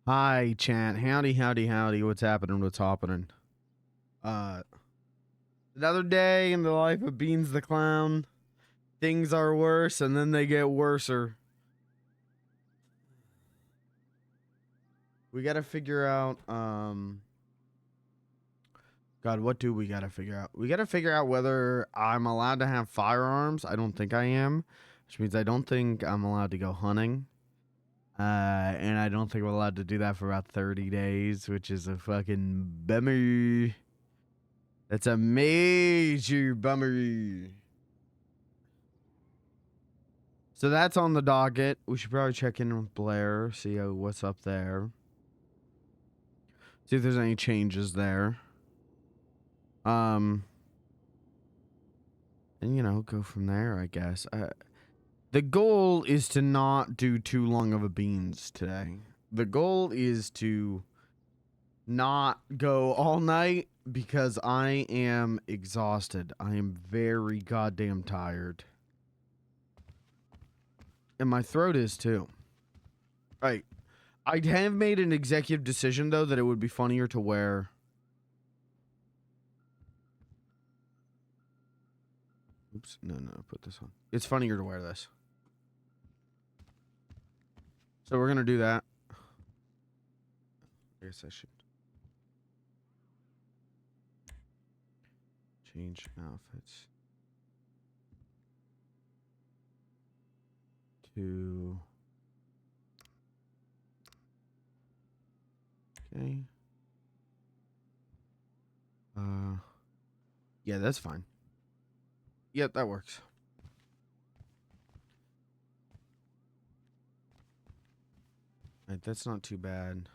Hi, Chant. Howdy, howdy, howdy. What's happening? What's happening? Another day in the life of Beans the Clown. Things are worse, and then they get worser. We gotta figure out, God, what do we gotta figure out? We gotta figure out whether I'm allowed to have firearms. I don't think I am, which means I don't think I'm allowed to go hunting. And I don't think we're allowed to do that for about 30 days, which is a fucking bummer. That's a major bummer. So that's on the docket. We should probably check in with Blair, see what's up there. See if there's any changes there. And you know, go from there, I guess. The goal is to not do too long of a beans today. The goal is to not go all night because I am exhausted. I am very goddamn tired. And my throat is too. Right. I have made an executive decision, though, that it would be funnier to wear... Oops. No, put this on. It's funnier to wear this. So we're going to do that. I guess I should... change outfits. To... Okay. Yeah, that's fine. Yep, that works. Right, that's not too bad.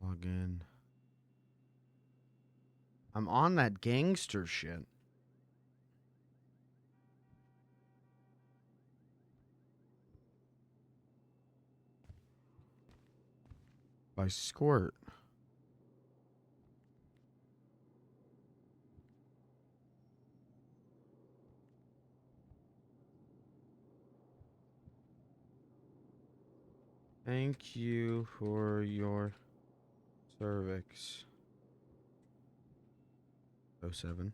Log in. I'm on that gangster shit. By Squirt. Thank you for your cervix. 07.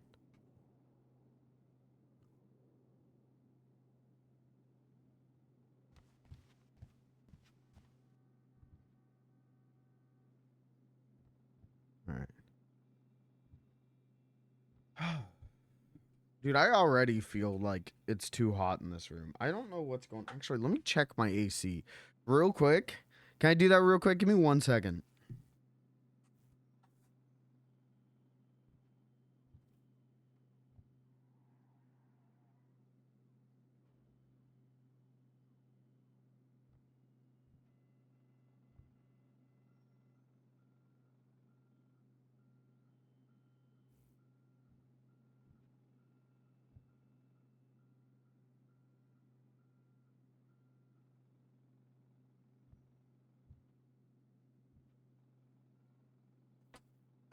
All right. Dude, I already feel like it's too hot in this room. I don't know what's going on. Actually, let me check my AC real quick. Can I do that real quick? Give me 1 second.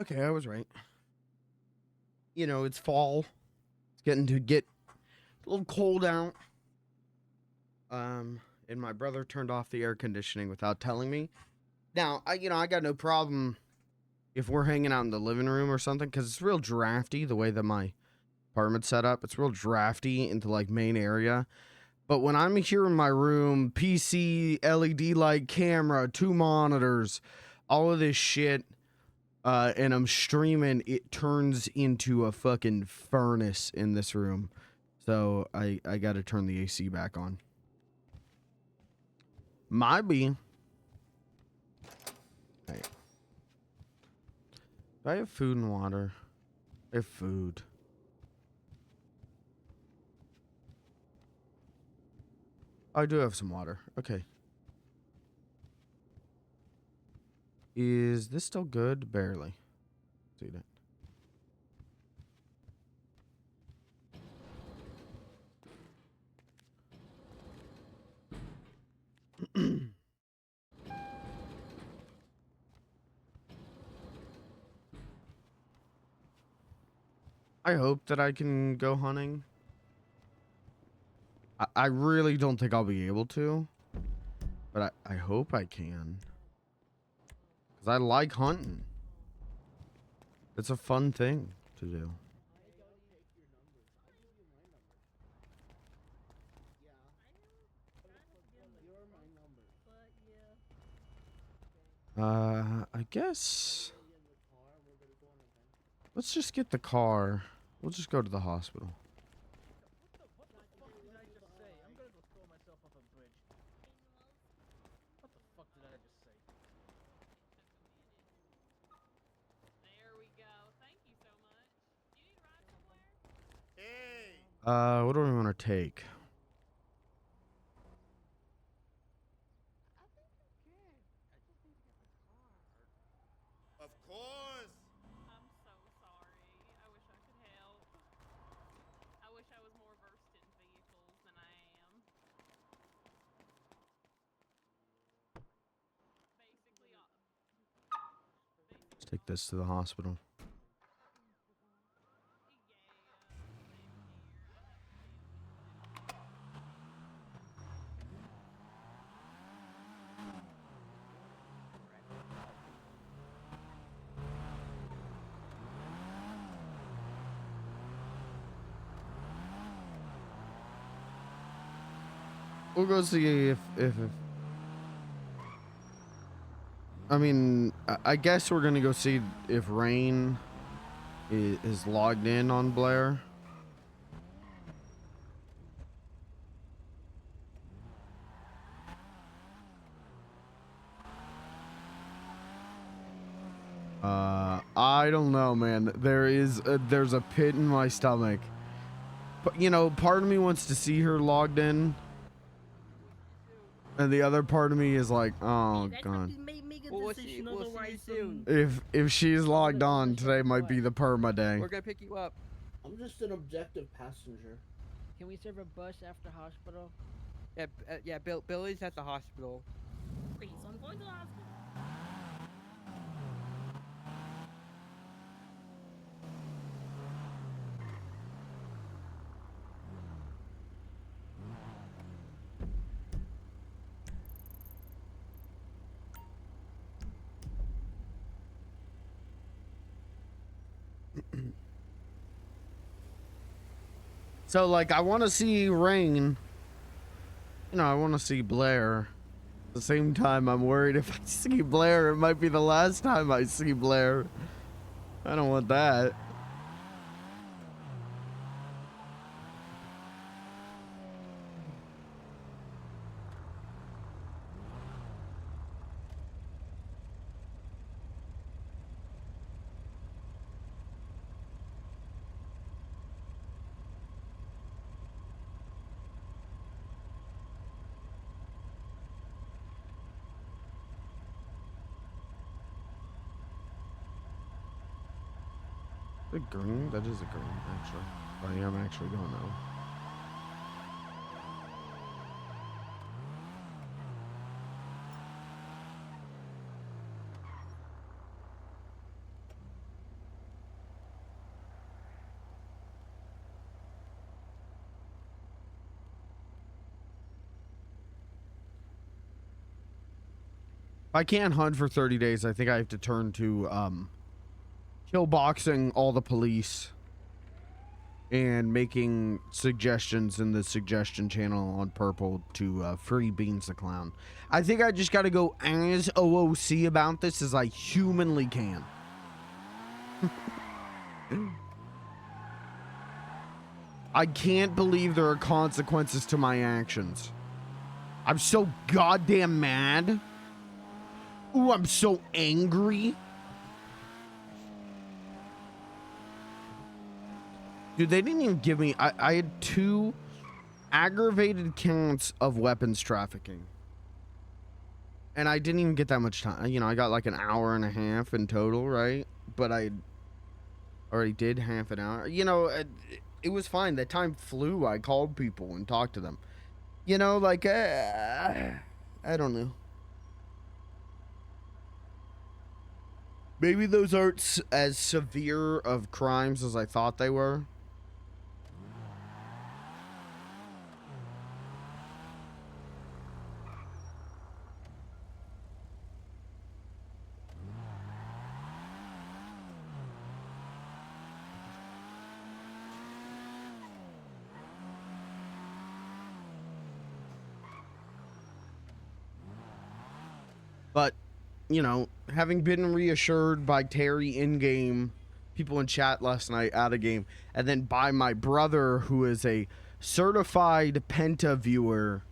Okay, I was right. You know, it's fall. It's getting to get a little cold out. And my brother turned off the air conditioning without telling me. Now, I got no problem if we're hanging out in the living room or something, because it's real drafty the way that my apartment's set up. It's real drafty into like main area. But when I'm here in my room, PC, LED light, camera, 2 monitors, all of this shit, and I'm streaming, it turns into a fucking furnace in this room. So I got to turn the AC back on. Might be. Right. Do I have food and water? I have food. I do have some water. Okay. Is this still good? Barely. See that. I hope that I can go hunting. I really don't think I'll be able to, but I hope I can. Because I like hunting. It's a fun thing to do. I guess let's just get the car. We'll just go to the hospital. What the fuck did I just say? I'm gonna go throw myself off a bridge. What the fuck did I just say? There we go. Thank you so much. Do you need a ride somewhere? Hey! What do we want to take? I think I'm good. I just need to get the car. Of course! I'm so sorry. I wish I could help. I wish I was more versed in vehicles than I am. Basically, Let's take this to the hospital. We'll go see if I mean, I guess we're gonna go see if Rain is logged in on Blair. I don't know, man. There's a pit in my stomach. But, you know, part of me wants to see her logged in. And the other part of me is like, oh, God. We'll see you soon. If she's logged on, today might be the perma day. We're gonna pick you up. I'm just an objective passenger. Can we serve a bus after hospital? Yeah, Billy's at the hospital. Wait, so I'm going to the hospital. So, like, I want to see Rain. You know, I want to see Blair. At the same time, I'm worried if I see Blair, it might be the last time I see Blair. I don't want that. The green? That is a green, actually. I am actually going now. If I can't hunt for 30 days, I think I have to turn to, kill boxing all the police and making suggestions in the suggestion channel on Purple to free Beans the Clown. I think I just got to go as OOC about this as I humanly can. I can't believe there are consequences to my actions. I'm so goddamn mad. Ooh, I'm so angry. Dude, they didn't even give me... I had 2 aggravated counts of weapons trafficking. And I didn't even get that much time. You know, I got like an hour and a half in total, right? But I already did half an hour. You know, it was fine. That time flew. I called people and talked to them. You know, like... I don't know. Maybe those aren't as severe of crimes as I thought they were. But, you know, having been reassured by Terry in game, people in chat last night out of game, and then by my brother, who is a certified Penta viewer,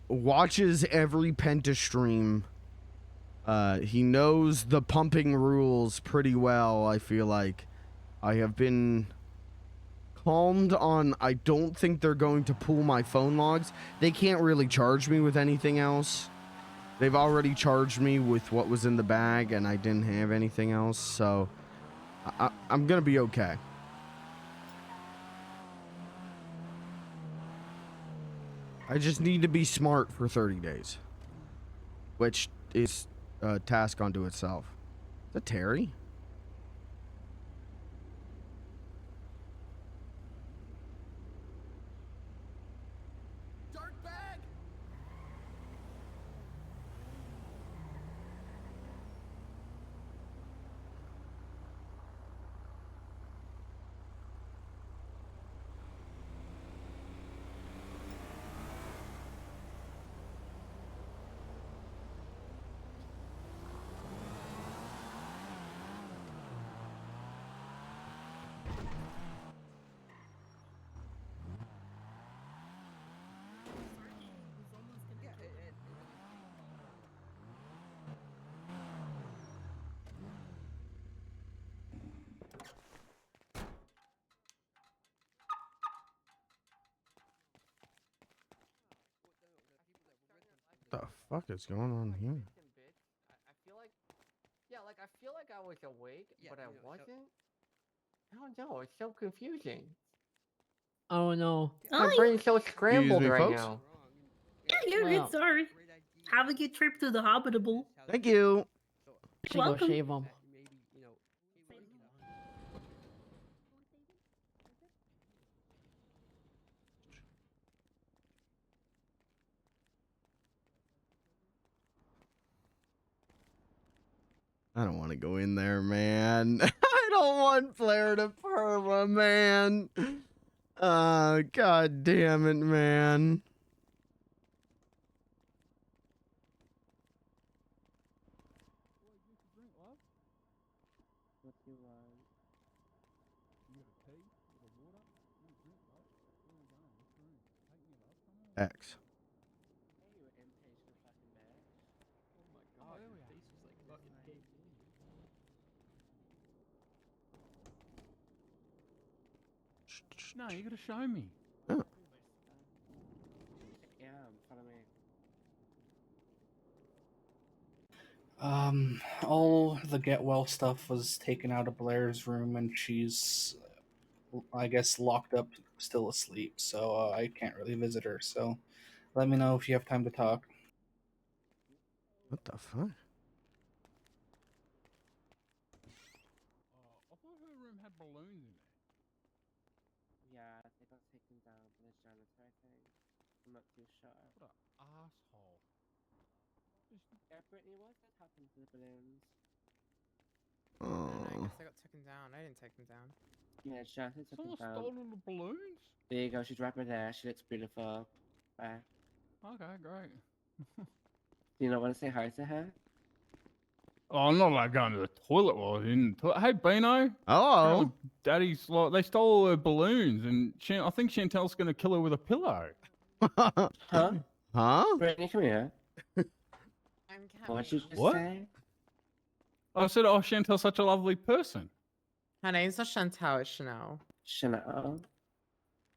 watches every Penta stream. He knows the pumping rules pretty well. I feel like I have been calmed on. I don't think they're going to pull my phone logs. They can't really charge me with anything else. They've already charged me with what was in the bag, and I didn't have anything else, so I'm gonna be okay. I just need to be smart for 30 days, which is a task unto itself. Is that Terry? Dark bag! What the fuck is going on here? I feel like, yeah, like I feel like I was awake, but I wasn't. I don't know. It's so confusing. Oh no. My Oh, brain's so scrambled me, right folks. now. yeah, you're Well. good. Sorry. Have a good trip to the Habitable. Thank you. She go Welcome. shave him. I don't want to go in there, man. I don't want Flair to perma, man. God damn it, man. X. No, you gotta show me. Oh. Yeah, follow me. All the get well stuff was taken out of Blair's room, and she's, I guess, locked up, still asleep. So I can't really visit her. So let me know if you have time to talk. What the fuck? I thought her room had balloons in it. Yeah, they got taken down by the janitor, I think. I'm not too sure. What an asshole. Yeah, Brittany, what happened to the balloons? I don't know, I Oh. guess they got taken down. I didn't take them down. Yeah, janitor took Someone them down. stole all the balloons? There you go, she's right there. She looks beautiful. Bye. Okay, great. Do you not want to say hi to her? Oh, I'm not allowed going to the toilet while I'm in the toilet. Hey, Beano. Hello. Daddy's like, they stole all her balloons, and I think Chantel's gonna kill her with a pillow. Huh? Huh? Brittany, come here. I'm What did you just What? say? I said, oh, Chantel's such a lovely person. Her name's not Chantal, it's Chanel. Chanel.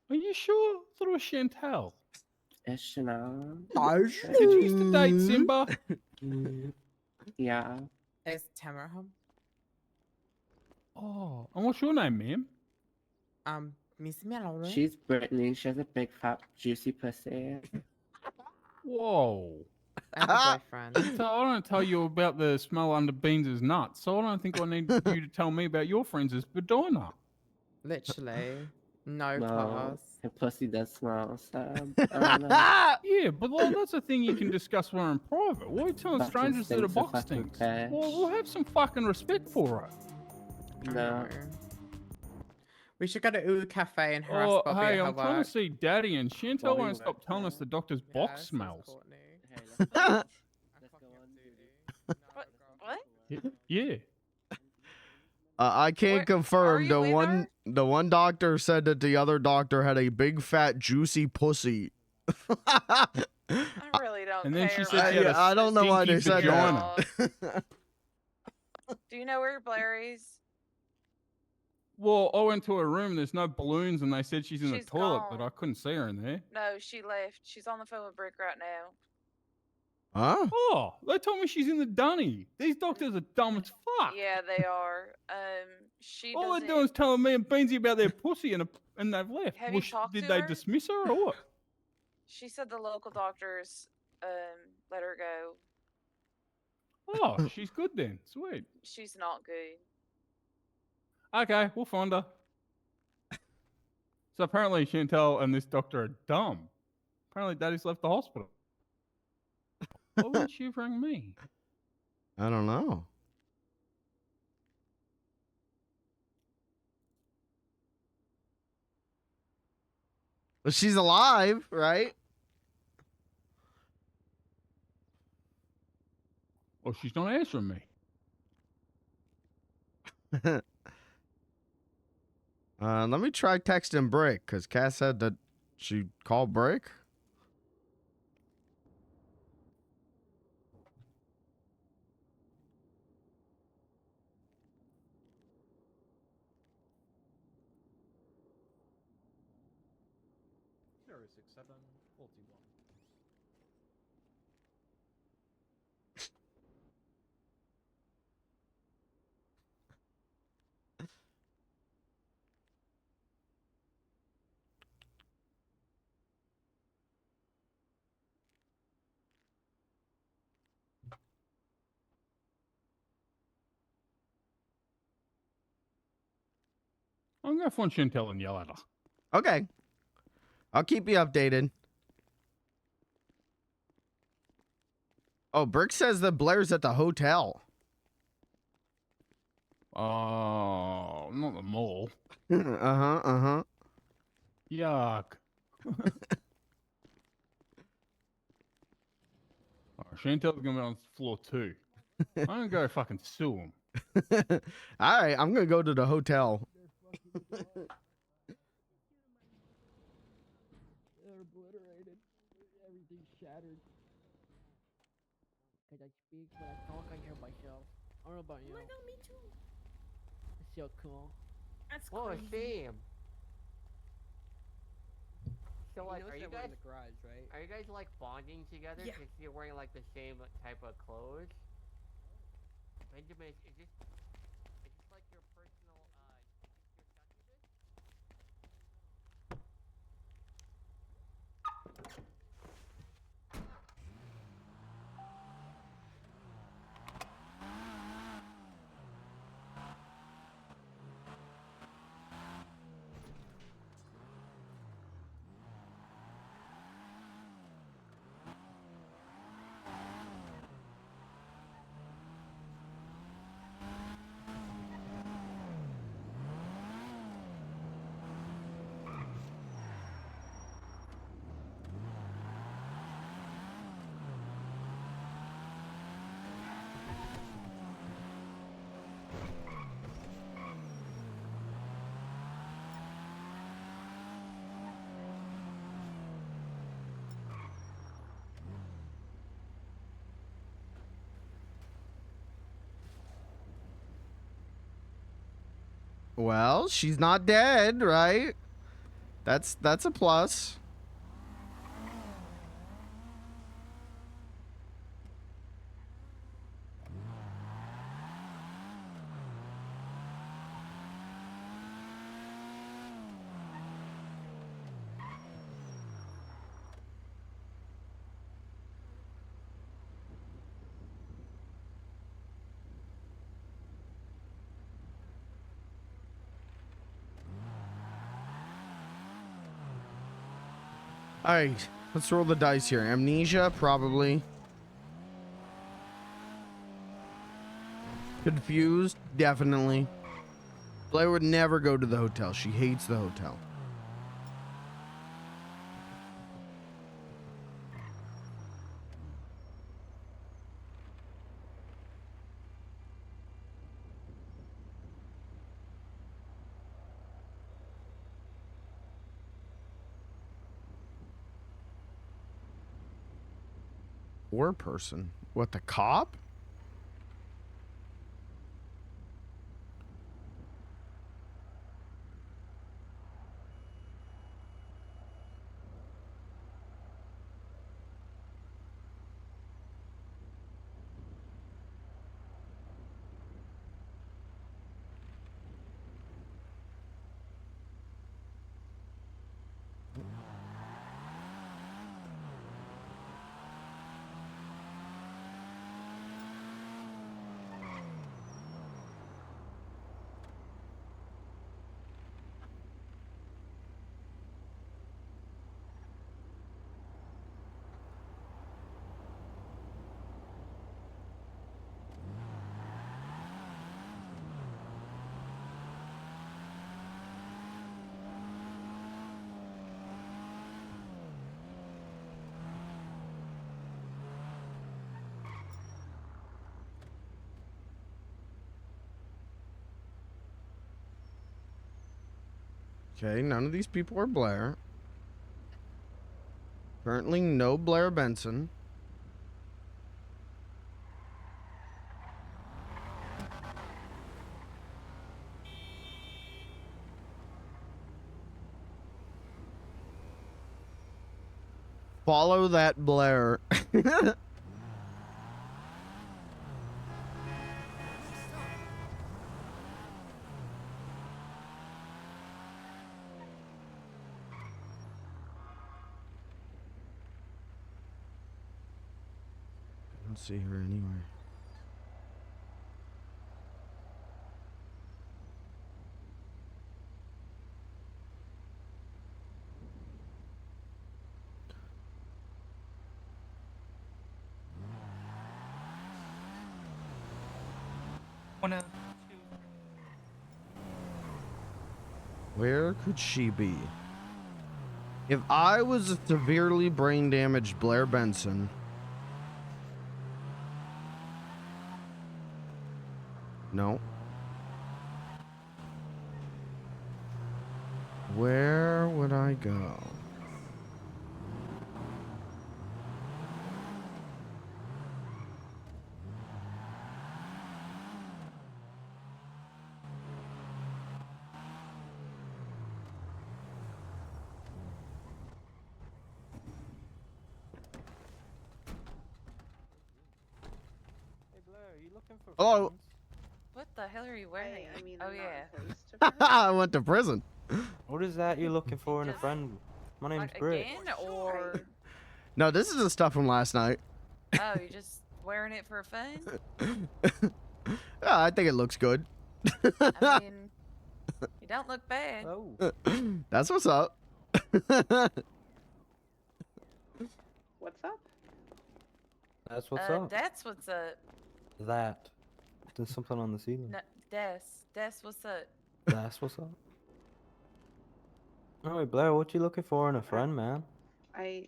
Are you sure? I thought it was Chantel. It's Chanel. Did you used to date Simba? Yeah. Is Tamara home? Oh, and what's your name, ma'am? Miss Melody. She's Brittany. She has a big, fat, juicy pussy. Whoa. I have a boyfriend. So I don't tell you about the smell under Beans' nuts, so I don't think I need you to tell me about your friends' vagina. Literally. No No, class. her pussy does smell, so I don't know. Yeah, but like, that's a thing you can discuss when in private. Why are you telling Fucking strangers that a stinks of box fucking stinks? bitch. Well, we'll have some fucking respect for her. I No. know. We should go to Ooh Cafe and harass Oh, Bobby hey, at her I'm trying work. to see Daddy, and Chantel Bobby won't works stop telling us there. the doctor's Yeah, box this is smells. Courtney. Hey, Huh? Yeah. I can't Are confirm. you The with one, the one doctor said that the other doctor had a big, fat, juicy pussy. I really don't And then she care. said she had a I don't know why they stinky said vagina. that. Do you know where Blair is? Well, I went to her room. There's no balloons, and they said she's in the She's toilet, but I gone. couldn't see her in there. No, she left. She's on the phone with Brick right now. Huh? Oh, they told me she's in the dunny. These doctors are dumb as fuck. Yeah, they are. She All doesn't. they're doing is telling me and Beansy about their pussy, and they've left. Have you talked did to they her? dismiss her or what? She said the local doctors let her go. Oh, she's good then. Sweet. She's not good. Okay, we'll find her. So apparently Chantel and this doctor are dumb. Apparently Daddy's left the hospital. Why wouldn't she have rang me? I don't know. But she's alive, right? Oh, she's not answering me. Let me try texting Brick, because Cass said that she called Brick. I'm going to phone Chantel and yell at her. Okay. I'll keep you updated. Oh, Brick says that Blair's at the hotel. Oh, not the mall. Uh-huh. Yuck. Oh, Chantel's going to be on floor 2. I'm going to go fucking sue him. All right, I'm going to go to the hotel. They're obliterated. Everything's shattered. Cause I speak, but I talk, I hear myself. I don't know about you. Oh my god, me too. It's so cool. That's What a crazy. shame. So like, are you guys in the garage, right? are you guys like bonding together Yeah. because you're wearing like the same type of clothes? Benjamin, is this like your personal your succubus? Well, she's not dead, right? That's a plus. All right, let's roll the dice here. Amnesia, probably. Confused, definitely. Blair would never go to the hotel. She hates the hotel. or person? What, the cop? Okay, none of these people are Blair. Currently, no Blair Benson. Follow that Blair. I don't see her anywhere. Where could she be? If I was a severely brain damaged Blair Benson, no. Where would I go? Hey Blair, are you looking for Hello. friends? What the hell are you wearing? I mean, oh I'm not yeah. in place to I went to prison. What is that you're looking for in a Just- friend? My name's Like Britt. again, or No, this is the stuff from last night. oh, you're just wearing it for fun? Yeah, I think it looks good. I mean, you don't look bad. Oh, That's what's up. What's up? that's what's up. That's what's up. That. There's something on the ceiling. No, that's what's up. That's what's up. Alright, Blair, what you looking for in a friend, man? I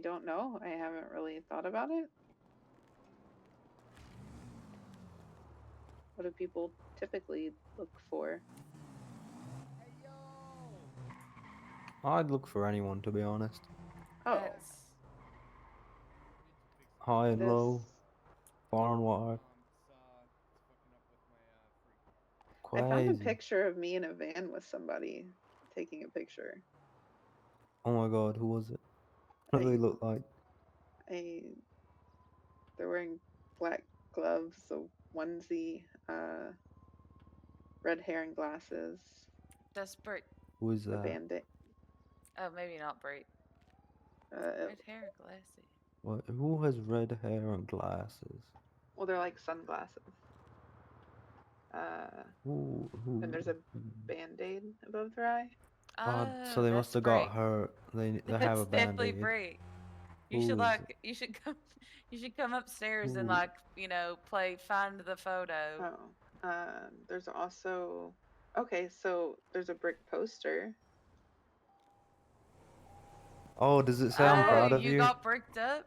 don't know. I haven't really thought about it. What do people typically look for? I'd look for anyone, to be honest. Oh, That's High and this. low, far and wide. I found a Crazy. picture of me in a van with somebody taking a picture. Oh my god, who was it? What do they look like? They're wearing black gloves, a onesie, red hair and glasses, that's Brit. Who is a that? bandit. Oh, maybe not Brit. Red hair, glassy. What? Who has red hair and glasses? Well, they're like sunglasses. Who? And there's a band-aid above their eye. Oh, so they must have got hurt. They have a That's definitely band-aid. Brit. Who You should is you should come, you should come upstairs and Who? like play find the photo. Oh, there's also. Okay, so there's a brick poster. Oh, does it say I'm proud of you? You got bricked up?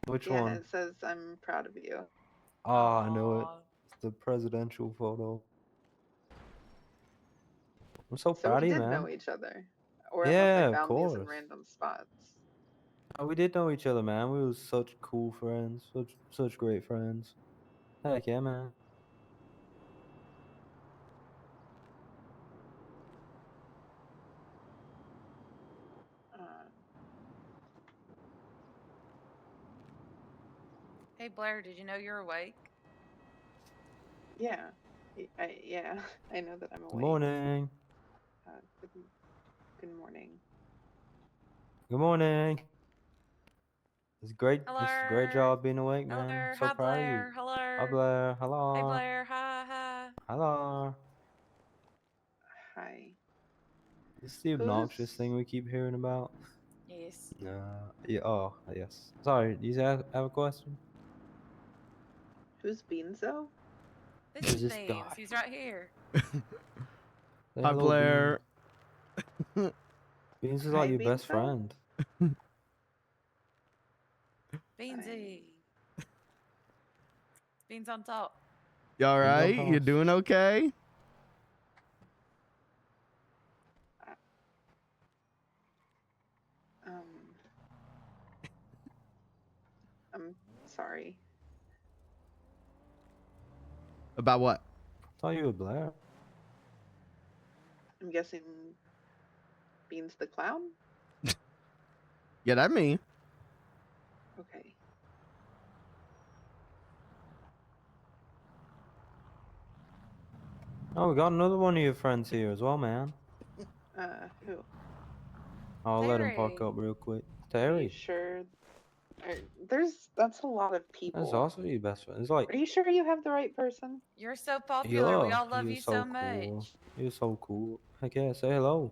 Which Yeah, one? it says I'm proud of you. Oh, I know it. It's the presidential photo. I'm so So proud we of you, did man. know each other, or Yeah, unless of I found these in course. random spots. We did know each other, man. We was such cool friends, such great friends. Heck yeah, man. Hey Blair, did you know you're awake? Yeah. Yeah, I know that I'm awake. Good morning. Good morning. Good morning. It's great. Hello. It's a great job being awake, man. Hello. So Hi proud of you. Blair. Hello. Hi Blair. Hello. Hey Blair. Hi. Hi. Hello. Hi. This is the obnoxious thing we keep hearing about. Yes. Yeah. Oh, yes. Sorry. Do you have a question? Who's Beanzo? This Who's is this Beans. guy? He's right here. Say Hi, hello, Blair. Beans. Beans is Hi, like your best Beanzo? friend. Beansy. Beans on top. You all Beans on right? You toast. doing okay? I'm sorry. About what? I thought you were Blair. I'm guessing Beans the clown? Yeah, that me. Okay. Oh, we got another one of your friends here as well, man. Who? I'll let him park Terry. up real quick. Are you Terry. sure? That's a lot of people. That's also your best friend. It's like, Are you sure you have the right person? You're so popular. We all love you're you so cool. much. You're so cool. Heck yeah, say hello.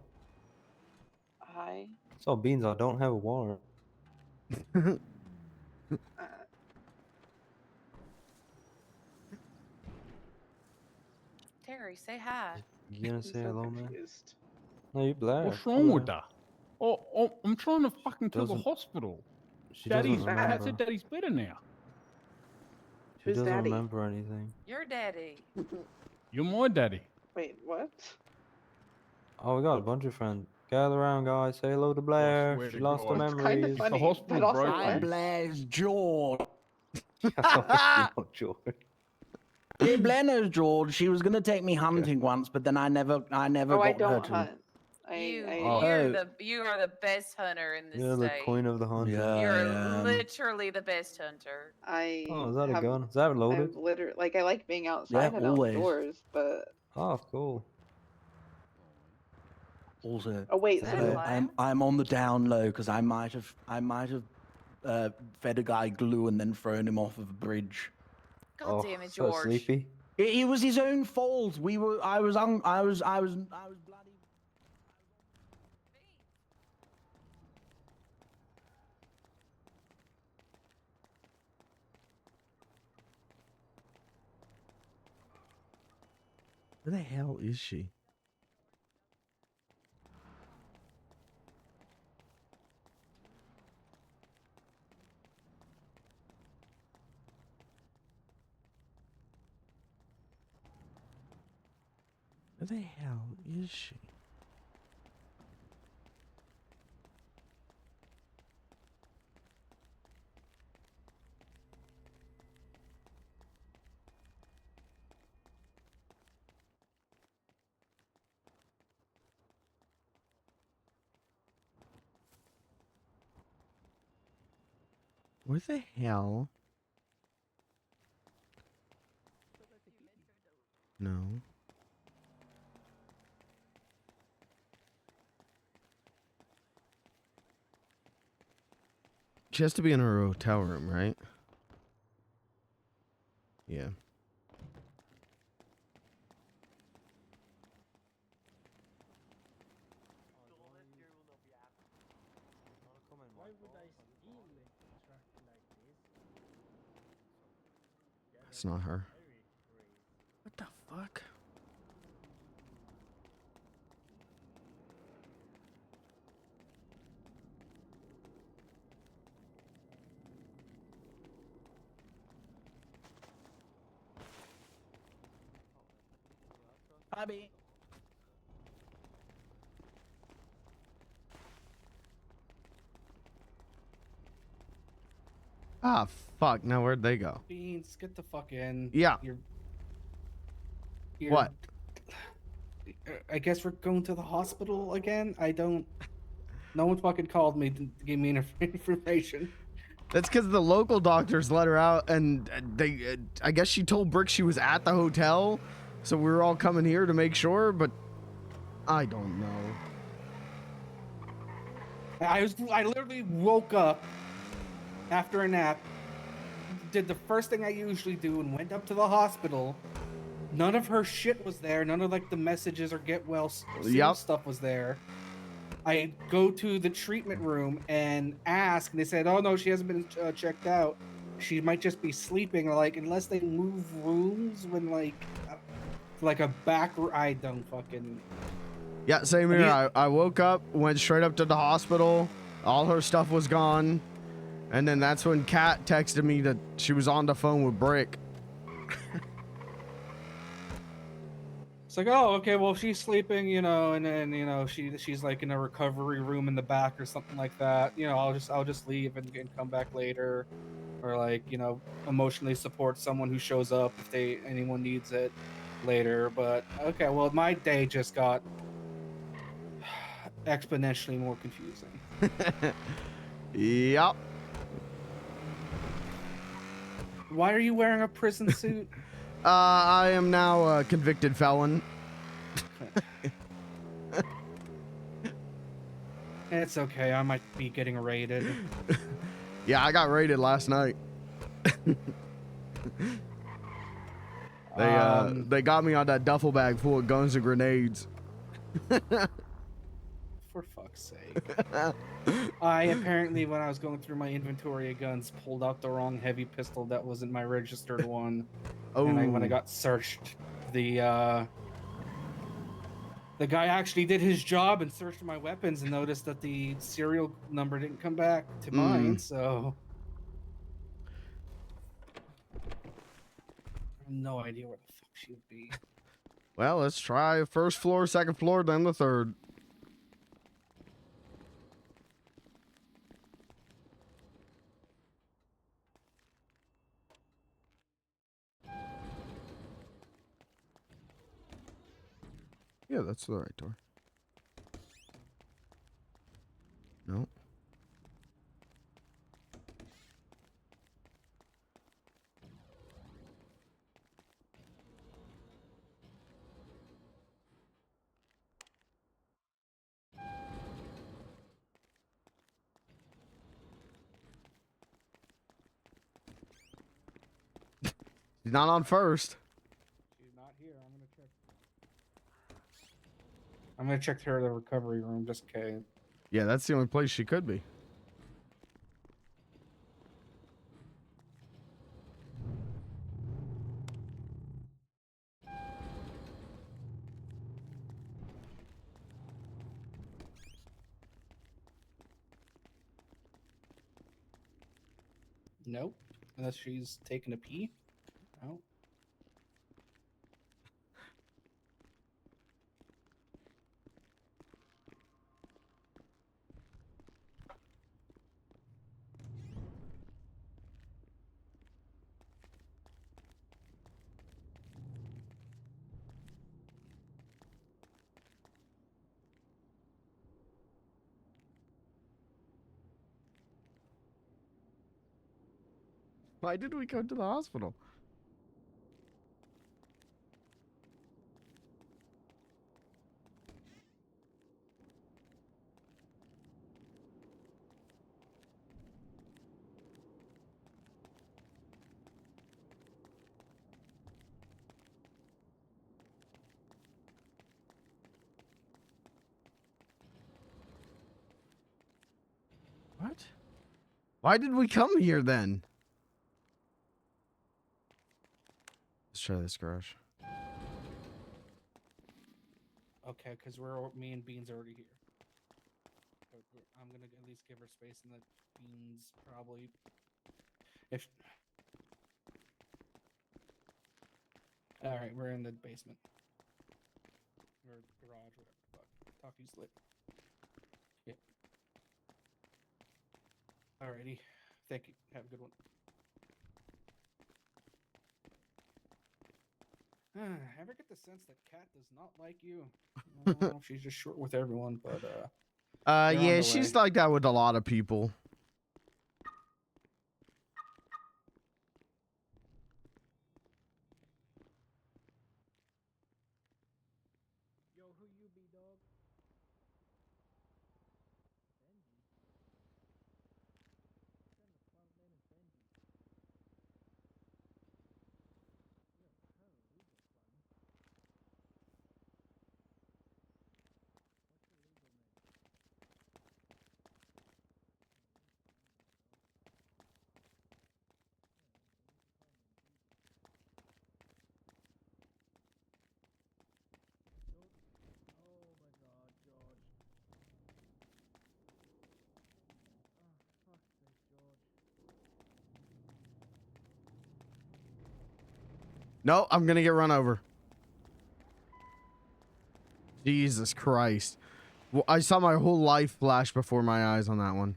Hi. So, Beans, I don't have a warrant. Terry, say hi. You gonna I'm say so hello, man? confused. No, you Blair. What's Hi, wrong with Blair. her? Oh, I'm trying to fucking to the Doesn't- hospital. She Daddy's. doesn't Pat remember. said Daddy's better now. She Who's doesn't daddy? remember anything. Your daddy. You're my daddy. Wait, what? Oh, we got a bunch of friends. Gather around, guys. Say hello to Blair. swear She to lost her God. It's kind of memories. funny, hospital but also broke what? me. Blair's George. Oh, George. Yeah, Blair knows George. She was gonna take me hunting once, but then I never Oh, I got her don't to. hunt. You Oh. you are the best hunter in this You're the state. queen of the hunter. Yeah, You're literally the best hunter. Oh, is that a gun? Is that loaded? I've literally, like, I like being outside Yeah, and always. outdoors, but Oh, cool. Also, oh wait, so I'm on the down low because I might have fed a guy glue and then thrown him off of a bridge. God damn it, So George. sleepy. It was his own fault. I was bloody. Where the hell is she? Where the hell is she? Where the hell? No. She has to be in her hotel room, right? Yeah. Why would I steal a truck like this? That's not her. What the fuck? Abby. Ah, fuck. Now where'd they go? Beans, get the fuck in. Yeah. You're What? I guess we're going to the hospital again. I don't. No one fucking called me to give me information. That's because the local doctors let her out, and they. I guess she told Brick she was at the hotel, so we were all coming here to make sure. But I don't know. I literally woke up after a nap, did the first thing I usually do, and went up to the hospital. None of her shit was there. None of like the messages or get well soon stuff was there. I go to the treatment room and ask, and they said, "Oh no, she hasn't been checked out. She might just be sleeping." Like, unless they move rooms when like a back. I don't fucking. Yeah, same here. I woke up, went straight up to the hospital. All her stuff was gone, and then that's when Kat texted me that she was on the phone with Brick. It's like, oh, okay, well, she's sleeping, you know, and then, you know, she's like in a recovery room in the back or something like that. You know, I'll just leave and come back later, or like, you know, emotionally support someone who shows up if anyone needs it later. But okay, well, my day just got exponentially more confusing. Yep. Why are you wearing a prison suit? I am now a convicted felon. It's okay. I might be getting raided. Yeah, I got raided last night. They got me on that duffel bag full of guns and grenades. For fuck's sake. I apparently, when I was going through my inventory of guns, pulled out the wrong heavy pistol that wasn't my registered one. Oh. And when I got searched, the guy actually did his job and searched my weapons and noticed that the serial number didn't come back to mine, so I have no idea where the fuck she would be. Well, let's try first floor, second floor, then the third. Yeah, that's the right door. No. She's not on first. She's not here. I'm gonna check her the recovery room just in case. Yeah, that's the only place she could be. Nope. Unless she's taking a pee. No. Why did we go to the hospital? What? Why did we come here then? Let's try this garage. Okay, because me and Beans are already here. I'm gonna at least give her space and let Beans probably. All right, we're in the basement or garage, whatever the fuck. Talkie's lit. Yeah. Alrighty, Thank you. Have a good one. Ever get the sense that Kat does not like you? I don't know if she's just short with everyone, but they're on yeah, the she's way. like that with a lot of people. Yo, who you be, dog? Benji. What kind of clown name is Benji? You're a paralegal clown. What's your legal name? Oh my god, George. Oh, fuck's sake, George. No, I'm gonna get run over. Jesus Christ. Well, I saw my whole life flash before my eyes on that one.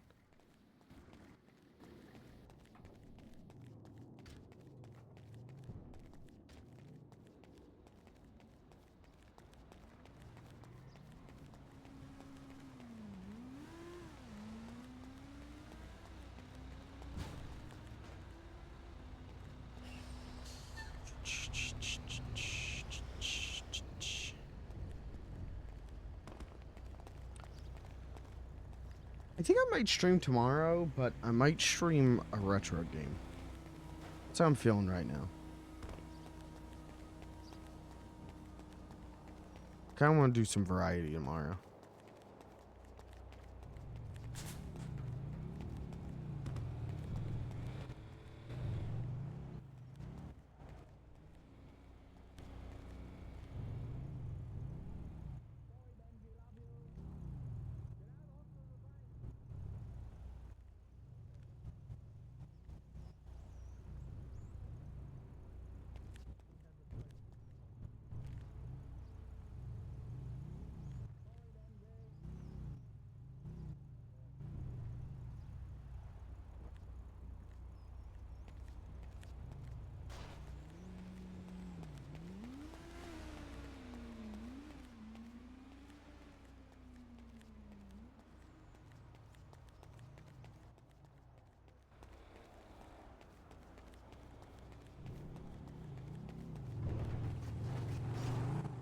I think I might stream tomorrow, but I might stream a retro game. That's how I'm feeling right now. Kinda wanna do some variety tomorrow.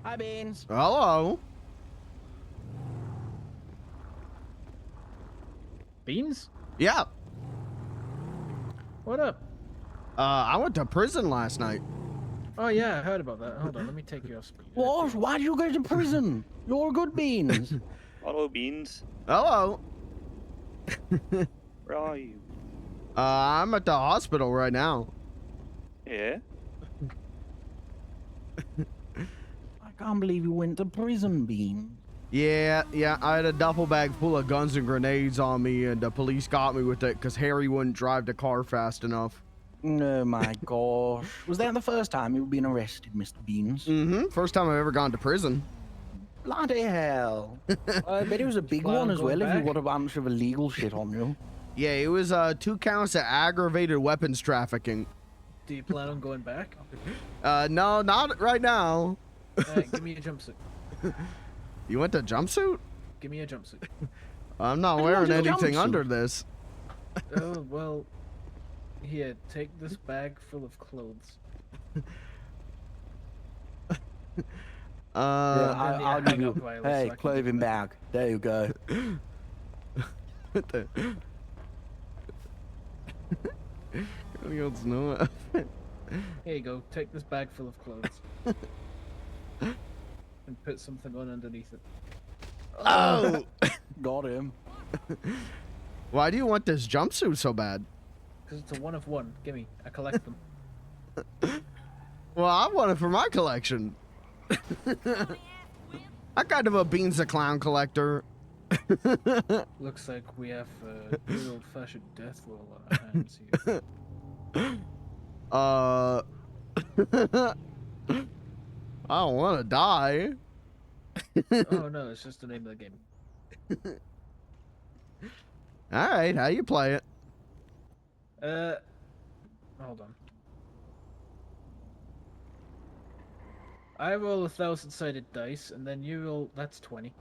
Hi, Beans. Hello. Beans? Yeah. What up? I went to prison last night. Oh yeah, I heard about that. Hold on, let me take you off speed. What? Why did you go to prison? You're good, Beans. Hello, Beans. Hello. Where are you? I'm at the hospital right now. Yeah? I can't believe you went to prison, Bean. Yeah, I had a duffel bag full of guns and grenades on me, and the police got me with it because Harry wouldn't drive the car fast enough. Oh my gosh. Was that the first time you've been arrested, Mr. Beans? Mm-hmm. First time I've ever gone to prison. Bloody hell. I bet it was a big Plan one on as well going if you back? got a bunch of illegal shit on you. Yeah, it was 2 counts of aggravated weapons trafficking. Do you plan on going back? No, not right now. Give me a jumpsuit. You went to jumpsuit? Give me a jumpsuit. I'm not I wearing wanted a anything jumpsuit. under this. Oh, well. Here, take this bag full of clothes. Yeah, I'll give you. Violence, Hey, so I can clothing bag. There you go. What the? No. Here you go. Take this bag full of clothes. And put something on underneath it. Oh! Got him. Why do you want this jumpsuit so bad? Because it's a one of one. Gimme. I collect them. Well, I want it for my collection. I'm kind of a Beans the Clown collector. Looks like we have a good old-fashioned death roll on our hands here. I don't want to die. Oh no, it's just the name of the game. All right, how you play it? Hold on. I roll 1,000-sided dice, and then you roll. That's 20.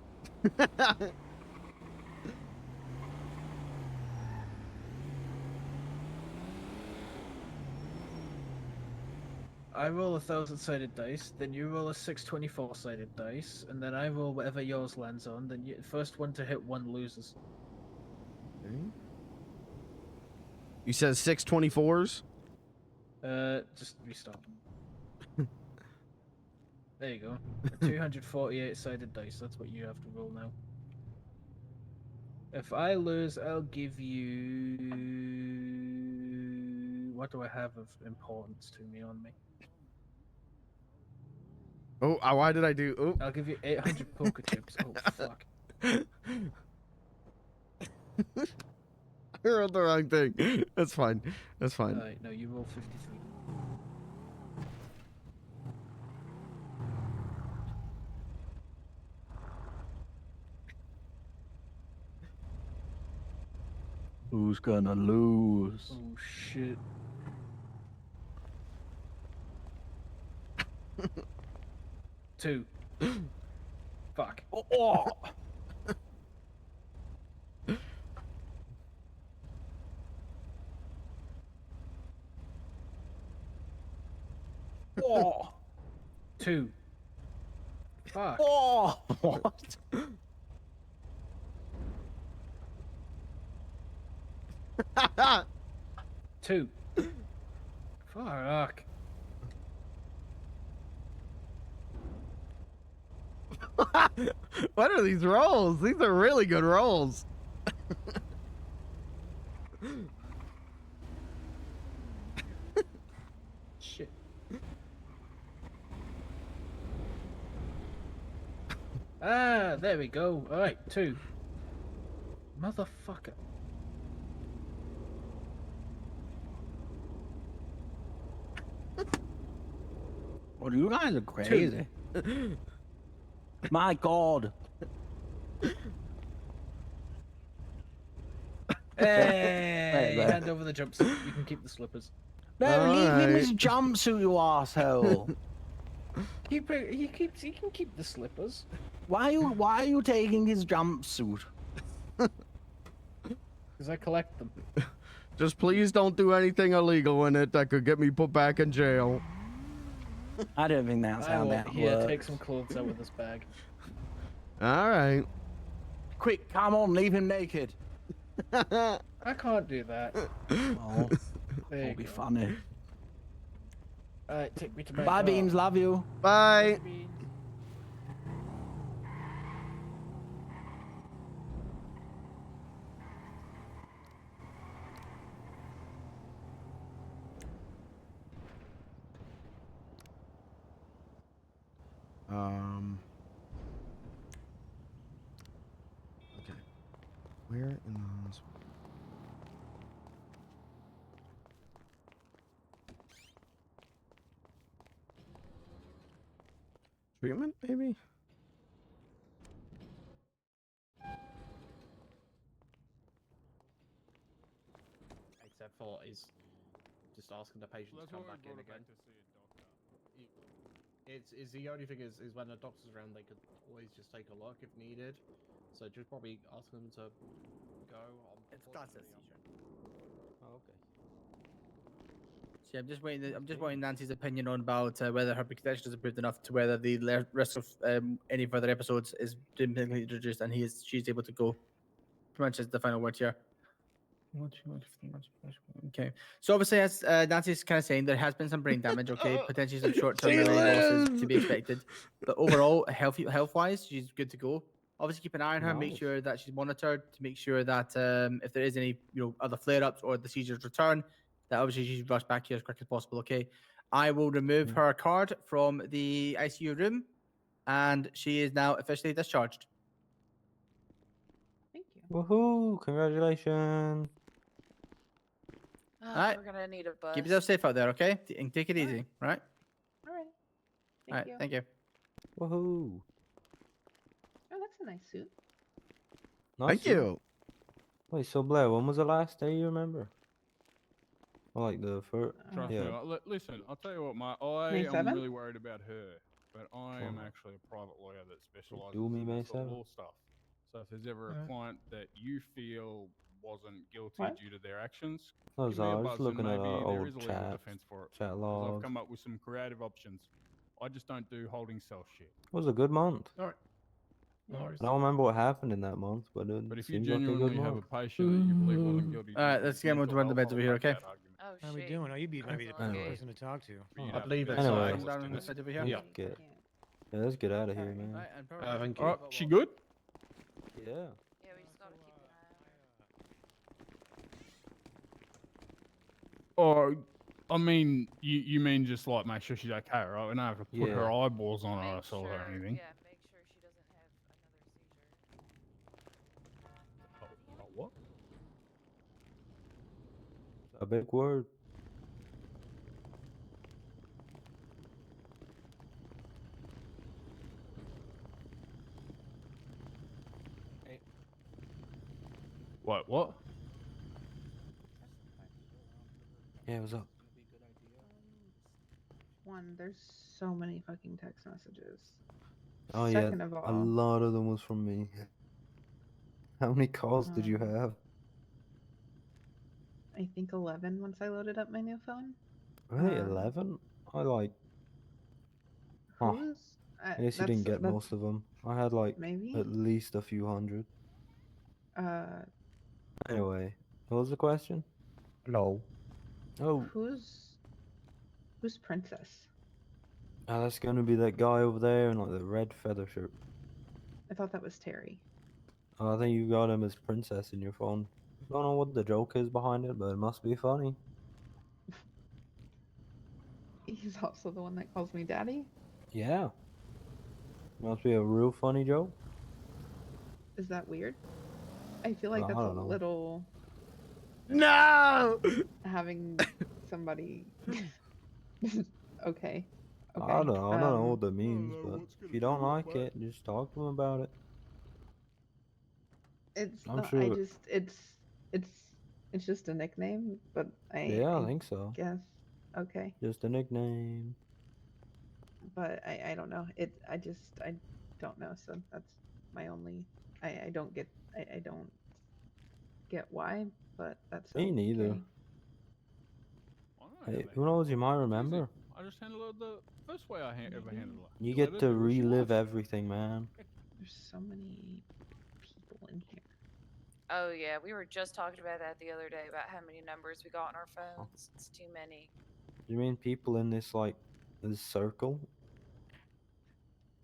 I roll 1,000-sided dice, then you roll a 624-sided dice, and then I roll whatever yours lands on. Then you, first one to hit one loses. You said 624s? Just restart. There you go. 248-sided dice. That's what you have to roll now. If I lose, I'll give you. What do I have of importance to me on me? Oh, why did I do? Oh. I'll give you 800 poker chips. Oh fuck! I rolled the wrong thing. That's fine. That's fine. Alright, no, you roll 53. Who's gonna lose? Oh shit. Two. Fuck. Oh. Oh. Two. Fuck. Oh. What? Two. Fuck. What are these rolls? These are really good rolls. Shit. Ah, there we go. Alright, two. Motherfucker. Well, you guys are crazy. My God. Hey, hand over the jumpsuit. You can keep the slippers. No, leave him his jumpsuit, you asshole. Keep it. He can keep the slippers. Why are you taking his jumpsuit? Because I collect them. Just please don't do anything illegal in it that could get me put back in jail. I don't think that's how that works. Take some clothes out of this bag. All right. Quick, come on, leave him naked. I can't do that. Oh, There that'll you be go. funny. Alright, take me to my Bye, car. Beans. Love you. Bye. Beans. Okay. Where in the hospital? Treatment, maybe? Except for is just asking the patient to come back in again. It's the only thing is when the doctor's around, they could always just take a look if needed. So just probably ask them to go. That's a seizure. Oh, okay. See, I'm just waiting Nancy's opinion on about whether her protection is improved enough to whether the rest of any further episodes is significantly introduced, and she's able to go. Pretty much is the final word here. Okay, so obviously, as Nancy's kind of saying, there has been some brain damage. Okay, potentially some short-term memory losses to be expected, but overall, health-wise, she's good to go. Obviously, keep an eye on her, make sure that she's monitored to make sure that if there is any other flare-ups or the seizures return, that obviously she's rushed back here as quick as possible. Okay, I will remove her card from the ICU room, and she is now officially discharged. Woohoo! Congratulations. Oh, Alright. we're gonna need a bus. Keep yourself safe out there, okay? And take it easy, right? Alright. All right, thank you. Woohoo! Oh, that's a nice suit. Thank you. Wait, so Blair, when was the last day you remember? Like the first. Trust Yeah. me. Listen, I'll tell you what, I May am 7th? really worried about her, but I am Oh. actually a private lawyer that specializes Do me in May this sort of 7th. law stuff. So if there's ever a client that you feel wasn't guilty What? due to their actions, No, give me a I was buzz and looking at maybe our there old is a legal chat, defense for it. chat 'Cause logs. I've come up with some creative options. I just don't do holding cell shit. It was a good month. All right. No worries. I don't remember what happened in that month, but it But if you seems like a good genuinely have a month. patient that you believe wasn't guilty, All right, due to let's get on with mental the meds health, over here, I'll make okay? that argument. Oh How we shit. doing? Oh, you might be the That's best okay. person to talk to. For you to I have believe to it's decide Anyway. on Down on this this to side over me. here. Yeah. Get. Yeah, let's get out of here, Sorry. man. Alright, and Thank you. Oh, she good? Yeah. Yeah, we just gotta keep an eye on her. Or, I mean, you mean just like make sure she's okay, right? We're not gonna put her Yeah. eyeballs on her Make soul sure, or anything. yeah, make sure she doesn't have another seizure. Oh, what? A big word. What? Yeah, what's up? One, there's so many fucking text messages. Oh Second yeah, of a all, lot of them was from me. How many calls did you Um, have? I think 11 once I loaded up my new phone. Really, um, 11? I like. Oh, Who's? I guess you didn't get that's most of them. I had like maybe. at least a few hundred. Uh, Anyway, what was the question? Hello. Oh, who's Princess? that's gonna be that guy over there in like the red feather shirt. I thought that was Terry. Oh, I think you got him as Princess in your phone. Don't know what the joke is behind it, but it must be funny. He's also the one that calls me daddy. Yeah. Must be a real funny joke. Is that weird? I feel like I that's a don't know. little No. having somebody. Okay. I don't know what that means, but if you don't like it, just talk to him about it. It's I'm not, sure. I just it's just a nickname, but Yeah, I think so. guess okay. Just a nickname. But I don't know. I don't know. So that's my only. I don't get why, but that's Me neither. okay. Hey, who knows? You might remember. I just handled it the first way I ever handled it. You let get her to do what she relive wants. everything, man. There's so many people in here. Oh yeah, we were just talking about that the other day about how many numbers we got on our phones. It's too many. You mean people in this this circle,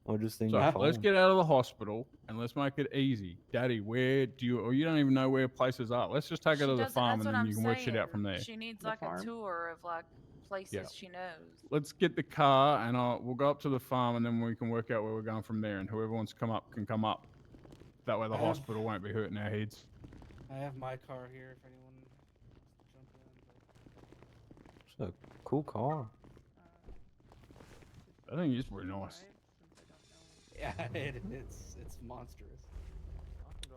or just in So your let's phone? get out of the hospital and let's make it easy. Daddy, where do you, or you don't even know where places are. Let's just take her to the farm and then you can work shit out from there. She needs The like farm? a tour of like places Yeah. she knows. Let's get the car and we'll go up to the farm and then we can work out where we're going from there. And whoever wants to come up can come up. That way the hospital won't be hurting our heads. I have my car here if anyone wants to jump in. It's a cool car. I think it's pretty nice. Yeah, it's monstrous.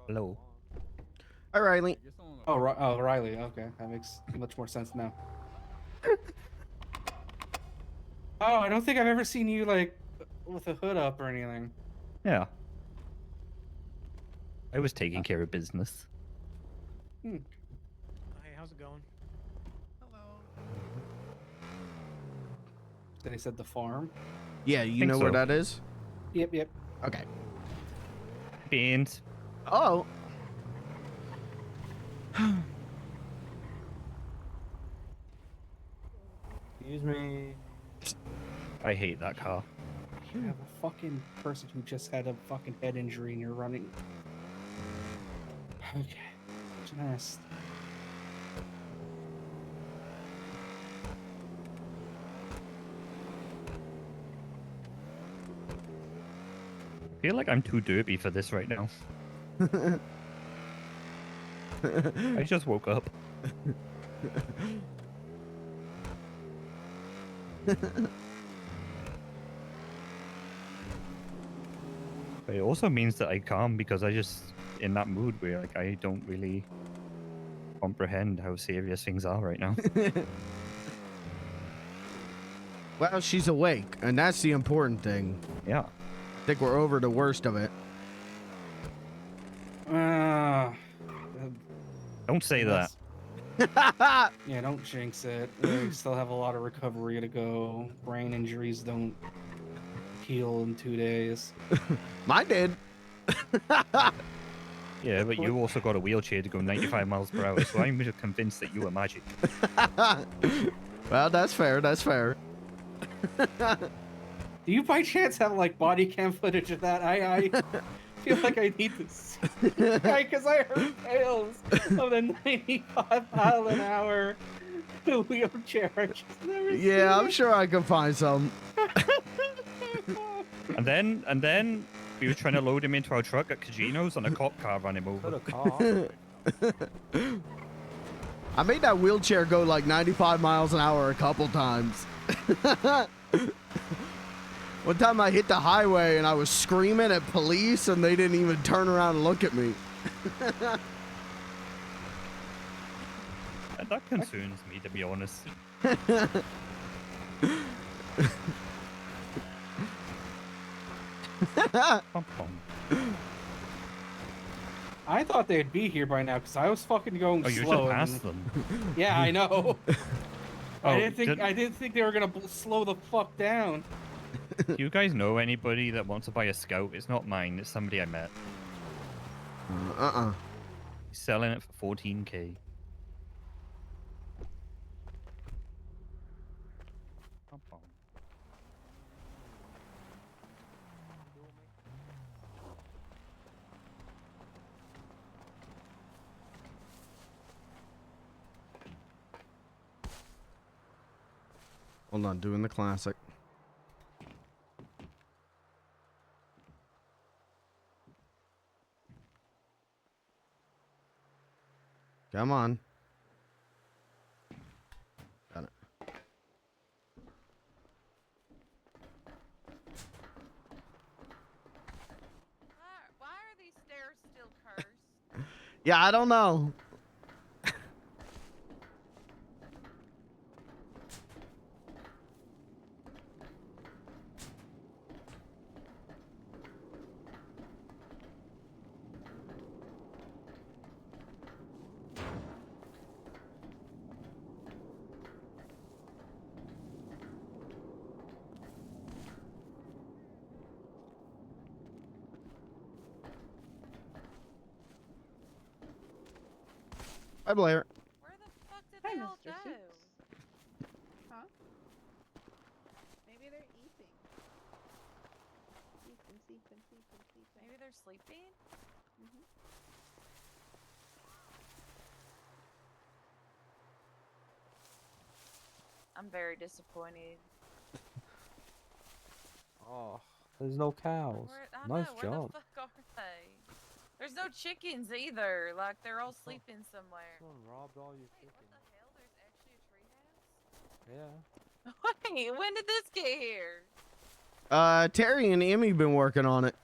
Hello. Hi, Riley. Oh, Riley. Okay, that makes much more sense now. Oh, I don't think I've ever seen you like with a hood up or anything. Yeah. I was taking care of business. Hey, how's it going? Then he said the farm. Yeah, you Think know where so. that is? Yep. Okay. Beans. Oh. Excuse me. I hate that car. You have a fucking person who just had a fucking head injury and you're running. Okay. Just. I feel like I'm too derpy for this right now. I just woke up. But it also means that I calm because I just in that mood where like I don't really comprehend how serious things are right now. Well, she's awake, and that's the important thing. Yeah. I think we're over the worst of it. Don't say that. Yeah, don't jinx it. We still have a lot of recovery to go. Brain injuries don't heal in 2 days. Mine did. Yeah, but you also got a wheelchair to go 95 miles per hour, so I'm just convinced that you were magic. Well, that's fair. That's fair. Do you by chance have like body cam footage of that? I feel like I need this. Because I heard tales of the 95-mile-an-hour wheelchair. I just never Yeah, seen I'm it. sure I can find some. And then we were trying to load him into our truck at Kajino's, and a cop car ran him over. I made that wheelchair go like 95 miles an hour a couple times. One time I hit the highway and I was screaming at police and they didn't even turn around and look at me. That concerns me, to be honest. I thought they'd be here by now because I was fucking going Oh, you slow. just passed them. Yeah, I know. Oh, I didn't think they were gonna slow the fuck down. Do you guys know anybody that wants to buy a Scout? It's not mine. It's somebody I met. He's selling it for 14K. Hold on, doing the classic. Come on. Got it. Why are these stairs still cursed? Yeah, I don't know. Hi, Blair. Where the fuck did Hi, they all Mr. go? Soups. Huh? Maybe they're eating. Sleeping. Maybe they're sleeping? I'm very disappointed. Oh, there's no cows. I Nice know, where job. the fuck are they? There's no chickens either. Like, they're all sleeping somewhere. Someone robbed all your Wait, chickens. what the hell? There's actually a treehouse? Yeah. Wait, when did this get here? Terry and Emmy been working on it.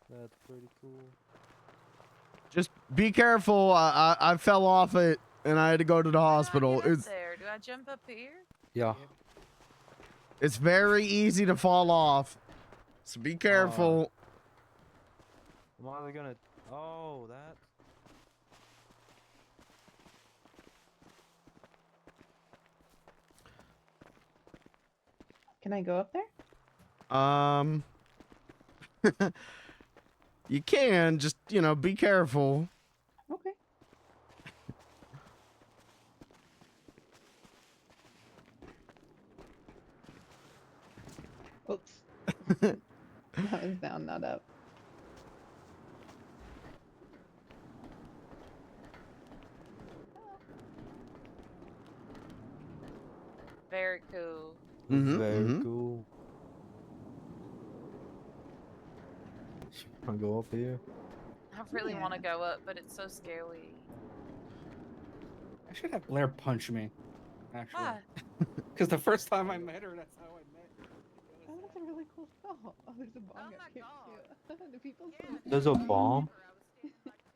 That's pretty cool. Just be careful. I fell off it and I had to go to the hospital. Get up there. Do I jump up here? Yeah. It's very easy to fall off. So be careful. I'm either gonna. Oh, that. Can I go up there? You can just, be careful. Okay. Oops. That was down, not up. Very cool. Very cool. Wanna go up here? I really want to go up, but it's so scary. I should have Blair punch me. Actually. Why? Because the first time I met her, that's how I met her. Oh, that's a really cool spell. Oh, there's a bong up here too. Do people There's a bomb?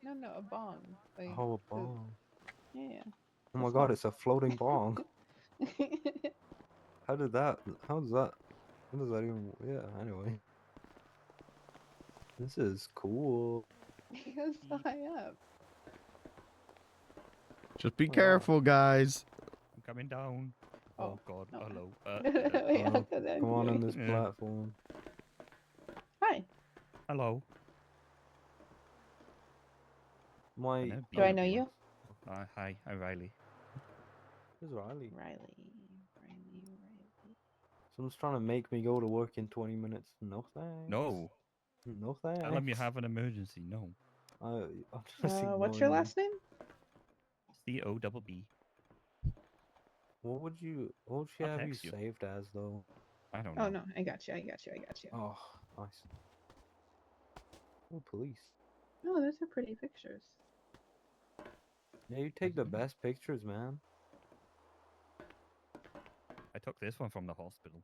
No, a bong. Like, Oh, a bomb. Yeah. Oh my god, it's a floating bong. How does that even, yeah, anyway. This is cool. He goes so high up. Just be Oh, wow. careful, guys. I'm coming down. Oh, God. no. Hello. Wait, I'll go down Come on here. on this Yeah. platform. Hi. Hello. My Do I know you? Hi. I'm Riley. Who's Riley? Riley. Someone's trying to make me go to work in 20 minutes. No thanks. No. No thanks. Tell him you have an emergency. No. I'm just What's your ignoring last name? C-O-double-B. What would she I'll have you text you. saved as though? I don't know. Oh no, I got you. Oh, nice. Oh, police. Oh, those are pretty pictures. Yeah, you take the best pictures, man. I took this one from the hospital.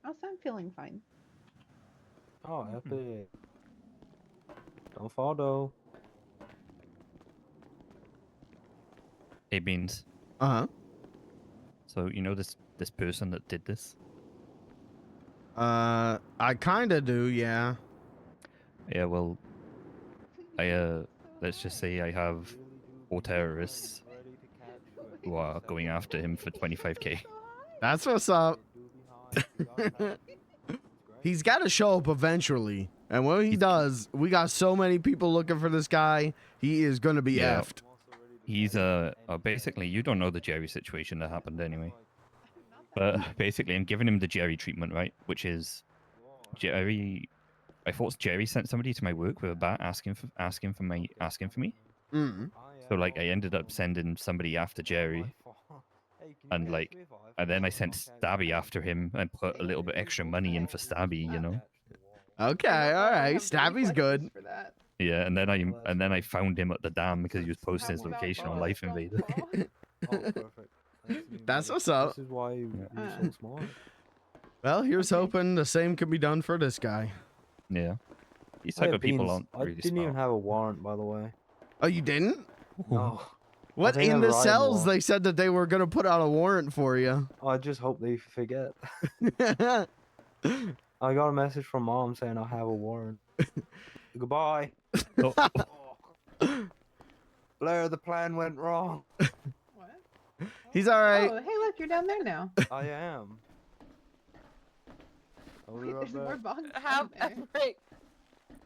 Also, I'm feeling fine. Oh, epic. Don't fall though. Hey, Beans. Uh-huh. So, you know this person that did this? I kind of do, yeah. Yeah, well, let's just say I have 4 terrorists who are going after him for 25k. That's what's up. He's got to show up eventually. And when he does, we got so many people looking for this guy. He is going to be Yeah. effed. He's basically, you don't know the Jerry situation that happened anyway. But basically, I'm giving him the Jerry treatment, right? Which is Jerry. I thought Jerry sent somebody to my work with a bat asking for me. Mm. So like, I ended up sending somebody after Jerry, and then I sent Stabby after him and put a little bit extra money in for Stabby, you know. Okay, all right. Stabby's good. For that. Yeah, and then I found him at the dam because he was posting his location on Life Invader. Oh, perfect. That's what's up. This is why you're so smart. Well, here's hoping the same can be done for this guy. Yeah. These type of people Beans, aren't I really didn't smart. even have a warrant, by the way. Oh, you didn't? No. What? I think In I'm the riding cells, more. they said that they were going to put out a warrant for you. I just hope they forget. I got a message from Mom saying I have a warrant. Goodbye. Oh. Blair, the plan went wrong. He's all right. Oh, hey, look, you're down there now. I am. I'll be Wait, right there's more back. bombs How down there.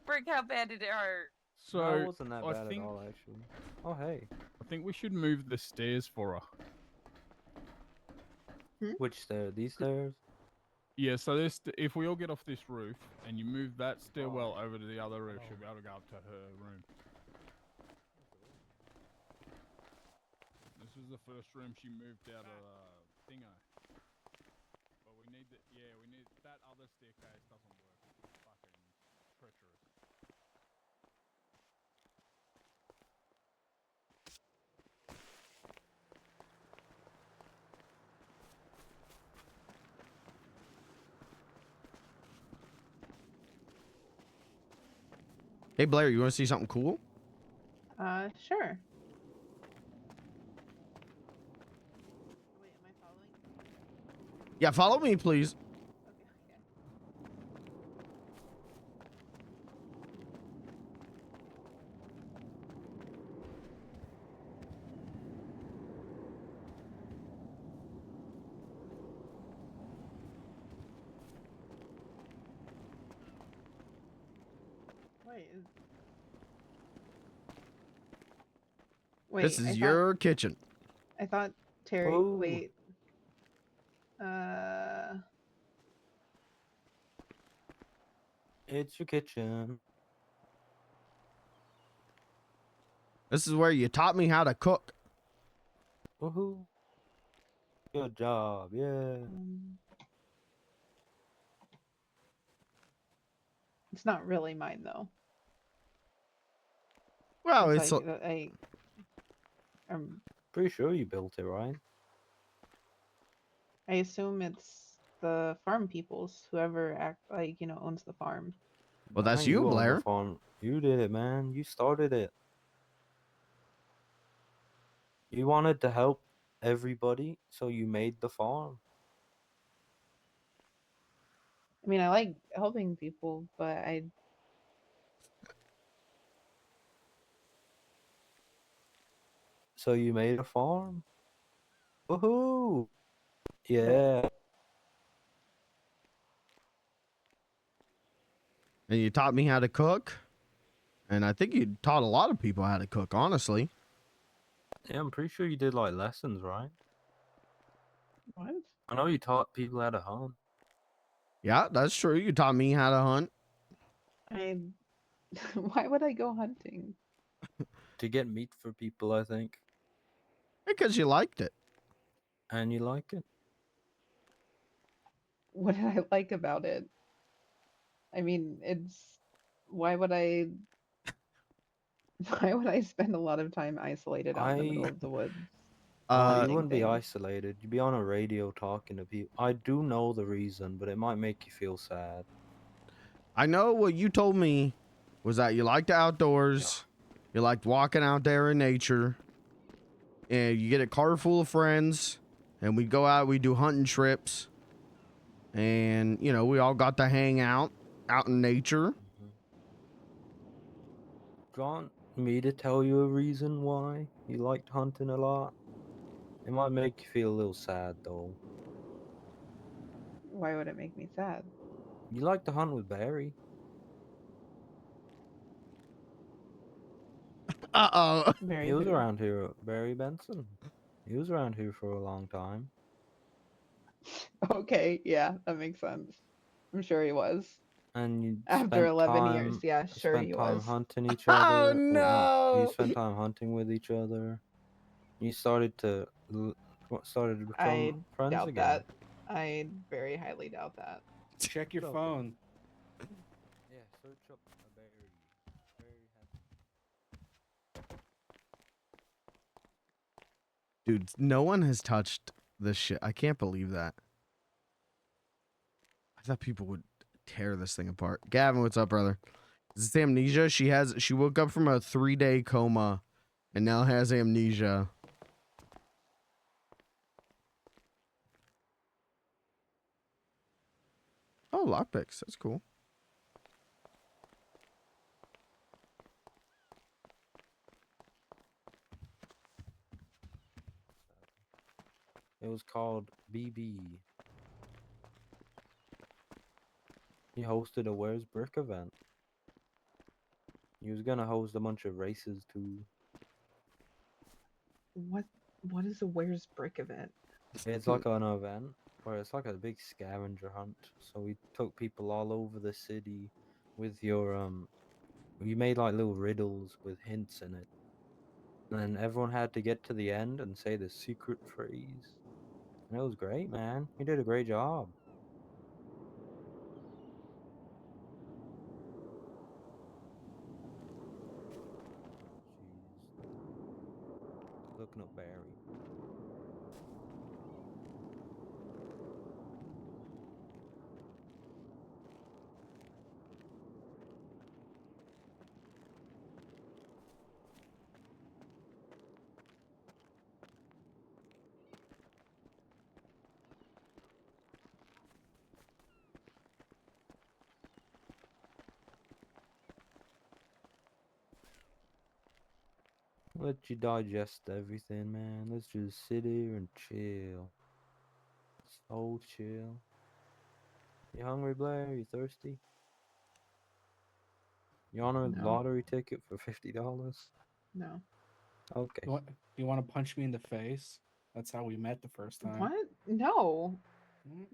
Frick, how bad did it hurt? So No, it wasn't that I bad think at all, actually. Oh, hey. I think we should move the stairs for her. Which stairs? These stairs? Yeah, so if we all get off this roof and you move that stairwell over to the other roof, she'll be able to go up to her room. This was the first room she moved out of Thingo. But we need that other staircase doesn't work. It's fucking treacherous. Hey, Blair, you want to see something cool? Sure. Yeah, follow me, please. Wait, This is I your kitchen. I thought Terry. Oh. Wait. It's your kitchen. This is where you taught me how to cook. Woohoo. Good job, yeah. It's not really mine though. Well, It's it's like, Pretty sure you built it, right? I assume it's the farm people's, whoever owns the farm. Well, that's Ain't you, on the Blair. farm. You did it, man. You started it. You wanted to help everybody, so you made the farm. I mean, I like helping people, but So you made a farm. Woohoo! Yeah. And you taught me how to cook. And I think you taught a lot of people how to cook, honestly. Yeah, I'm pretty sure you did like lessons, right? what? I know you taught people how to hunt. Yeah, that's true. You taught me how to hunt. I why would I go hunting? To get meat for people, I think. Because you liked it. And you like it. What did I like about it? I mean, why would I why would I spend a lot of time isolated out in the middle of the woods? You hunting wouldn't be things? isolated. You'd be on a radio talking to people. I do know the reason, but it might make you feel sad. I know what you told me was that you liked the outdoors. You liked walking out there in nature. And you get a car full of friends. And we go out, we do hunting trips. And, you know, we all got to hang out in nature. Do you want me to tell you a reason why you liked hunting a lot? It might make you feel a little sad, though. Why would it make me sad? You like to hunt with Barry. Uh-oh. Barry He was who? around here, Barry Benson. He was around here for a long time. Okay, yeah, that makes sense. I'm sure he was. And you After spent 11 time, years, yeah, sure spent he time was. hunting each Oh, other. Well, no. you spent time hunting with each other. You started to I become friends doubt again. that. I very highly doubt that. Check your phone. Yeah, search up a Barry. Dude, no one has touched this shit. I can't believe that. I thought people would tear this thing apart. Gavin, what's up, brother? Is this amnesia? She woke up from a 3-day coma and now has amnesia. Oh, lockpicks. That's cool. It was called BB. He hosted a Where's Brick event. He was gonna host a bunch of races too. What is a Where's Brick event? It's like an event where it's like a big scavenger hunt. So we took people all over the city with your we made like little riddles with hints in it. And everyone had to get to the end and say the secret phrase. And it was great, man. He did a great job. Looking up Barry. Let you digest everything, man. Let's just sit here and chill. So chill. You hungry, Blair? You thirsty? You want a No. lottery ticket for $50? No. Okay. What? You want to punch me in the face? That's how we met the first time. What? No.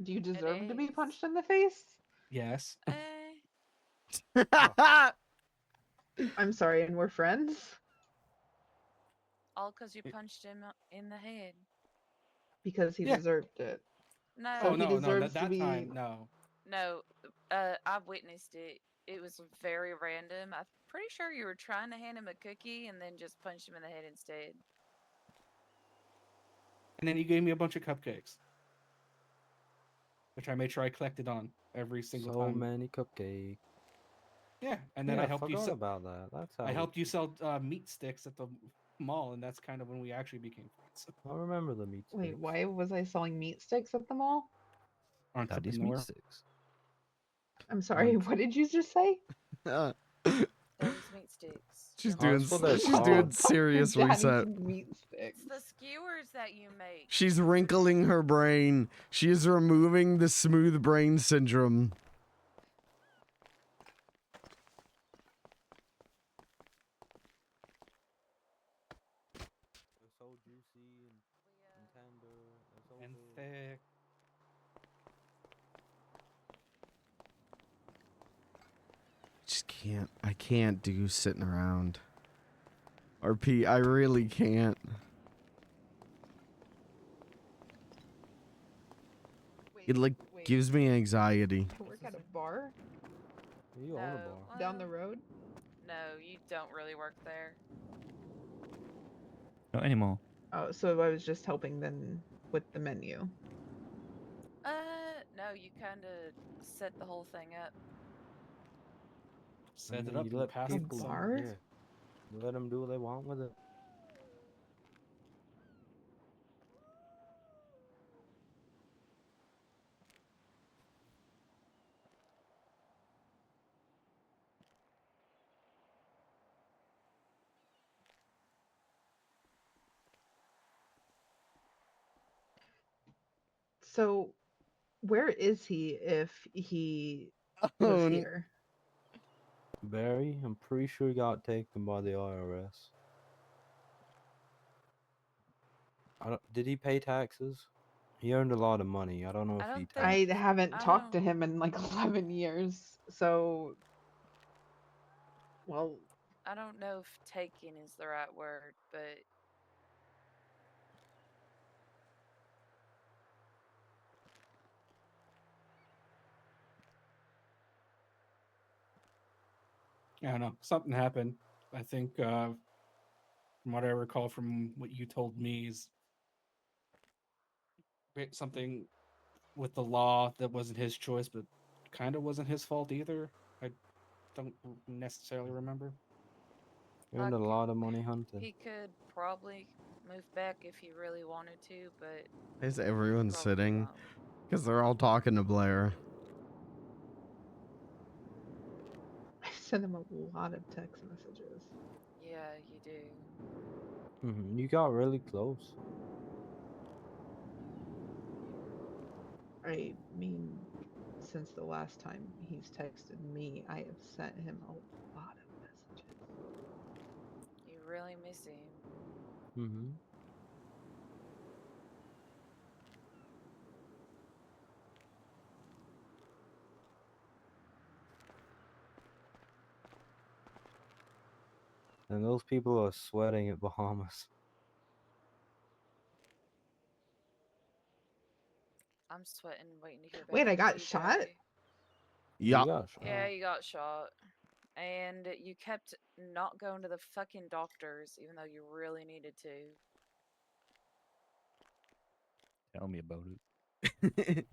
Do you deserve to be punched in the face? Yes. I'm sorry, and we're friends? All because you punched him in the head. Because he deserved it. No. So Oh he no, deserves that to be time, no. No, I witnessed it. It was very random. I'm pretty sure you were trying to hand him a cookie and then just punched him in the head instead. And then you gave me a bunch of cupcakes, which I made sure I collected on every single So time. many cupcakes. Yeah, and then Yeah, I helped you forgot sell. about that. That's how I helped you sell meat sticks at the mall, and that's kind of when we actually became friends. I remember the meat Wait, sticks. why was I selling meat sticks at the mall? Aren't Daddy's something meat nowhere. sticks. I'm sorry, what did you just say? Daddy's meat sticks. She's Remember? doing what they're she's called. doing serious Daddy's reset. meat sticks. It's the skewers that you make. She's wrinkling her brain. She is removing the smooth brain syndrome. They're so juicy and tender. They're so And good. thick. Just can't. I can't do sitting around. RP, I really can't. It like gives me anxiety. To work at a bar You own a bar. down the road? No, you don't really work there. Not anymore. Oh, so I was just helping them with the menu. No, you kind of set the whole thing up. Set it mean, up you and let pass people, it. bar? Yeah. You let them do what they want with it. So, where is he if he was Oh, here? Barry, I'm pretty sure he got taken by the IRS. Did he pay taxes? He earned a lot of money. I don't know if he taxed. I haven't talked to him in like 11 years. So, well, I don't know if taking is the right word, but I don't know. Something happened. I think, from what I recall from what you told me, is something with the law that wasn't his choice, but kind of wasn't his fault either. I don't necessarily remember. He earned a lot of money hunting. he could probably move back if he really wanted to, but Is everyone probably sitting? won't. Because they're all talking to Blair. I sent him a lot of text messages. Yeah, you do. You got really close. I mean, since the last time he's texted me, I have sent him a lot of messages. You really miss him. And those people are sweating at Bahamas. I'm sweating, waiting to hear back. Wait, I from got TJ. shot? Yeah. You got shot. Yeah, you got shot. And you kept not going to the fucking doctors, even though you really needed to. Tell me about it.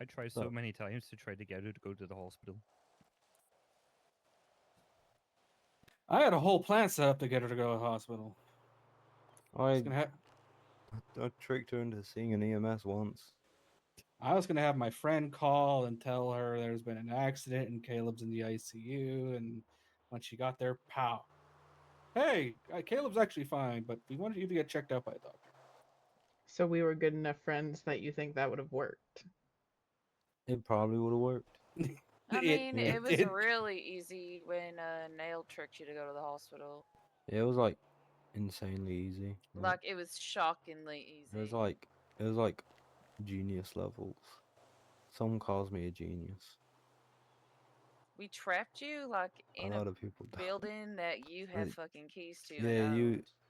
I tried so So- many times to try to get her to go to the hospital. I had a whole plan set up to get her to go to the hospital. I tricked her into seeing an EMS once. I was gonna have my friend call and tell her there's been an accident and Caleb's in the ICU. And when she got there, pow! Hey, Caleb's actually fine, but we wanted you to get checked out by a doctor. So we were good enough friends that you think that would have worked. It probably would have worked. I mean, it it was did. really easy when Nail tricked you to go to the hospital. It was like insanely easy. Like, it was shockingly easy. It was like genius levels. Someone calls me a genius. We trapped you like in A lot of people died. building that you have Like, fucking keys to. Yeah,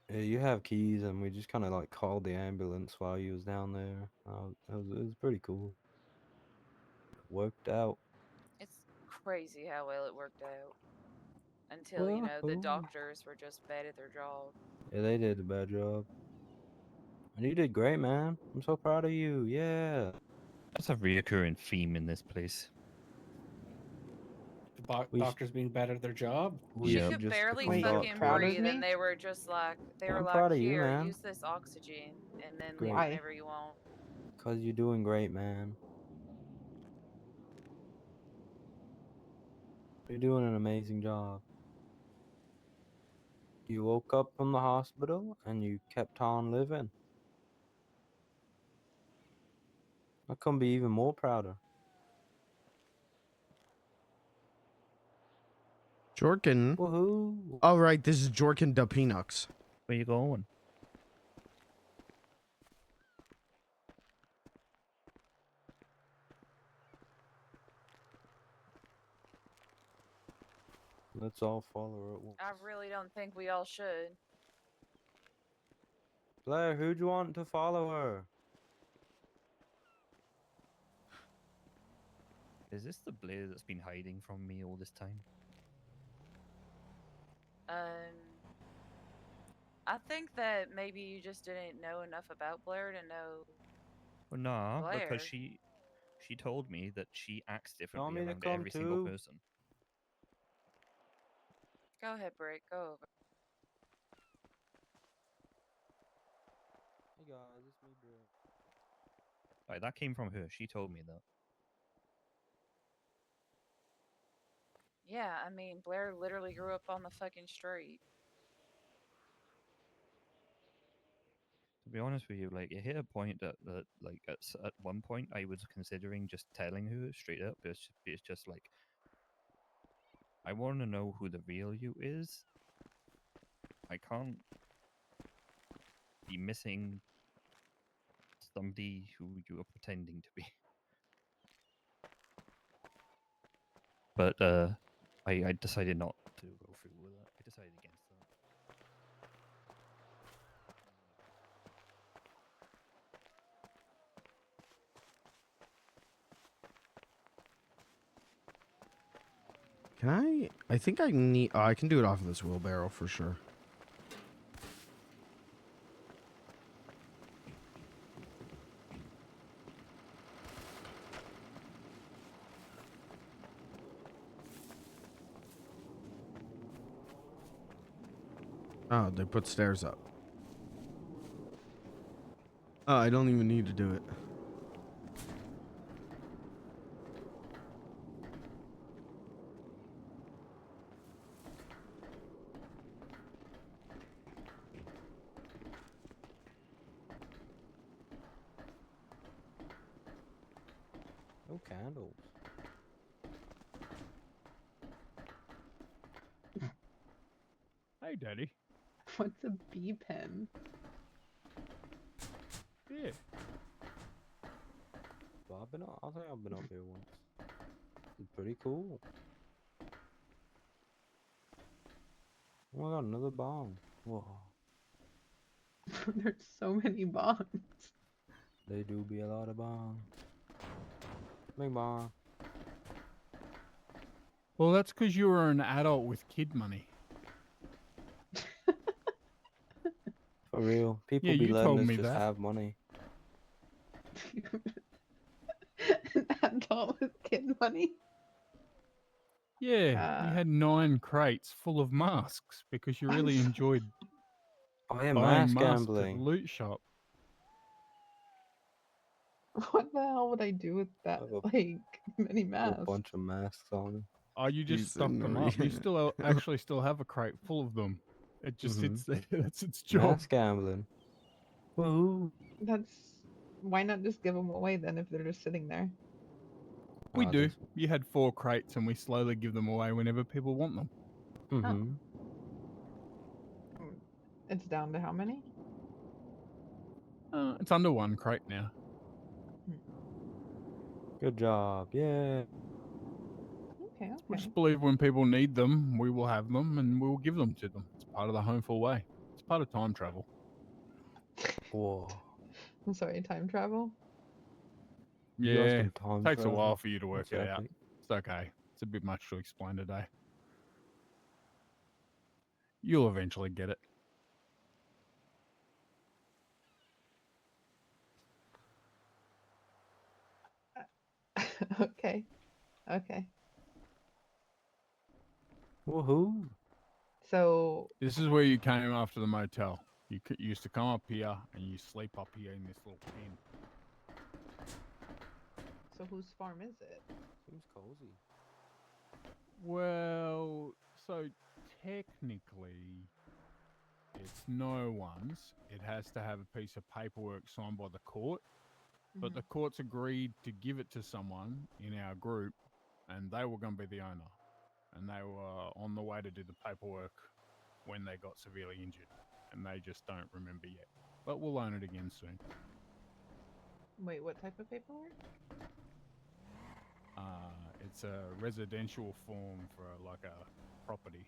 and you have keys, and we just kind of like called the ambulance while you was down there. It was pretty cool. Worked out. It's crazy how well it worked out. Until, you know, the Woohoo. doctors were just bad at their job. Yeah, they did a bad job. And you did great, man. I'm so proud of you. Yeah. That's a reoccurring theme in this place. Doctors being bad at their job. She Yep. could barely Wait, you're fucking proud of breathe, me? and they were just like, I'm proud of you, here, man. use this oxygen, and then Great. leave Why? whenever you want. Cause you're doing great, man. You're doing an amazing job. You woke up from the hospital and you kept on living. I couldn't be even more prouder. Jorkin. Woohoo. Oh, right. This is Jorkin da Peanuts. Where you going? Let's all follow her at once. I really don't think we all should. Blair, who'd you want to follow her? Is this the Blair that's been hiding from me all this time? I think that maybe you just didn't know enough about Blair to know. Well, nah, Blair. because she told me that she acts differently me to around come every single too? person. Go ahead, Brick. Go over. Hey guys, it's me, Blair. Like, that came from her. She told me that. Yeah, I mean, Blair literally grew up on the fucking street. To be honest with you, like, it hit a point that like, at one point, I was considering just telling her straight up. It's just like, I want to know who the real you is. I can't be missing somebody who you are pretending to be. But I decided not to go through with that. I decided against that. Can I think I need... Oh, I can do it off of this wheelbarrow for sure. Oh, they put stairs up. Oh, I don't even need to do it. No candles. Hey, Daddy. What's a bee pen? Yeah. Well, I think I've been up here once. It's pretty cool. Oh my god, another bomb. Whoa. There's so many bombs. They do be a lot of bombs. Big bomb. Well, that's because you were an adult with kid money. For real. People Yeah, be you letting told us me just that. have money. An adult with kid money. Yeah, you had 9 crates full of masks because you really enjoyed Oh yeah, buying mask masks at the gambling. loot shop. What the hell would I do with that? Like many A masks. bunch of masks on. Oh, you just He's stocked them up. You still actually still have a crate full of them. It just sits there. That's its job. Mask gambling. Woohoo. That's why not just give them away then if they're just sitting there? We do. You had 4 crates, and we slowly give them away whenever people want them. Mm-hmm. It's down to how many? It's under 1 crate now. Good job. Yeah. Okay. We just believe when people need them, we will have them and we will give them to them. It's part of the homeful way. It's part of time travel. Whoa. I'm sorry, time travel? You guys Yeah, can time takes a while travel? for you to work That's it out. epic. It's okay. It's a bit much to explain today. You'll eventually get it. Okay. Okay. Woohoo! So, This is where you came after the motel. You used to come up here and you sleep up here in this little pen. so whose farm is it? Seems cozy. Well, so technically, it's no one's. It has to have a piece of paperwork signed by the court. But the court's agreed to give it to someone in our group, and they were going to be the owner. And they were on the way to do the paperwork when they got severely injured. And they just don't remember yet. But we'll own it again soon. Wait, what type of paperwork? It's a residential form for like a property.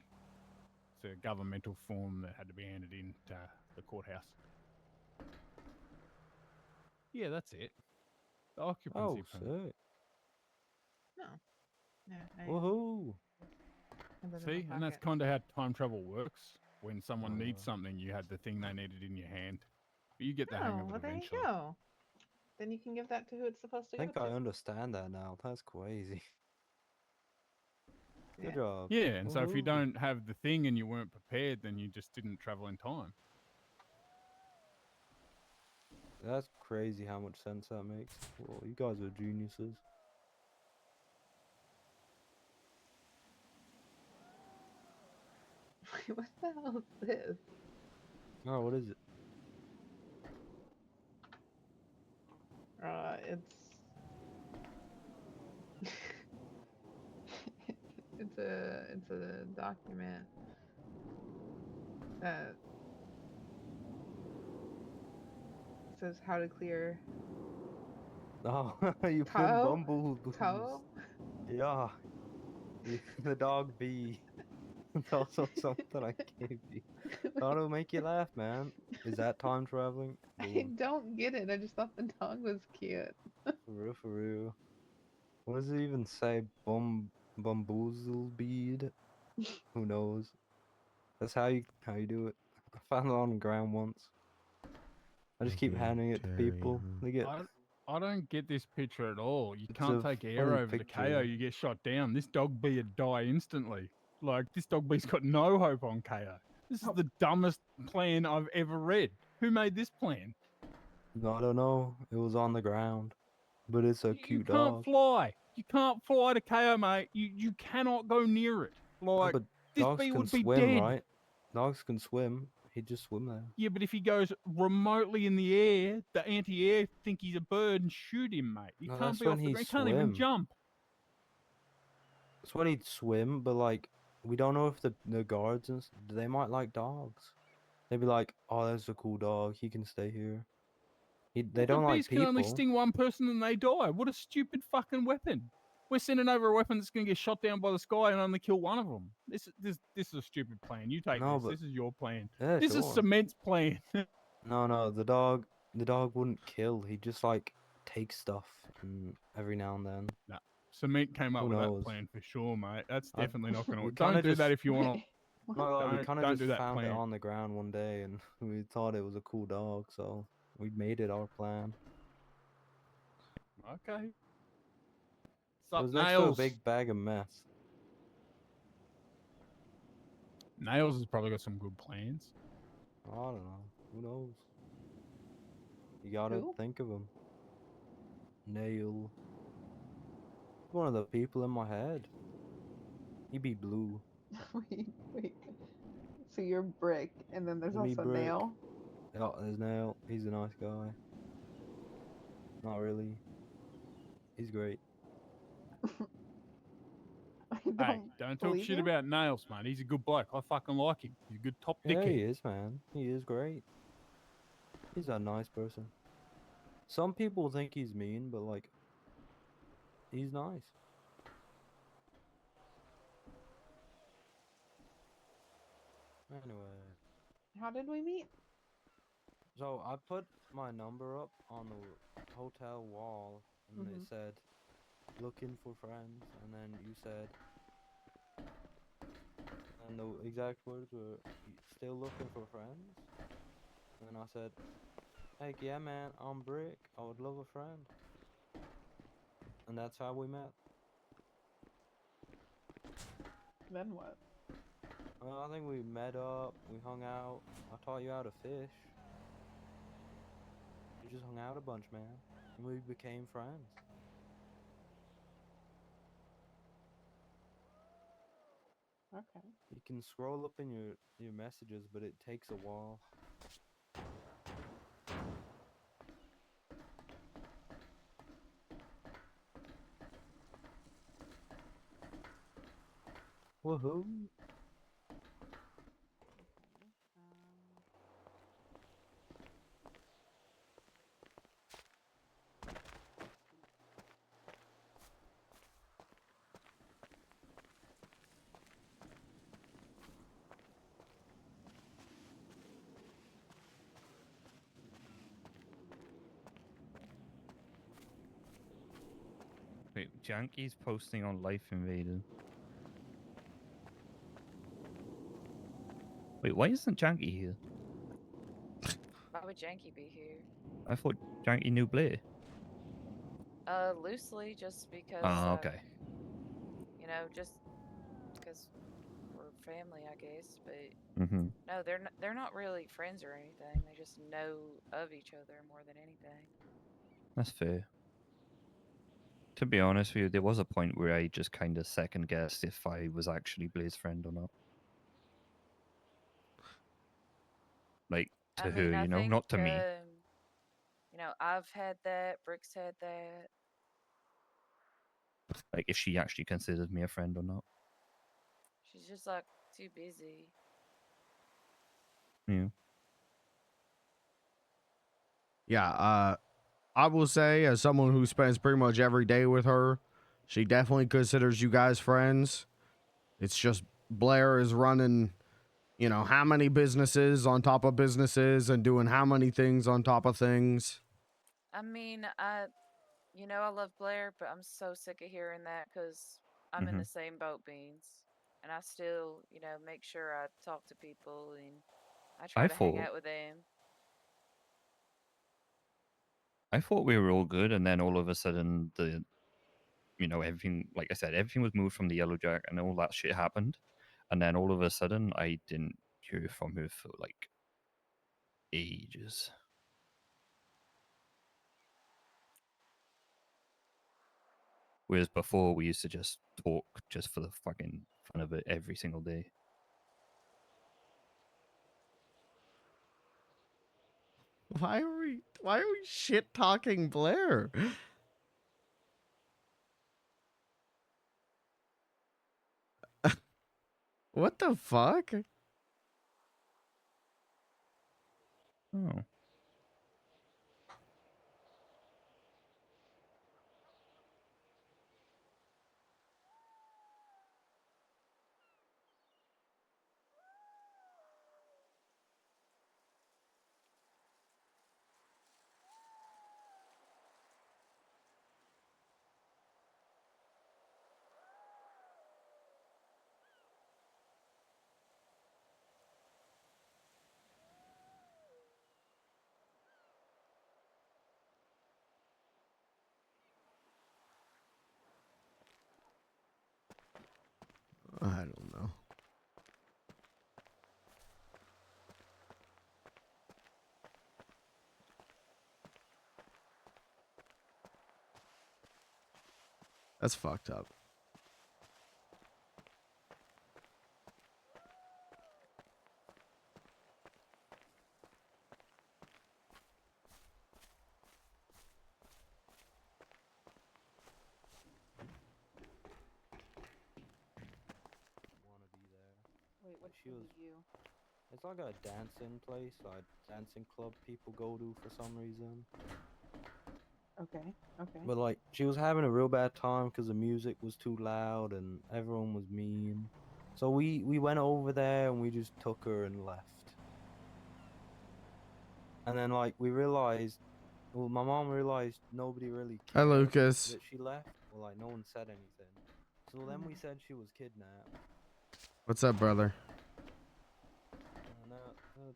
It's a governmental form that had to be handed in to the courthouse. Yeah, that's it. The occupancy permit. Sick. No. Yeah. Woohoo! See, and that's kind of how time travel works. When someone needs something, you had the thing they needed in your hand. But you get the hang Oh, of it well, there you eventually. go. Then you can give that to who it's supposed to I think go I to. understand that now. That's crazy. Good Yeah. job. Yeah, and so if you Woohoo. don't have the thing and you weren't prepared, then you just didn't travel in time. That's crazy how much sense that makes. Well, you guys are geniuses. What the hell is this? Oh, what is it? It's a document that says how to clear Oh, you put bumblebees. toe. Yeah. The dog bee. It's also something I gave you. Thought it would make you laugh, man. Is that time traveling? I don't get it. I just thought the dog was cute. For real, for real. What does it even say? Bamboozle bead? Who knows? That's how you do it. I found it on the ground once. I just keep handing it to people. They get. I don't get this picture at all. You It's can't a take air funny over the picture. KO, you get shot down. This dog bee would die instantly. Like, this dog bee's got no hope on KO. This is the dumbest plan I've ever read. Who made this plan? I don't know. It was on the ground, but it's a You cute can't dog. fly. You can't fly to KO, mate. You cannot go near it. Like, But this dogs bee can would be swim, dead. right? Dogs can swim. He'd just swim there. Yeah, but if he goes remotely in the air, the anti-air think he's a bird and shoot him, mate. He No, can't that's be off when the he ground. He can't even swim. jump. That's when he'd swim, but like, we don't know if the guards and they might like dogs. They'd be like, "Oh, that's a cool dog. He can stay here." They don't The like bees can only people. sting one person and they die. What a stupid fucking weapon. We're sending over a weapon that's going to get shot down by the sky and only kill one of them. This is a stupid plan. You take No, this. but This is your plan. yeah, This is sure. Cement's plan. No, the dog wouldn't kill. He just like take stuff and every now and then. No, Cement came up Who with knows? that plan for sure, mate. That's I- definitely not going we to. kinda Don't do just- that if you want to. No, like, we kind Don't of do just that found it plan. on the ground one day, and we thought it was a cool dog, so we made it our plan. Okay. It Sup, was next to a Nails? big bag of meth. Nails has probably got some good plans. I don't know. Who knows? You gotta Who? think of him. Nail. One of the people in my head. He be blue. Wait. So you're Brick, and then there's Me also Brick. Nail. Yeah, there's Nail. He's a nice guy. Not really. He's great. Hey, don't talk believe shit you. about Nails, mate. He's a good bloke. I fucking like him. He's a good top Yeah, dickhead. he is, man. He is great. He's a nice person. Some people think he's mean, but like, he's nice. Anyway, How did we meet? so I put my number up on the hotel wall, and it said, "Looking for friends," and then you said, and the exact words were, "Still looking for friends?" And then I said, "Heck yeah, man, I'm Brick. I would love a friend." And that's how we met. Then what? I think we met up, we hung out. I taught you how to fish. We just hung out a bunch, man. And we became friends. Okay. You can scroll up in your messages, but it takes a while. Woohoo! Wait, Janky's posting on Life Invader. Wait, why isn't Janky here? Why would Janky be here? I thought Janky knew Blair. Loosely, just because, Oh, okay. you know, just because we're family, I guess. But Mm-hmm. no, they're not really friends or anything. They just know of each other more than anything. That's fair. To be honest with you, there was a point where I just kind of second guessed if I was actually Blair's friend or not. Like, to I her, mean, I you know, think, not to me. you know, I've had that. Brick's had that. Like, if she actually considered me a friend or not. She's just like too busy. Yeah. Yeah, I will say, as someone who spends pretty much every day with her, she definitely considers you guys friends. It's just Blair is running, you know, how many businesses on top of businesses and doing how many things on top of things. I mean, you know, I love Blair, but I'm so sick of hearing that because I'm in Mm-hmm. the same boat, Beans. And I still, you know, make sure I talk to people and I try I to hang thought out with them. we were all good, and then all of a sudden everything, like I said, everything was moved from the Yellow Jack, and all that shit happened, and then all of a sudden I didn't hear from her for like ages. Whereas before we used to just talk just for the fucking fun of it every single day. Why are we shit talking Blair? What the fuck? Oh. I don't know. That's fucked up. Wait, what's She was. you? It's like a dancing place, like dancing club people go to for some reason. Okay. Okay. But like, she was having a real bad time because the music was too loud and everyone was mean. So we went over there and we just took her and left. And then like we realized, well, my mom realized nobody really Hi, cared Lucas. that she left. Well, like no one said anything. So then we said she was kidnapped. What's up, brother? And this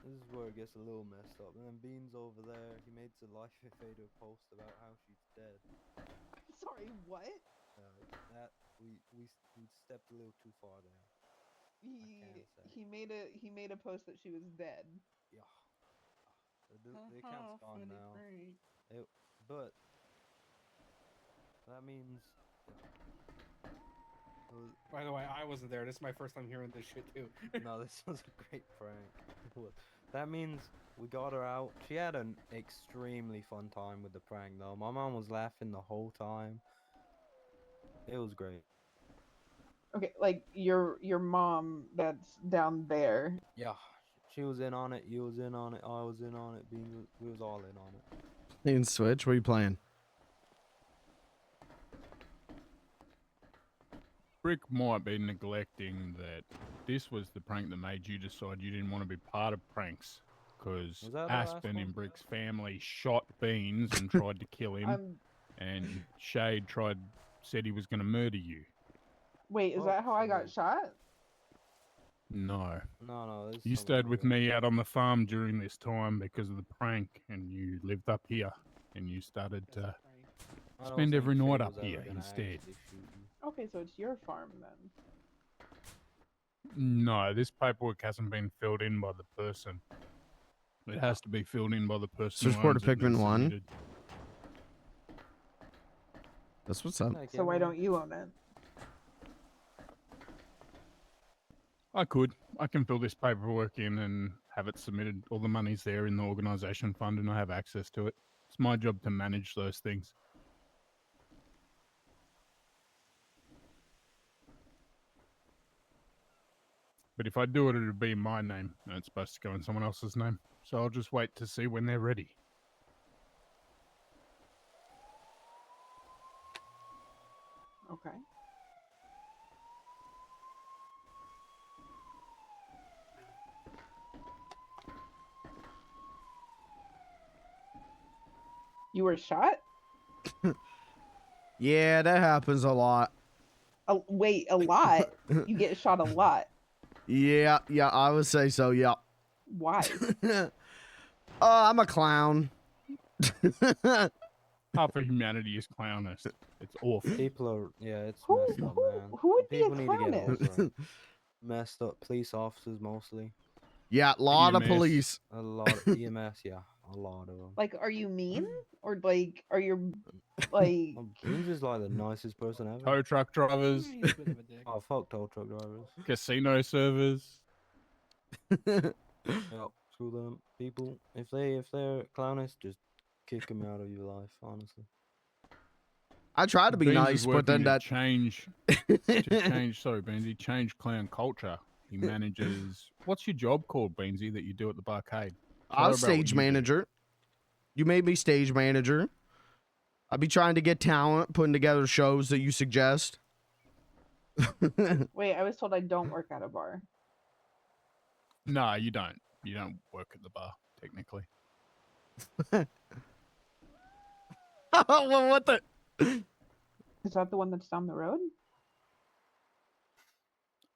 is where it gets a little messed up. And then Beans over there, he made the life fader post about how she's dead. Sorry, what? That we stepped a little too far there. He made a post that she was dead. Yeah. The account's gone now. But that means. By the way, I wasn't there. This is my first time hearing this shit too. No, this was a great prank. That means we got her out. She had an extremely fun time with the prank, though. My mom was laughing the whole time. It was great. Okay, like your mom that's down there. Yeah, she was in on it. You was in on it. I was in on it. We was all in on it. Playing Switch? What are you playing? Brick might be neglecting that this was the prank that made you decide you didn't want to be part of pranks. Because Was that the last Aspen in one? Brick's family shot Beans and tried to kill him. And Shade said he was going to murder you. Wait, is that how I got shot? No. No. You stayed with me out on the farm during this time because of the prank, and you lived up here, and you started to I don't spend think every night Shade up was ever here gonna instead. actually shoot you. Okay, so it's your farm then. No, this paperwork hasn't been filled in by the person. It has to be filled in by the person Search who Port owns of it and then Pikmin 1. submitted. That's what's up. So why don't you own it? I could. I can fill this paperwork in and have it submitted. All the money's there in the organisation fund and I have access to it. It's my job to manage those things. But if I do it, it'll be in my name, and it's supposed to go in someone else's name. So I'll just wait to see when they're ready. Okay. You were shot? Yeah, that happens a lot. Wait, a lot? You get shot a lot. Yeah, I would say so, yeah. Why? I'm a clown. Half of humanity is clownist. It's awful. People are, it's Who- messed up, who- man. who would be a People need to get clownist? over it. Messed up police officers mostly. Yeah, a lot of EMS. police. A lot of EMS, yeah, a lot of them. Like, are you mean? Or like, are you like? Beans is like the nicest person ever. Tow truck drivers, Oh, fuck tow truck drivers. casino servers. Yep, screw them. People, if they're clownists, just kick them out of your life, honestly. I try to be Beans nice, is but then working to that change. Sorry, Beansy, change clown culture. He manages. What's your job called, Beansy, that you do at the barcade? I was stage manager. You made me stage manager. I'd be trying to get talent, putting together shows that you suggest. Wait, I was told I don't work at a bar. No, you don't. You don't work at the bar, technically. Well, what the? Is that the one that's down the road?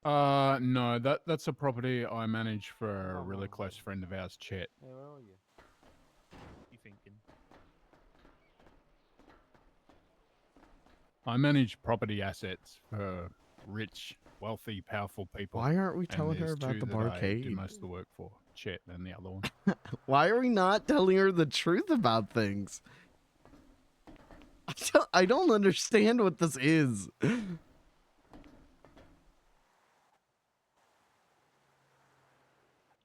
No, that's a property I manage for a really close friend of ours, Chet. Hey, where are you? You thinking? I manage property assets for rich, wealthy, powerful people. Why aren't we and telling her there's about two the that I barcade? do most of the work for, Chet and the other one. Why are we not telling her the truth about things? I don't understand what this is.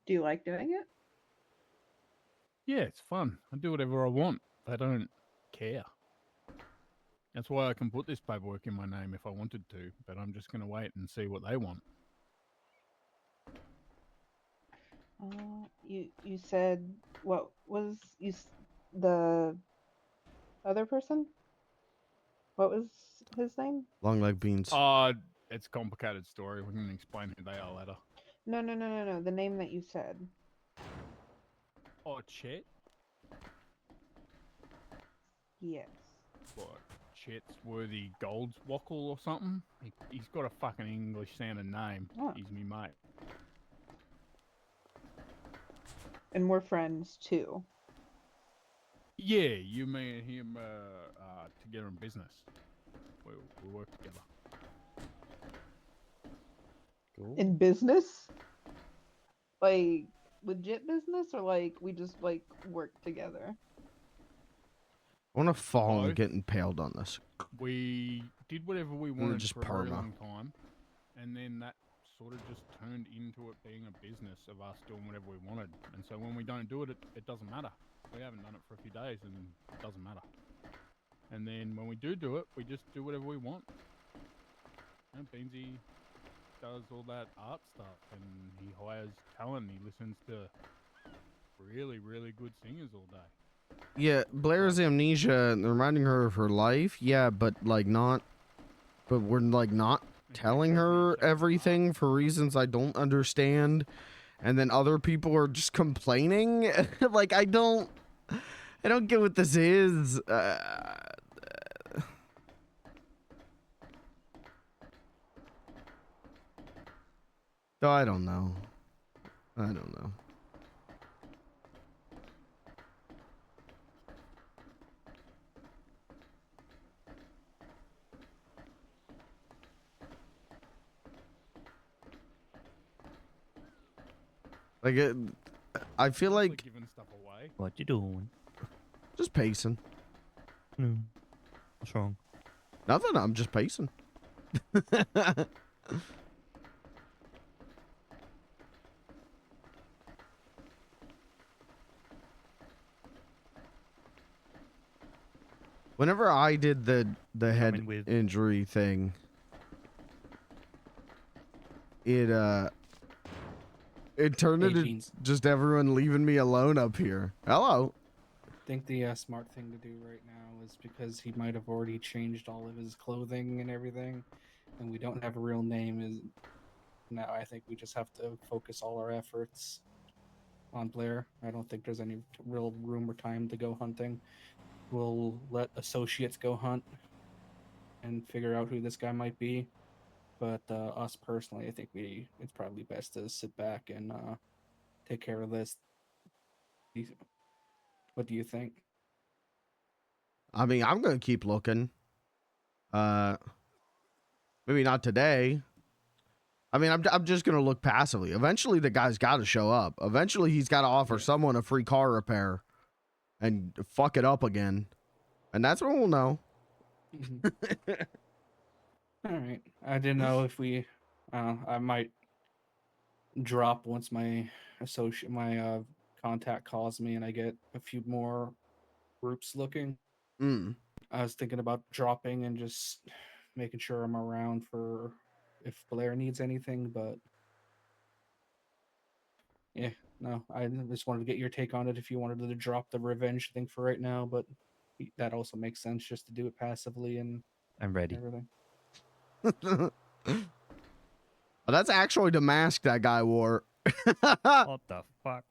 Do you like doing it? Yeah, it's fun. I do whatever I want. They don't care. That's why I can put this paperwork in my name if I wanted to, but I'm just going to wait and see what they want. You said what was the other person? What was his name? Long leg beans. it's a complicated story. We can explain who they are later. No. The name that you said. Oh, Chet? Yes. What? Chet's Worthy Goldswackle or something? He's got a fucking English sounding name. Oh. He's me mate. And we're friends too. Yeah, you, me, and him together in business. We work together. Cool. In business? Like legit business, or like we just like work together? I want to fall and Both. get impaled on this. We did whatever we then wanted just for a very perma. long time, and then that sort of just turned into it being a business of us doing whatever we wanted. And so when we don't do it, it doesn't matter. We haven't done it for a few days, and it doesn't matter. And then when we do it, we just do whatever we want. And Beansy does all that art stuff, and he hires talent. He listens to really, really good singers all day. Yeah, Blair's amnesia, reminding her of her life. Yeah, but like not. But we're like not telling her everything for reasons I don't understand, and then other people are just complaining. Like I don't get what this is. No, I don't know. I don't know. Like I feel like Giving stuff away. What you doing? just pacing. No. What's wrong? Nothing. I'm just pacing. Whenever I did the head injury thing, it turned Hey, into Jeans. just everyone leaving me alone up here. Hello. I think the smart thing to do right now is because he might have already changed all of his clothing and everything, and we don't have a real name. Is now I think we just have to focus all our efforts on Blair. I don't think there's any real room or time to go hunting. We'll let associates go hunt and figure out who this guy might be. But us personally, I think it's probably best to sit back and take care of this. What do you think? I mean, I'm gonna keep looking. Maybe not today. I mean, I'm just gonna look passively. Eventually, the guy's got to show up. Eventually, he's got to offer someone a free car repair, and fuck it up again, and that's when we'll know. All right. I didn't know if we. I might drop once my contact calls me and I get a few more groups looking. I was thinking about dropping and just making sure I'm around for if Blair needs anything, but yeah, no, I just wanted to get your take on it if you wanted to drop the revenge thing for right now, but that also makes sense just to do it passively and I'm ready. everything. Oh, that's actually the mask that guy wore. What the fuck?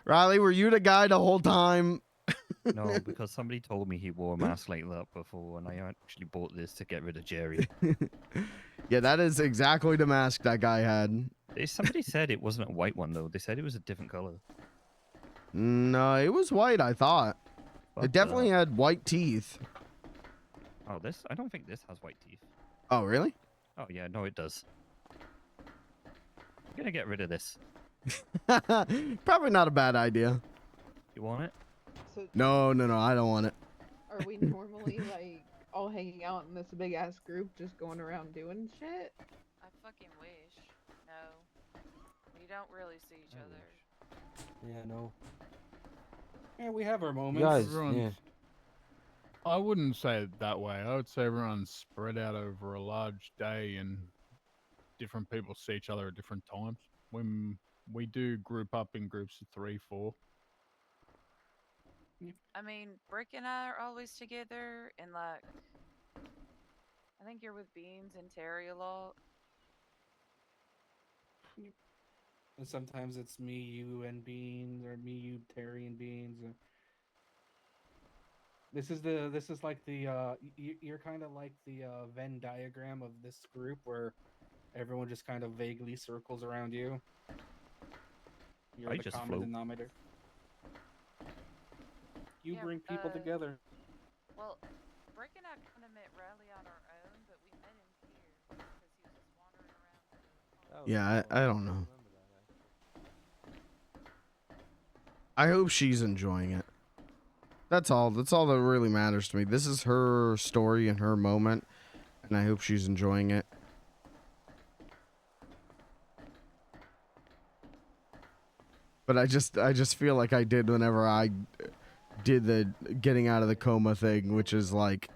Riley, were you the guy the whole time? No, because somebody told me he wore a mask like that before, and I actually bought this to get rid of Jerry. Yeah, that is exactly the mask that guy had. Somebody said it wasn't a white one, though. They said it was a different color. No, it was white, I thought. Fuck It definitely that. had white teeth. Oh, this? I don't think this has white teeth. Oh, really? Oh, yeah, no, it does. I'm gonna get rid of this. Probably not a bad idea. You want it? So No, I don't want it. are we normally like all hanging out in this big ass group, just going around doing shit? I fucking wish. No. We don't really see each other. Yeah, no. Yeah, we have our moments. Guys, Everyone's- yeah. I wouldn't say it that way. I would say everyone's spread out over a large day and different people see each other at different times. When we do group up in groups of 3, 4. I mean, Brick and I are always together, and like, I think you're with Beans and Terry a lot. And sometimes it's me, you, and Beans, or me, you, Terry, and Beans. This is like the you're kind of like the Venn diagram of this group where everyone just kind of vaguely circles around you. You're I the just common float. denominator. You Yeah, bring people together. Well, Brick and I kind of met Riley on our own, but we met him here because he was just wandering around. Yeah, I don't know. I hope she's enjoying it. That's all. That's all that really matters to me. This is her story and her moment, and I hope she's enjoying it. But I just feel like I did whenever I did the getting out of the coma thing, which is like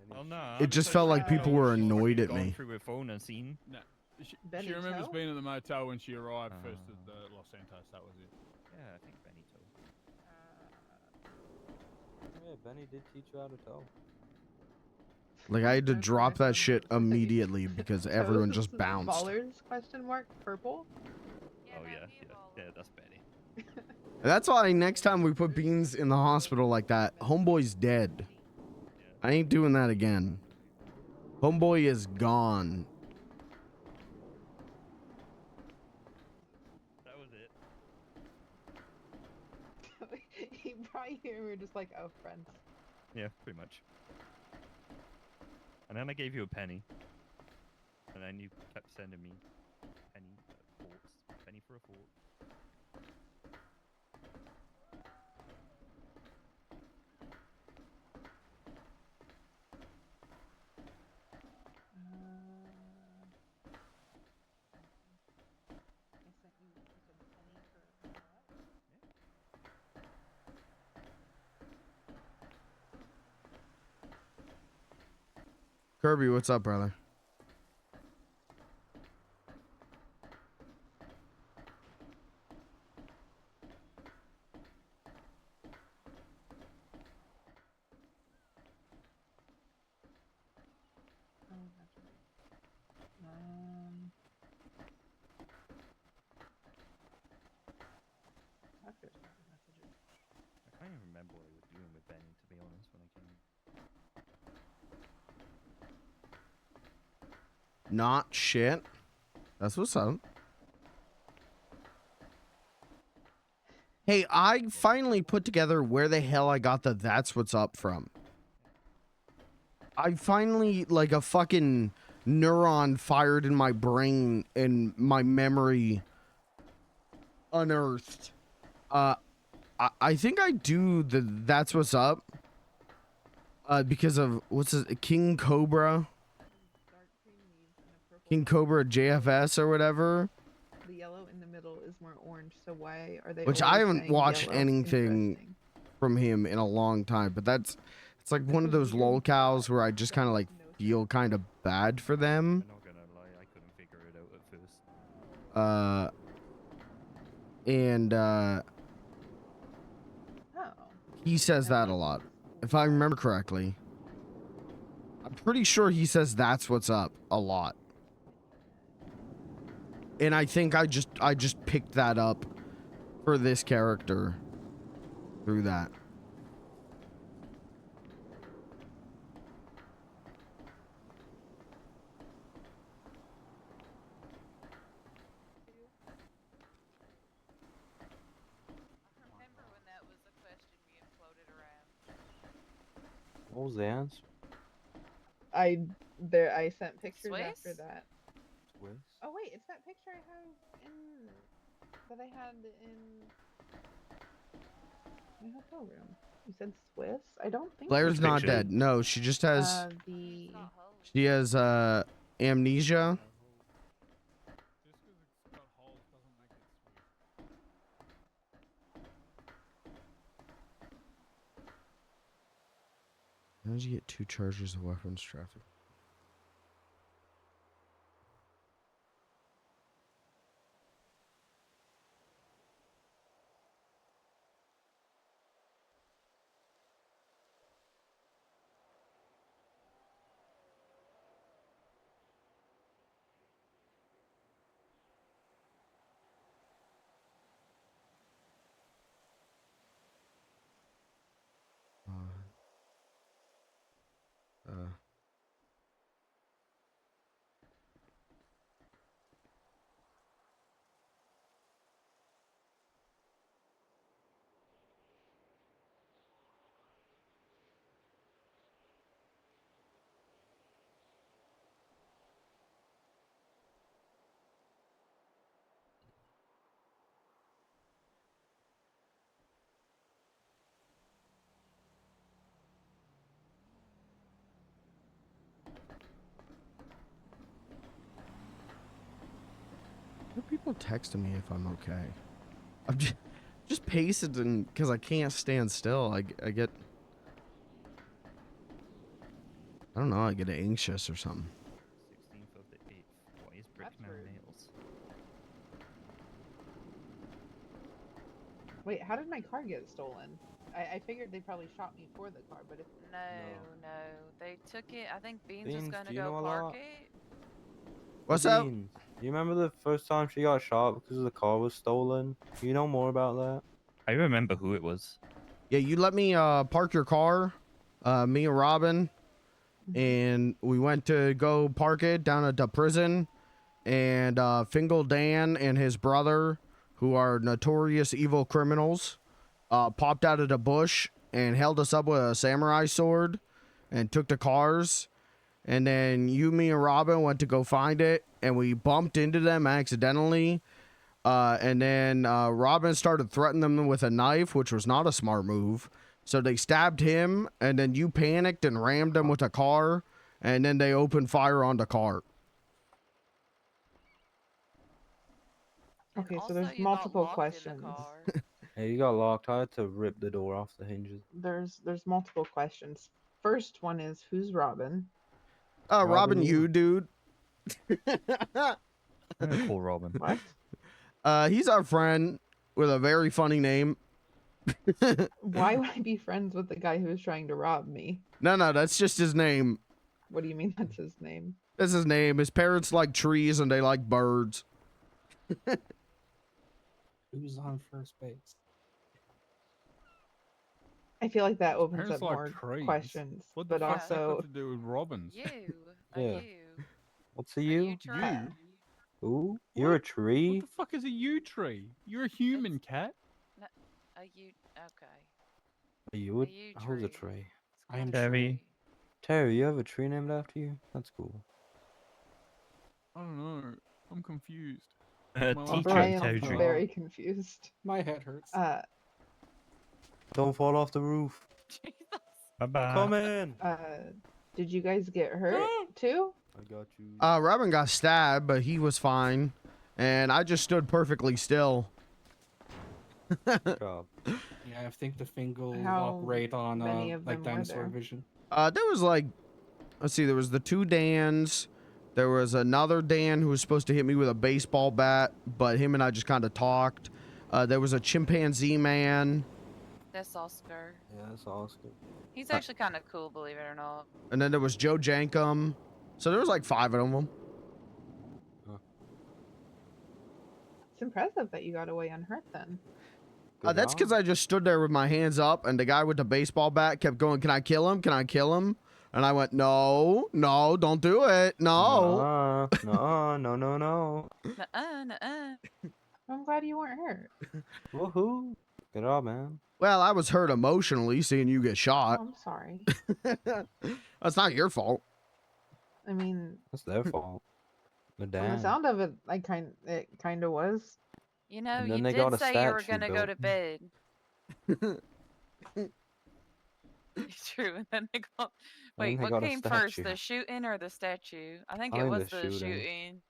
Well, no. it just felt like people were annoyed at Gone me. through her phone and seen. No. Benny She remembers Toe? being at the motel when she arrived first at the Los Santos. That was it. Yeah, I think Benito. Yeah, Benny did teach you how to tow. Like I had to drop that shit immediately because everyone just Toes, bounced. Ballers? Question mark. Purple. Oh yeah, that's Benny. And that's why next time we put Beans in the hospital like that, Homeboy's dead. I ain't doing that again. Homeboy is gone. That was it. He brought you here. We were just like, oh, friends. Yeah, pretty much. And then I gave you a penny. And then you kept sending me penny forts. Penny for a fort. Kirby, what's up, brother? Oh, that's right. Doctor's messages. I can't even remember what I was doing with Benny, to be honest, when I came. Not shit. That's what's up. Hey, I finally put together where the hell I got the "that's what's up" from. I finally, like, a fucking neuron fired in my brain and my memory unearthed. I think I do the "that's what's up" because of what's his King Cobra. King Cobra JFS or whatever. The yellow in the middle is more orange, so why are they? Which I always haven't saying watched yellow? anything Interesting. from him in a long time, but it's like one of those lolcows where I just kind of like feel kind of bad for them. I'm not gonna lie, I couldn't figure it out at first. He says that a lot, if I remember correctly. I'm pretty sure he says "that's what's up" a lot. And I think I just picked that up for this character through that. What was the answer? I sent pictures after Swiss? that. Swiss? Oh wait, it's that picture I have in that I had in my hotel room. You said Swiss? I don't think Blair's so. not dead. No, she just has she has amnesia. How did you get 2 charges of weapons traffic? People texting me if I'm okay. I'm just pacing because I can't stand still. I get, I don't know, I get anxious or something. 16th of the 8th. Why is Brick now nails? Wait, how did my car get stolen? I figured they probably shot me for the car, but if No, they took it. I think Beans was Beans, gonna do you go know a park lot? it. What's up? Beans, do you remember the first time she got shot because the car was stolen? Do you know more about that? I remember who it was. Yeah, you let me park your car, me and Robin, and we went to go park it down at the prison, and Fingal Dan and his brother, who are notorious evil criminals, popped out of the bush and held us up with a samurai sword and took the cars. And then you, me, and Robin went to go find it, and we bumped into them accidentally. And then Robin started threatening them with a knife, which was not a smart move. So they stabbed him, and then you panicked and rammed them with a car, and then they opened fire on the car. Okay, so there's multiple questions. Hey, you got locked. I had to rip the door off the hinges. There's multiple questions. First one is who's Robin? Robin, you, dude. I'm gonna call Robin. What? He's our friend with a very funny name. Why would I be friends with the guy who was trying to rob me? No, that's just his name. What do you mean that's his name? That's his name. His parents like trees and they like birds. Who's on first base? I feel like that opens Parents up like more trees. questions, What the but fuck's that also got to do with robins? Yeah. What's a you? You? Ooh, you're a tree? What the fuck is a yew tree? You're a human cat. Are you okay? Are you a, yew who's a tree. tree? I am Terry. Terry, you have a tree named after you? That's cool. I don't know. I'm confused. Teacher I and am Terry tree. very confused. My head hurts. Don't fall off the roof. Bye-bye. Come in. Did you guys get hurt too? I got you. Robin got stabbed, but he was fine. And I just stood perfectly still. Job. Yeah, I think the Fingal How walk right on many of like them were dinosaur there? vision. There was like, let's see, there was the two Dans. There was another Dan who was supposed to hit me with a baseball bat, but him and I just kind of talked. There was a chimpanzee man. That's Oscar. Yeah, that's Oscar. He's actually kind of cool, believe it or not. And then there was Joe Jankum. So there was like 5 of them. It's impressive that you got away unhurt then. That's because I just stood there with my hands up, and the guy with the baseball bat kept going, "Can I kill him? Can I kill him?" And I went, "No, don't do it. No." No. Nuh-uh. I'm glad you weren't hurt. Woohoo. Good job, man. Well, I was hurt emotionally seeing you get shot. Oh, I'm sorry. That's not your fault. I mean, That's their fault. The from the dad. sound of it, it kind of was. You know, And then you they got did a say you were statue gonna go built. to bed. True. And then they got. Wait, they what got a came first, statue. the shooting or the statue? I think I it think was the the shooting. shooting.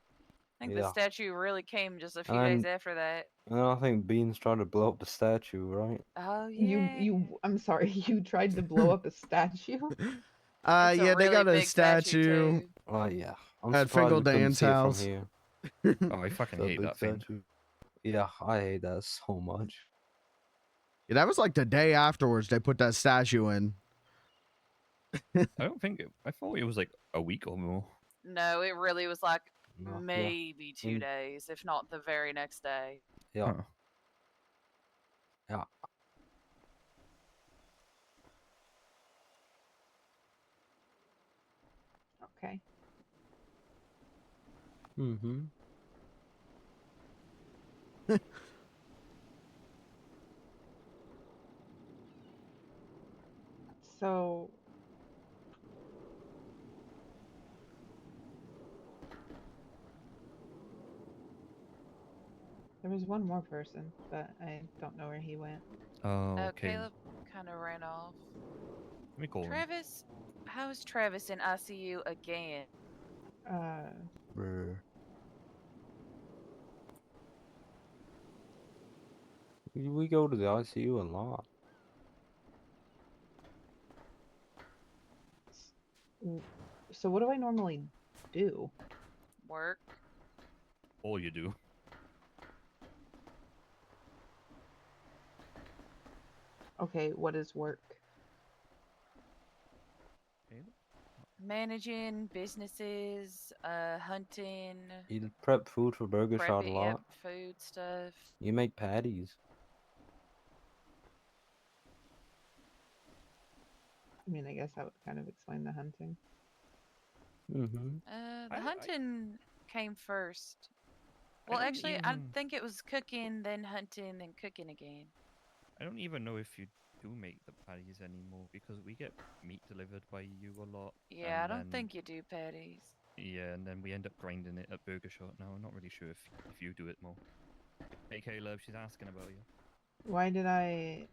I think the Yeah. statue really came just a few And days then- after that. And then I think Beans tried to blow up the statue, right? Oh yeah. I'm sorry. You tried to blow up a statue. It's a Yeah, they really got a big statue, statue too. Oh, yeah. I'm at surprised Fingal we couldn't Dan's see it from house. here. Oh, I fucking The hate big that thing. statue. Yeah, I hate that so much. Yeah, that was like the day afterwards they put that statue in. I don't think I thought it was like a week or more. No, it really was like No, yeah. maybe 2 In- days, if not the very next day. Yeah. Huh. Yeah. Okay. Mm-hmm. So. There was one more person, but I don't know where he went. Oh, okay. Caleb kind of ran off. Let me call him. Travis, how is Travis in ICU again? Brr. We go to the ICU a lot. So what do I normally do? Work. All you do. Okay, what is work? Managing businesses, hunting. You prep food for Burger prep Shot a it, lot. yep, food stuff. You make patties. I mean, I guess that would kind of explain the hunting. Mm-hmm. The hunting came first. Well, don't actually, I even- think it was cooking, then hunting, then cooking again. I don't even know if you do make the patties anymore because we get meat delivered by you a lot. Yeah, I and don't then- think you do patties. Yeah, and then we end up grinding it at Burger Shot now. I'm not really sure if you do it more. Hey, Caleb, she's asking about you. Why did I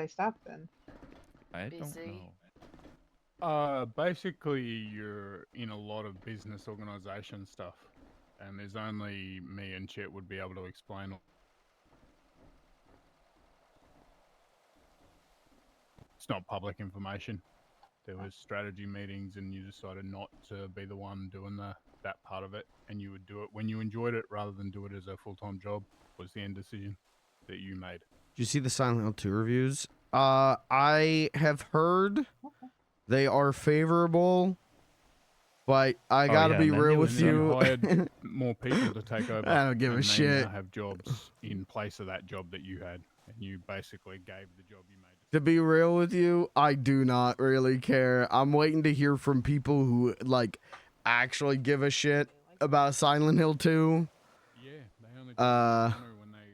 stop then? I Busy. don't know. Basically, you're in a lot of business organization stuff, and there's only me and Chet would be able to explain. It's not public information. There was strategy meetings, and you decided not to be the one doing that part of it, and you would do it when you enjoyed it rather than do it as a full-time job. Was the end decision that you made? Did you see the Silent Hill 2 reviews? I have heard they are favorable, but I gotta yeah, be and then real there with was, you. Hired more people to take over. I don't give a and they shit. now have jobs in place of that job that you had, and you basically gave the job you made. To be real with you, I do not really care. I'm waiting to hear from people who like actually give a shit about Silent Hill 2. Yeah, they only when they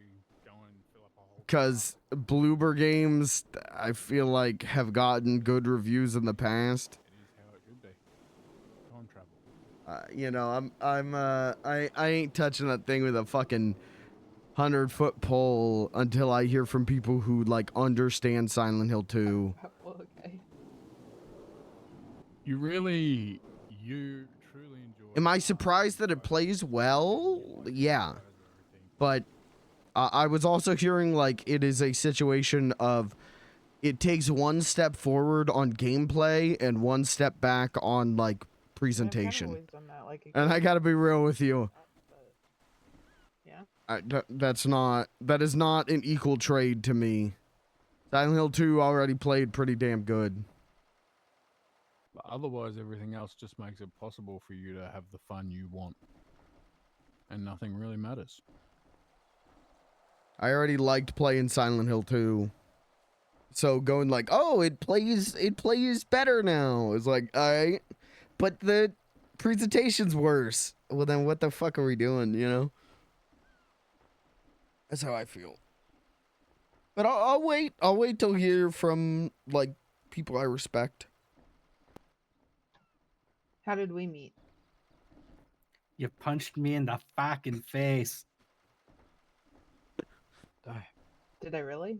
go and fill up a whole. Because Bloober games, I feel like, have gotten good reviews in the past. It is how it should be. Time travel. You know, I ain't touching that thing with a fucking 100-foot pole until I hear from people who like understand Silent Hill 2. Okay. You truly enjoy. Am I surprised that it plays well? Yeah, but I was also hearing like it is a situation of it takes one step forward on gameplay and one step back on like presentation. always done that, like, And I gotta be real with you. Yeah. That is not an equal trade to me. Silent Hill 2 already played pretty damn good. But otherwise, everything else just makes it possible for you to have the fun you want, and nothing really matters. I already liked playing Silent Hill 2. So going like, oh, it plays better now. It's like, alright. But the presentation's worse. Well then what the fuck are we doing, you know? That's how I feel. But I'll wait. I'll wait till hear from like people I respect. How did we meet? You punched me in the fucking face. Did I really?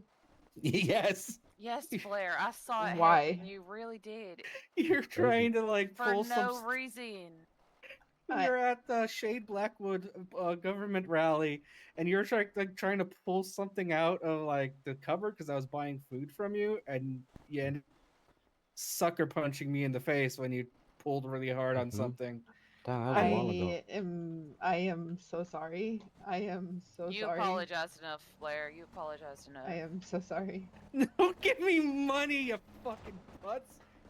Yes. Yes, Blair, I saw it Why? happen. You really did. You're trying to like For pull no some. reason. You're at the Shade Blackwood government rally, and you're trying to pull something out of like the cupboard because I was buying food from you, and you ended sucker punching me in the face when you pulled really hard on something. Damn, that was a while ago. I am so sorry. I am so You sorry. apologized enough, Blair. You apologized enough. I am so sorry. Don't give me money, you fucking putz.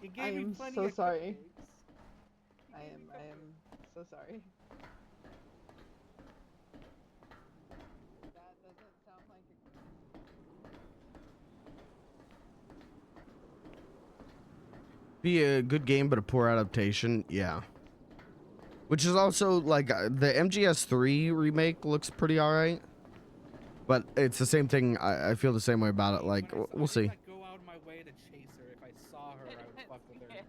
You gave I me am plenty so of sorry. cupcakes. I am so sorry. That doesn't sound like Be a good game, but a poor adaptation. Yeah. Which is also like the MGS3 remake looks pretty alright. But it's the same thing. I feel the same way about it. Like, we'll see. Go out of my way to chase her. If I saw her, I would fuck with her.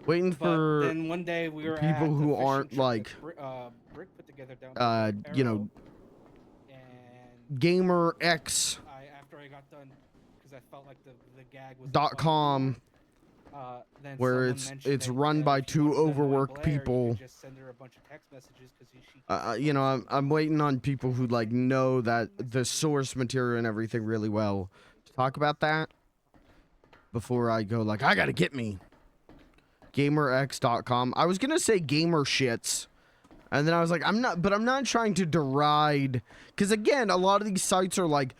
Waiting But for then one day we were people at the who fishing aren't trip like, that Brick put together down you know, Gamer X after I got done, because I felt like the gag was .com Then where someone it's mentioned that, run by if you 2 wanted to annoy overworked Blair, you people. could just send her a bunch of text messages because she You know, I'm waiting on people who like know that the source material and everything really well to talk about that before I go like I gotta get me. GamerX.com. I was gonna say gamer shits, and then I was like I'm not trying to deride, because again a lot of these sites are like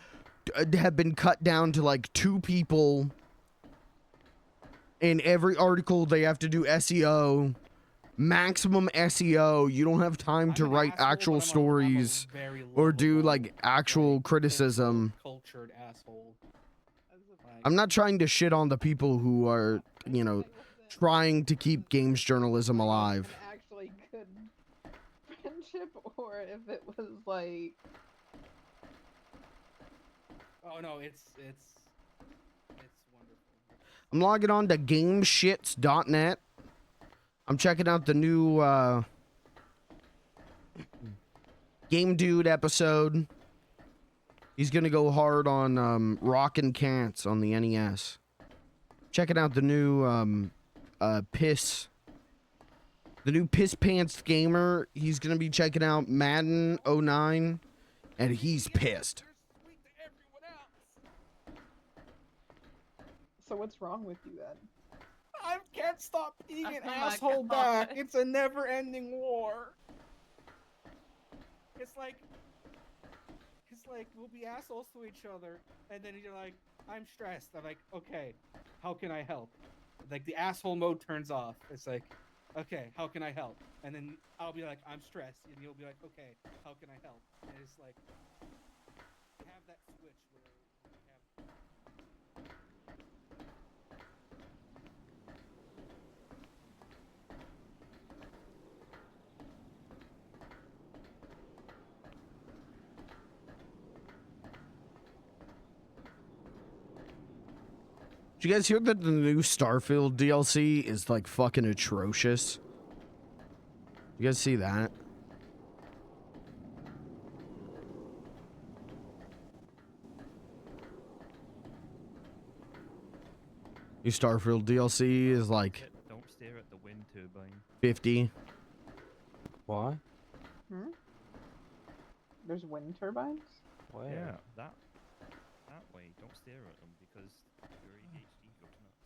have been cut down to like 2 people. In every article they have to do SEO. Maximum SEO. You don't have time to write actual stories or do like actual criticism. cultured asshole. I'm not trying to shit on the people who are, you know, trying to keep games journalism alive. Actually good friendship, or if it was like. Oh no, it's wonderful. I'm logging on to gameshits.net. I'm checking out the new Game Dude episode. He's gonna go hard on Rockin' Cats on the NES. Checking out the new Piss Pants Gamer. He's gonna be checking out Madden 09, and he's pissed. So what's wrong with you then? I can't stop being an Oh my asshole God. back. It's a never-ending war. It's like we'll be assholes to each other, and then you're like, I'm stressed. I'm like, okay, how can I help? Like the asshole mode turns off. It's like, okay, how can I help? And then I'll be like, I'm stressed, and you'll be like, okay, how can I help? And it's like, have that switch where we have. Did you guys hear that the new Starfield DLC is like fucking atrocious? You guys see that? New Starfield DLC is like Don't stare at the wind turbine. 50. Why? There's wind turbines? Yeah, that way. Don't stare at them because your ADHD goes nuts.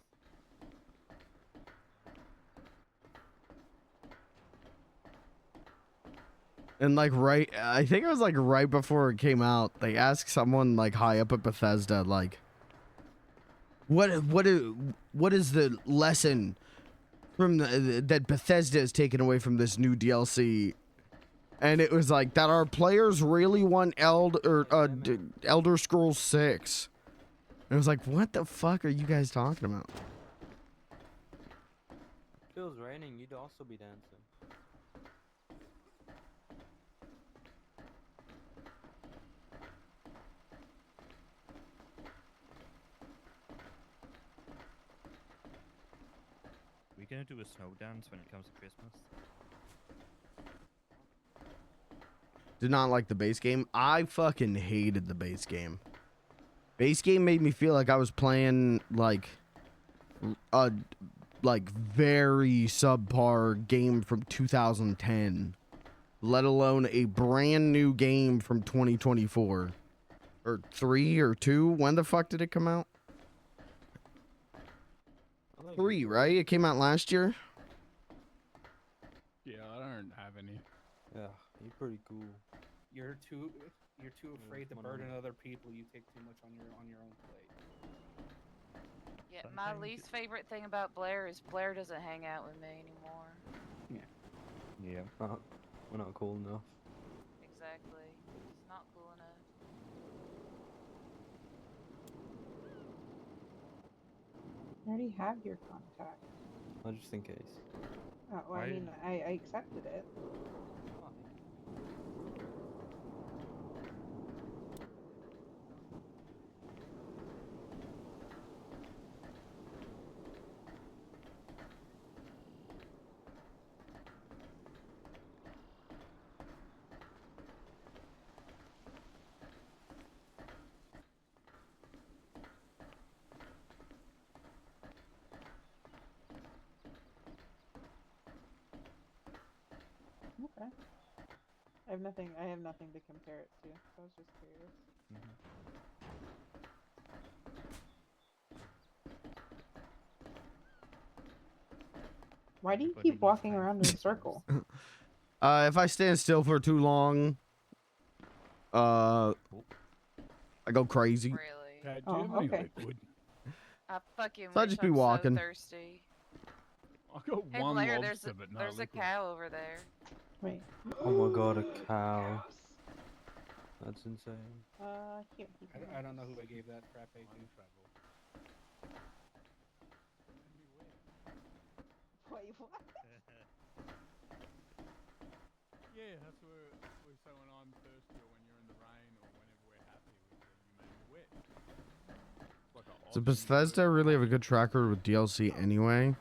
And like I think it was like right before it came out, they asked someone like high up at Bethesda, like, what is the lesson from that Bethesda has taken away from this new DLC? And it was like that our players really want Elder Scrolls 6. And it was like, what the fuck are you guys talking about? If it was raining, you'd also be dancing. We're gonna do a snow dance when it comes to Christmas. Did not like the base game. I fucking hated the base game. Base game made me feel like I was playing like a very subpar game from 2010, let alone a brand new game from 2024 or 3 or 2. When the fuck did it come out? 3, right? It came out last year. Yeah, I don't have any. Yeah, you're pretty cool. You're too afraid to burden other people. You take too much on your own plate. Yeah, my least favorite thing about Blair is Blair doesn't hang out with me anymore. Yeah, we're not cool enough. Exactly. He's not cool enough. I already have your contact. Just in case. Oh, well, I mean, I accepted it. I have nothing to compare it to. So I was just curious. Why do you keep walking around in a circle? If I stand still for too long, I go crazy. Really? Do you have any okay. liquid? I fucking So I wish just be I'm walking. so thirsty. I got Hey one Blair, lobster, but no there's a liquid. cow over there. Wait. Oh my god, a cow. That's insane. Here. I don't know who I gave that frappe to. Wait, what? Yeah, that's where we say when I'm thirsty or when you're in the rain or whenever we're happy, we say you make me wet. It's like a Does Bethesda really have a good track record with DLC anyway?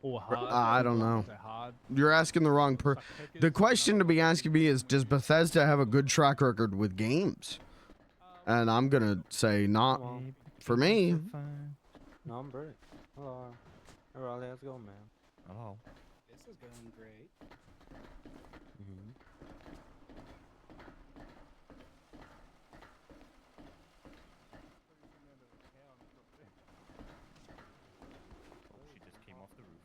Or hard. I don't know. They're hard. You're asking the wrong The question to be asking me is, does Bethesda have a good track record with games? And I'm gonna say not for me. No, I'm Brit. Hello. Hey, Riley, how's it going, man? Hello. This is going great. She just came off the roof.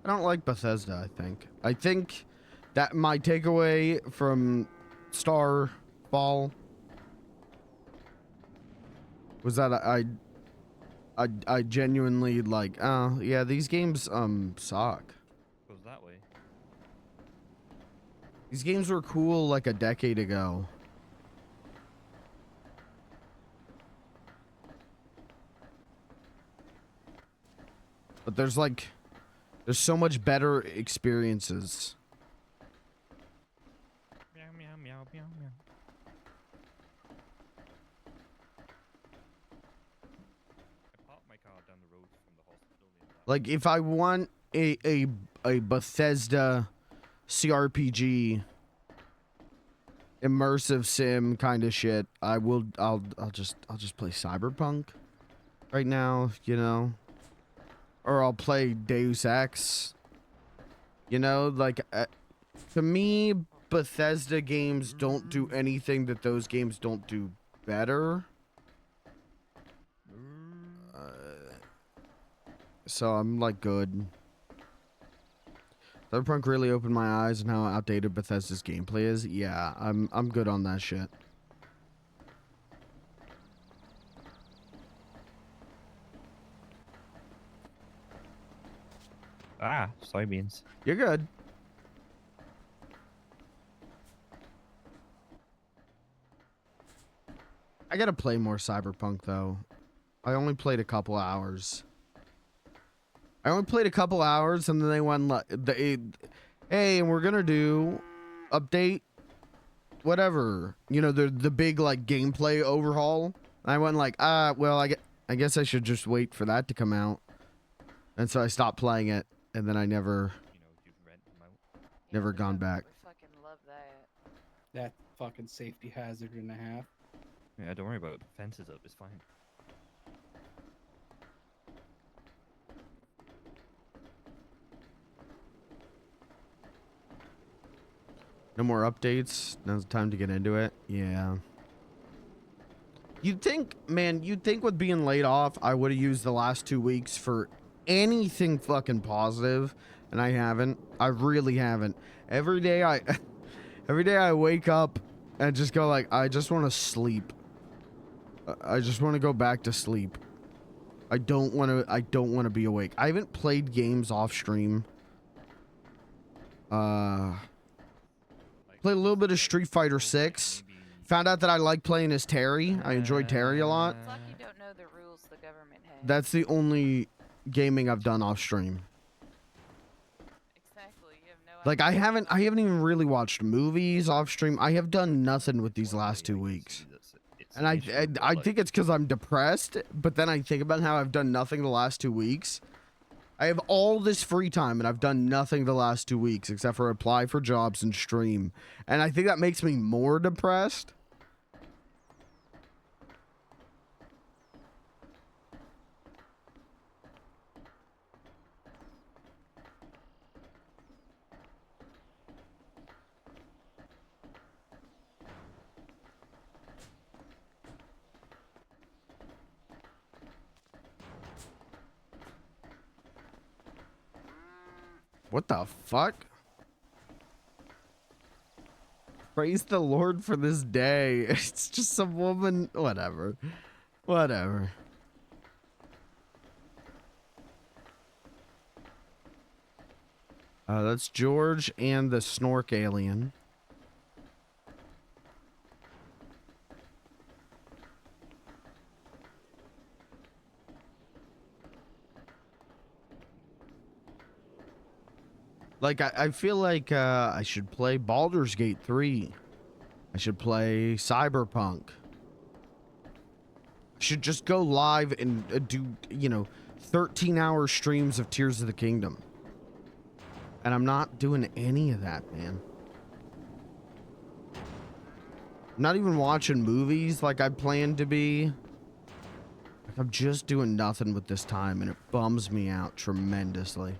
I don't like Bethesda, I think that my takeaway from Starfall was that I genuinely like, yeah, these games suck. Goes that way. These games were cool like a decade ago. But there's so much better experiences. Meow meow meow meow meow. I parked my car down the road from the hospital. Like if I want a Bethesda CRPG immersive sim kind of shit, I'll just play Cyberpunk right now, you know, or I'll play Deus Ex, you know, like to me Bethesda games don't do anything that those games don't do better. So I'm like good. Cyberpunk really opened my eyes on how outdated Bethesda's gameplay is. Yeah, I'm good on that shit. Ah, soybeans. You're good. I gotta play more Cyberpunk though. I only played a couple hours. And then they went hey, we're gonna do update whatever, you know, the big like gameplay overhaul. And I went like, well, I guess I should just wait for that to come out. And so I stopped playing it, and then I never gone back. I fucking love that. That fucking safety hazard and a half. Yeah, don't worry about it. Fences up, it's fine. No more updates. Now's the time to get into it. Yeah. You'd think with being laid off, I would have used the last 2 weeks for anything fucking positive, and I haven't. I really haven't. Every day I wake up and just go like, I just want to sleep. I just want to go back to sleep. I don't want to be awake. I haven't played games off stream. Played a little bit of Street Fighter 6. Found out that I like playing as Terry. I enjoyed Terry a lot. It's like you don't know the rules the government has. That's the only gaming I've done off stream. Exactly. You have no Like I haven't even really watched movies off stream. I have done nothing with these last 2 weeks. And I think it's because I'm depressed, but then I think about how I've done nothing the last 2 weeks. I have all this free time, and I've done nothing the last 2 weeks except for apply for jobs and stream. And I think that makes me more depressed. What the fuck? Praise the Lord for this day. It's just some woman. Whatever. Whatever. That's George and the Snork alien. Like, I feel like I should play Baldur's Gate 3. I should play Cyberpunk. I should just go live and do, you know, 13-hour streams of Tears of the Kingdom. And I'm not doing any of that, man. I'm not even watching movies like I planned to be. Like, I'm just doing nothing with this time, and it bums me out tremendously.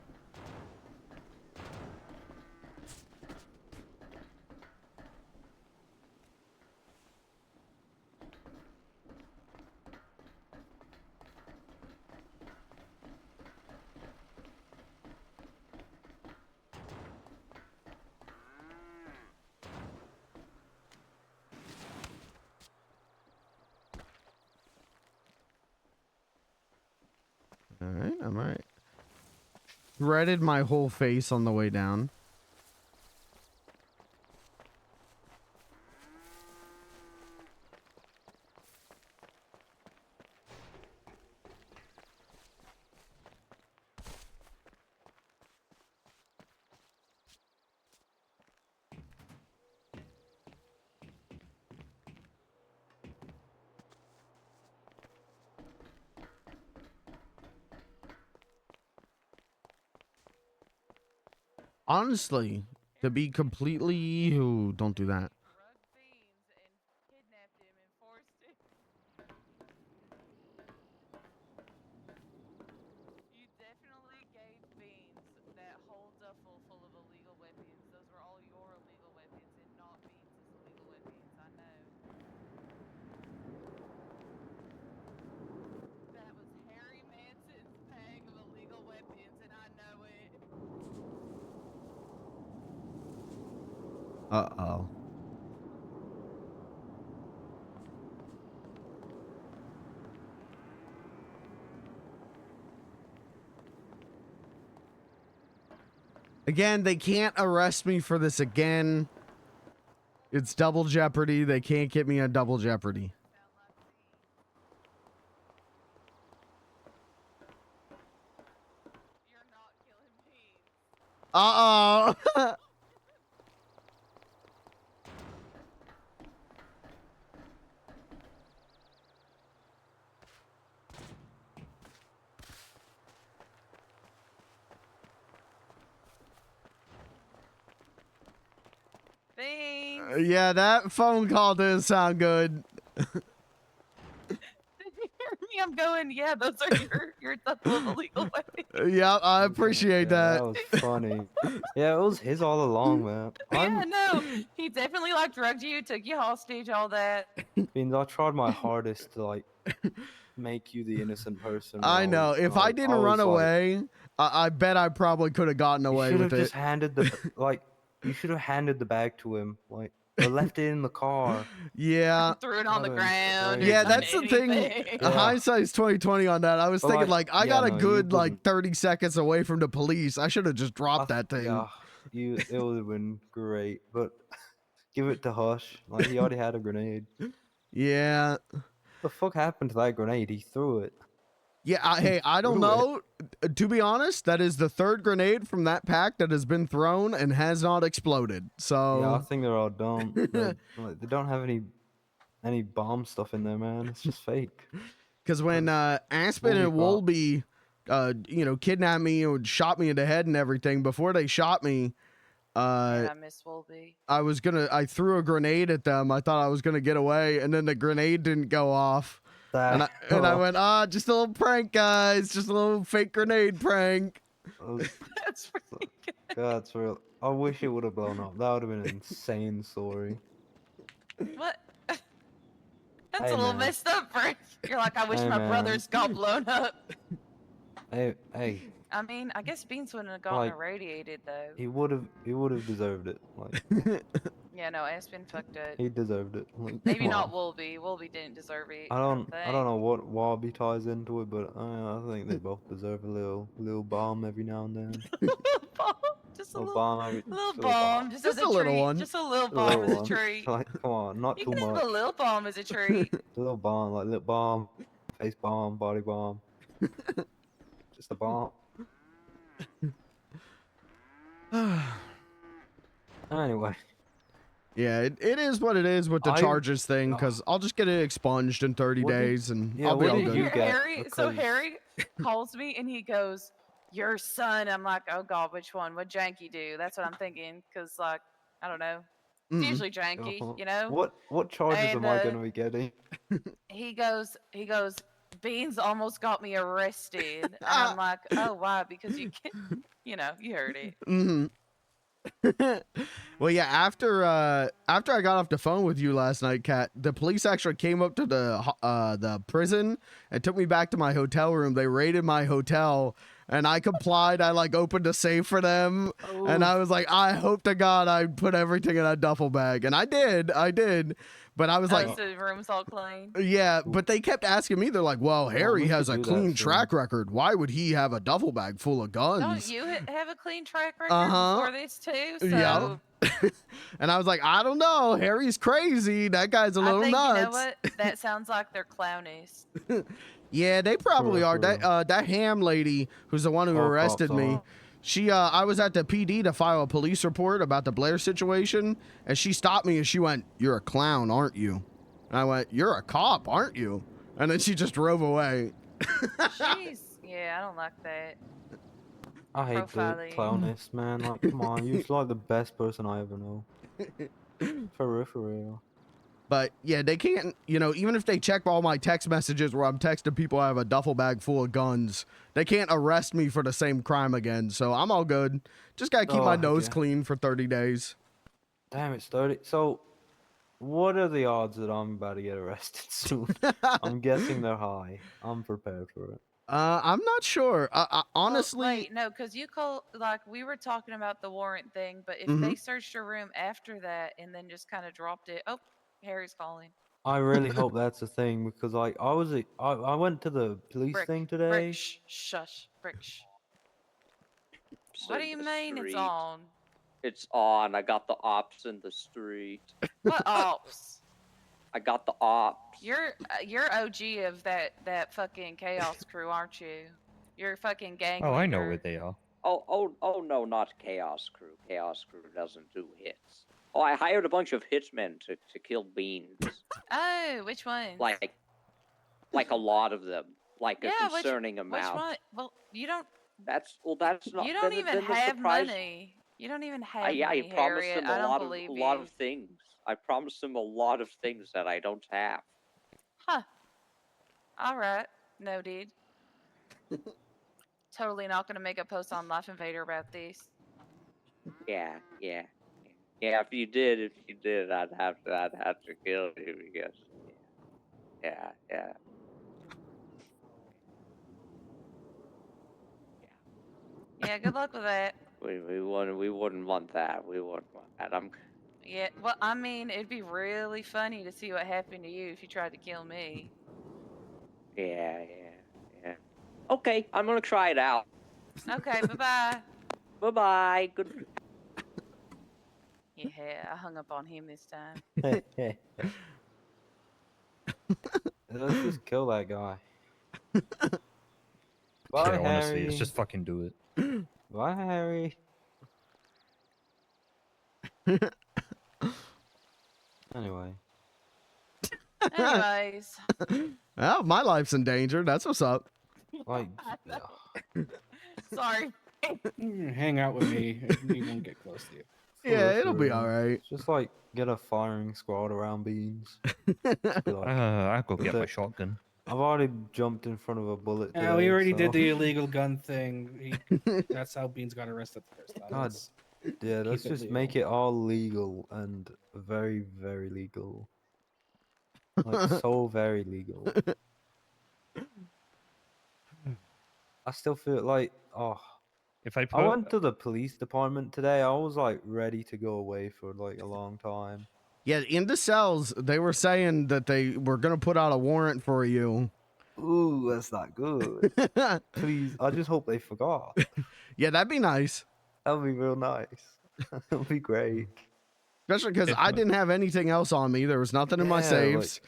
Alright, I'm alright. Shredded my whole face on the way down. Honestly, to be completely... Ooh, don't do that. You definitely gave Beans that whole duffel full of illegal weapons. Those were all your illegal weapons and not Beans' illegal weapons. I know. That was Harry Manson's bag of illegal weapons, and I know it. Uh-oh. Again, they can't arrest me for this again. It's double jeopardy. They can't get me on double jeopardy. Uh-oh. Beans. Yeah, that phone call didn't sound good. Did you hear me? I'm going, yeah, those are your duffel of illegal weapons. Yeah, I appreciate that. That was funny. Yeah, it was his all along, man. Yeah, no, he definitely like drugged you, took you hostage, all that. Means I tried my hardest to like make you the innocent person. I know. If I didn't run away, I bet I probably could have gotten You away should with have it. just handed the like. You should have handed the bag to him, like, or left it in the car. Yeah. Threw it on the ground. Yeah, or that's the thing. anything. Hindsight's 2020 on that. I was But, thinking like I yeah, got a no, you good like wouldn't. 30 seconds away from the police. I should have just dropped that thing. Yeah, it would have been great, but give it to Hush. Like he already had a grenade. Yeah. The fuck happened to that grenade? He threw it. Yeah, hey, I don't threw it. know. To be honest, that is the third grenade from that pack that has been thrown and has not exploded. So Yeah, I think they're all dumb. They don't have any bomb stuff in there, man. It's just fake. because when Aspen and Wolby Wolby, you know, kidnapped me and shot me in the head and everything, before they shot me, Yeah, Miss Wolby. I threw a grenade at them. I thought I was gonna get away, and then the grenade didn't go off. And I went, just a little prank, guys. Just a little fake grenade prank. That's pretty good. That's real. I wish it would have blown up. That would have been an insane story. What? That's Hey, a little man. messed up, Frank. You're like, I wish Hey, my man. brothers got blown up. Hey, I mean, I guess Beans wouldn't have gotten Like, irradiated though. he would have deserved it. Like, Yeah, no, Aspen fucked up. he deserved it. Like, Maybe come not on. Wolby. Wolby didn't deserve it. I I don't think. know what Wabi ties into it, but I think they both deserve a little bomb every now and then. Just a little little bomb every little just bomb, just as Just a a little treat. one. Just a little a bomb little as a one. treat. Like, come on, not You too can have much. a little bomb as a treat. A little bomb, like lip bomb, face bomb, body bomb. Just a bomb. Anyway. Yeah, it is what it is with the charges thing, because I'll just get it expunged in 30 What did- days, and yeah, I'll be what all did good. you get? Harry, so Because- Harry calls me and he goes, "Your son." I'm like, "Oh God, which one? What Janky do?" That's what I'm thinking, because like, I don't know. It's Mm. usually Janky, Uh-huh. you know. What charges And, am I going to be getting? He goes, Beans almost got me arrested, and I'm like, "Oh, why? Because you can, you know, you heard it." Mm-hmm. Well, yeah. After I got off the phone with you last night, Kat, the police actually came up to the prison and took me back to my hotel room. They raided my hotel, and I complied. I like opened a safe for them, and I was like, I hope to God I put everything in a duffel bag, and I did. But I was like, So the room's all clean. yeah, but they kept asking me. They're like, well, Harry we has could a do that clean soon. track record. Why would he have a duffel bag full of guns? Don't you have a clean track record Uh-huh. before this too? So Yeah. And I was like, I don't know. Harry's crazy. That guy's a I little think nuts. you know what? That sounds like they're clownies. Yeah, they probably are. True. That ham lady who's the one who All arrested cops me. are. She I was at the PD to file a police report about the Blair situation, and she stopped me and she went, "You're a clown, aren't you?" And I went, "You're a cop, aren't you?" And then she just drove away. Jeez, yeah, I don't like that. I hate Profiling. the clownist, man. Like, come on, you're like the best person I ever know. For real. But yeah, they can't, even if they check all my text messages where I'm texting people I have a duffel bag full of guns, they can't arrest me for the same crime again. So I'm all good. Just gotta keep my nose clean for 30 days. Damn, it's 30. So, what are the odds that I'm about to get arrested soon? I'm guessing they're high. I'm prepared for it. I'm not sure. Honestly, Wait, no, because we were talking about the warrant thing, but if Mm-hmm. they searched your room after that and then just kind of dropped it, oh, Harry's calling. I really hope that's a thing because I went to the police thing today. Brick, shush, Brick, shh. What do you mean it's on? It's on. I got the ops in the street. What ops? I got the ops. You're OG of that fucking chaos crew, aren't you? You're fucking gang. Oh, I know leader. where they are. Oh no, not Chaos Crew. Chaos Crew doesn't do hits. Oh, I hired a bunch of hitmen to kill Beans. Oh, which ones? Like a lot of them. Like a yeah, concerning which amount. one? Well, you don't. That's not. You don't then- even then the have surprise- money. You don't even have Yeah, I money, promised Harriet. them I a don't lot believe of you. lot of things. I promised them a lot of things that I don't have. Huh. All right. Noted. Totally not going to make a post on Life Invader about this. Yeah. If you did, I'd have to kill you because. Yeah. Yeah, good luck with that. We wouldn't want that. We wouldn't want that. Yeah, well, I mean, it'd be really funny to see what happened to you if you tried to kill me. Yeah. Okay, I'm gonna try it out. Okay, bye-bye. Bye-bye. Good. Yeah, I hung up on him this time. Hey. Let's just kill that guy. Bye, Yeah, honestly, Harry. let's just fucking do it. Bye, Harry. Anyway. Anyways. Well, my life's in danger. That's what's up. Like, Sorry. Hang out with me. He won't get close to you. Yeah, it'll be all right. Just like get a firing squad around Beans. Just be like, I'll go get my "Look, shotgun." I've already jumped in front of a bullet. Yeah, we today, already did so- the illegal gun thing. That's how Beans got arrested the first time. God, yeah, let's keep it just legal. make it all legal and very, very legal. Like so very legal. I still feel like, If I I put went to the police department today. I was like ready to go away for like a long time. Yeah, in the cells, they were saying that they were gonna put out a warrant for you. Ooh, that's not good. Please, I just hope they forgot. Yeah, that'd be nice. That'd be real nice. That'd be great. Especially because I didn't have anything else on me. There was nothing in my Yeah, saves.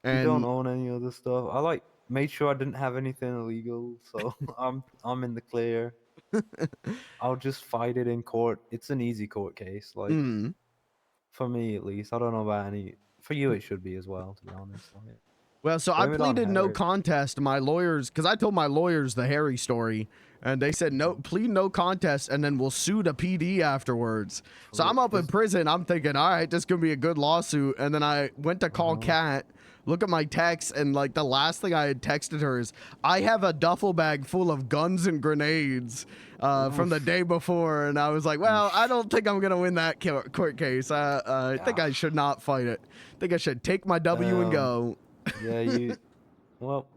like, you don't And own any other stuff. I like made sure I didn't have anything illegal, so I'm in the clear. I'll just fight it in court. It's an easy court case, like Mm. for me at least. I don't know about any. For you, it should be as well, to be honest. Like, well, so I blame it on pleaded no Harry. contest. My lawyers, because I told my lawyers the Harry story, and they said no, plead no contest, and then we'll sue the PD afterwards. So I'm up in prison. I'm thinking, all right, this is gonna be a good lawsuit. And then I went to call Kat, look at my text, and like the last thing I had texted her is, I have a duffel bag full of guns and grenades from the day before, and I was like, well, I don't think I'm gonna win that court case. I think I should not fight it. I think I should take my W and go. Yeah, you. Well,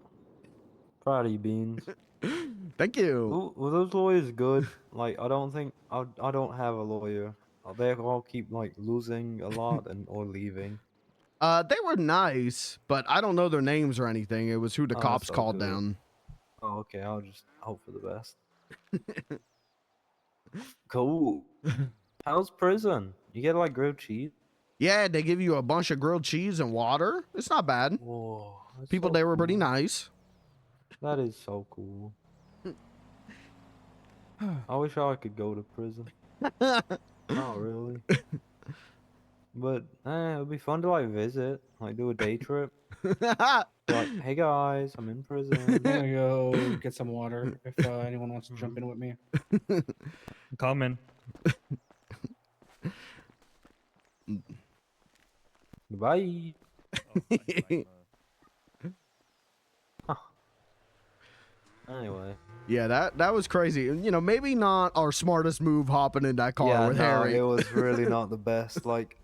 proud of you, Beans. Thank you. Were those lawyers good? Like, I don't think I don't have a lawyer. They all keep like losing a lot and or leaving. They were nice, but I don't know their names or anything. It was who the Oh, cops that's all called good. down. Oh, okay. I'll just hope for the best. Cool. How's prison? You get like grilled cheese? Yeah, they give you a bunch of grilled cheese and water. It's not bad. Whoa, that's People so there were pretty cool. nice. That is so cool. I wish I could go to prison. Not really. But it would be fun to like visit, like do a day trip. Like, hey guys, I'm in prison. I'm gonna go get some water if anyone wants to jump in with me. Coming. Bye. Anyway. Yeah, that was crazy. You know, maybe not our smartest move hopping in that car Yeah, with no, Harry. it was really not the best. Like,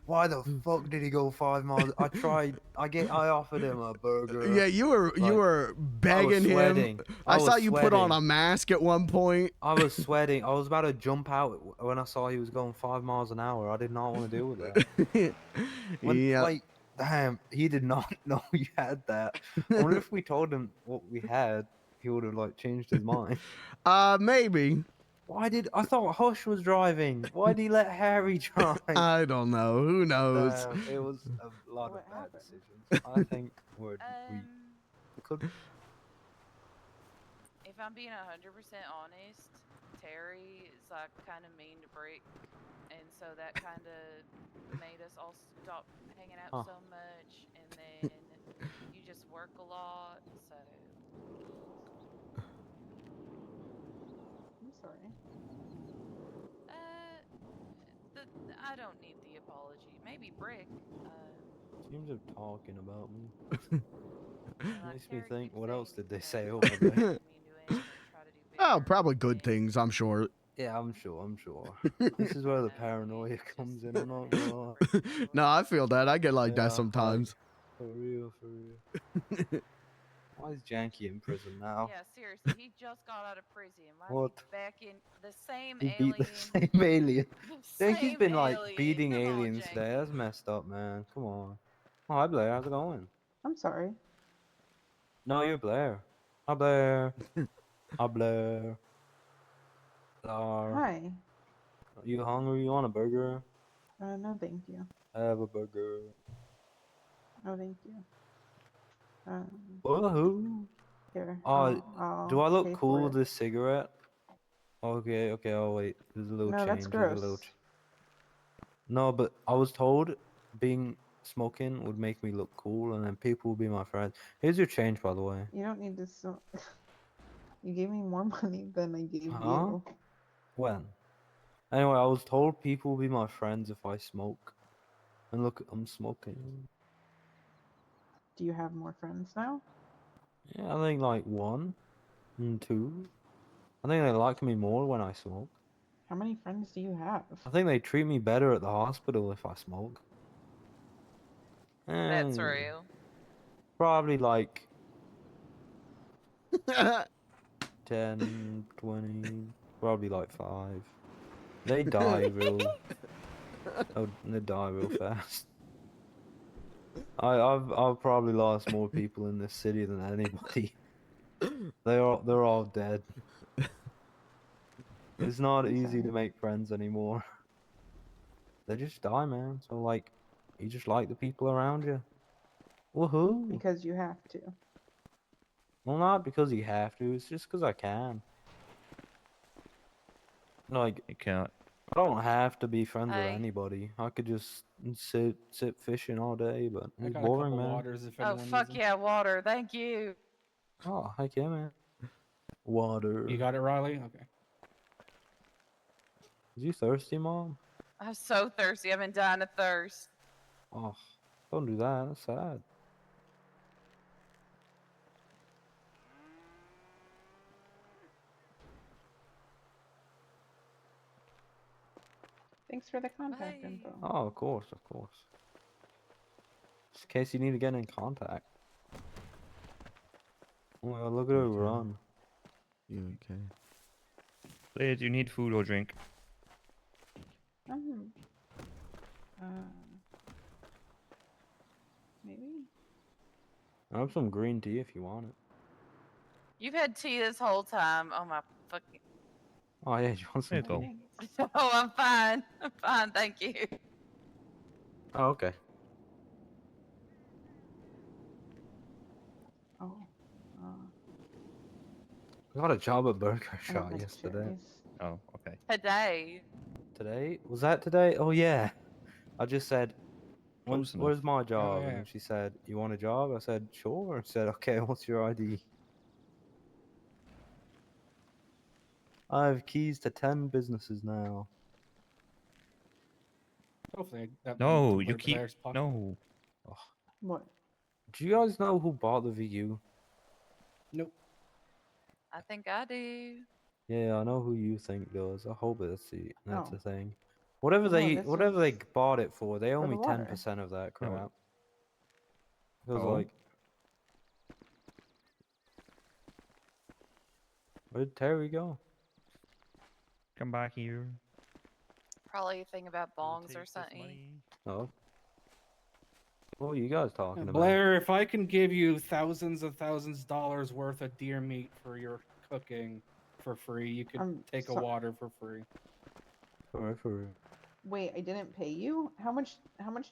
why the fuck did he go 5 miles? I offered him a burger. Yeah, you were begging him. sweating. I I saw was you put on sweating. a mask at one point. I was sweating. I was about to jump out when I saw he was going 5 miles an hour. I did not want to deal with that. Yeah. Like, damn, he did not know you had that. I wonder if we told him what we had, he would have like changed his mind. Maybe. I thought Hush was driving? Why did he let Harry drive? I don't know. Who knows? It was a lot of bad decisions. I think we could. If I'm being 100% honest, Terry is like kind of mean to Brick, and so that kind of made us all stop hanging out so much. And then you just work a lot, so. I'm sorry. I don't need the apology. Maybe Brick. Seems they're talking about me. Makes me think, what else did they say over there? Oh, probably good things, I'm sure. Yeah, I'm sure. This is where the paranoia comes in. I'm not gonna lie. No, I feel that. I get like Yeah, that sometimes. For real. Why is Janky in prison now? Yeah, seriously, he just got out of prison. Why What? is he back in the same He alien? beat the same alien. Janky's Same been like alien. beating Come on, aliens Janky. today. That's messed up, man. Come on. Oh, hi Blair. How's it going? I'm sorry. No, you're Blair. Hi Blair. Hi Blair. Hi. You hungry? You want a burger? No, thank you. I have a burger. No, thank you. Woohoo! Here. Do I I'll look pay cool for with it. this cigarette? Okay, I'll wait. There's a little No, change. that's There's a little gross. No, but I was told smoking would make me look cool, and then people would be my friends. Here's your change, by the way. You don't need to smoke. You gave me more money than I gave Huh? you. When? Anyway, I was told people will be my friends if I smoke. And look, I'm smoking. Do you have more friends now? Yeah, I think like 1 and 2. I think they like me more when I smoke. How many friends do you have? I think they treat me better at the hospital if I smoke. That's And real. probably like 10, 20, probably like 5. They die real. They die real fast. I've probably lost more people in this city than anybody. They're all dead. It's not easy to make friends anymore. They just die, man. So like, you just like the people around you. Woohoo! Because you have to. Well, not because you have to. It's just because I can. Like, You can't. I don't have to be friends with Hey. anybody. I could just sit fishing all day, but I it's got boring, a couple man. waters if Oh anyone fuck needs yeah, water! Thank you. Oh, heck yeah, man. Water. them. You got it, Riley? Okay. Is you thirsty, Mom? I'm so thirsty. I've been dying of thirst. Oh, don't do that. That's sad. Thanks for the contact info. Oh, of course, of course. Just in case you need to get in contact. Oh my god, look at her run. You okay? Blair, do you need food or drink? Maybe. I have some green tea if you want it. You've had tea this whole time. Oh my fucking. Oh yeah, you want some There you tea? go. Oh, I'm fine. I'm fine. Thank you. Oh, okay. Oh. I got a job at Burger I don't Shot like yesterday. cherries. Oh, okay. Today. Today? Was that today? Oh yeah. I just said, Close enough. where's my job? yeah. And then she said, you want a job? I said, sure. I said, okay, what's your ID? I have keys to 10 businesses now. Hopefully that No, won't you play keep. Blair's pocket. No. What? Do you guys know who bought the VU? Nope. I think I do. Yeah, I know who you think does. I hope that's the Oh. thing. Whatever Well, no, this they was bought it for, they owe for the me water. 10% of that No. crap. Because Oh. like, where'd Terry go? Come back here. Probably a thing about bongs or something. Oh. What are you guys talking about? Blair, if I can give you thousands of dollars worth of deer meat for your cooking for free, you could take a water for free. For real. Wait, I didn't pay you? How much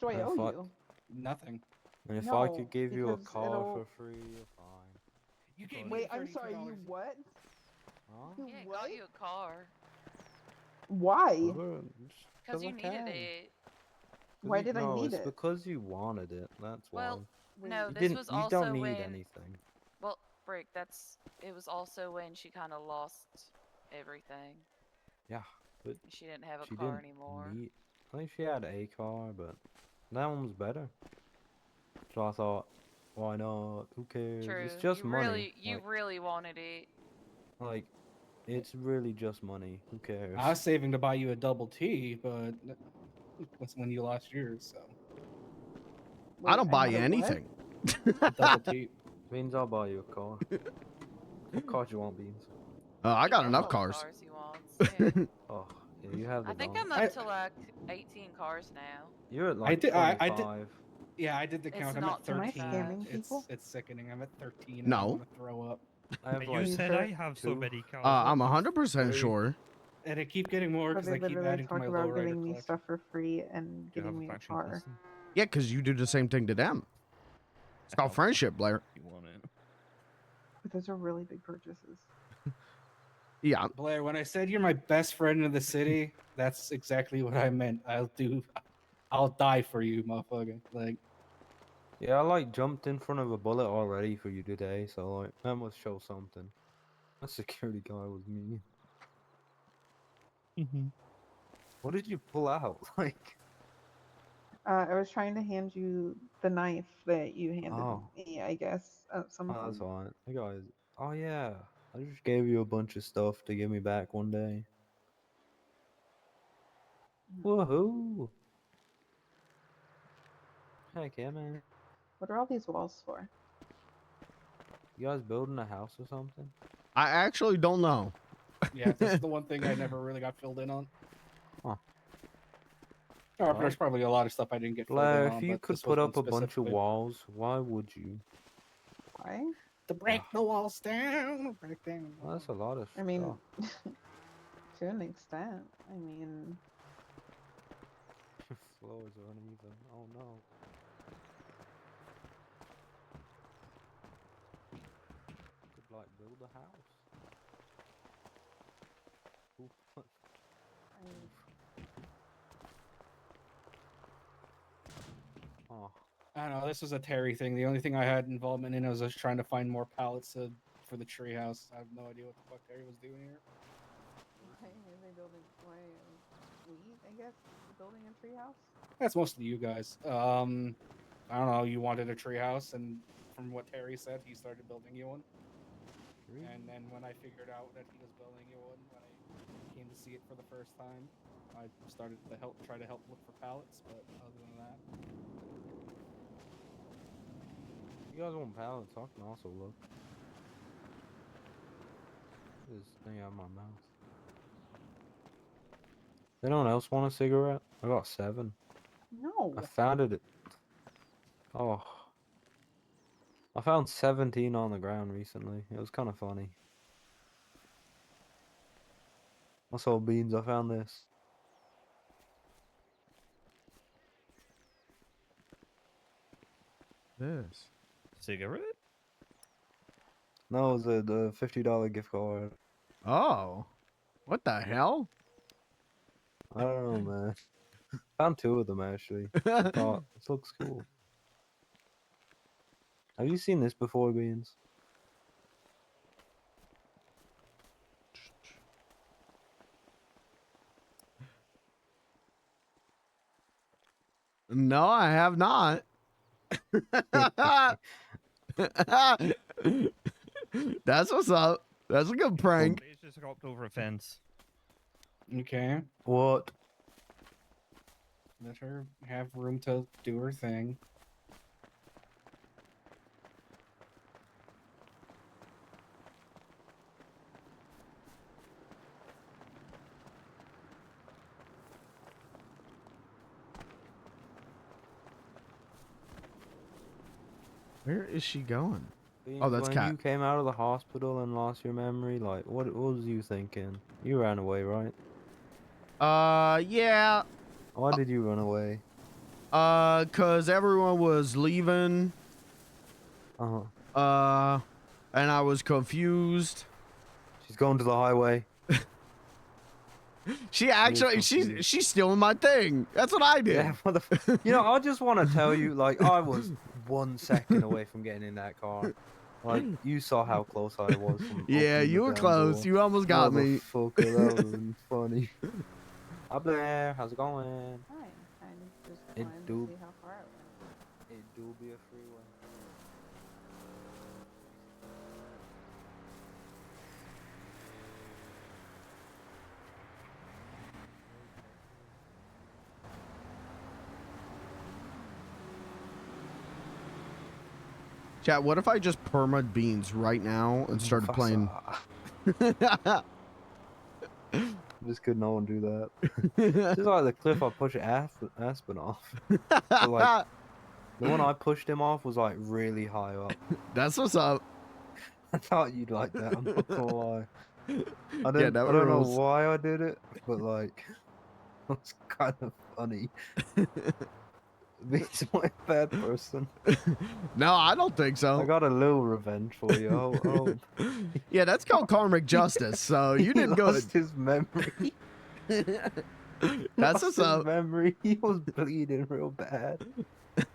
do I Yeah, owe fuck. you? Nothing. And if No, I could give you a because car it'll- for free, you're fine. You gave me Wait, I'm sorry, $34. you what? Huh? You Yeah, what? got you a car. Why? Because you needed it. Why did I No, need it's it? because you wanted it. That's why. Well, no, you this didn't. was You also don't need when. anything. Well, Brick, it was also when she kind of lost everything. Yeah, but She didn't have a she car didn't anymore. need. I think she had a car, but that one was better. So I thought, why not? Who cares? True. It's just you money. You really wanted it. Like, it's really just money. Who cares? I was saving to buy you a double T, but that's when you lost yours, so. I don't buy had you a what? anything. A double T. Beans, I'll buy you a car. What car do you want, Beans? I got All enough the cars. He wants. Yeah. Oh, yeah, you have the I think donk. I'm up to like 18 cars now. You're at like 25. Yeah, I did the It's count. I'm not at 13. 25. It's sickening. I'm at 13 and I No. want to throw up. I have You like said sure? I have so many cars. I'm what the 100% f- sure. And I keep getting more But because they I keep literally adding to talk my about lowrider giving me collection. stuff for free and Do you have getting a me a faction car. custom? Yeah, because you do the same thing to them. It's called friendship, Blair. You want it? But those are really big purchases. Yeah. Blair, when I said you're my best friend in the city, that's exactly what I meant. I'll die for you, motherfucker. Like, Yeah, I like jumped in front of a bullet already for you today, so like that must show something. That security guy was mean. What did you pull out? Like, I was trying to hand you the knife that you handed Oh. me, I guess, at some oh, that's point. fine. Hey guys. Oh yeah, I just gave you a bunch of stuff to give me back one day. Woohoo! Heck yeah, man. What are all these walls for? You guys building a house or something? I actually don't know. Yeah, that's the one thing I never really got filled in on. Huh. Or Well, there's probably a lot of stuff I didn't get filled in Blair, on. if you but could this was put one up a bunch of specifically. walls, why would you? Why? To break the walls down, break down. Well, that's a lot of I mean, stuff. to an extent. I mean, Floors are uneven. Oh no. Could like build a house. Oof. Oh. I don't know. This was a Terry thing. The only thing I had involvement in was just trying to find more pallets for the treehouse. I have no idea what the fuck Terry was doing here. why are they building? Why are we, I guess, building a treehouse? That's mostly you guys. I don't know. You wanted a treehouse, and from what Terry said, he started building you one. And then when I figured out that he was building you one, when I came to see it for the first time, I started to try to help look for pallets. But other than that, You guys want pallets? I can also look. This thing out of my mouth. Anyone else want a cigarette? I got 7. No. I found it. Oh. I found 17 on the ground recently. It was kind of funny. I saw beans. I found this. This cigarette? No, it was the $50 gift card. Oh, what the hell? I don't know, man. Found 2 of them actually. I thought this looks cool. Have you seen this before, Beans? No, I have not. That's what's up. That's a good prank. He's just hopped over a fence. okay. What? Let her have room to do her thing. Where is she going? Beans, Oh, that's when Cat. you came out of the hospital and lost your memory, like, what was you thinking? You ran away, right? Yeah. Why did you run away? Cause everyone was leaving. Uh-huh. And I was confused. She's going to the highway. She actually, she's stealing my thing. That's what I did. Yeah, you know, I just want to tell you, like, I was 1 second away from getting in that car. Like, you saw how close I was. From Yeah, opening you the were damn close. door. You almost got me. Motherfucker, that was funny. Hi Blair, how's it going? Hi. I just It wanted do- to see how far it went. It do be a freeway. Chat, what if I just perma beans right now and started playing? Just could no one do that. Just like the cliff I pushed Aspen off. But, like, the one I pushed him off was like really high up. That's what's up. I thought you'd like that. I'm not gonna lie. I Yeah, don't know rules. why I did it, but like, it was kind of funny. Beats my bad person. No, I don't think so. I got a little revenge for you. Oh. Yeah, that's called karmic justice. So you did He good. lost his memory. That's Lost what's his up. memory. He was bleeding real bad.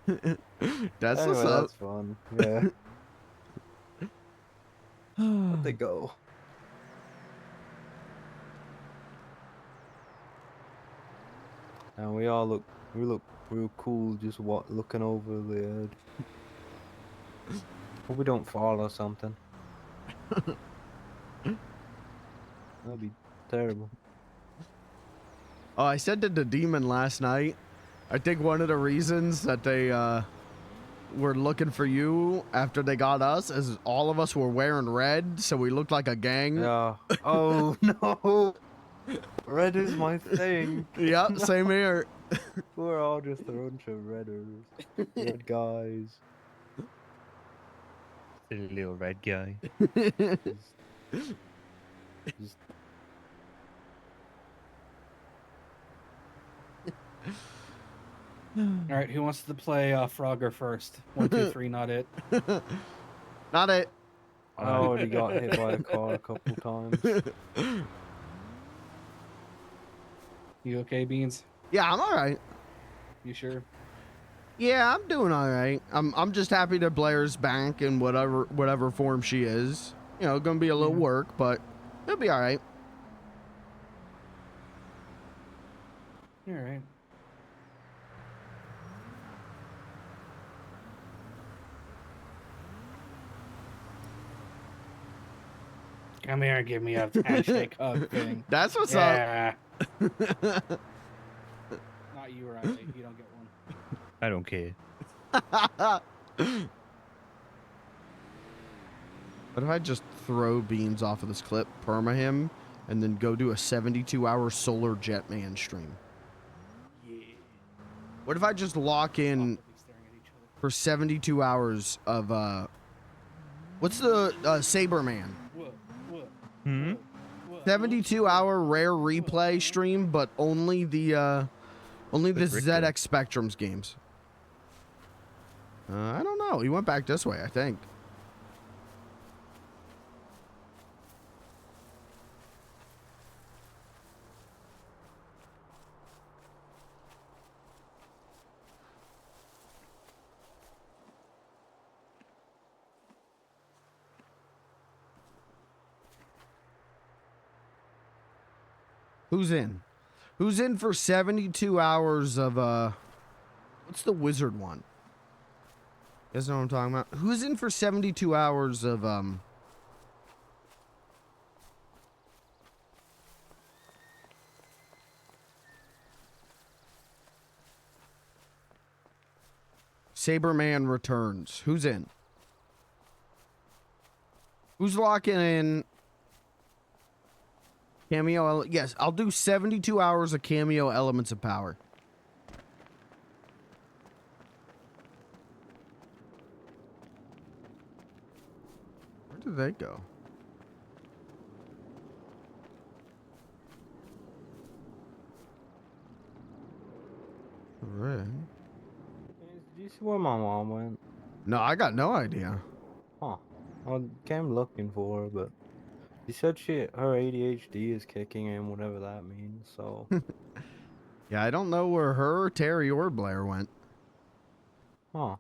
That's Anyway, what's up. that's fun. Yeah. Where'd they go? And we look real cool just looking over the edge. Hope we don't fall or something. That'd be terrible. Oh, I said to the demon last night. I think one of the reasons that they were looking for you after they got us, as all of us were wearing red, so we looked like a gang. Yeah. Oh no. Red is my thing. Yep, same here. We're all just a bunch of redders. Red guys. Silly little red guy. Just All right, who wants to play Frogger first? 1, 2, 3, not it. Not it. I already got hit by a car a couple times. You okay, Beans? Yeah, I'm all right. You sure? Yeah, I'm doing all right. I'm just happy that Blair's back in whatever form she is. You know, gonna be a little work, but it'll be all right. All right. Come here and give me a handshake hug thing. That's what's up. Not you, Riley. You don't get one. I don't care. What if I just throw Beans off of this clip, perma him, and then go do a 72-hour solar Jetman stream? Yeah. What if I just lock in for 72 hours of what's the Saberman? What? 72-hour rare replay stream, but only the ZX Spectrum's games. I don't know. He went back this way, I think. Who's in? Who's in for 72 hours of what's the wizard one? You guys know what I'm talking about? Who's in for 72 hours of Saberman Returns? Who's in? Who's locking in Cameo? Yes, I'll do 72 hours of Cameo Elements of Power. Where did they go? Right. Do you see where my mom went? No, I got no idea. Huh. I came looking for her, but she said her ADHD is kicking in, whatever that means, so... Yeah, I don't know where her, Terry, or Blair went. Huh.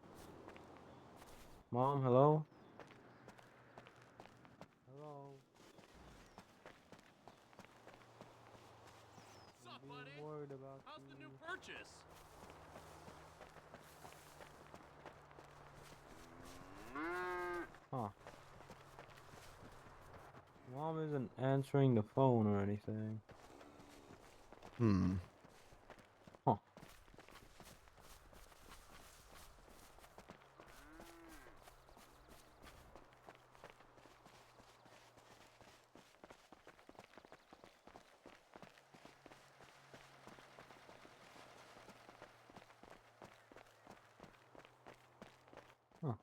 Mom, hello? Hello? What's up, buddy? Worried about How's the new purchase? Huh. Mom isn't answering the phone or anything. Huh. Huh.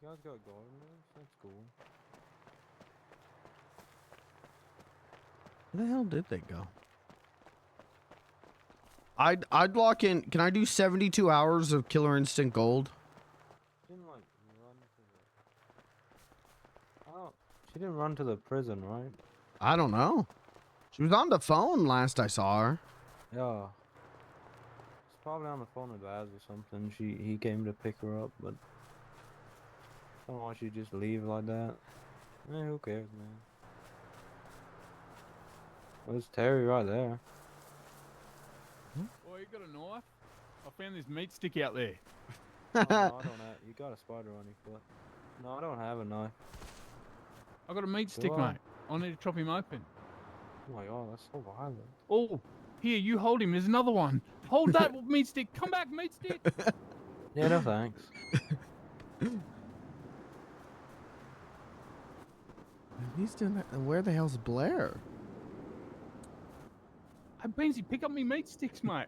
You guys got gardeners? That's cool. Where the hell did they go? I'd lock in. Can I do 72 hours of Killer Instinct Gold? She didn't like run to the... Oh, she didn't run to the prison, right? I don't know. She was on the phone last I saw her. Yeah. She's probably on the phone with Baz or something. He came to pick her up, but I don't know why she'd just leave like that. Eh, who cares, man? There's Terry right there. Oh, you got a knife? I found this meat stick out there. Oh, no, I don't have. You got a spider on your foot. No, I don't have a knife. I got a meat stick, I? mate. I need to chop him open. Oh my god, that's so violent. Oh, here, you hold him. There's another one. Hold that meat stick. Come back, meat stick. Yeah, no thanks. He's doing that. And where the hell's Blair? Hey, Beansy, pick up me meat sticks, mate.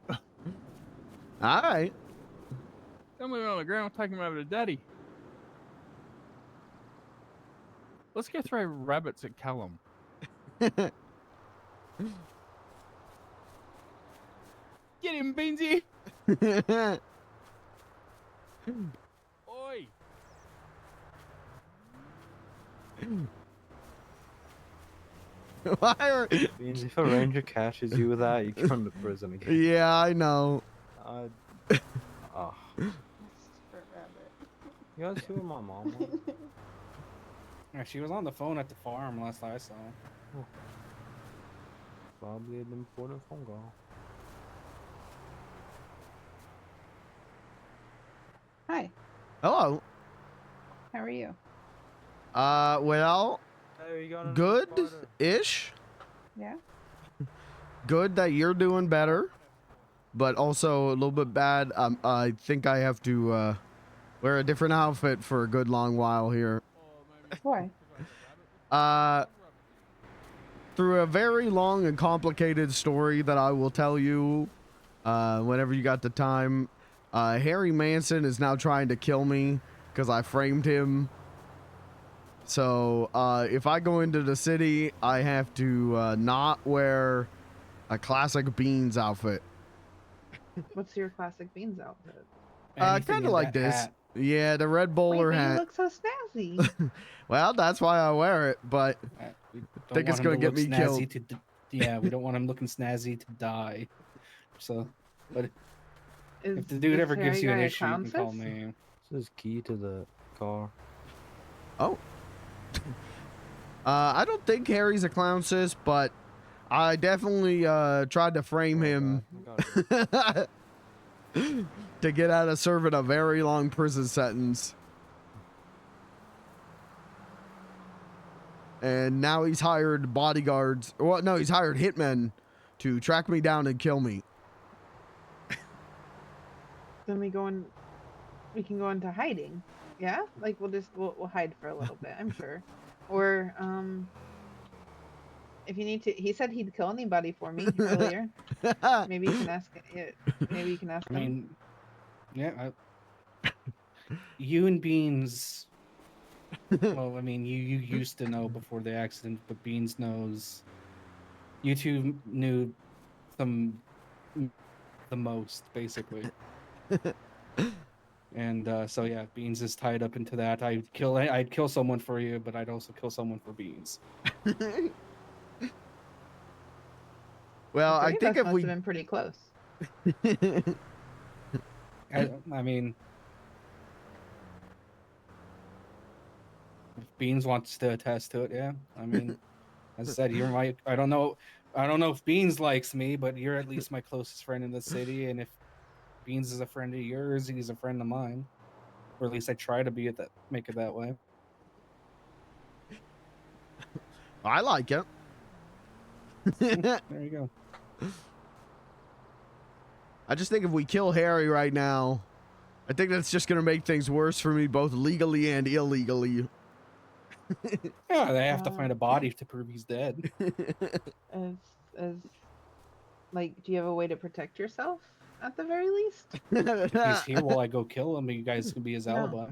All right. Tell me on the ground, take him over to Daddy. Let's go throw rabbits at Callum. Get him, Beansy! Oi! Why are... Means if a ranger catches you with that, you're going to prison again. Yeah, I know. Oh. You guys see what my mom was? Yeah, she was on the phone at the farm last I saw. Oh. Probably an important phone call. Hi. Hello. How are you? Well, Hey, you got an good-ish. Yeah. Good that you're doing better, but also a little bit bad. I think I have to wear a different outfit for a good long while here. Why? Through a very long and complicated story that I will tell you whenever you got the time. Harry Manson is now trying to kill me because I framed him. So if I go into the city, I have to not wear a classic Beans outfit. What's your classic Beans outfit? Kind of like this. Yeah, the red bowler Wait, but hat. you look so snazzy. Well, that's why I wear it, but I think it's gonna get me killed. Yeah, we don't want him looking snazzy to die. So, but Is if the dude this ever gives Harry you an guy a issue, you can call clown sis? me. This is key to the car. Oh. I don't think Harry's a clown sis, but I definitely tried to frame him to get out of serving a very long prison sentence. And now he's hired bodyguards. Well, no, he's hired hitmen to track me down and kill me. Then we can go into hiding. Yeah? Like we'll hide for a little bit, I'm sure. Or if you need to, he said he'd kill anybody for me earlier. Maybe you can ask I him. mean, yeah, you and Beans. Well, I mean, you used to know before the accident, but Beans knows. You two knew the most, basically. And so yeah, Beans is tied up into that. I'd kill someone for you, but I'd also kill someone for Beans. Well, I think if must we have been pretty close. I mean, if Beans wants to attest to it, yeah. I mean, as I said, you're my. I don't know if Beans likes me, but you're at least my closest friend in the city, and if Beans is a friend of yours, he's a friend of mine. Or at least I try to make it that way. I like it. There you go. I just think if we kill Harry right now, I think that's just going to make things worse for me, both legally and illegally. Yeah, they have to find a body to prove he's dead. As like, do you have a way to protect yourself at the very least? He's here while I go kill him. You guys can be his alibi.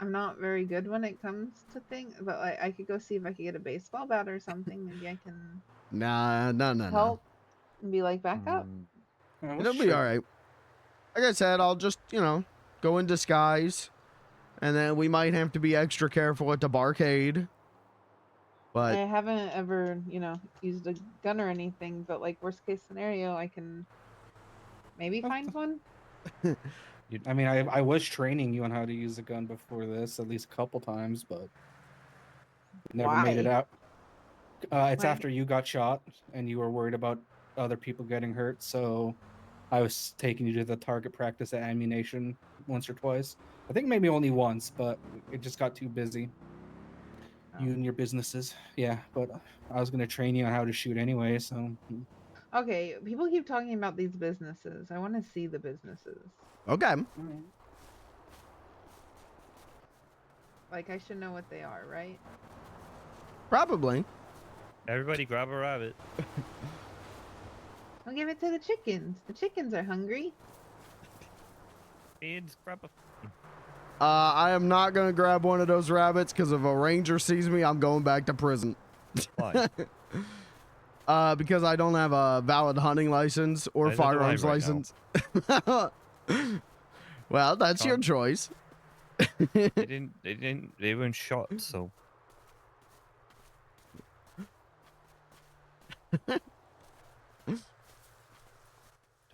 I'm not very good when it comes to things, but like, I could go see if I could get a baseball bat or something. Maybe I can No. help and be like back up. It'll be all right. Like I said, I'll just, go in disguise. And then we might have to be extra careful at the barcade. But I haven't ever, used a gun or anything, but like worst case scenario, I can maybe find one. I mean, I was training you on how to use a gun before this, at least a couple times, but never made it Why? out. It's Why? after you got shot and you were worried about other people getting hurt, so I was taking you to the target practice at ammunition once or twice. I think maybe only once, but it just got too busy. You and your businesses. Yeah, but I was going to train you on how to shoot anyway, so Okay, people keep talking about these businesses. I want to see the businesses. Okay. Like, I should know what they are, right? Probably. Everybody grab a rabbit. I'll give it to the chickens. The chickens are hungry. Kids, grab a. I am not gonna grab one of those rabbits because if a ranger sees me, I'm going back to prison. Why? Because I don't have a valid hunting license or Neither do I firearms right now. license. Well, that's your Can't. choice. They weren't shot, so. To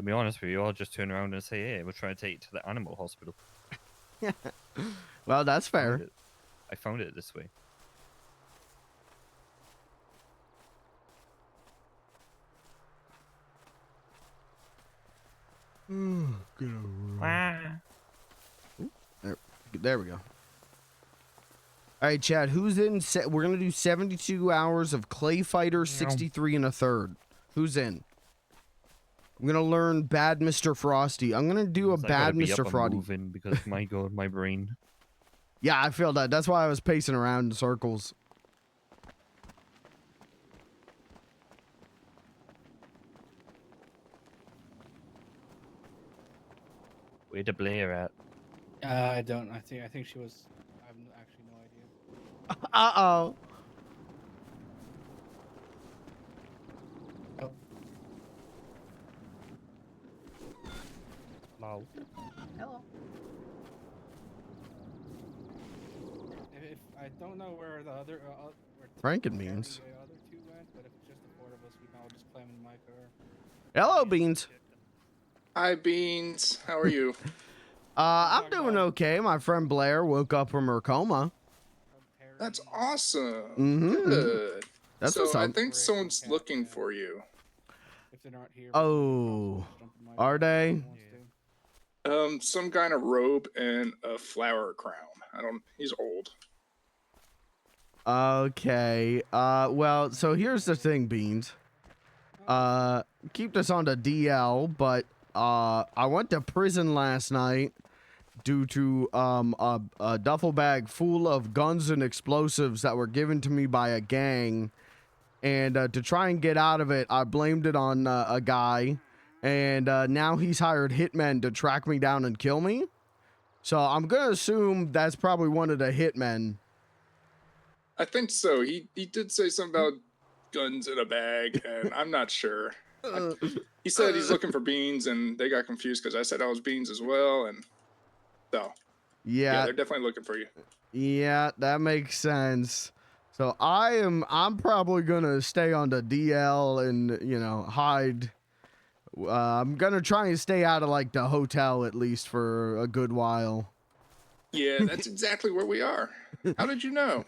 be honest with you, I'll just turn around and say, hey, we're trying to take it to the animal hospital. Well, that's fair. I found it this way. There we go. All right, Chad, who's in? We're going to do 72 hours of Clay Fighter 63 and a third. Who's in? I'm going to learn Bad Mr. Frosty. I'm going to do a So I gotta Bad be Mr. up and Frosty. moving because, my God, my brain. Yeah, I feel that. That's why I was pacing around in circles. Where the Blair at? I don't. I think she was. I have actually no idea. Uh-oh. Oh. Hello. Hello. If I don't know where the other Frankenbeans. the other two went, but if it's just the four of us, we can all just climb in my car. Hello, Beans. Hi, Beans. How are you? I'm doing okay. My friend Blair woke up from her coma. That's awesome. Mhm. Good. That's so what's I up. think someone's looking for you. If they're not here, Oh, are they? Some guy in a robe and a flower crown. He's old. Okay. Well, so here's the thing, Beans. Keep this on the DL, but I went to prison last night due to a duffel bag full of guns and explosives that were given to me by a gang. And to try and get out of it, I blamed it on a guy. And now he's hired hitmen to track me down and kill me. So I'm going to assume that's probably one of the hitmen. I think so. He did say something about guns in a bag, and I'm not sure. He said he's looking for Beans, and they got confused because I said I was Beans as well, and so Yeah, they're definitely looking for you. Yeah, that makes sense. So I'm probably gonna stay on the DL and, you know, hide. I'm gonna try and stay out of like the hotel at least for a good while. Yeah, that's exactly where we are. How did you know?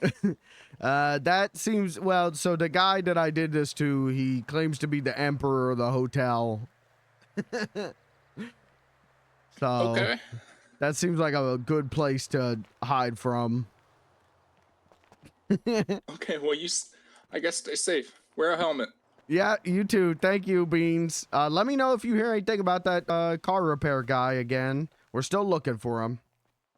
That seems, well, so the guy that I did this to, he claims to be the emperor of the hotel. So Okay. that seems like a good place to hide from. Okay, well, I guess stay safe. Wear a helmet. Yeah, you too. Thank you, Beans. Let me know if you hear anything about that car repair guy again. We're still looking for him.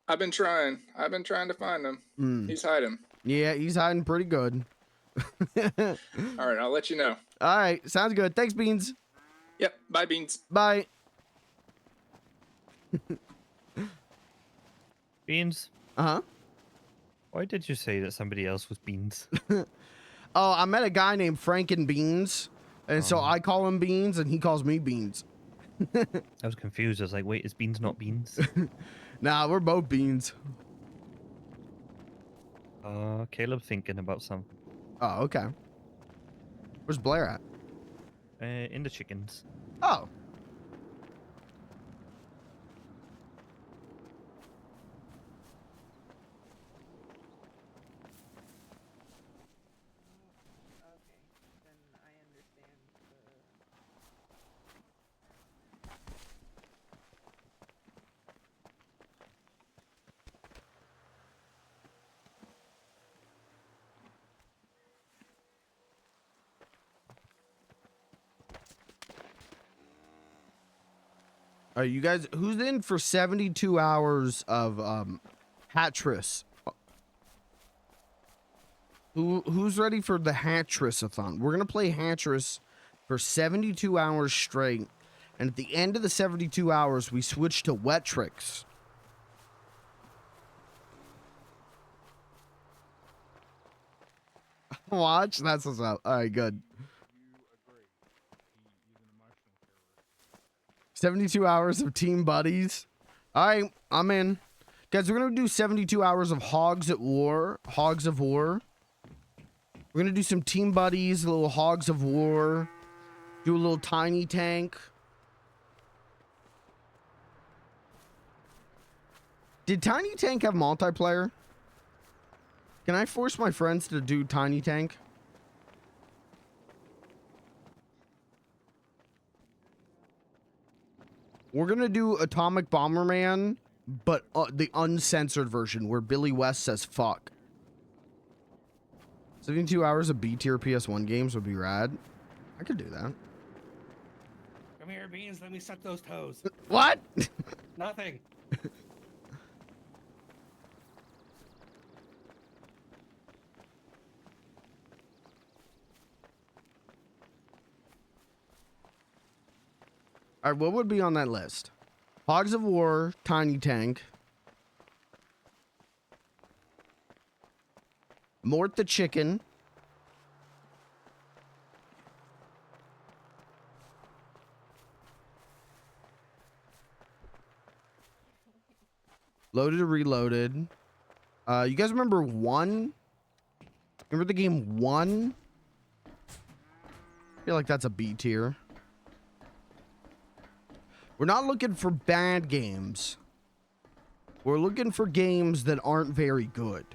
I've been trying to find him. He's hiding. Yeah, he's hiding pretty good. All right, I'll let you know. All right, sounds good. Thanks, Beans. Yep, bye, Beans. Bye. Beans? Uh-huh. Why did you say that somebody else was Beans? Oh, I met a guy named Frankenbeans, and so I call him Beans, and he calls me Beans. I was confused. I was like, wait, is Beans not Beans? Nah, we're both Beans. Caleb thinking about something. Oh, okay. Where's Blair at? In the chickens. Oh. All right, you guys, who's in for 72 hours of Hatris? Who's ready for the Hatris-a-thon? We're gonna play Hatris for 72 hours straight, and at the end of the 72 hours, we switch to Wet Tricks. Watch, that's what's up. All right, good. 72 hours of Team Buddies. All right, I'm in. Guys, we're going to do 72 hours of Hogs of War. We're going to do some Team Buddies, a little Hogs of War. Do a little Tiny Tank. Did Tiny Tank have multiplayer? Can I force my friends to do Tiny Tank? We're going to do Atomic Bomberman, but the uncensored version where Billy West says fuck. 72 hours of B tier PS1 games would be rad. I could do that. Come here, Beans. Let me suck those toes. What? Nothing. All right, what would be on that list? Hogs of War, Tiny Tank. Mort the Chicken. Loaded Reloaded. You guys remember 1? Remember the game 1? I feel like that's a B tier. We're not looking for bad games. We're looking for games that aren't very good.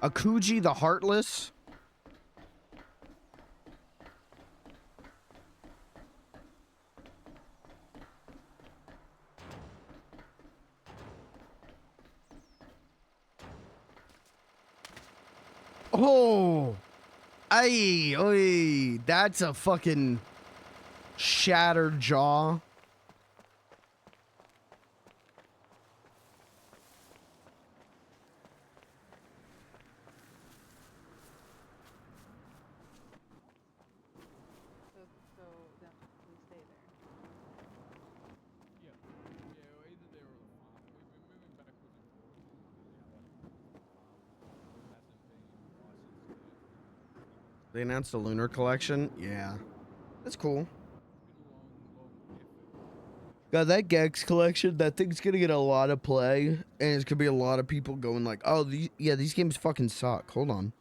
Akuji the Heartless. Oh, ay, oy, that's a fucking shattered jaw. They announced the Lunar Collection. Yeah, that's cool. God, that Gex collection, that thing's gonna get a lot of play, and it's gonna be a lot of people going like, "Oh, these games fucking suck." Hold on.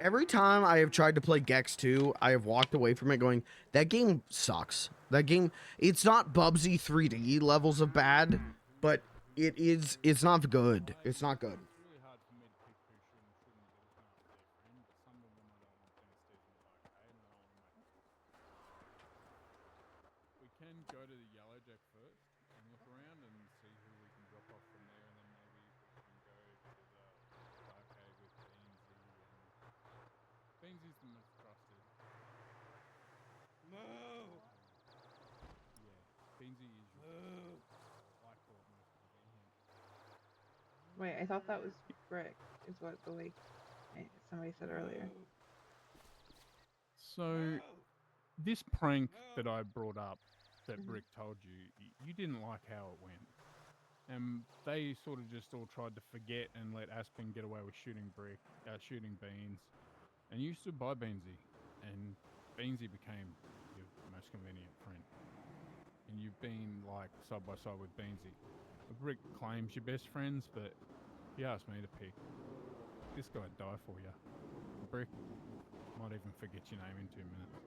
Every time I have tried to play Gex 2, I have walked away from it going, that game sucks. That game, it's not Bubsy 3D levels of bad, but it's not good. It's not good. We can go to the Yellow Jack first and look around and see who we can drop off from there, and then maybe we can go to the arcade with Beansy, and Beansy's the most trusted. No. Yeah, Beansy is blackboard most of the game. Wait, I thought that was Brick, is what somebody said earlier. So, this prank that I brought up, that Brick told you, you didn't like how it went. And they sort of just all tried to forget and let Aspen get away with shooting Beans. And you stood by Beansy, and Beansy became your most convenient friend. And you've been like side by side with Beansy. Brick claims you're best friends, but he asked me to pick. This guy'd die for you. Brick might even forget your name in 2 minutes.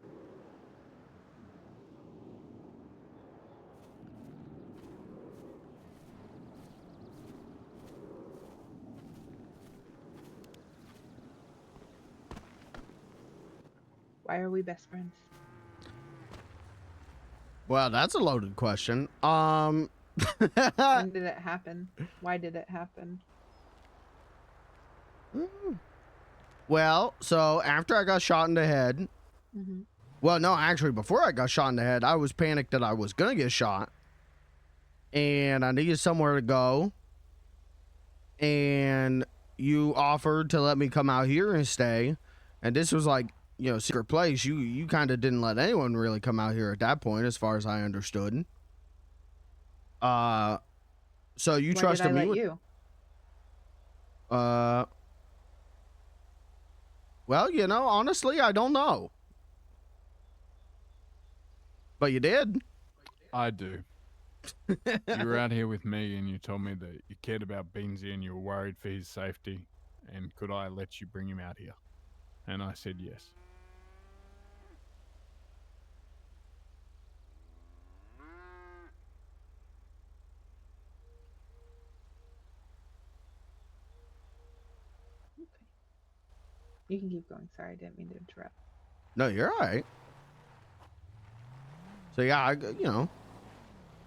Why are we best friends? Well, that's a loaded question. When did it happen? Why did it happen? Well, so after I got shot in the head, Mm-hmm. well, no, actually, before I got shot in the head, I was panicked that I was gonna get shot, and I needed somewhere to go. And you offered to let me come out here and stay, and this was like, you know, secret place. You kind of didn't let anyone really come out here at that point, as far as I understood. So you Why trusted did I me let with, you? well, you know, honestly, I don't know. But you did. I do. You were out here with me and you told me that you cared about Beansy and you were worried for his safety, and could I let you bring him out here? And I said yes. You can keep going. Sorry, I didn't mean to interrupt. No, you're all right. So yeah, you know,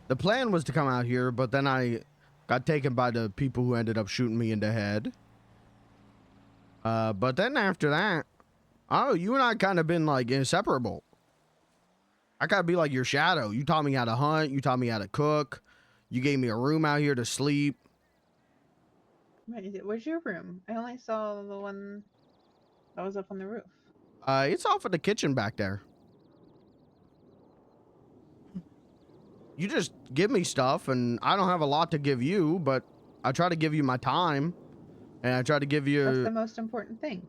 the plan was to come out here, but then I got taken by the people who ended up shooting me in the head. But then after that, oh, you and I kind of been like inseparable. I gotta be like your shadow. You taught me how to hunt. You taught me how to cook. You gave me a room out here to sleep. Where's your room? I only saw the one that was up on the roof. It's off of the kitchen back there. You just give me stuff, and I don't have a lot to give you, but I try to give you my time, and I try to give you... That's the most important thing.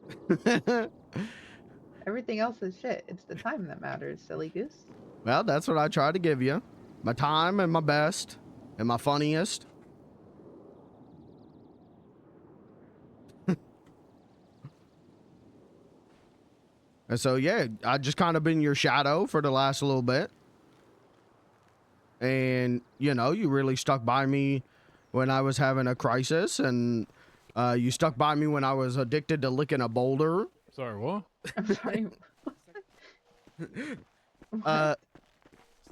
Everything else is shit. It's the time that matters, silly goose. Well, that's what I try to give you. My time and my best and my funniest. And so, yeah, I just kind of been your shadow for the last little bit. And, you know, you really stuck by me when I was having a crisis. And you stuck by me when I was addicted to licking a boulder. Sorry, what? I'm sorry.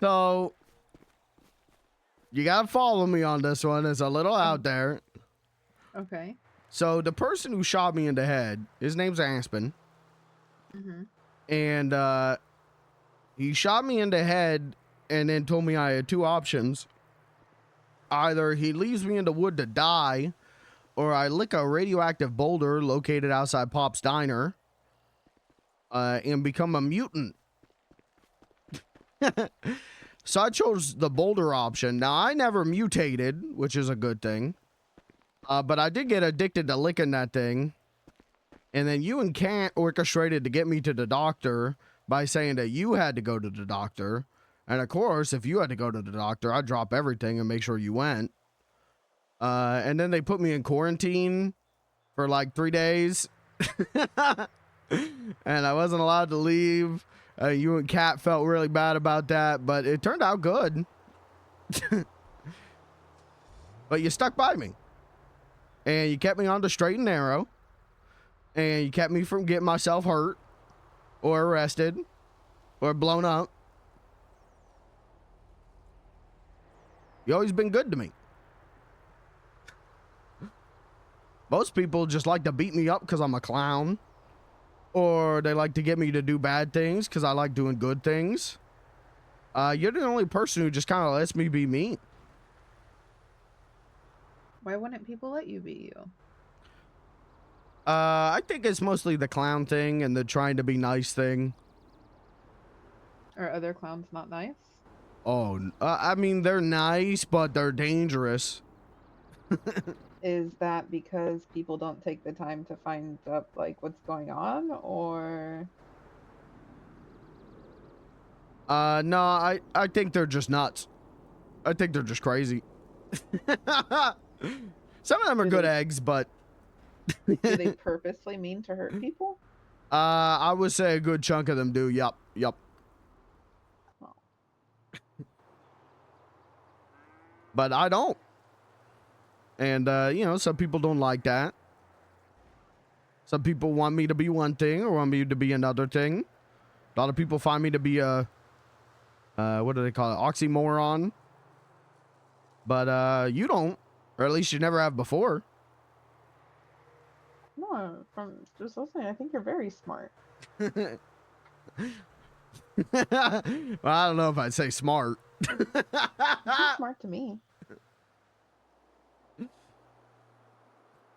So you gotta follow me on this one. It's a little out there. Okay. So the person who shot me in the head, his name's Aspen. Mm-hmm. And he shot me in the head and then told me I had two options. Either he leaves me in the wood to die, or I lick a radioactive boulder located outside Pop's Diner and become a mutant. So I chose the boulder option. Now, I never mutated, which is a good thing. But I did get addicted to licking that thing. And then you and Kant orchestrated to get me to the doctor by saying that you had to go to the doctor. And of course, if you had to go to the doctor, I'd drop everything and make sure you went. And then they put me in quarantine for like 3 days. And I wasn't allowed to leave. You and Kat felt really bad about that, but it turned out good. But you stuck by me. And you kept me on the straight and narrow. And you kept me from getting myself hurt or arrested or blown up. You always been good to me. Most people just like to beat me up because I'm a clown. Or they like to get me to do bad things because I like doing good things. You're the only person who just kind of lets me be me. Why wouldn't people let you be you? I think it's mostly the clown thing and the trying to be nice thing. Are other clowns not nice? Oh, I mean, they're nice, but they're dangerous. Is that because people don't take the time to find up like what's going on, or? No, I think they're just nuts. I think they're just crazy. Some of them are good eggs, but Do they purposely mean to hurt people? I would say a good chunk of them do. Yup. But I don't. And, you know, some people don't like that. Some people want me to be one thing or want me to be another thing. A lot of people find me to be a what do they call it? Oxymoron. But you don't, or at least you never have before. No, from just listening, I think you're very smart. Well, I don't know if I'd say smart. You're smart to me.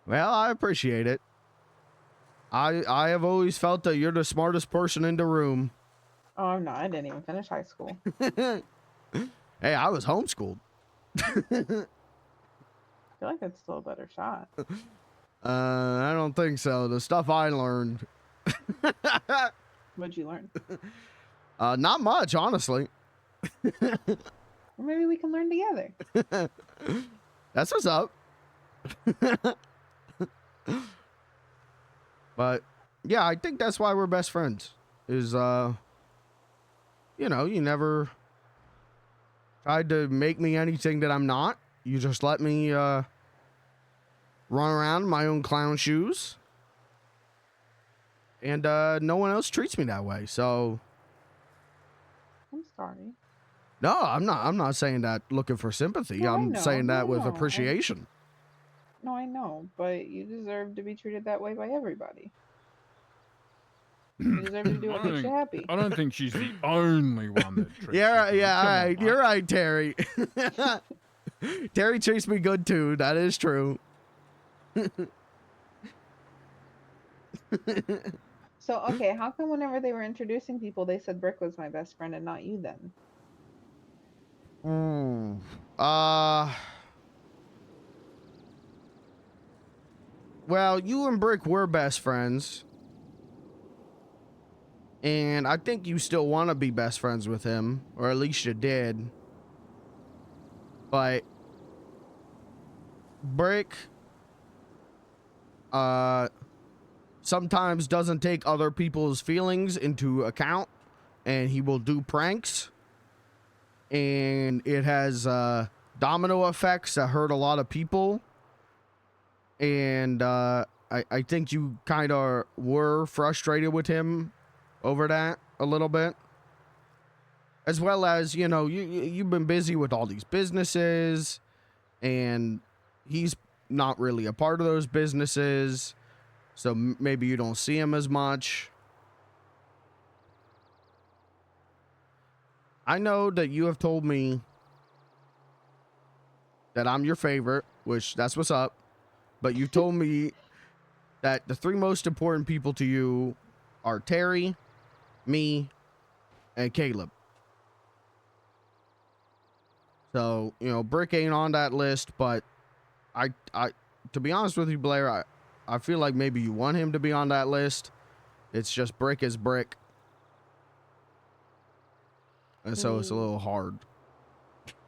Well, I appreciate it. I have always felt that you're the smartest person in the room. Oh, I'm not. I didn't even finish high school. Hey, I was homeschooled. I feel like that's still a better shot. I don't think so. The stuff I learned. What'd you learn? Not much, honestly. Or maybe we can learn together. That's what's up. But yeah, I think that's why we're best friends. Is you know, you never tried to make me anything that I'm not. You just let me run around in my own clown shoes. And no one else treats me that way. So I'm sorry. no, I'm not saying that looking for sympathy. No, I I'm know. saying No, that with no. appreciation. No, I know, but you deserve to be treated that way by everybody. You deserve to do what makes you happy. I don't think she's the only one that treats Yeah, you. yeah, Come all on, right. mate. You're right, Terry. Terry treats me good too. That is true. So, okay, how come whenever they were introducing people, they said Brick was my best friend and not you then? Well, you and Brick were best friends. And I think you still want to be best friends with him, or at least you did. But Brick sometimes doesn't take other people's feelings into account, and he will do pranks. And it has domino effects that hurt a lot of people. And I think you kind of were frustrated with him over that a little bit. As well as, you know, you've been busy with all these businesses, and he's not really a part of those businesses. So maybe you don't see him as much. I know that you have told me that I'm your favorite, which that's what's up. But you told me that the three most important people to you are Terry, me, and Caleb. So, you know, Brick ain't on that list, but I to be honest with you, Blair, I feel like maybe you want him to be on that list. It's just Brick is Brick. And so it's a little hard.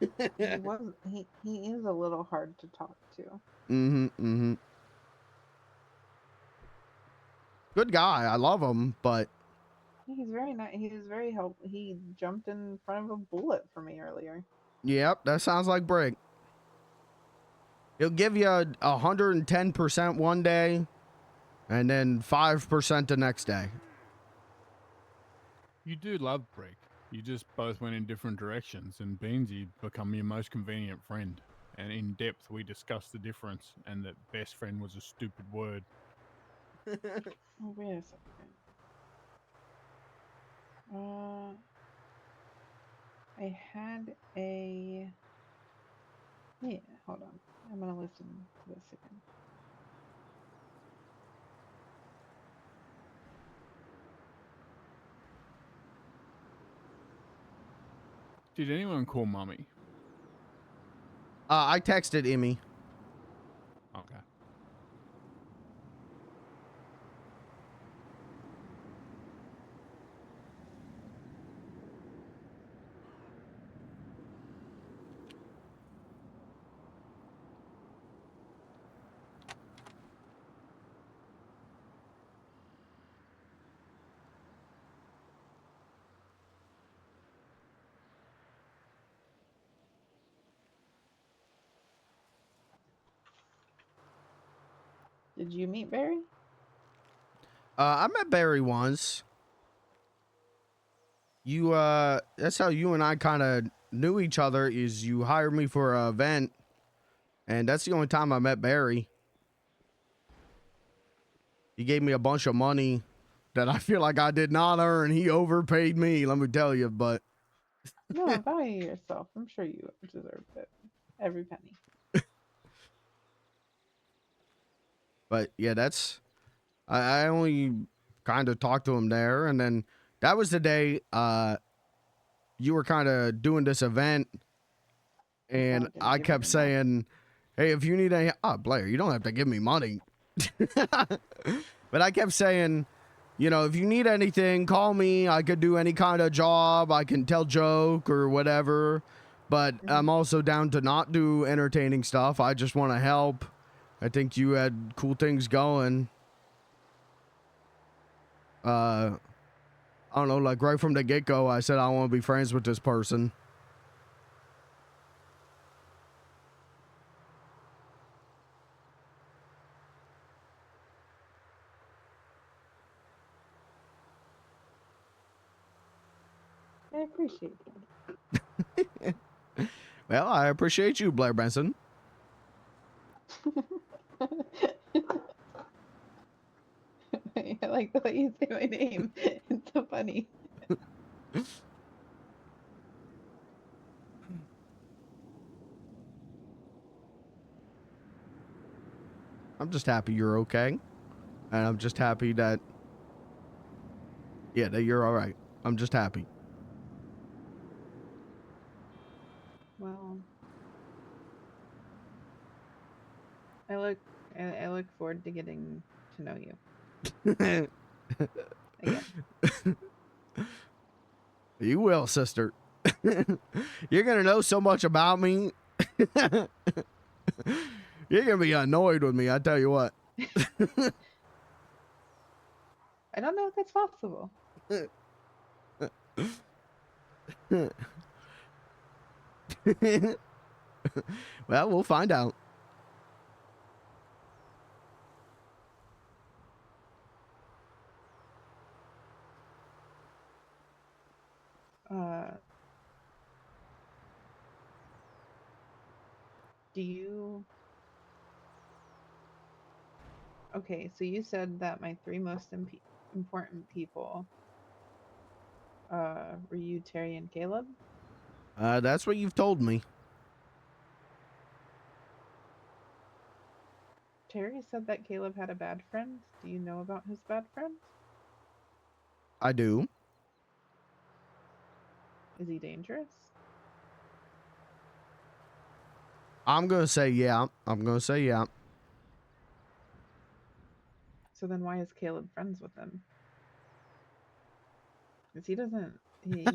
He is a little hard to talk to. Mm-hmm. Good guy. I love him, but He's very nice. He was very helpful. He jumped in front of a bullet for me earlier. yep, that sounds like Brick. He'll give you 110% one day and then 5% the next day. You do love Brick. You just both went in different directions, and Beansy become your most convenient friend. And in depth, we discussed the difference, and that best friend was a stupid word. Oh, wait a second. I had a... Yeah, hold on. I'm gonna listen to this again. Did anyone call Mummy? I texted Emmy. Okay. Did you meet Barry? I met Barry once. you that's how you and I kind of knew each other, is you hired me for an event, and that's the only time I met Barry. He gave me a bunch of money that I feel like I did not earn. He overpaid me, let me tell you, but No, value yourself. I'm sure you deserve it. Every penny. but yeah, that's I only kind of talked to him there, and then that was the day you were kind of doing this event, and didn't I give kept any money. saying, hey, if you need any, Blair, you don't have to give me money. But I kept saying, you know, if you need anything, call me. I could do any kind of job. I can tell joke or whatever. But I'm also down to not do entertaining stuff. I just want to help. I think you had cool things going. I don't know, like right from the get-go, I said I want to be friends with this person. I appreciate that. Well, I appreciate you, Blair Benson. I like the way you say my name. It's so funny. I'm just happy you're okay. And I'm just happy that, yeah, that you're all right. I'm just happy. Well, I look forward to getting to know you. Again. You will, sister. You're going to know so much about me. You're going to be annoyed with me, I tell you what. I don't know if that's possible. Well, we'll find out. Do you... Okay, so you said that my three most important people were you, Terry, and Caleb? That's what you've told me. Terry said that Caleb had a bad friend. Do you know about his bad friend? I do. Is he dangerous? I'm going to say yeah. I'm going to say yeah. So then why is Caleb friends with him? Because he doesn't seem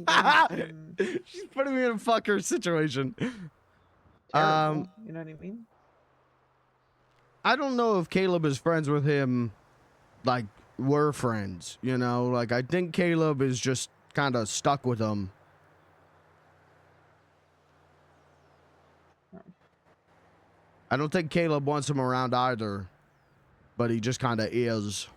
She's putting me in a fucker situation. terrible, you know what I mean? I don't know if Caleb is friends with him, like, we're friends, you know? Like, I think Caleb is just kind of stuck with him. I don't think Caleb wants him around either, but he just kind of is.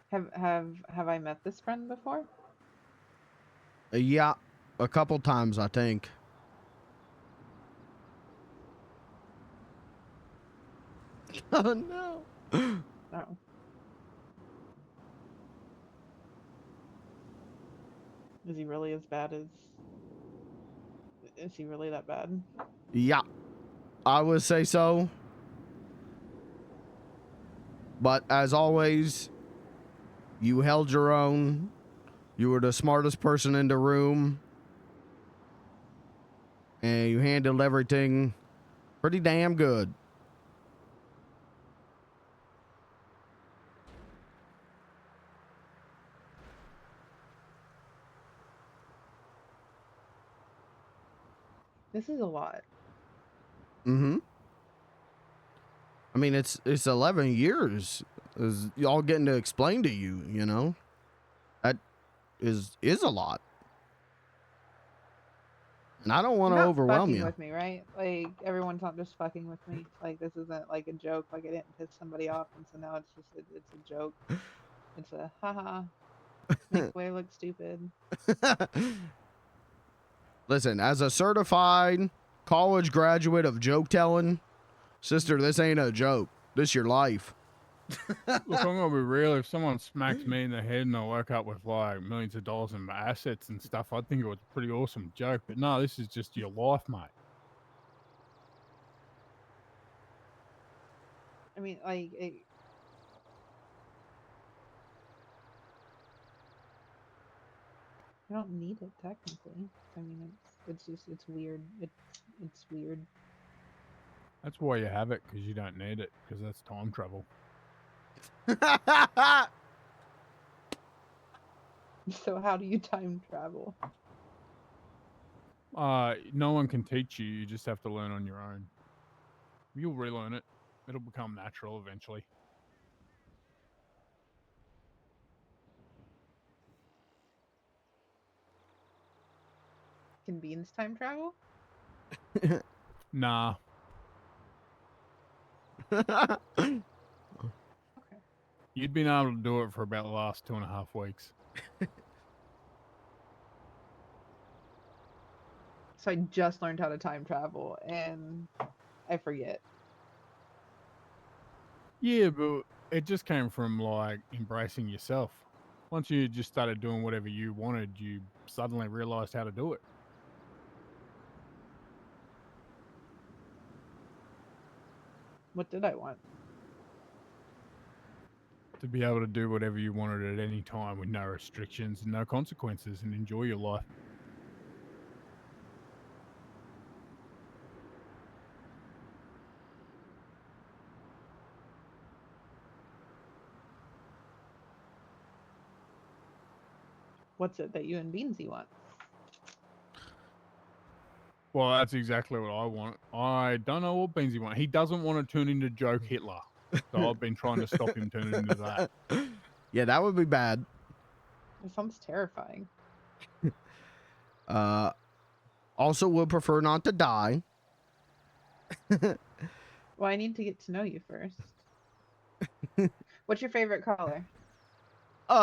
Have I met this friend before? Yeah, a couple times, I think. Oh, no. No. Is he really as bad as... Is he really that bad? Yeah, I would say so. But as always, you held your own. You were the smartest person in the room. And you handled everything pretty damn good. This is a lot. Mm-hmm. I mean, it's 11 years. Is y'all getting to explain to you, you know? That is a lot. And I don't want to You're not overwhelm fucking you. with me, right? Like everyone's not just fucking with me. Like this isn't like a joke. Like I didn't piss somebody off, and so now it's just it's a joke. It's a haha. Make Blair look stupid. Listen, as a certified college graduate of joke telling, sister, this ain't a joke. This your life. Look, I'm gonna be real. If someone smacks me in the head and I woke up with like millions of dollars in assets and stuff, I'd think it was a pretty awesome joke. But no, this is just your life, mate. I mean, like I don't need it technically. I mean, it's just it's weird. It's weird. That's why you have it, because you don't need it, because that's time travel. So how do you time travel? No one can teach you. You just have to learn on your own. You'll relearn it. It'll become natural eventually. Can beans time travel? Nah. You'd been able to do it for about the last 2.5 weeks. So I just learned how to time travel, and I forget. Yeah, but it just came from like embracing yourself. Once you just started doing whatever you wanted, you suddenly realized how to do it. What did I want? To be able to do whatever you wanted at any time with no restrictions and no consequences and enjoy your life. What's it that you and Beansy want? Well, that's exactly what I want. I don't know what Beansy wants. He doesn't want to turn into Joke Hitler. So I've been trying to stop him turning into that. Yeah, that would be bad. It sounds terrifying. Also would prefer not to die. Well, I need to get to know you first. What's your favorite color?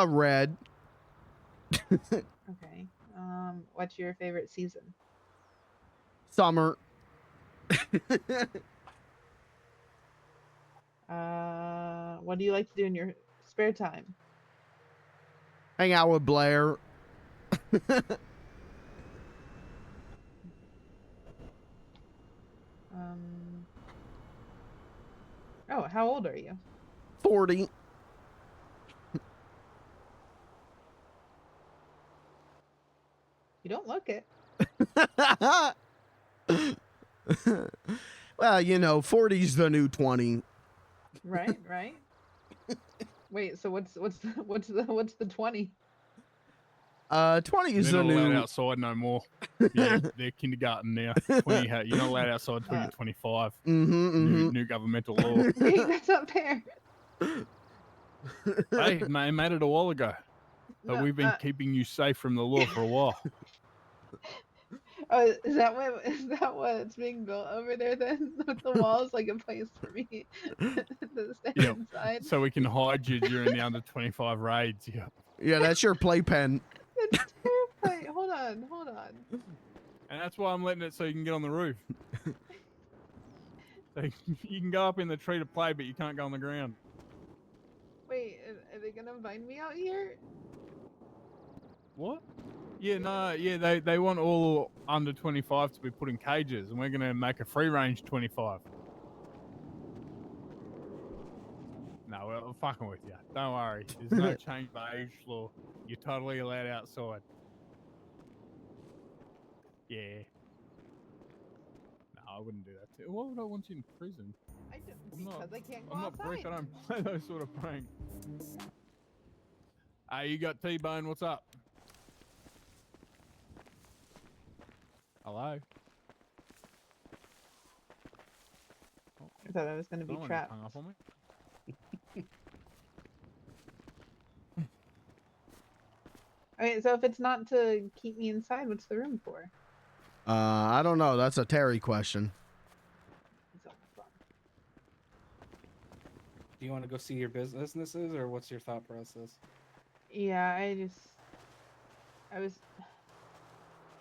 Red. Okay. What's your favorite season? Summer. What do you like to do in your spare time? Hang out with Blair. Oh, how old are you? 40. You don't look it. Well, you know, 40's the new 20. Right, right. Wait, so what's the 20? 20 is They're the not allowed new. outside no more. Yeah, they're kindergarten now. 20, you're not allowed outside until you're 25. New governmental law. Wait, that's not fair. Hey, they made it a while ago. But No, we've been keeping you safe from the law for a while. Oh, is that what's being built over there then? With the walls, like a place for me to stay Yep. inside. So we can hide you during the under 25 raids. Yeah. Yeah, that's your playpen. That's terrifying. Hold on. And that's why I'm letting it so you can get on the roof. So you can go up in the tree to play, but you can't go on the ground. Wait, are they gonna find me out here? What? Yeah, no, yeah, they want all under 25 to be put in cages, and we're going to make a free range 25. No, we're fucking with you. Don't worry. There's no change of age law. You're totally allowed outside. Yeah. No, I wouldn't do that too. Why would I want you in prison? Because I can't go I'm not outside. brick. I don't play those sort of pranks. Hey, you got T-Bone. What's up? Hello? I thought I was gonna be Someone just trapped. hung up on me. Okay, so if it's not to keep me inside, what's the room for? I don't know. That's a Terry question. Do you want to go see your businesses, or what's your thought process? Yeah,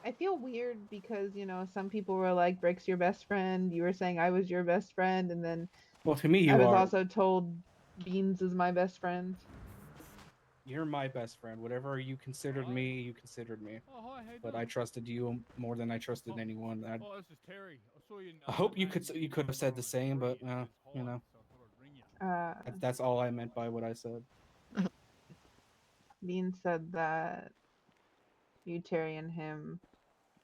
I feel weird because, you know, some people were like, Brick's your best friend. You were saying I was your best friend, and then Well, to me, I you was are. also told Beans is my best friend. You're my best friend. Whatever you considered me, you considered me. But I trusted you more than I trusted anyone. Oh, this is Terry. I saw you. I hope you could have said the same, but you know, that's all I meant by what I said. Beans said that you, Terry, and him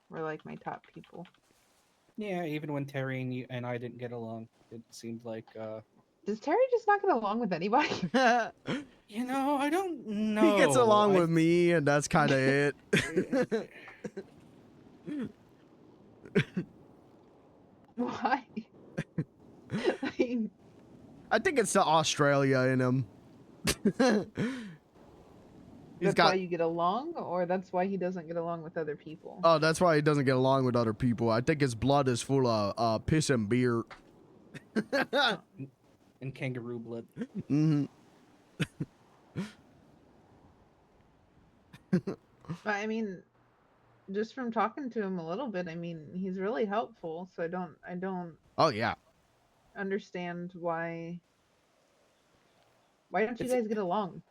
were like my top people. Yeah, even when Terry and, and I didn't get along, it seemed like. Does Terry just not get along with anybody? You know, I don't know. He gets along with me, and that's kind of it. Why? I think it's the Australia in him. That's why you get along, or that's why he doesn't get along with other people? Oh, that's why he doesn't get along with other people. I think his blood is full of piss and beer. And kangaroo blood. Mm-hmm. I mean, just from talking to him a little bit, I mean, he's really helpful. So I don't. Oh yeah. Understand why. Why don't you guys get along?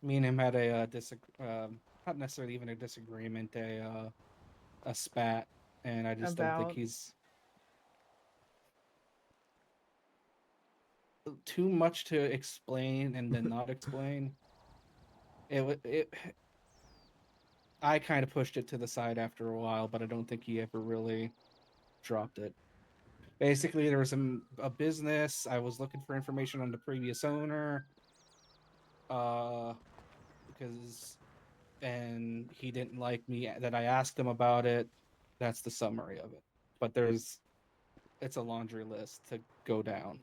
Me and him had a not necessarily even a disagreement, a spat, and I just don't think About? he's too much to explain and then not explain. I kind of pushed it to the side after a while, but I don't think he ever really dropped it. Basically, there was a business. I was looking for information on the previous owner, and he didn't like me that I asked him about it. That's the summary of it. But it's a laundry list to go down.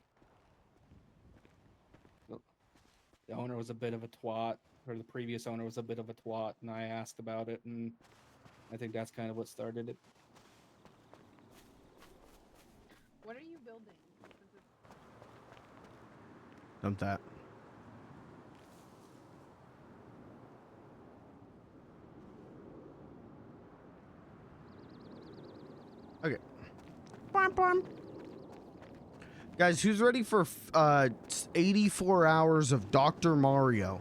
The owner was a bit of a twat, or the previous owner was a bit of a twat, and I asked about it, and I think that's kind of what started it. What are you building? Dump that. Okay. Guys, who's ready for 84 hours of Dr. Mario?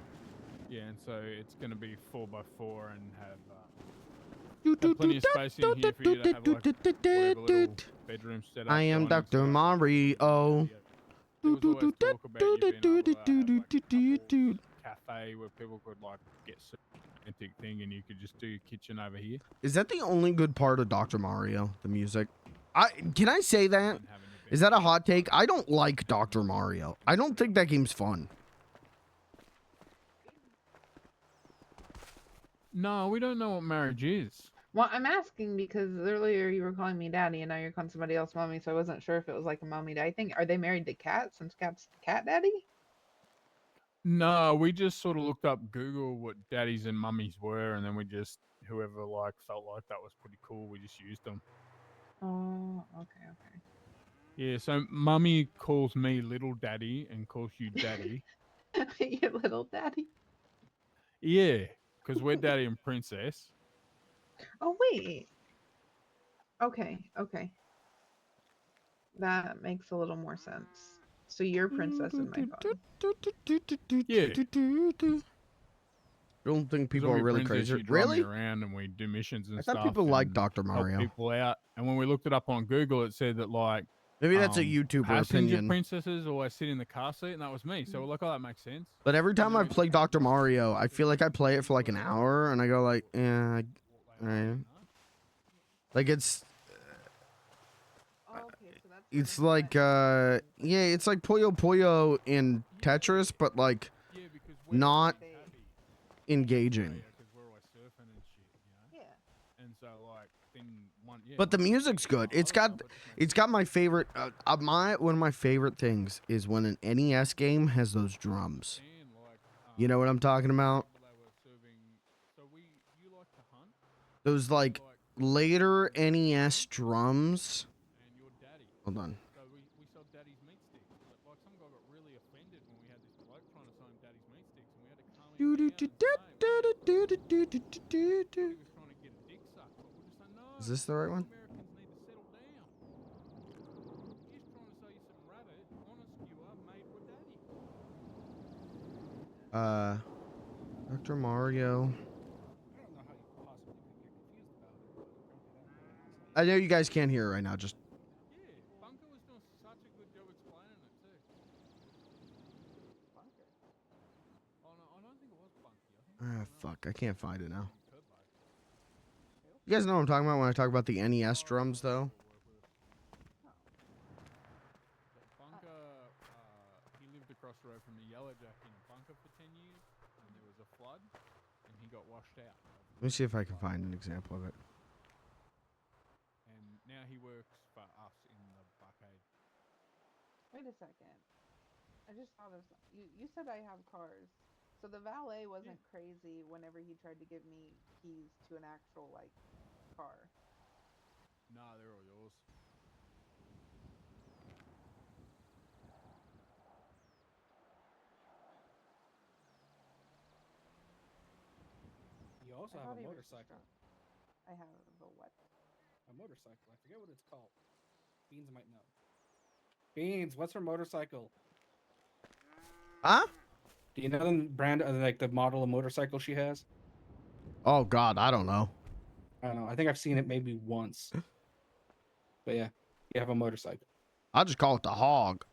Yeah, and so it's going to be 4x4 and have plenty of space in here for you to have like whatever little bedroom set up. I am Dr. Mario. There was always talk about you being able to have like a cafe where people could like get some romantic thing and you could just do your kitchen over here. Is that the only good part of Dr. Mario? The music? Can I say that? Is that a hot take? I don't like Dr. Mario. I don't think that game's fun. No, we don't know what marriage is. Well, I'm asking because earlier you were calling me daddy, and now you're calling somebody else mommy. So I wasn't sure if it was like a mommy daddy thing. Are they married to Cat since Cat's the cat daddy? No, we just sort of looked up Google what daddies and mummies were, and then we just whoever like felt like that was pretty cool, we just used them. Oh, okay. Yeah, so mummy calls me little daddy and calls you daddy. Your little daddy. Yeah, because we're daddy and princess. Oh wait. Okay. That makes a little more sense. So you're princess in my phone. Yeah. I don't think people When are we really princess, crazy. you drive me Really? around and we do missions and I stuff. thought people liked and Dr. help Mario. people out. And when we looked it up on Google, it said that like Maybe that's a YouTuber passenger opinion. princesses always sit in the car seat, and that was me. So we're like, oh, that makes sense. But every time I play Dr. Mario, I feel like I play it for like an hour, and I go like, yeah, alright. Like it's like yeah, it's like Puyo Puyo in Tetris, but like not engaging. And so like But the music's good. It's got my favorite. One of my favorite things is when an NES game has those drums. You know what I'm talking about? Those like later NES drums. Hold on. So we sold Daddy's meat sticks. Like some guy got really offended when we had this bloke trying to sell him Daddy's meat sticks, and we had to calm him down and say, he was trying to get a dick sucked, but we're just like, no. Is this the right one? Americans need to settle down. He's trying to sell you some rabbit on a skewer made with Daddy. Dr. Mario. I know you guys can't hear it right now. Just. Bunker was doing such a good job explaining it too. Bunker? Oh no, I don't think it was Bunky. Fuck. I can't find it now. You guys know what I'm talking about when I talk about the NES drums, though? Bunker, he lived across the road from the Yellow Jack in a bunker for 10 years, and there was a flood, and he got washed out. Let me see if I can find an example of it. And now he works for us in the Buckade. Wait a second. I just thought of something. You said I have cars. So the valet wasn't crazy whenever he tried to give me keys to an actual, like, car. Nah, they're all yours. You also have a motorcycle. I have a what? A motorcycle. I forget what it's called. Beans might know. Beans, what's her motorcycle? Huh? Do you know the brand, like the model of motorcycle she has? Oh, God. I don't know. I don't know. I think I've seen it maybe once. But yeah, you have a motorcycle. I'll just call it the Hog.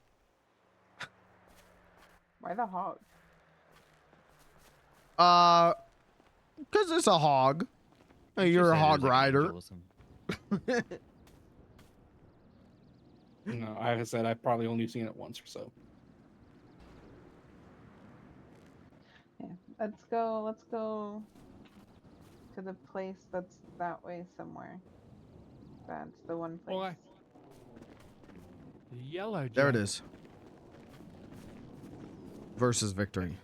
Why the hog? Because it's a hog. Hey, you're a hog rider. No, like I said, I've probably only seen it once or so. Yeah, let's go to the place that's that way somewhere. That's the one place. Boy. The Yellow Jack. There it is. Versus victory.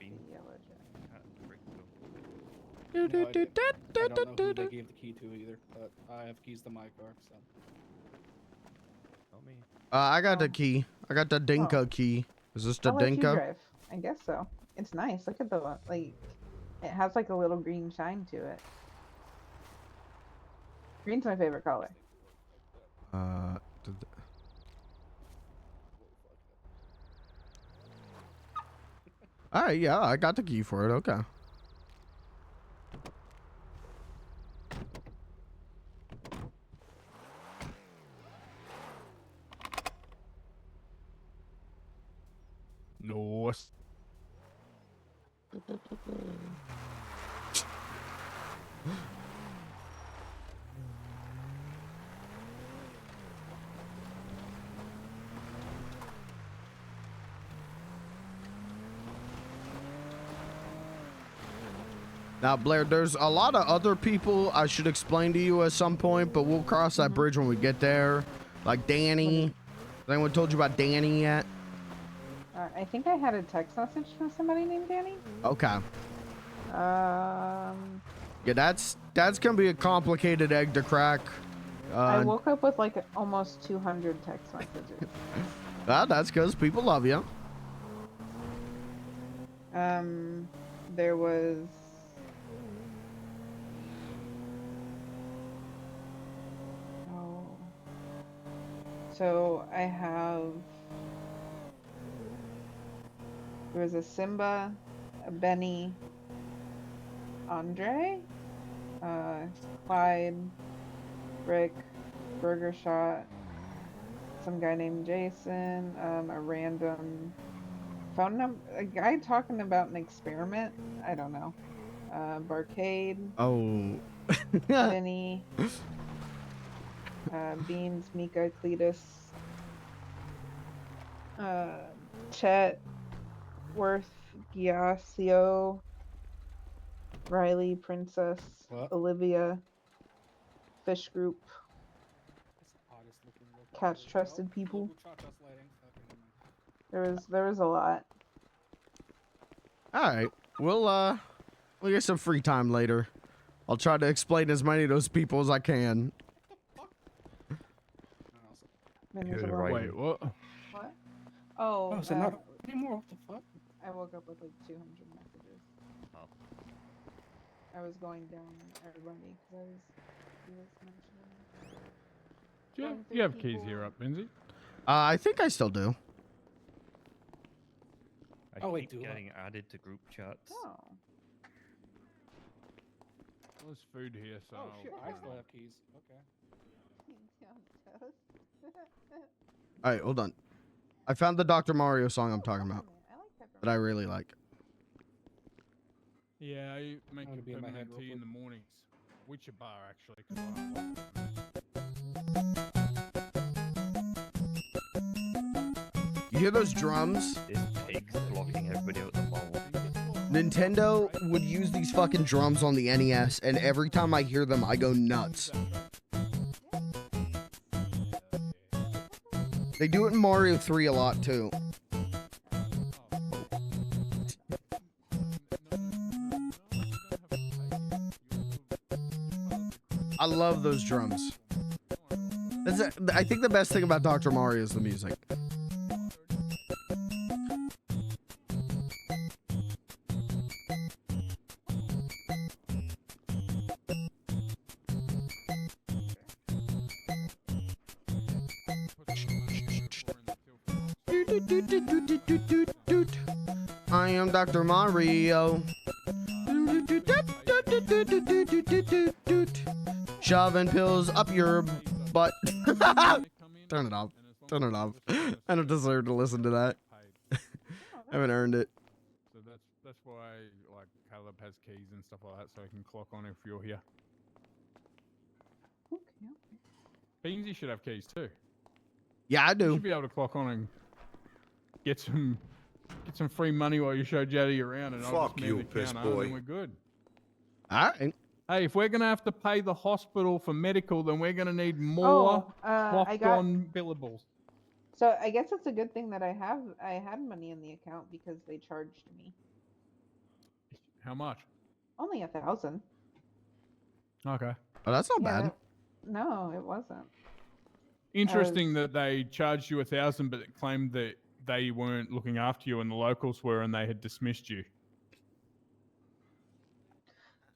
I don't know who they gave the key to either, but I have keys to my car, so. Not me. I got the key. I got the Dinka key. Is this the I'll let you Dinka? drive. I guess so. It's nice. Look at the, like, it has like a little green shine to it. Green's my favorite color. All right, yeah, I got the key for it. Okay. Nice. Now, Blair, there's a lot of other people I should explain to you at some point, but we'll cross that bridge when we get there. Like Danny. Has anyone told you about Danny yet? I think I had a text message from somebody named Danny. Okay. Um, Yeah, that's gonna be a complicated egg to crack. I woke up with like almost 200 text messages. That's because people love you. There was. Oh. So I have. There was a Simba, a Benny, Andre, Clyde, Rick, Burger Shot, some guy named Jason, a random phone number, a guy talking about an experiment. I don't know. Barcade. Oh. Benny. Beans, Mika, Cletus. Chet. Worth, Giasio, Riley, Princess, Olivia, Fish Group, Catch Trusted People. There was a lot. All right, we'll get some free time later. I'll try to explain as many of those people as I can. Wait, what? What? Oh, Oh, so not anymore. What the fuck? I woke up with like 200 messages. Oh. I was going down everybody because he was mentioning. Do going you have through keys people. here up, Benzie? I think I still do. I Oh, wait, keep do I? getting added to group chats. Oh. There's food here, so. Oh shit! I still have keys. Okay. All right, hold on. I found the Dr. Mario song I'm talking about that I really like. Yeah, I make gonna it be in my head peppermint real tea in quick. the mornings. Witcher bar, actually. 'Cause I don't like peppermint. You hear those drums? This pig's blocking everybody out the mall. Nintendo would use these fucking drums on the NES, and every time I hear them, I go nuts. They do it in Mario 3 a lot, too. I love those drums. I think the best thing about Dr. Mario is the music. I am Dr. Mario. Shoving pills up your butt. Turn it off. Turn it off. I don't deserve to listen to that. I haven't earned it. So that's why like Caleb has keys and stuff like that, so he can clock on if you're here. Beansy should have keys too. Yeah, I You do. should be able to clock on and get some free money while you show Jaddy around, and I'll Fuck just man you, the piss counter, boy. and then we're good. All right. Hey, if we're gonna have to pay the hospital for medical, then we're gonna need more I clocked got. on billables. So I guess it's a good thing that I had money in the account because they charged me How much? only 1,000. Okay. Oh, that's not bad. No, it wasn't. Interesting that they charged you 1,000, but it claimed that they weren't looking after you and the locals were, and they had dismissed you.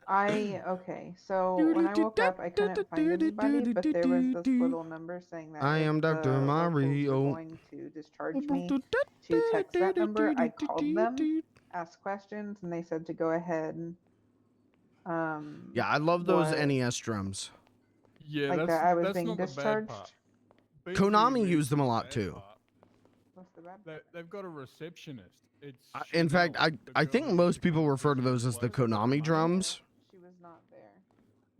Okay, so when I woke up, I couldn't find anybody, but there was this little number saying that I if am the Dr. locals were Mario. going to discharge me, to text that number. I called them, asked questions, and they said to go ahead. Yeah, I love those what- NES drums. Yeah, Like that's that I was that's being not the bad discharged? part. Konami BG used them a is the lot bad too. part. What's the bad? They've got a receptionist. It's In fact, Chanel, the I girl think who most did people the refer to those as the Konami drums. She was not there.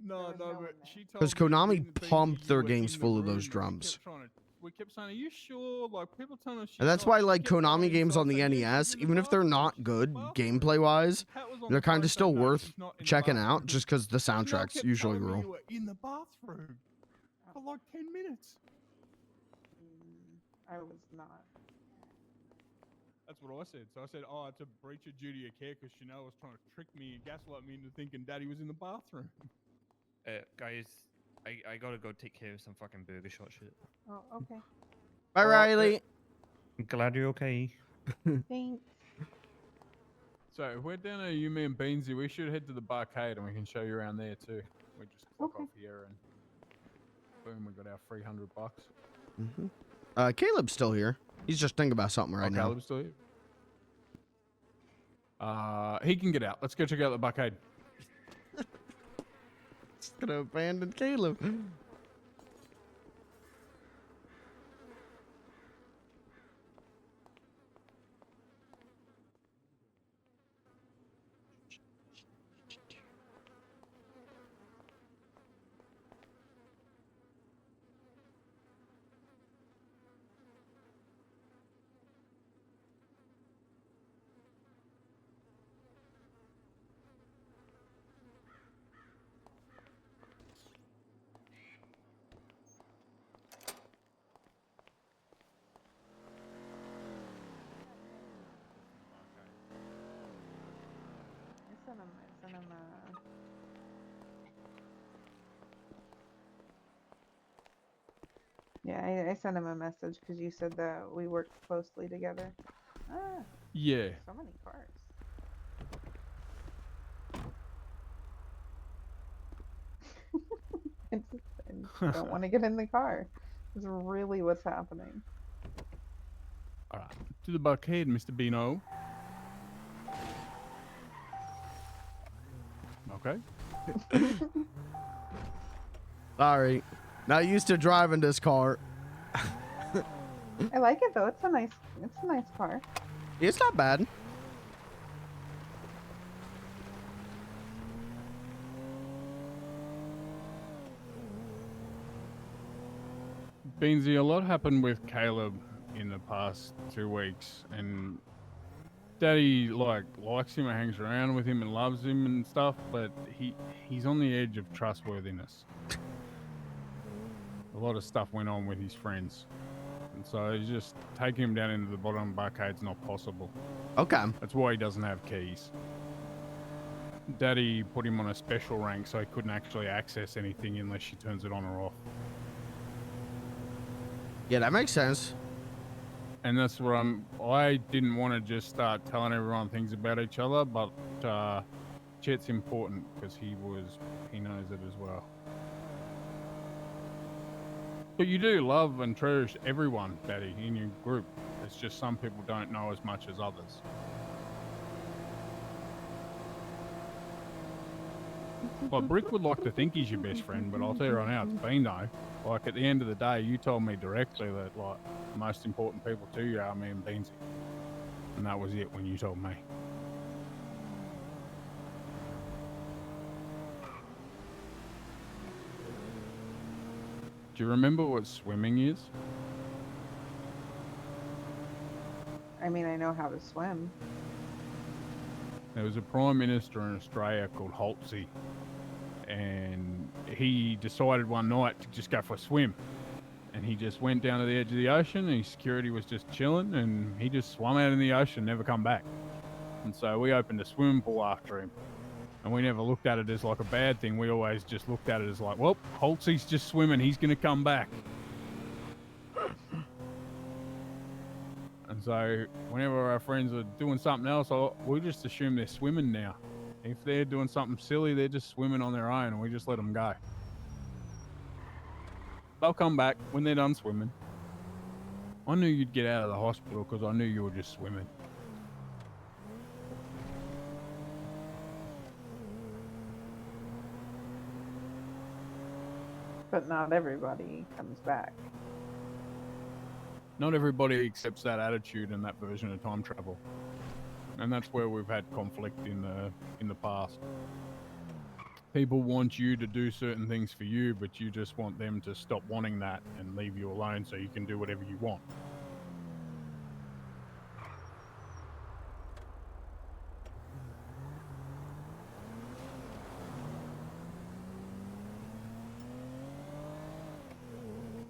No, but she told Because me Konami that pumped their you were games in the full of room, those but drums. we kept saying, "Are you sure?" Like people telling us. And that's why, like, Konami games on the NES, even if they're not good gameplay-wise, they're kind of still worth checking out just because the soundtracks usually rule. You were in the bathroom for like 10 minutes. I was not. That's what I said. So I said, "Oh, it's a breach of duty of care because Chanel was trying to trick me and gaslight me into thinking Daddy was in the bathroom." Guys, I gotta go take care of some fucking burger shot shit. Oh, okay. Bye, Riley. I'm glad you're okay. Thanks. So if we're down at you, me, and Beansy, we should head to the barcade and we can show you around there too. We just clock off here and boom, we got our $300. Caleb's still here. He's just thinking about something right now. Caleb's still here. He can get out. Let's go check out the barcade. Just gonna abandon Caleb. Yeah, I sent him a message because you said that we worked closely together. Ah, Yeah. so many cars. It's just, I don't want to get in the car. Is really what's happening. All right. To the buckhead, Mr. Beano. Okay. Sorry. Not used to driving this car. I like it though. It's a nice car. It's not bad. Beansy, a lot happened with Caleb in the past 2 weeks, and Daddy likes him and hangs around with him and loves him and stuff, but he's on the edge of trustworthiness. A lot of stuff went on with his friends, and so just taking him down into the bottom buckhead's not possible. Okay. That's why he doesn't have keys. Daddy put him on a special rank so he couldn't actually access anything unless she turns it on or off. Yeah, that makes sense. And that's where I didn't want to just start telling everyone things about each other, but Chet's important because he knows it as well. But you do love and cherish everyone, Daddy, in your group. It's just some people don't know as much as others. Well, Brick would like to think he's your best friend, but I'll tell you right now, it's Beano. Like, at the end of the day, you told me directly that, like, the most important people to you are me and Beansy. And that was it when you told me. Do you remember what swimming is? I mean, I know how to swim. There was a Prime Minister in Australia called Halsey, and he decided one night to just go for a swim. And he just went down to the edge of the ocean, and his security was just chilling, and he just swam out in the ocean, never come back. And so we opened a swimming pool after him. And we never looked at it as like a bad thing. We always just looked at it as like, well, Halsey's just swimming, he's going to come back. And so whenever our friends are doing something else, we just assume they're swimming now. If they're doing something silly, they're just swimming on their own, and we just let them go. They'll come back when they're done swimming. I knew you'd get out of the hospital because I knew you were just swimming. But not everybody comes back. Not everybody accepts that attitude and that version of time travel. And that's where we've had conflict in the past. People want you to do certain things for you, but you just want them to stop wanting that and leave you alone so you can do whatever you want.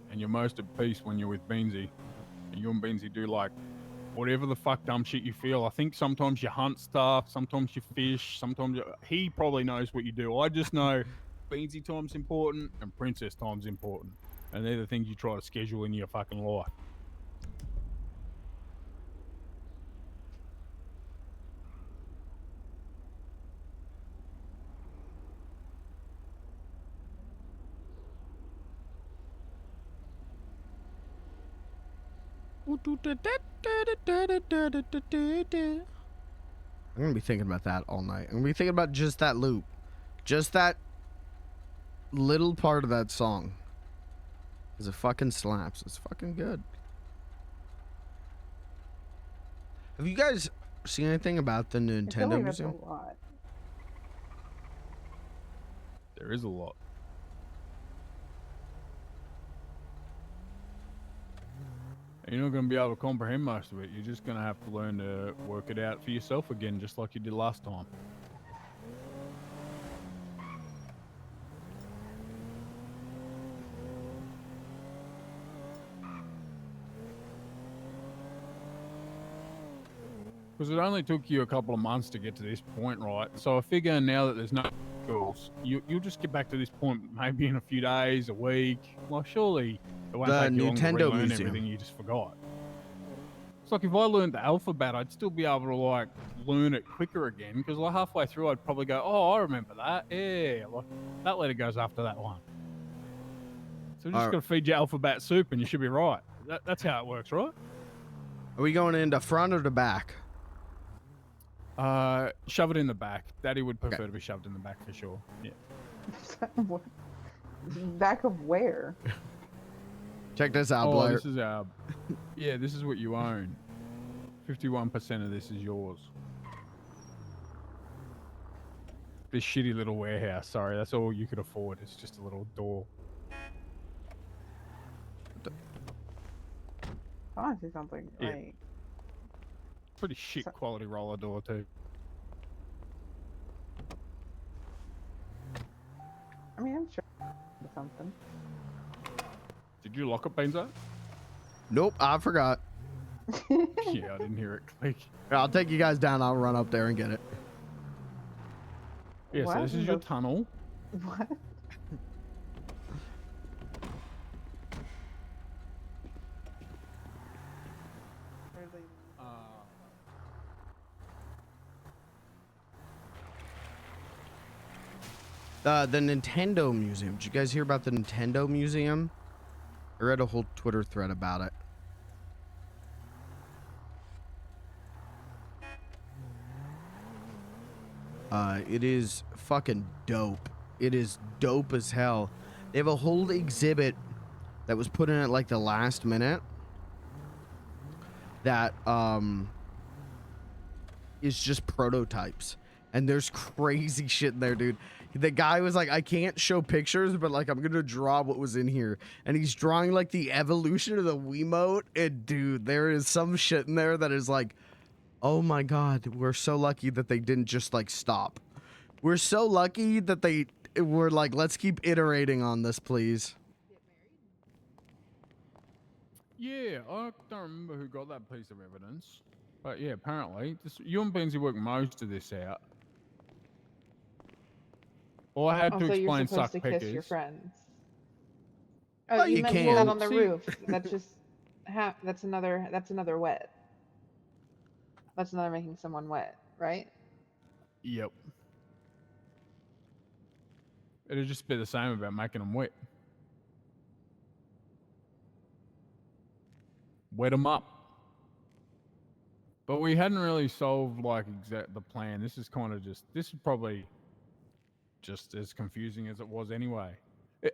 And you're most at peace when you're with Beansy. And you and Beansy do like whatever the fuck dumb shit you feel. I think sometimes you hunt stuff, sometimes you fish, he probably knows what you do. I just know Beansy time's important and Princess time's important. And they're the things you try to schedule in your fucking life. I'm gonna be thinking about that all night. I'm gonna be thinking about just that loop. Just that little part of that song. Because it fucking slaps. It's fucking good. Have you guys seen anything about the I feel Nintendo like that's a Museum? lot. There is a lot. You're not going to be able to comprehend most of it. You're just going to have to learn to work it out for yourself again, just like you did last time. Because it only took you a couple of months to get to this point, right? So I figure now that there's no girls. You'll just get back to this point maybe in a few days, a week. Well, surely it won't The take you long to Nintendo relearn Museum. everything you just forgot. It's like if I learned the alphabet, I'd still be able to like learn it quicker again because like halfway through I'd probably go, oh, I remember that. Yeah, like that letter goes after that one. So just got to feed you alphabet soup and you should be right. That's how it works, right? Are we going into front or the back? Shove it in the back. Daddy would prefer to be shoved in the back for sure. Yeah. What? Back of where? Check this out, Oh, Blair. this is our. Yeah, this is what you own. 51% of this is yours. This shitty little warehouse. Sorry, that's all you could afford. It's just a little door. Honestly, something Yeah. like Pretty shit quality roller door too. I mean, I'm sure something. Did you lock up, Benzo? Nope, I forgot. Yeah, I didn't hear it click. I'll take you guys down. I'll run up there and get it. Yeah, so this is your tunnel. What? The Nintendo Museum. Did you guys hear about the Nintendo Museum? I read a whole Twitter thread about it. It is fucking dope. It is dope as hell. They have a whole exhibit that was put in at like the last minute that is just prototypes. And there's crazy shit in there, dude. The guy was like, I can't show pictures, but like I'm gonna draw what was in here. And he's drawing like the evolution of the Wiimote. And dude, there is some shit in there that is like, oh my god, we're so lucky that they didn't just like stop. We're so lucky that they were like, let's keep iterating on this, please. Yeah, I don't remember who got that piece of evidence. But yeah, apparently, you and Benzie worked most of this out. All I had to Also, you're explain supposed suck to kiss pickers. your friends. Oh, Oh, you you mentioned can. that on the See- roof. That's just that's another wet. That's another making someone wet, right? Yep. It'd just be the same about making them wet. Wet them up. But we hadn't really solved like the plan. This is kind of this is probably just as confusing as it was anyway.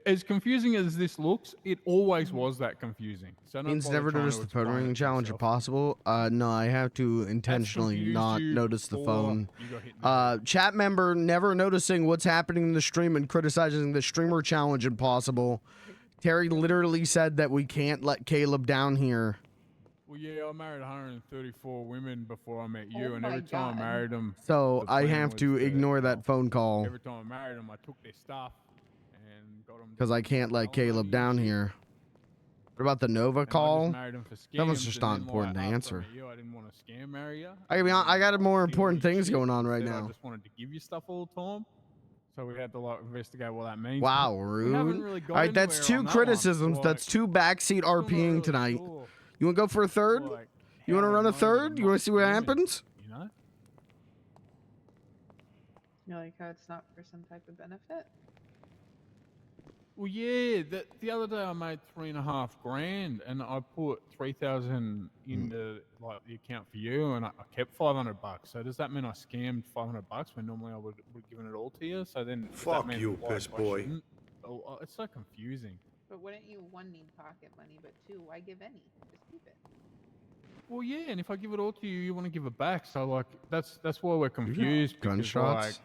As confusing as this looks, it always was that confusing. So don't Means bother never trying notice to the explain phone it ring to challenge if yourself. possible. No, I have to intentionally confused not you notice the before phone. you got hit in the Chat member never noticing what's happening in the stream and criticizing the streamer challenge impossible. Terry literally said that we can't let Caleb down here. Well, yeah, I married 134 women before I met you, Oh and my every time God. I married them, So the I plan have was to ignore that phone call every time I married them, I took their stuff and got them. because I can't let Caleb down here. What about the Nova call? Married them for scams, That one's just and not then, important to like, after answer. I met you, I didn't want to scam marry you. I mean, I got more important Steal your things shit. going on right Instead, now. I just wanted to give you stuff all the time, so we had to like investigate what that means. Wow, We haven't rude. really got All right, that's anywhere two on that one, criticisms. so, That's two backseat RPing tonight. sure, You want to go for a third? like, You want to how run I a know that third? I'm You want not to see what scamming, happens? You know? You like how it's not for some type of benefit? Well, yeah. The other day I made $3.5 grand, and I put 3,000 into like the account for you, and I kept $500. So does that mean I scammed $500 when normally I would given it all to you? So then does that Fuck mean, you, like, piss I boy. shouldn't? Oh, it's so confusing. But wouldn't you, one, need pocket money, but two, why give any? Just keep it. Well, yeah, and if I give it all to you, you want to give it back. So like that's why we're confused. Because, Gunshots? like,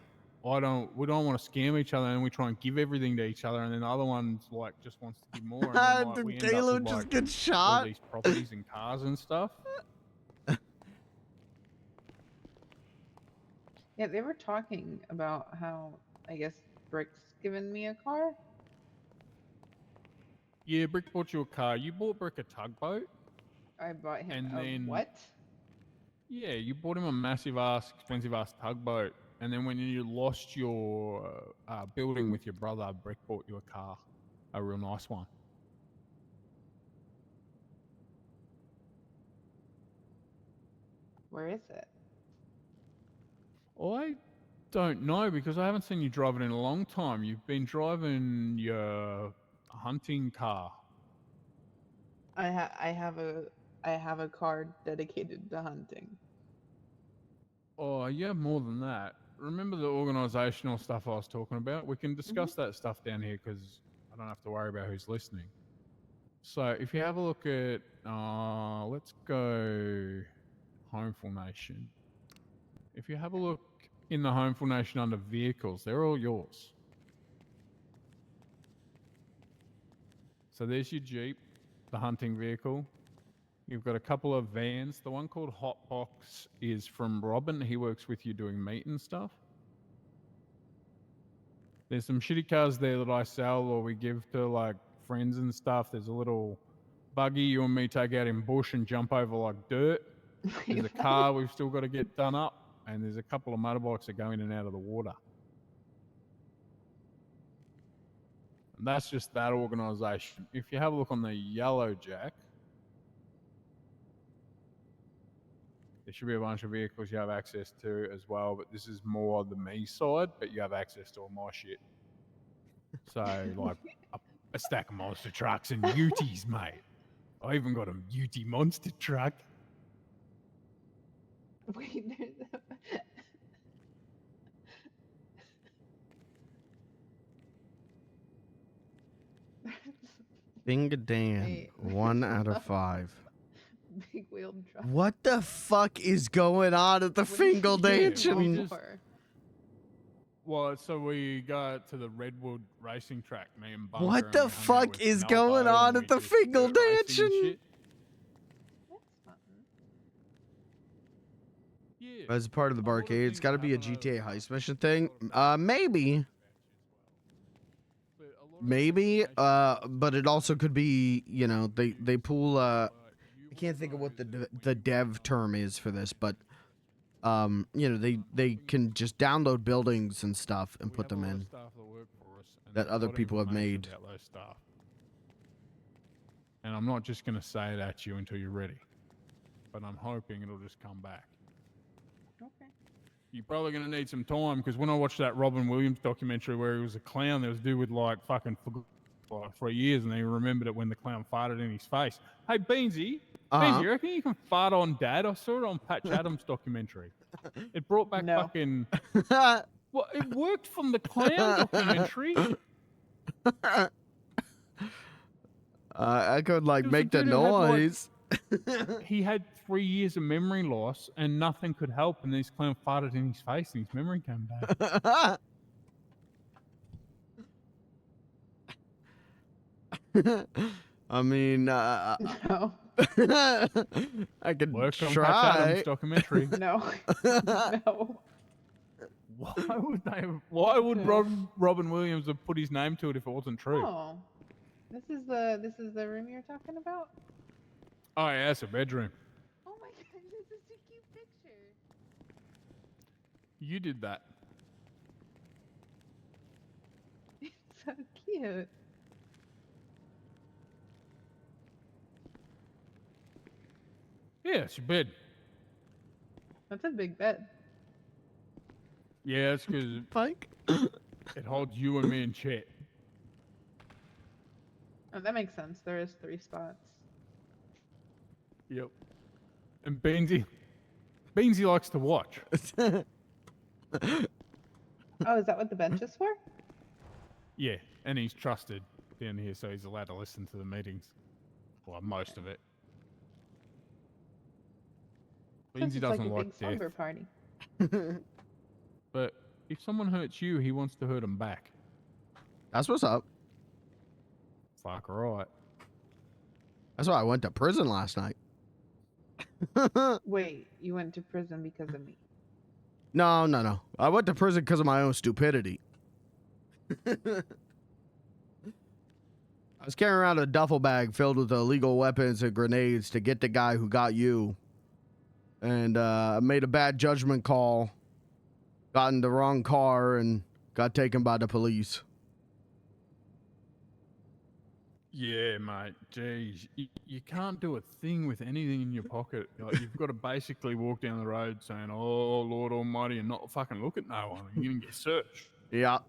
we don't want to scam each other, and we try and give everything to each other, and then the other one's like just wants to give more. And then, like, Did we end up Caleb with, just like, get all shot? these properties and cars and stuff. Yeah, they were talking about how, I guess, Brick's given me a car. Yeah, Brick bought you a car. You bought Brick a tugboat. I bought him And a then- what? Yeah, you bought him a massive ass, expensive ass tugboat, And then when you lost your building with your brother, Brick bought you a car, a real nice one. Where is it? I don't know because I haven't seen you drive it in a long time. You've been driving your hunting car. I have a car dedicated to hunting. Oh, you have more than that. Remember the organizational stuff I was talking about? We can discuss that stuff down here because I don't have to worry about who's listening. So if you have a look at, let's go Homeful Nation. If you have a look in the Homeful Nation under vehicles, they're all yours. So there's your Jeep, the hunting vehicle. You've got a couple of vans. The one called Hotbox is from Robin. He works with you doing meat and stuff. There's some shitty cars there that I sell or we give to like friends and stuff. There's a little buggy you and me take out in bush and jump over like dirt. There's a car we've still got to get done up. And there's a couple of motorbikes that go in and out of the water. And that's just that organisation. If you have a look on the Yellow Jack, there should be a bunch of vehicles you have access to as well, but this is more the me side, but you have access to all my shit. So, like, a stack of monster trucks and Utis, mate. I even got a Uti monster truck. Wait, there's Bingadan, Wait. 1 out of 5. Big wheeled truck. What the fuck is going on at the Fingal Mansion? Well, so we go to the Redwood racing track, me and Bunker. What and the we hung out fuck with is Melbo going and on we at the did Fingal dirt racing and Mansion? shit. As part of the barcade, it's got to be a GTA heist mission thing. Maybe. Maybe, but it also could be, you know, they pull, I can't think of what the dev term is for this, but, you know, they can just download buildings and stuff and put them in that other people have made. And I'm not just going to say it at you until you're ready, but I'm hoping it'll just come back. Okay. You're probably going to need some time because when I watched that Robin Williams documentary where he was a clown, there was a dude with like fucking for like 3 years and he remembered it when the clown farted in his face. Hey, Beansy, Beansy, you reckon you can fart on Dad? I saw it on Patch Adams' documentary. It brought back fucking... Well, it worked from the clown documentary. I could like make the noise. He had 3 years of memory loss and nothing could help, and this clown farted in his face and his memory came back. I mean, no. I could Worked on Patch try. Adams' documentary. No. No. Why would Robin Williams have put his name to it if it wasn't true? Oh, this is the room you're talking about. Oh yeah, it's a bedroom. Oh my god, this is a cute picture. You did that. It's so cute. Yeah, it's your bed. That's a big bed. Yeah, it's because it holds you and me and Chet. Oh, that makes sense. There is 3 spots. Yep. And Beansy likes to watch. Oh, is that what the bench is for? Yeah, and he's trusted down here, so he's allowed to listen to the meetings. Well, most of it. Beansy doesn't like It's like a big slumber death. party. But if someone hurts you, he wants to hurt them back. That's what's up. Fuck right. That's why I went to prison last night. Wait, you went to prison because of me? No. I went to prison because of my own stupidity. I was carrying around a duffel bag filled with illegal weapons and grenades to get the guy who got you. And I made a bad judgment call. got in the wrong car and got taken by the police. Yeah, mate. Jeez, you can't do a thing with anything in your pocket. Like, you've got to basically walk down the road saying, "Oh Lord Almighty," and not fucking look at no one. You're gonna get searched. Yeah.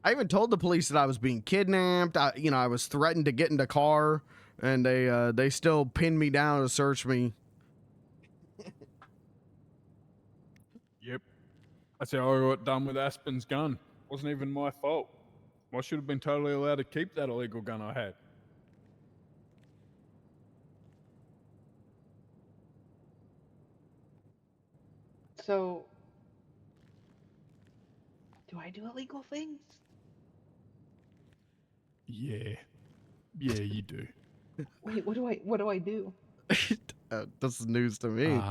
I even told the police that I was being kidnapped. I was threatened to get in the car, and they still pinned me down to search me. Yep. That's how I got done with Aspen's gun. Wasn't even my fault. I should have been totally allowed to keep that illegal gun I had. So, do I do illegal things? Yeah. Yeah, you do. Wait, what do I do? This is news to me.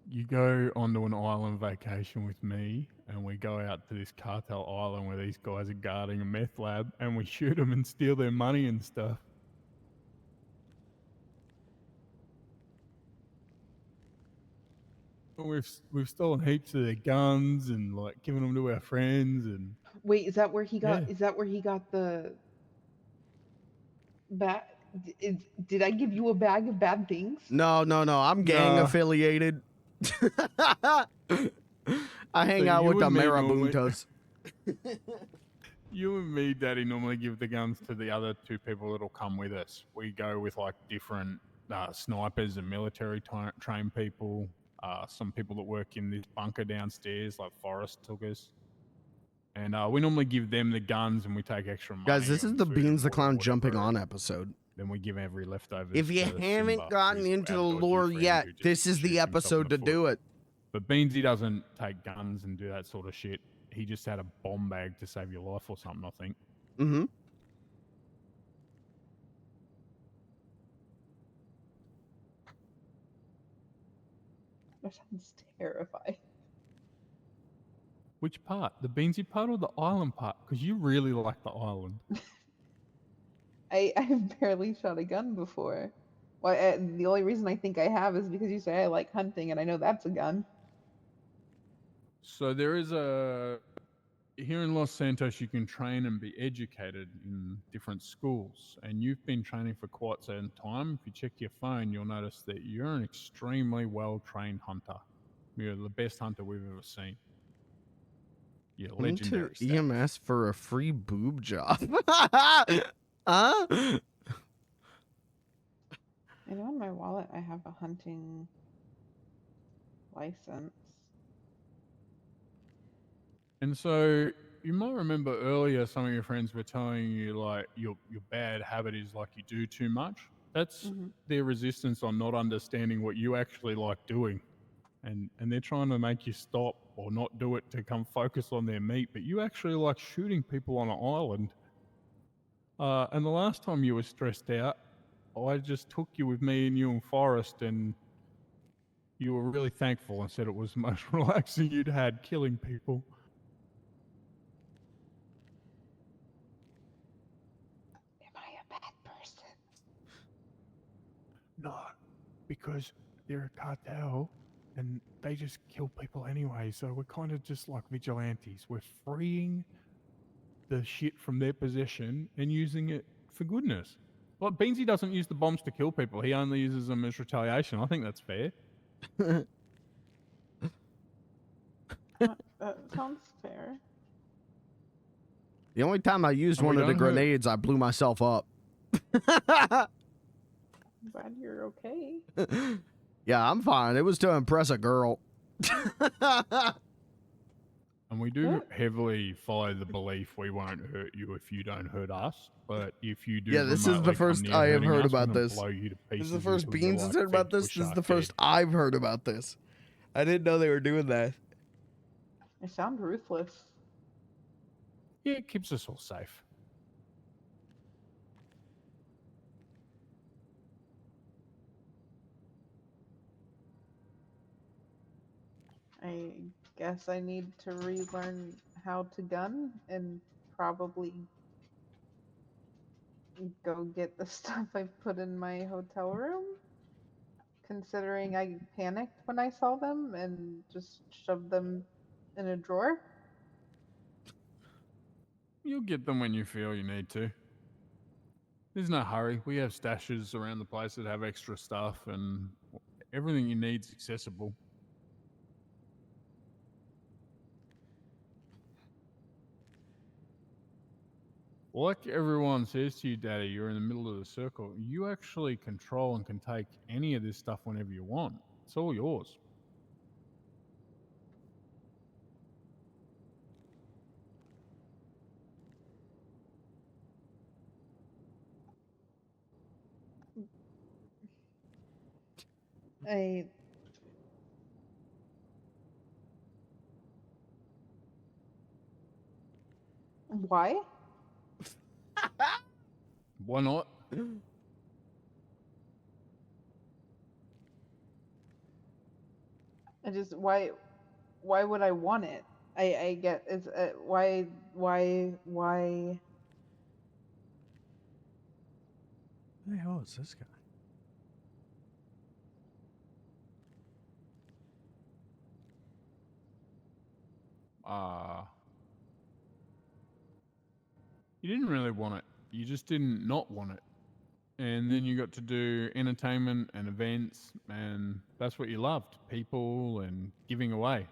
You go onto an island vacation with me, and we go out to this cartel island where these guys are guarding a meth lab, and we shoot them and steal their money and stuff. And we've stolen heaps of their guns and like given them to our friends and. Wait, is that where he got? Yeah. Is that where he got the? Did I give you a bag of bad things? No. I'm gang Nah. affiliated. I hang So out you with the and me normally- marabuntas. You and me, Daddy, normally give the guns to the other two people that'll come with us. We go with like different snipers and military trained people. Some people that work in this bunker downstairs, like Forrest took us. And we normally give them the guns and we take extra money. Guys, this is and the food Beans the and Clown whatever, jumping on and episode. Then we give every leftovers. If you to haven't Simba, gotten who's into the our dodgy lore friend yet, who just this is the shoots himself in episode to the do foot. it. But Beansy doesn't take guns and do that sort of shit. He just had a bomb bag to save your life or something, I think. Mm-hmm. That sounds terrifying. Which part? The Beansy part or the island part? Because you really like the island. I've barely shot a gun before. Well, the only reason I think I have is because you say I like hunting, and I know that's a gun. So there is a... Here in Los Santos, you can train and be educated in different schools. And you've been training for quite some time. If you check your phone, you'll notice that you're an extremely well-trained hunter. You're the best hunter we've ever seen. You're legendary. Into EMS for a free boob job. Huh? I know in my wallet I have a hunting license. And so you might remember earlier some of your friends were telling you like your bad habit is like you do too much. That's their resistance on not understanding what you actually like doing. And they're trying to make you stop or not do it to come focus on their meat, but you actually like shooting people on an island. And the last time you were stressed out, I just took you with me and you and Forrest, and you were really thankful and said it was the most relaxing you'd had killing people. Am I a bad person? No, because they're a cartel and they just kill people anyway. So we're kind of just like vigilantes. We're freeing the shit from their possession and using it for goodness. Like Beansy doesn't use the bombs to kill people. He only uses them as retaliation. I think that's fair. That sounds fair. The only time I used And we one of the don't hurt. grenades, I blew myself up. I'm glad you're okay. Yeah, I'm fine. It was to impress a girl. And we do heavily follow the belief we won't hurt you if you don't hurt us. But if you do, Yeah, this is the remotely come first near I have hurting heard us, we're about gonna this. blow you to This is the pieces first until you're, Beans has like, heard about fed to a this. This is shark the first dead. I've heard about this. I didn't know they were doing that. I sound ruthless. Yeah, it keeps us all safe. I guess I need to relearn how to gun and probably go get the stuff I put in my hotel room. considering I panicked when I saw them and just shoved them in a drawer. You'll get them when you feel you need to. There's no hurry. We have stashes around the place that have extra stuff, and everything you need's accessible. Like everyone says to you, Daddy, you're in the middle of the circle. You actually control and can take any of this stuff whenever you want. It's all yours. Why? Why not? I just why would I want it? I get it's why. Who the hell is this guy? You didn't really want it. You just didn't not want it. And then you got to do entertainment and events, and that's what you loved, people and giving away.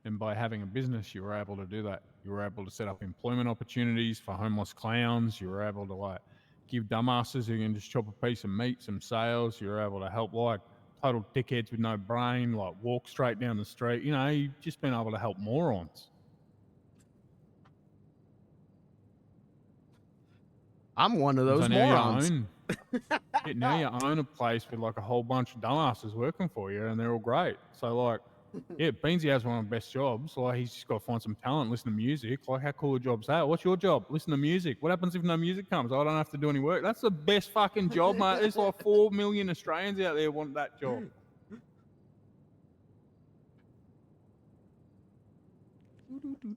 And by having a business, you were able to do that. You were able to set up employment opportunities for homeless clowns. You were able to like give dumbasses who can just chop a piece of meat some sales. You were able to help like total dickheads with no brain, like walk straight down the street. You know, you've just been able to help morons. I'm one of those So now morons. now you own a place with like a whole bunch of dumbasses working for you, and they're all great. So like, yeah, Beansy has one of the best jobs. Like he's just got to find some talent, listen to music. Like how cool a job's that? What's your job? Listen to music. What happens if no music comes? I don't have to do any work. That's the best fucking job, mate. There's like 4 million Australians out there want that job.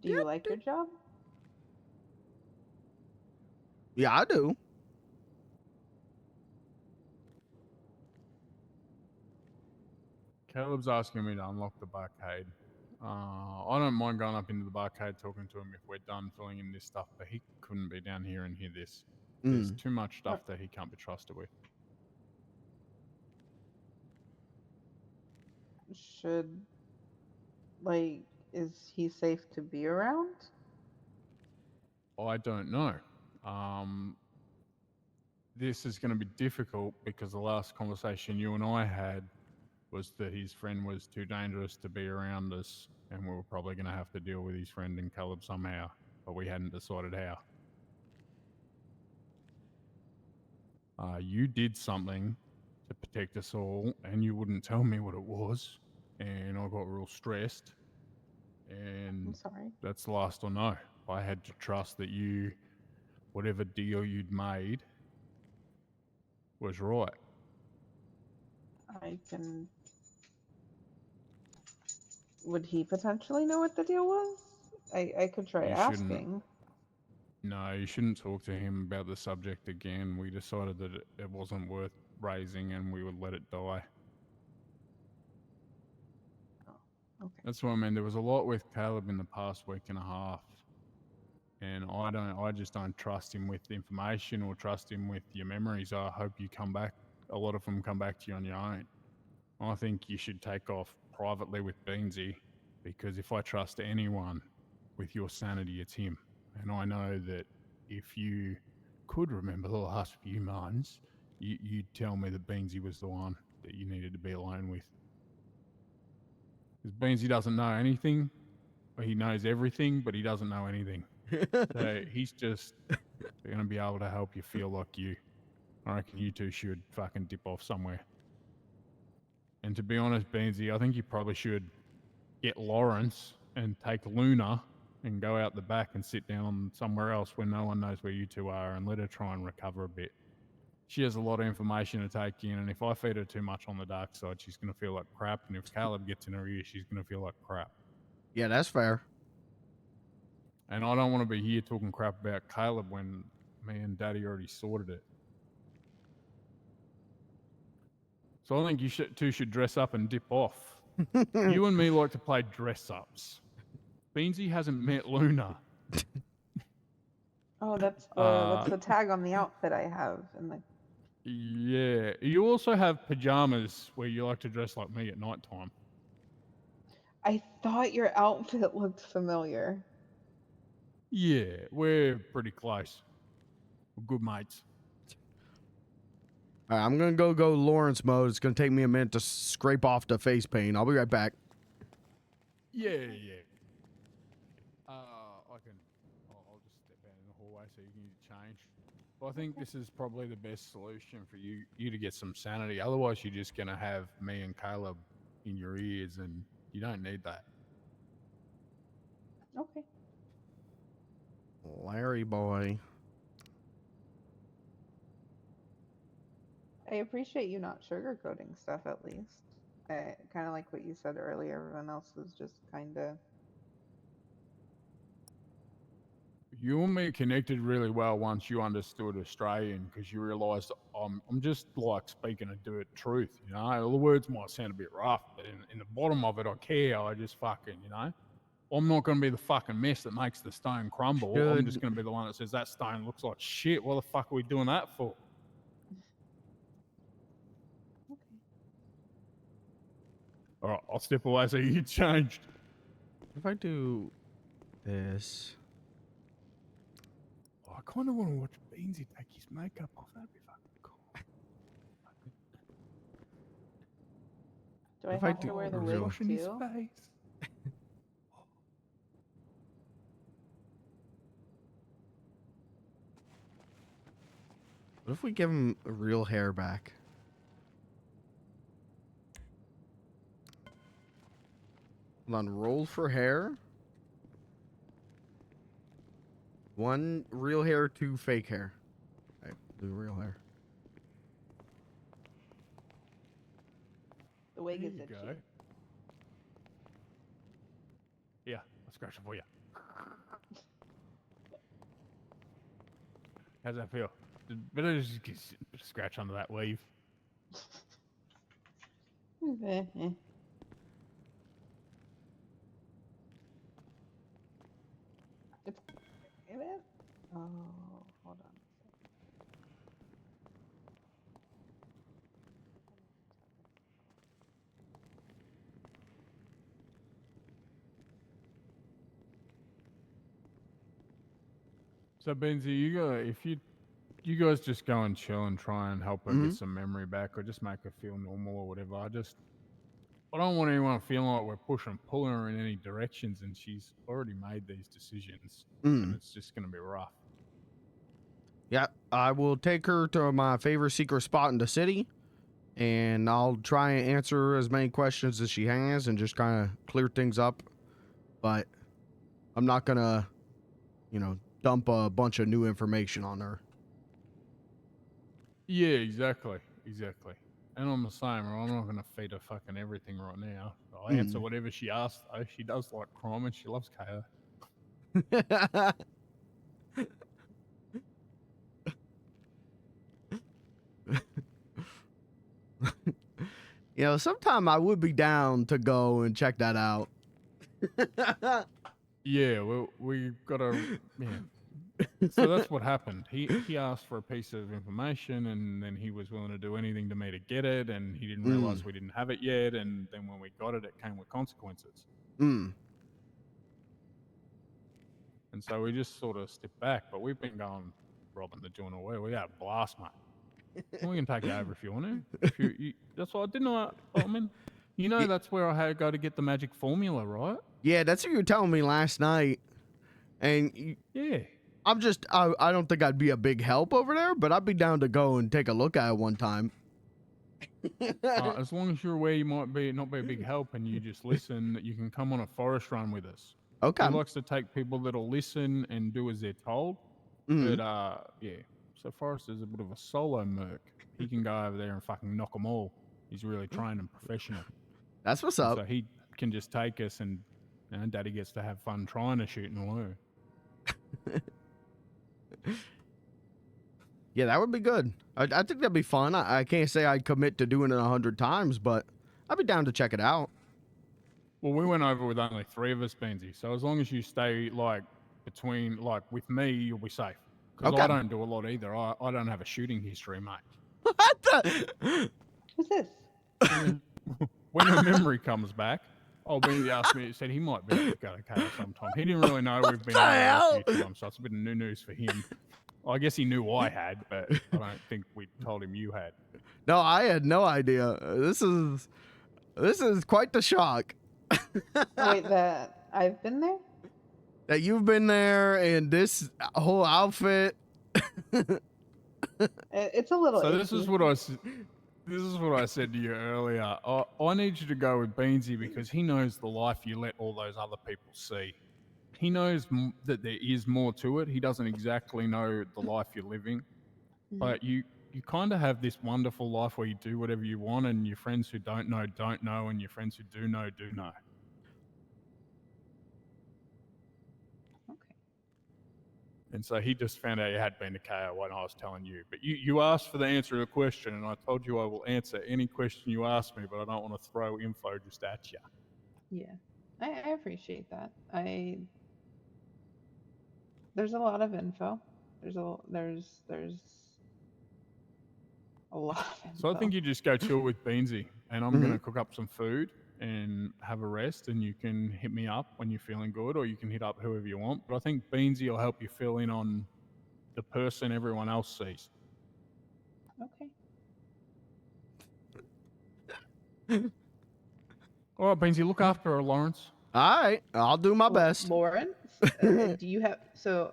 Do you like your job? Yeah, I do. Caleb's asking me to unlock the barcade. I don't mind going up into the barcade talking to him if we're done filling in this stuff, but he couldn't be down here and hear this. There's too much stuff that he can't be trusted with. Should like is he safe to be around? I don't know. This is going to be difficult because the last conversation you and I had was that his friend was too dangerous to be around us, and we were probably going to have to deal with his friend and Caleb somehow, but we hadn't decided how. You did something to protect us all, and you wouldn't tell me what it was, and I got real stressed, and I'm sorry. that's the last I know. I had to trust that you, whatever deal you'd made, was right. I can. Would he potentially know what the deal was? I could try You asking. shouldn't. No, you shouldn't talk to him about the subject again. We decided that it wasn't worth raising and we would let it die. Okay. That's what I mean. There was a lot with Caleb in the past week and a half. And I just don't trust him with information or trust him with your memories. I hope you come back. A lot of them come back to you on your own. I think you should take off privately with Beansy, because if I trust anyone with your sanity, it's him. And I know that if you could remember the last few months, you'd tell me that Beansy was the one that you needed to be alone with. Because Beansy doesn't know anything. He knows everything, but he doesn't know anything. So he's just going to be able to help you feel like you. I reckon you two should fucking dip off somewhere. And to be honest, Beansy, I think you probably should get Lawrence and take Luna and go out the back and sit down somewhere else where no one knows where you two are and let her try and recover a bit. She has a lot of information to take in, and if I feed her too much on the dark side, she's going to feel like crap, and if Caleb gets in her ear, she's going to feel like crap. Yeah, that's fair. And I don't want to be here talking crap about Caleb when me and Daddy already sorted it. So I think you two should dress up and dip off. You and me like to play dress-ups. Beansy hasn't met Luna. Oh, that's the tag on the outfit I have in the. Yeah. You also have pajamas where you like to dress like me at night time. I thought your outfit looked familiar. Yeah, we're pretty close. We're good mates. All right, I'm gonna go Lawrence mode. It's gonna take me a minute to scrape off the face paint. I'll be right back. Yeah. I'll just step out in the hallway so you can change. But I think this is probably the best solution for you to get some sanity. Otherwise, you're just gonna have me and Caleb in your ears, and you don't need that. Okay. Larry boy. I appreciate you not sugarcoating stuff at least. Kind of like what you said earlier, everyone else was just kind of. You and me connected really well once you understood Australian, because you realised I'm just like speaking a dirt truth, you know. All the words might sound a bit rough, but in the bottom of it, I care. I just fucking, you know. I'm not going to be the fucking mess that makes the stone crumble. I'm just going to be the one that says that stone looks like shit. What the fuck are we doing that for? All right, I'll step away so you changed. If I do this. Oh, I kind of want to watch Beansy take his makeup off. That'd be fucking cool. Do I have to wear the wig too? What if we give him real hair back? Hold on, roll for hair. 1 real hair, 2 fake hair. Okay, do real hair. The wig is itchy. Yeah, I'll scratch it for you. How's that feel? Better just get a scratch under that weave. Oh, hold on. So Benzie, you guys just go and chill and try and help her get some memory back, or just make her feel normal or whatever. I don't want anyone feeling like we're pushing and pulling her in any directions, and she's already made these decisions, and it's just going to be rough. Yeah, I will take her to my favorite secret spot in the city, and I'll try and answer as many questions as she has and just kind of clear things up. But I'm not going to, dump a bunch of new information on her. Yeah, exactly. And I'm the same, I'm not going to feed her fucking everything right now. I'll answer whatever she asks, though. She does like crime and she loves KO. Sometime I would be down to go and check that out. Yeah, we got to... Yeah. So that's what happened. He asked for a piece of information, and then he was willing to do anything to me to get it, and he didn't realize we didn't have it yet, and then when we got it, it came with consequences. And so we just sort of stepped back, but we've been going robbing the joint away. We had a blast, mate. We can take it over if you want to. That's what I didn't know. I mean, that's where I had to go to get the magic formula, right? Yeah, that's what you were telling me last night. And yeah. I don't think I'd be a big help over there, but I'd be down to go and take a look at it one time. As long as you're aware you might not be a big help and you just listen, that you can come on a forest run with us. Okay. He likes to take people that'll listen and do as they're told. But, yeah. So Forrest is a bit of a solo merc. He can go over there and fucking knock them all. He's really trained and professional. That's what's up. So he can just take us, and Daddy gets to have fun trying to shoot and learn. Yeah, that would be good. I think that'd be fun. I can't say I'd commit to doing it 100 times, but I'd be down to check it out. Well, we went over with only 3 of us, Benzie. So as long as you stay between with me, you'll be safe. Because I Okay. don't do a lot either. I don't have a shooting history, mate. What the? Who's this? When her memory comes back, Benzie asked me. He said he might be able to go to KO sometime. He didn't really know we've been over a few times, so it's a bit of new news for him. I guess he knew I had, but I don't think we told him you had. No, I had no idea. This is quite the shock. Wait, that I've been there? That you've been there and this whole outfit. It's a little. So icky. this is what I said to you earlier. I need you to go with Beansy because he knows the life you let all those other people see. He knows that there is more to it. He doesn't exactly know the life you're living, but you kind of have this wonderful life where you do whatever you want, and your friends who don't know, and your friends who do know, do know. Okay. And so he just found out you had been to KO when I was telling you. But you asked for the answer to the question, and I told you I will answer any question you ask me, but I don't want to throw info just at you. Yeah, I appreciate that. There's a lot of info. There's a lot of info. So I think you just go chill with Beansy, and I'm going to cook up some food and have a rest, and you can hit me up when you're feeling good, or you can hit up whoever you want. But I think Beansy will help you fill in on the person everyone else sees. Okay. All right, Beansy, look after her, Lawrence. All right, I'll do my best. Lawrence? Do you have so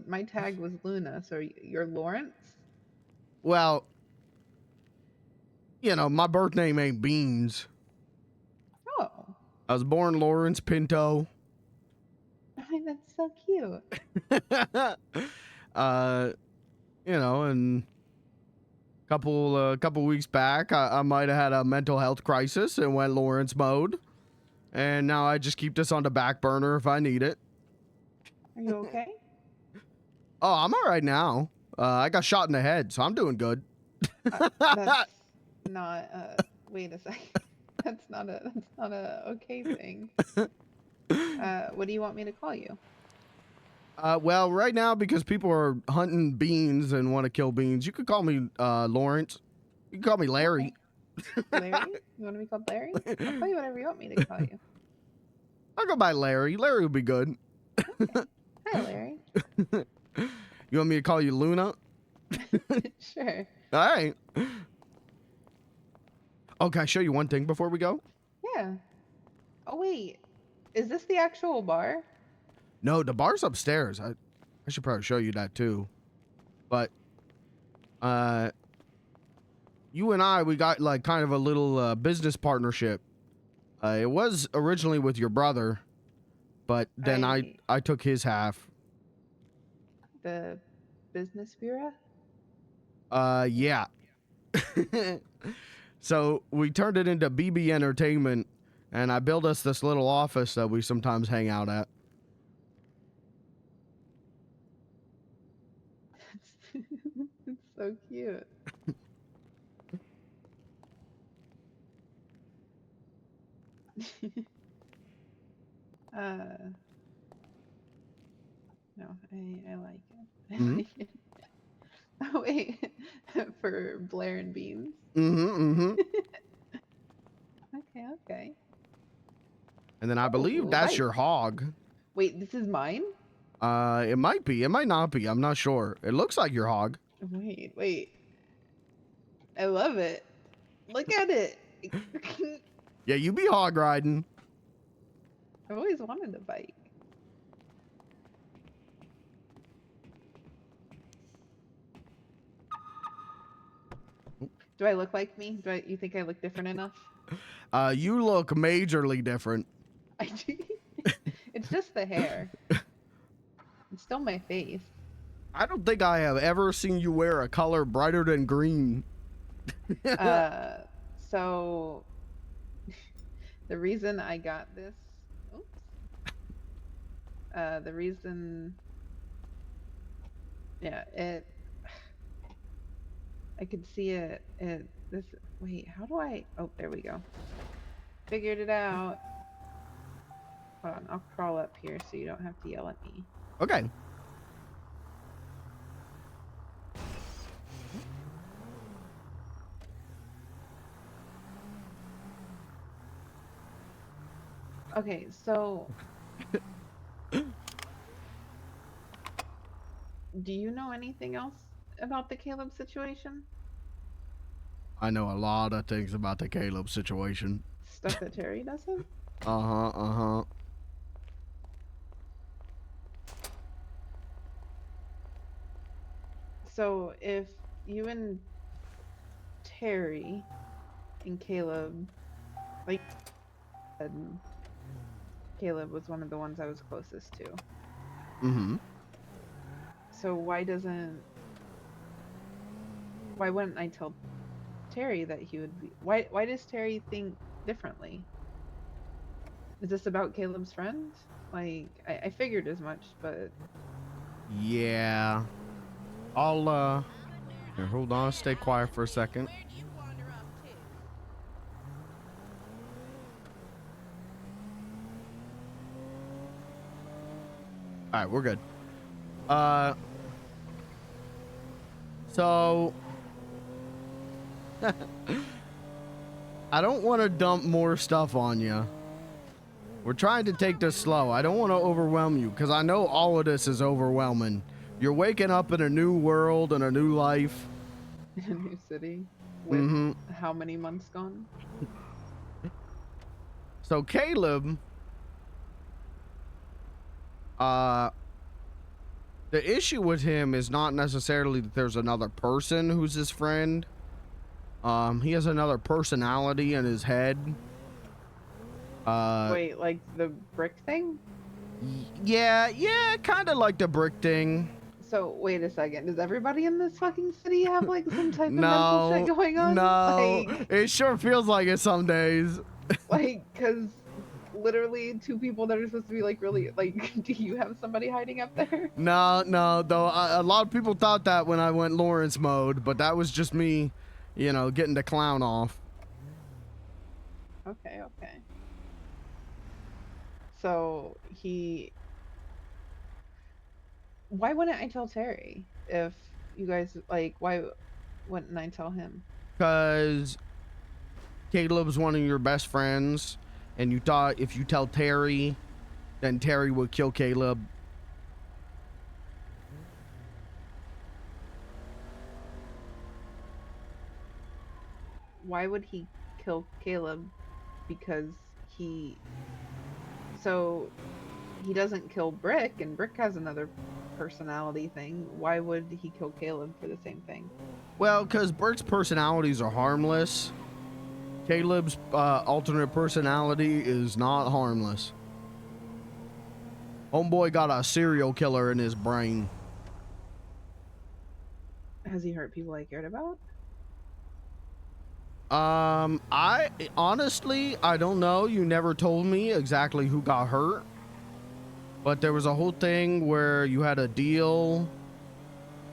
my tag was Luna, so you're Lawrence? Well, my birth name ain't Beans. Oh. I was born Lawrence Pinto. That's so cute. And couple weeks back, I might have had a mental health crisis and went Lawrence mode. And now I just keep this on the back burner if I need it. Are you okay? Oh, I'm all right now. I got shot in the head, so I'm doing good. That's not. Wait a second. That's not a okay thing. What do you want me to call you? Well, right now, because people are hunting Beans and want to kill Beans, you could call me Lawrence. You can call me Larry. Larry? You want to be called Larry? I'll call you whatever you want me to call you. I'll go by Larry. Larry would be good. Hi, Larry. You want me to call you Luna? Sure. All right. Oh, can I show you one thing before we go? Yeah. Oh wait, is this the actual bar? No, the bar's upstairs. I should probably show you that too. But you and I, we got like kind of a little business partnership. It was originally with your brother, but then I took his half. The business bureau? Yeah. So we turned it into BB Entertainment, and I built us this little office that we sometimes hang out at. It's so cute. No, I like it. I like it. Oh wait, for Blair and Beans. Okay. And then I believe that's your hog. Wait, this is mine? It might be. It might not be. I'm not sure. It looks like your hog. Wait. I love it. Look at it. Yeah, you be hog riding. I've always wanted a bike. Do I look like me? You think I look different enough? You look majorly different. I do. It's just the hair. It's still my face. I don't think I have ever seen you wear a color brighter than green. So the reason I got this, the reason, I could see it at this. Wait, how do I? Oh, there we go. Figured it out. Hold on, I'll crawl up here so you don't have to yell at me. Okay. Okay, so do you know anything else about the Caleb situation? I know a lot of things about the Caleb situation. Stuff that Terry doesn't? Uh-huh. So if you and Terry and Caleb, like, and Caleb was one of the ones I was closest to. Mm-hmm. So why wouldn't I tell Terry that he would be? Why does Terry think differently? Is this about Caleb's friend? Like, I figured as much, but Yeah. I'll, here, hold on. Stay quiet for a second. Alright, we're good. So... I don't want to dump more stuff on you. We're trying to take this slow. I don't want to overwhelm you, because I know all of this is overwhelming. You're waking up in a new world and a new life. in a new city with how many months gone? So Caleb, the issue with him is not necessarily that there's another person who's his friend. He has another personality in his head. Wait, like the brick thing? Yeah, kind of like the brick thing. So wait a second. Does everybody in this fucking city have like some type of mental shit going on? No, Like, it sure feels like it some days. like, cause literally two people that are supposed to be like really like. Do you have somebody hiding up there? No, though a lot of people thought that when I went Lawrence mode, but that was just me, you know, getting the clown off. Okay. So why wouldn't I tell Terry if you guys like? Why wouldn't I tell him? Because Caleb's one of your best friends, and you thought if you tell Terry, then Terry would kill Caleb. Why would he kill Caleb? Because he doesn't kill Brick, and Brick has another personality thing. Why would he kill Caleb for the same thing? Well, because Brick's personalities are harmless. Caleb's alternate personality is not harmless. Homeboy got a serial killer in his brain. Has he hurt people I cared about? I honestly, I don't know. You never told me exactly who got hurt. But there was a whole thing where you had a deal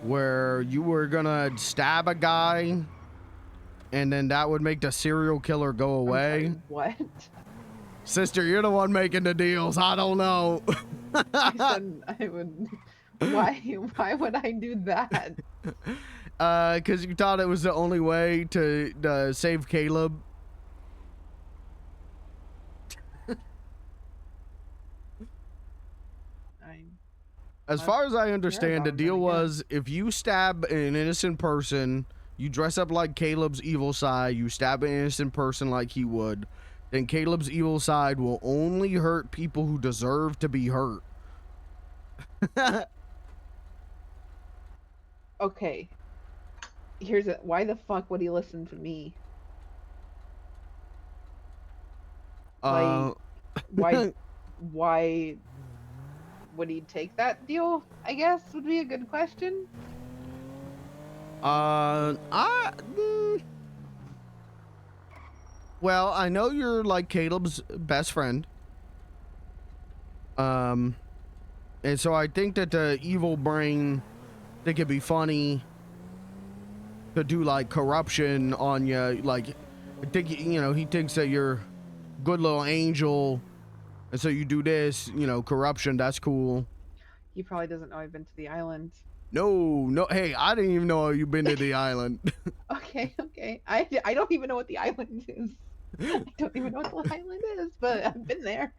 where you were gonna stab a guy, and then that would make the serial killer go away. I'm sorry, what? Sister, you're the one making the deals. I don't know. I said I would. Why would I do that? Because you thought it was the only way to save Caleb. As far as I understand, the deal was if you stab an innocent person, you dress up like Caleb's evil side, you stab an innocent person like he would, then Caleb's evil side will only hurt people who deserve to be hurt. Okay. Here's it. Why the fuck would he listen to me? Like, why would he take that deal? I guess would be a good question. Well, I know you're like Caleb's best friend. And so I think that the evil brain think it'd be funny to do like corruption on you. Like, I think, you know, he thinks that you're good little angel, and so you do this, you know, corruption. That's cool. He probably doesn't know I've been to the island. No. Hey, I didn't even know you've been to the island. Okay. I don't even know what the island is. I don't even know what the island is, but I've been there.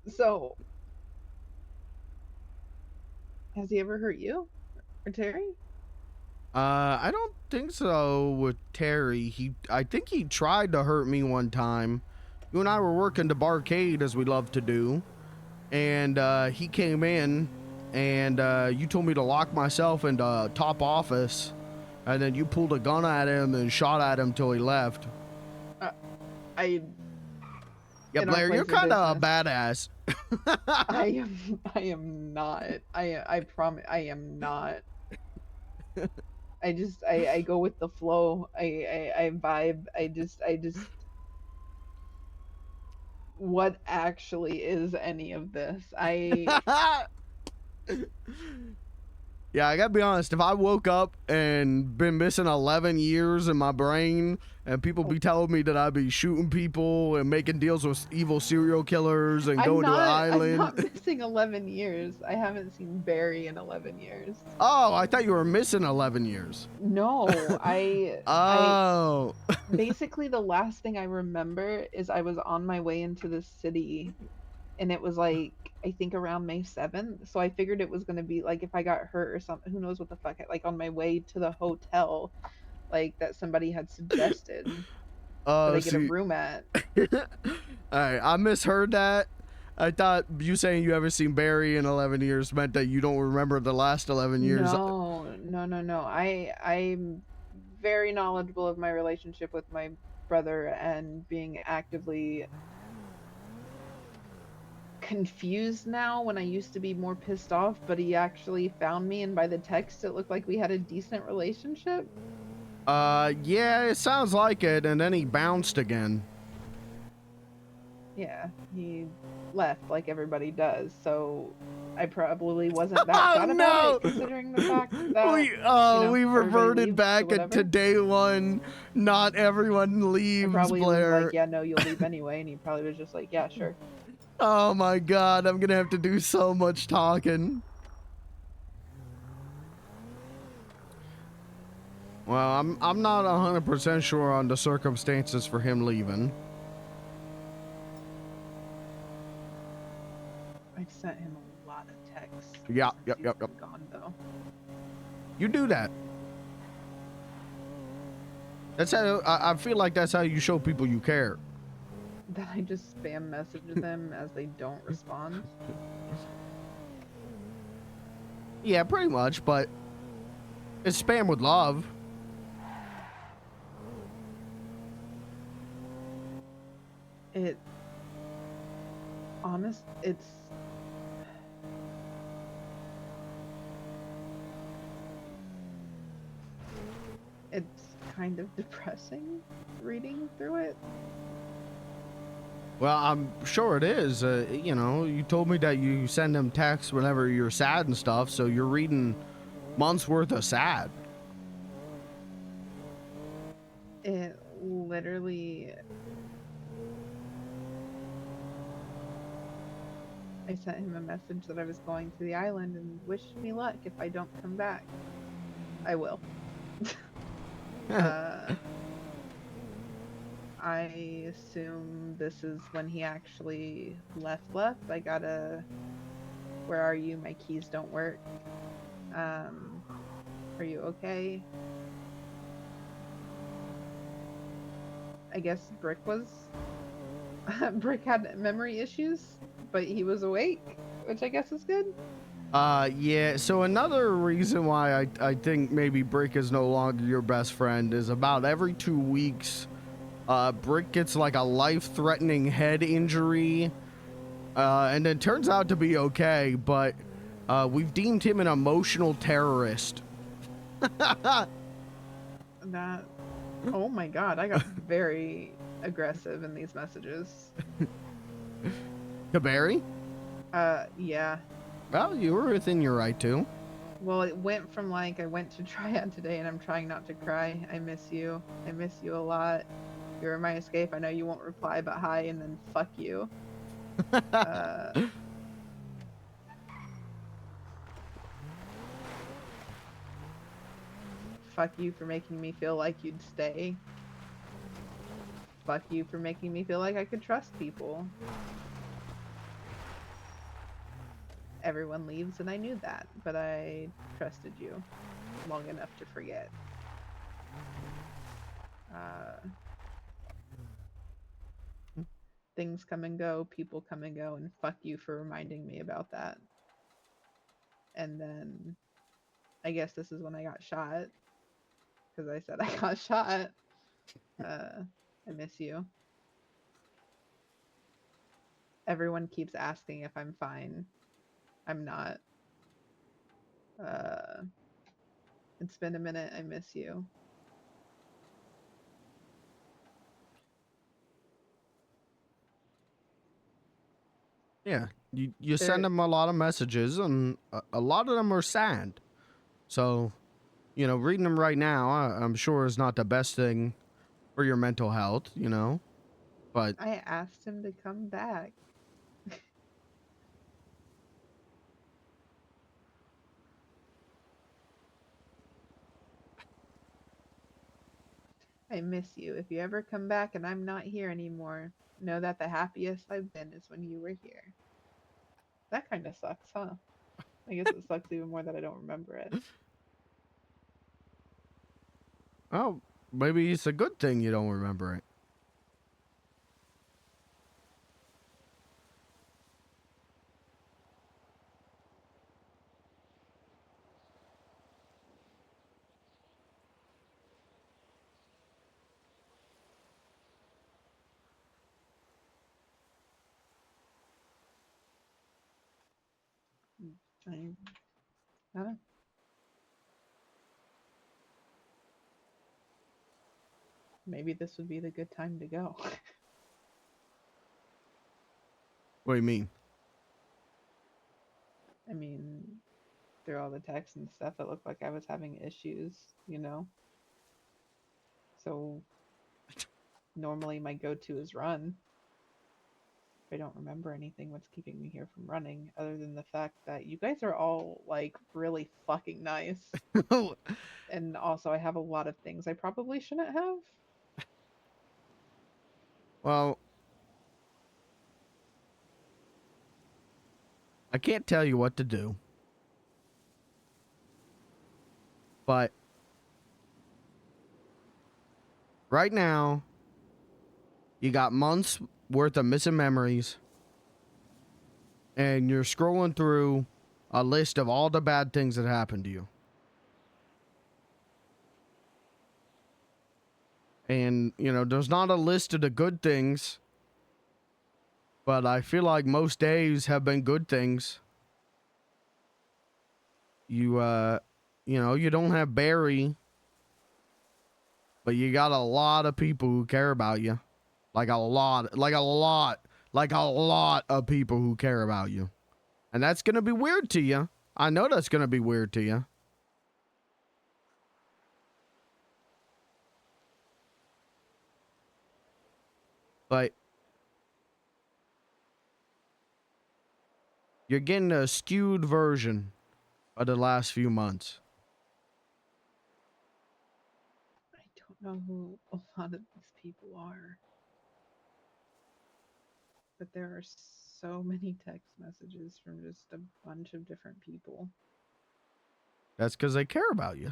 So, has he ever hurt you or Terry? I don't think so with Terry. I think he tried to hurt me one time. You and I were working the barcade, as we love to do, and he came in, and you told me to lock myself into top office, and then you pulled a gun at him and shot at him till he left. Yeah, Blair, you're kind of a badass. I am not. I promise I am not. I go with the flow. I vibe. I just what actually is any of this? Yeah, I gotta be honest, if I woke up and been missing 11 years in my brain and people be telling me that I'd be shooting people and making deals with evil serial killers and going to an island. I'm not missing 11 years. I haven't seen Barry in 11 years. Oh, I thought you were missing 11 years. No, Oh. Basically, the last thing I remember is I was on my way into the city, and it was like, I think around May 7th. So I figured it was going to be like if I got hurt or something, who knows what the fuck, like on my way to the hotel, like that somebody had suggested that I get a room at. Alright, I misheard that. I thought you saying you haven't seen Barry in 11 years meant that you don't remember the last 11 years. No. I'm very knowledgeable of my relationship with my brother and being actively confused now when I used to be more pissed off, but he actually found me, and by the text it looked like we had a decent relationship. Yeah, it sounds like it, and then he bounced again. Yeah, he left like everybody does, so I probably wasn't that sad about it, considering the fact that we reverted back to day one. Not everyone leaves, probably Blair. was like, yeah, no, you'll leave anyway, and he probably was just like, yeah, sure. Oh my god, I'm gonna have to do so much talking. Well, I'm not 100% sure on the circumstances for him leaving. I've sent him a lot of texts. Yep. Gone though. You do that. That's how I feel like that's how you show people you care. That I just spam message them as they don't respond. Yeah, pretty much, but it's spam with love. It's kind of depressing reading through it. Well, I'm sure it is. You know, you told me that you send them texts whenever you're sad and stuff, so you're reading months worth of sad. It literally... I sent him a message that I was going to the island and wished me luck if I don't come back. I will. I assume this is when he actually left. I gotta... Where are you? My keys don't work. Are you okay? I guess Brick was... Brick had memory issues, but he was awake, which I guess is good. Yeah, so another reason why I think maybe Brick is no longer your best friend is about every 2 weeks, Brick gets like a life-threatening head injury, and then turns out to be okay, but we've deemed him an emotional terrorist. That... Oh my god, I got very aggressive in these messages. To Barry? Yeah. Well, you were within your right to. Well, it went from like I went to Triad today and I'm trying not to cry. I miss you. I miss you a lot. You're my escape. I know you won't reply, but hi, and then fuck you. Fuck you for making me feel like you'd stay. Fuck you for making me feel like I could trust people. Everyone leaves and I knew that, but I trusted you long enough to forget. Things come and go, people come and go, and fuck you for reminding me about that. And then I guess this is when I got shot, because I said I got shot. I miss you. Everyone keeps asking if I'm fine. I'm not. It's been a minute. I miss you. Yeah, you send them a lot of messages, and a lot of them are sad. So, you know, reading them right now, I'm sure is not the best thing for your mental health, you know. But I asked him to come back. I miss you. If you ever come back and I'm not here anymore, know that the happiest I've been is when you were here. That kind of sucks, huh? I guess it sucks even more that I don't remember it. oh, maybe it's a good thing you don't remember it. I don't know. Maybe this would be the good time to go. What do you mean? I mean, through all the texts and stuff, it looked like I was having issues, you know? So, normally my go-to is run. If I don't remember anything, what's keeping me here from running, other than the fact that you guys are all, like, really fucking nice. And also, I have a lot of things I probably shouldn't have. Well, I can't tell you what to do, but right now, you got months worth of missing memories, and you're scrolling through a list of all the bad things that happened to you. And, you know, there's not a list of the good things, but I feel like most days have been good things. You know, you don't have Barry, but you got a lot of people who care about you. Like a lot of people who care about you. And that's going to be weird to you. I know that's going to be weird to you. But you're getting a skewed version of the last few months. I don't know who a lot of these people are. But there are so many text messages from just a bunch of different people. That's because they care about you.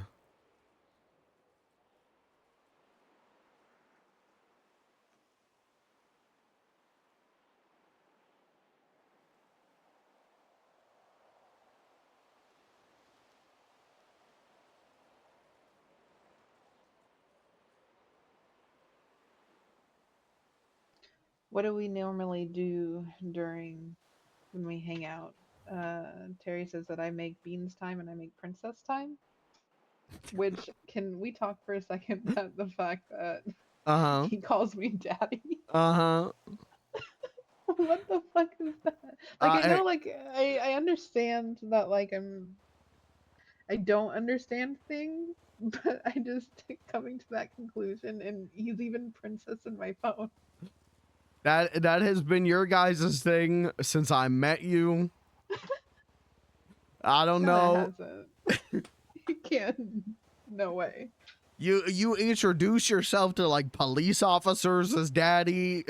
What do we normally do during when we hang out? Terry says that I make beans time and I make princess time. Which, can we talk for a second about the fact that Uh-huh. he calls me daddy? Uh-huh. What the fuck is that? Like, I know, like, I understand that, like, I don't understand things, but I just coming to that conclusion, and he's even princess in my phone. That has been your guys' thing since I met you. I don't No, know. it hasn't. You can't. No way. You introduce yourself to like police officers as daddy.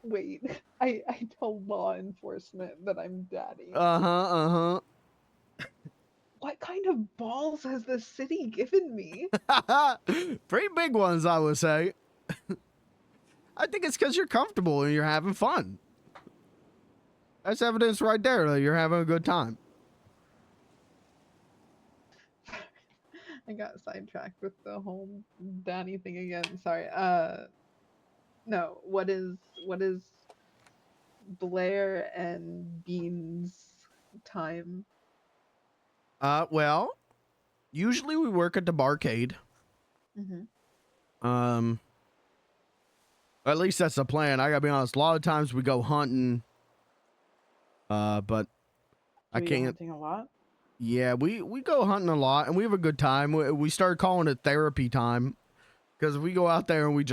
Wait, I tell law enforcement that I'm daddy. Uh-huh. What kind of balls has the city given me? Pretty big ones, I would say. I think it's because you're comfortable and you're having fun. That's evidence right there that you're having a good time. I got sidetracked with the whole daddy thing again. Sorry. No. What is Blair and Bean's time? Well, usually we work at the barcade. Mm-hmm. At least that's the plan. I gotta be honest. A lot of times we go hunting. But I We go can't. hunting a lot. Yeah, we go hunting a lot, and we have a good time. We started calling it therapy time because we go out there and we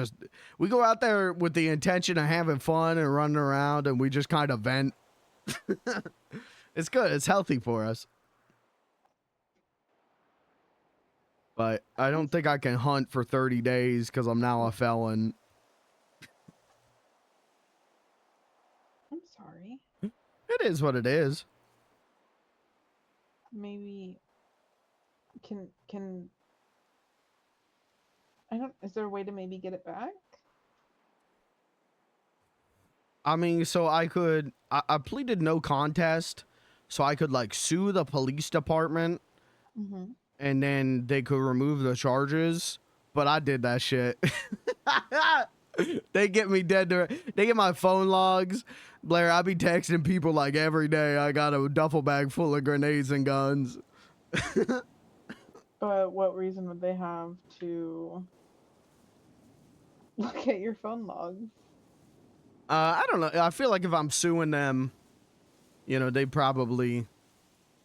go out there with the intention of having fun and running around, and we just kind of vent. It's good. It's healthy for us. But I don't think I can hunt for 30 days because I'm now a felon. I'm sorry. It is what it is. Maybe can I don't. Is there a way to maybe get it back? I mean, so I pleaded no contest, so I could like sue the police department, Mm-hmm. and then they could remove the charges. But I did that shit. They get me dead to. They get my phone logs. Blair, I be texting people like every day. I got a duffel bag full of grenades and guns. But what reason would they have to look at your phone logs? I don't know. I feel like if I'm suing them, they probably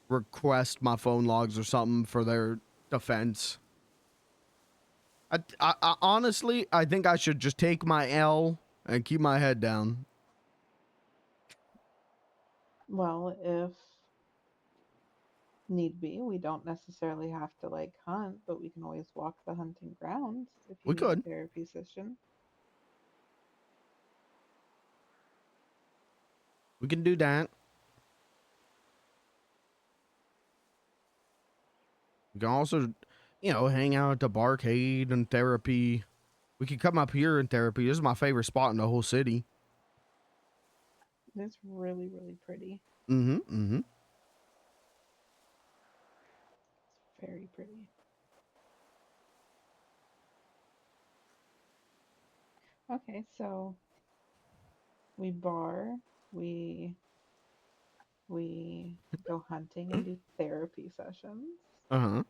request my phone logs or something for their defense. I honestly, I think I should just take my L and keep my head down. Well, if need be, we don't necessarily have to like hunt, but we can always walk the hunting grounds if you We need could. a therapy session. We can do that. We can also, hang out at the barcade and therapy. We could come up here in therapy. This is my favorite spot in the whole city. It's really, really pretty. Mm-hmm. It's very pretty. Okay, so we bar, we go hunting and do therapy sessions. Uh-huh.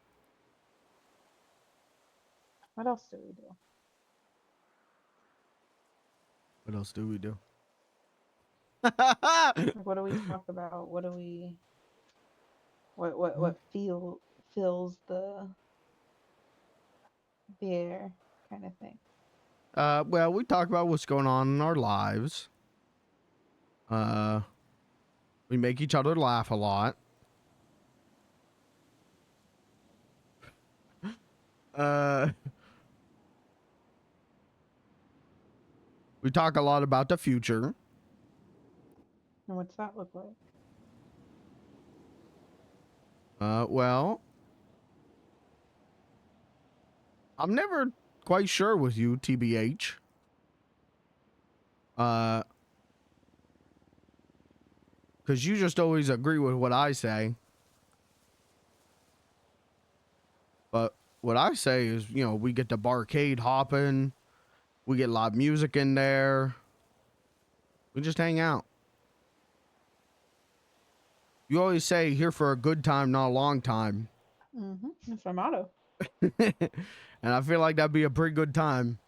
What else do we do? What else do we do? Like, what do we talk about? What do we what fills the air kind of thing? Well, we talk about what's going on in our lives. We make each other laugh a lot. We talk a lot about the future. And what's that look like? Well, I'm never quite sure with you, TBH. Because you just always agree with what I say. But what I say is, we get the barcade hopping. We get live music in there. We just hang out. You always say, here for a good time, not a long time. Mm-hmm. That's my motto. And I feel like that'd be a pretty good time.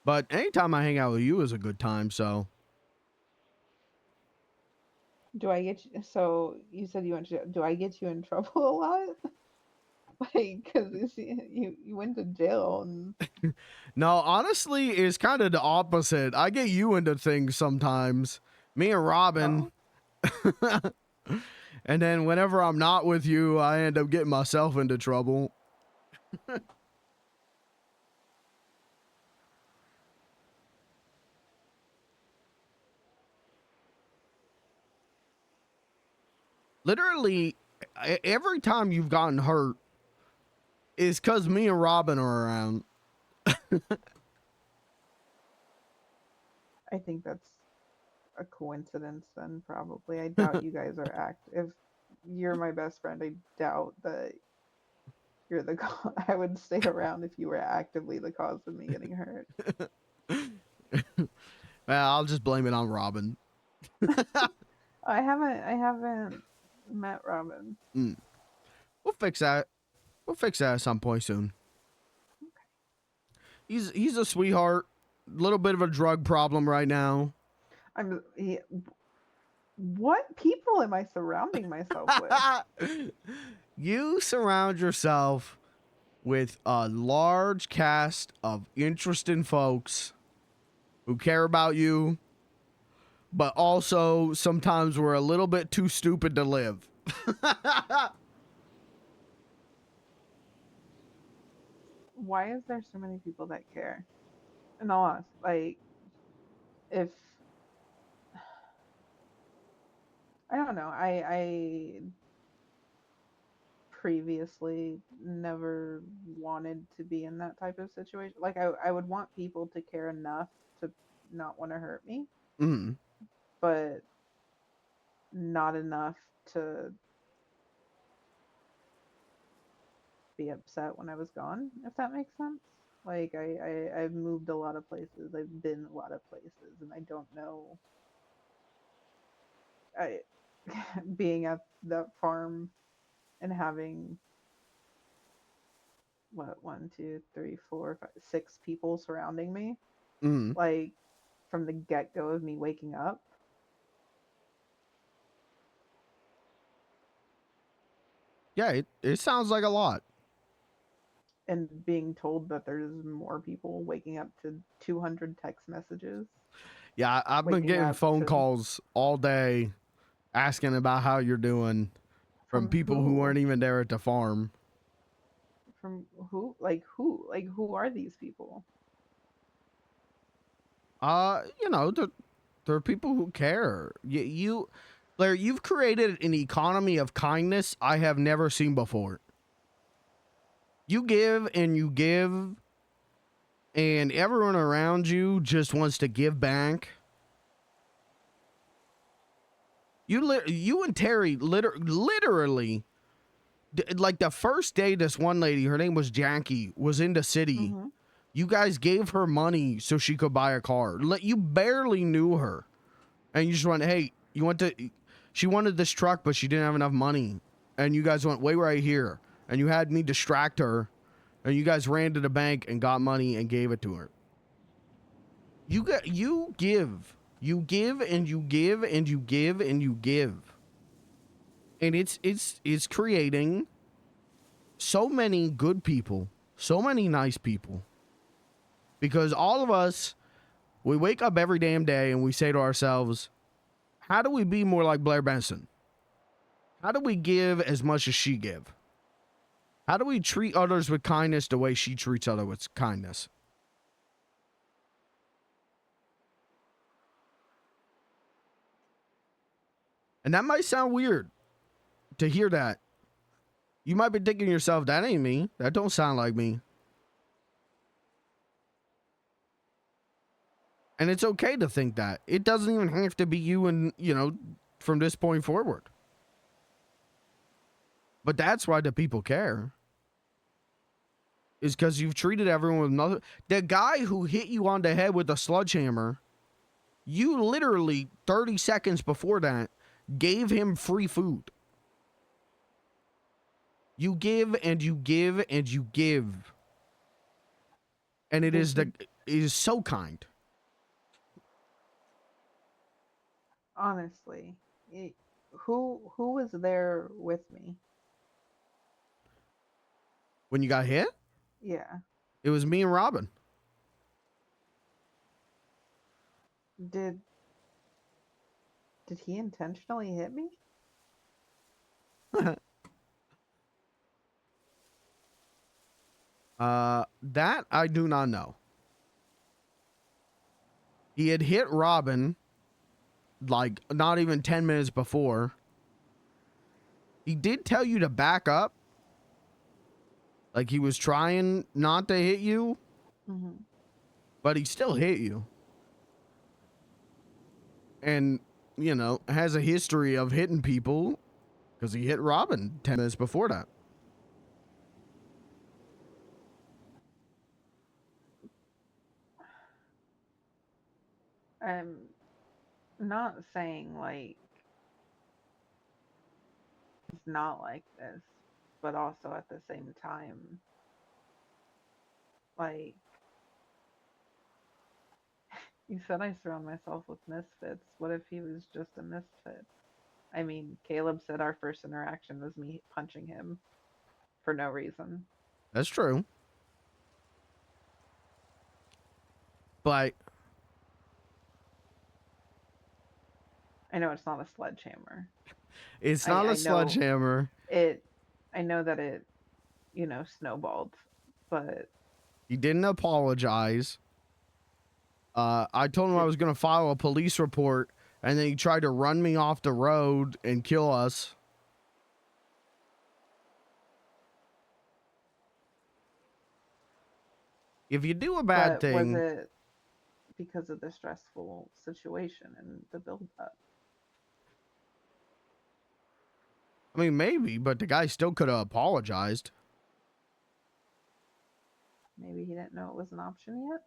But anytime I hang out with you is a good time, so. Do I get you? So you said you went to. Do I get you in trouble a lot? Like, because you went to jail and No, honestly, it's kind of the opposite. I get you into things sometimes. Me and Robin. And then whenever I'm not with you, I end up getting myself into trouble. Literally, every time you've gotten hurt is because me and Robin are around. I think that's a coincidence. Then probably. I doubt you guys are If you're my best friend, I doubt that you're the. I would stay around if you were actively the cause of me getting hurt. Well, I'll just blame it on Robin. I haven't met Robin. We'll fix that. We'll fix that at some point soon. He's a sweetheart. Little bit of a drug problem right now. What people am I surrounding myself with? You surround yourself with a large cast of interesting folks who care about you, but also sometimes we're a little bit too stupid to live. Why is there so many people that care? In all honesty, like, if I don't know, I previously never wanted to be in that type of situation. Like, I would want people to care enough to not want to hurt me, but not enough to be upset when I was gone, if that makes sense. Like, I've moved a lot of places, I've been a lot of places, and I don't know. Being at that farm and having what 1, 2, 3, 4, 5, 6 people surrounding me, like from the get-go of me waking up. Yeah, it sounds like a lot. And being told that there's more people waking up to 200 text messages. Yeah, I've been Waking getting up phone to- calls all day asking about how you're doing from people who who? weren't even there at the farm. From who? Like who? Like who are these people? You know, there are people who care. Blair, you've created an economy of kindness I have never seen before. You give and you give, and everyone around you just wants to give back. You and Terry literally, like the first day this one lady, her name was Jackie, was in the city. You guys gave her money so she could buy a car. You barely knew her. And you just went, hey, she wanted this truck, but she didn't have enough money. And you guys went, wait right here. And you had me distract her. And you guys ran to the bank and got money and gave it to her. You give. You give and you give and you give and you give. And it's creating so many good people, so many nice people. Because all of us, we wake up every damn day and we say to ourselves, how do we be more like Blair Benson? How do we give as much as she give? How do we treat others with kindness the way she treats others with kindness? And that might sound weird to hear that. You might be thinking to yourself, that ain't me. That don't sound like me. And it's okay to think that. It doesn't even have to be you and, from this point forward. But that's why the people care. Is because you've treated everyone with nothing. The guy who hit you on the head with a sledgehammer, you literally 30 seconds before that gave him free food. You give and you give and you give. And it is so kind. Honestly, Who was there with me? When you got hit, Yeah. it was me and Robin. Did he intentionally hit me? That I do not know. He had hit Robin like not even 10 minutes before. He did tell you to back up. Like he was trying not to hit you, but he still hit you. And, you know, has a history of hitting people because he hit Robin 10 minutes before that. I'm not saying like it's not like this, but also at the same time, like you said, I surround myself with misfits. What if he was just a misfit? I mean, Caleb said our first interaction was me punching him for no reason. That's true. But I know it's not a sledgehammer. it's not a know sledgehammer. I know that it, you know, snowballed, but He didn't apologize. I told him I was going to file a police report, and then he tried to run me off the road and kill us. If you do a bad thing, was it because of the stressful situation and the build-up? I mean, maybe, but the guy still could have apologized. Maybe he didn't know it was an option yet.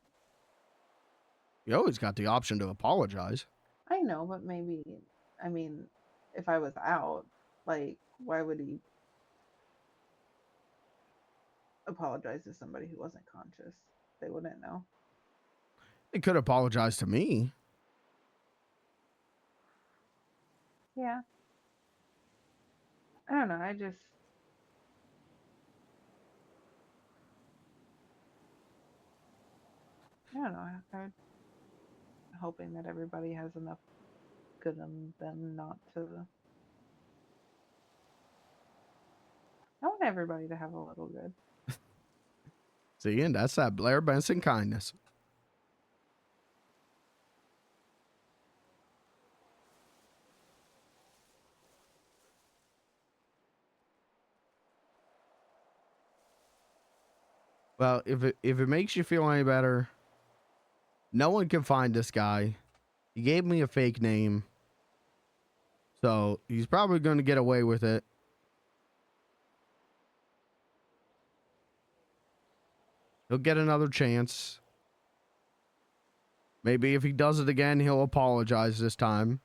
You always got the option to apologize. I know, but maybe, I mean, if I was out, like, why would he apologize to somebody who wasn't conscious? They wouldn't know. He could apologize to me. Yeah. I don't know. I don't know. I'm hoping that everybody has enough good in them not to. I want everybody to have a little good. See, and that's that Blair Benson kindness. Well, if it makes you feel any better, no one can find this guy. He gave me a fake name. So he's probably going to get away with it. He'll get another chance. Maybe if he does it again, he'll apologize this time.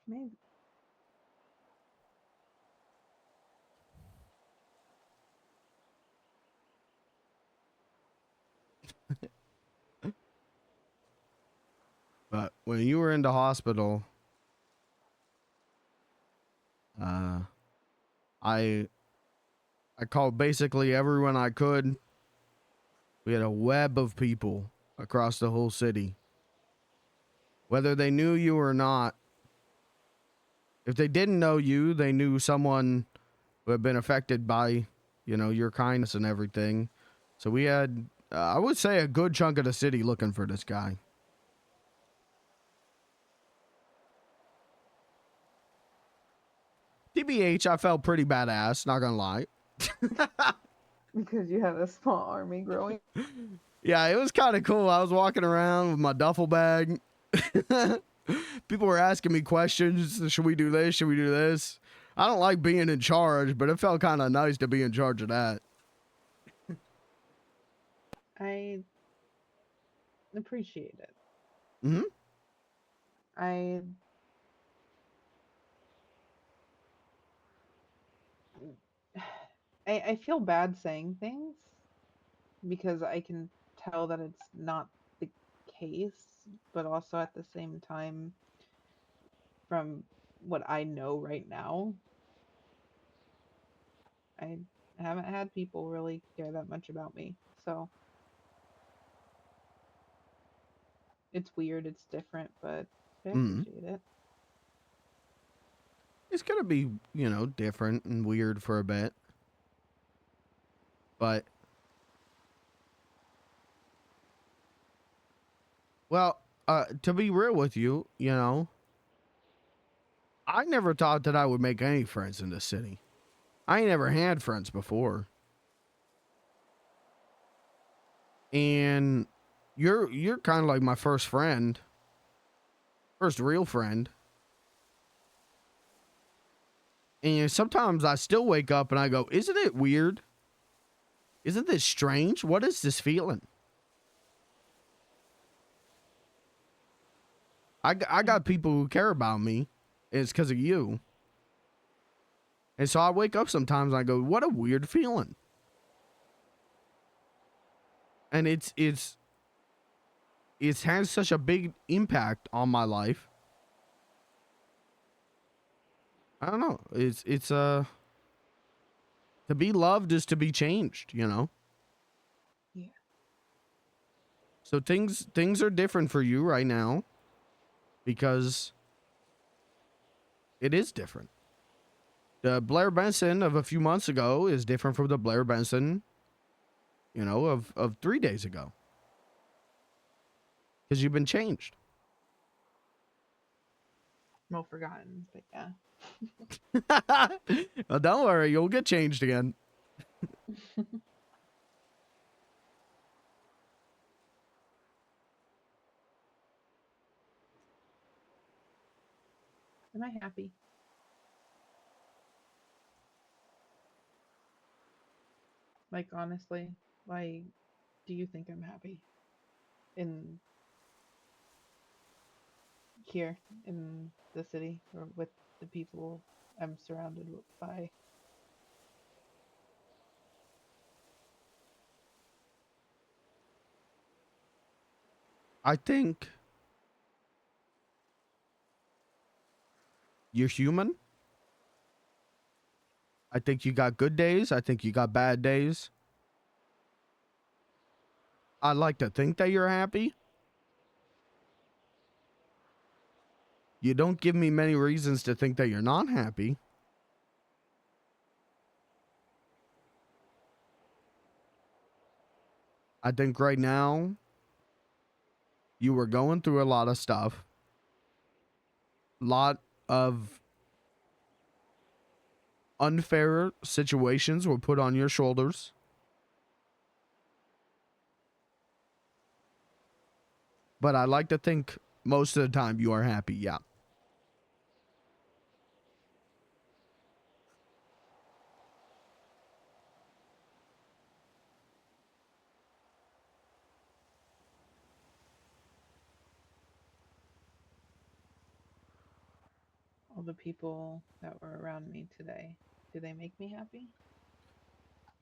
Maybe. But when you were in the hospital, I called basically everyone I could. We had a web of people across the whole city. Whether they knew you or not. If they didn't know you, they knew someone who had been affected by, you know, your kindness and everything. So we had, I would say, a good chunk of the city looking for this guy. TBH, I felt pretty badass, not gonna lie. Because you had a small army growing. Yeah, it was kind of cool. I was walking around with my duffel bag. People were asking me questions. Should we do this? Should we do this? I don't like being in charge, but it felt kind of nice to be in charge of that. I appreciate it. Mm-hmm. I feel bad saying things because I can tell that it's not the case, but also at the same time, from what I know right now, I haven't had people really care that much about me. So it's weird, it's different, but I appreciate it. It's gonna be, you know, different and weird for a bit. But well, to be real with you, you know, I never thought that I would make any friends in this city. I ain't never had friends before. And you're kind of like my first friend. First real friend. And sometimes I still wake up and I go, isn't it weird? Isn't this strange? What is this feeling? I got people who care about me. And it's because of you. And so I wake up sometimes and I go, what a weird feeling. And it has such a big impact on my life. I don't know. It's to be loved is to be changed, you know? Yeah. So things are different for you right now because it is different. The Blair Benson of a few months ago is different from the Blair Benson, you know, of 3 days ago. Because you've been changed. Well, forgotten, but yeah. Well, don't worry, you'll get changed again. Am I happy? Like, honestly, why do you think I'm happy? In here, in the city, or with the people I'm surrounded by? I think you're human. I think you got good days. I think you got bad days. I like to think that you're happy. You don't give me many reasons to think that you're not happy. I think right now you were going through a lot of stuff. Lot of unfair situations were put on your shoulders. But I like to think most of the time you are happy, yeah. All the people that were around me today, do they make me happy?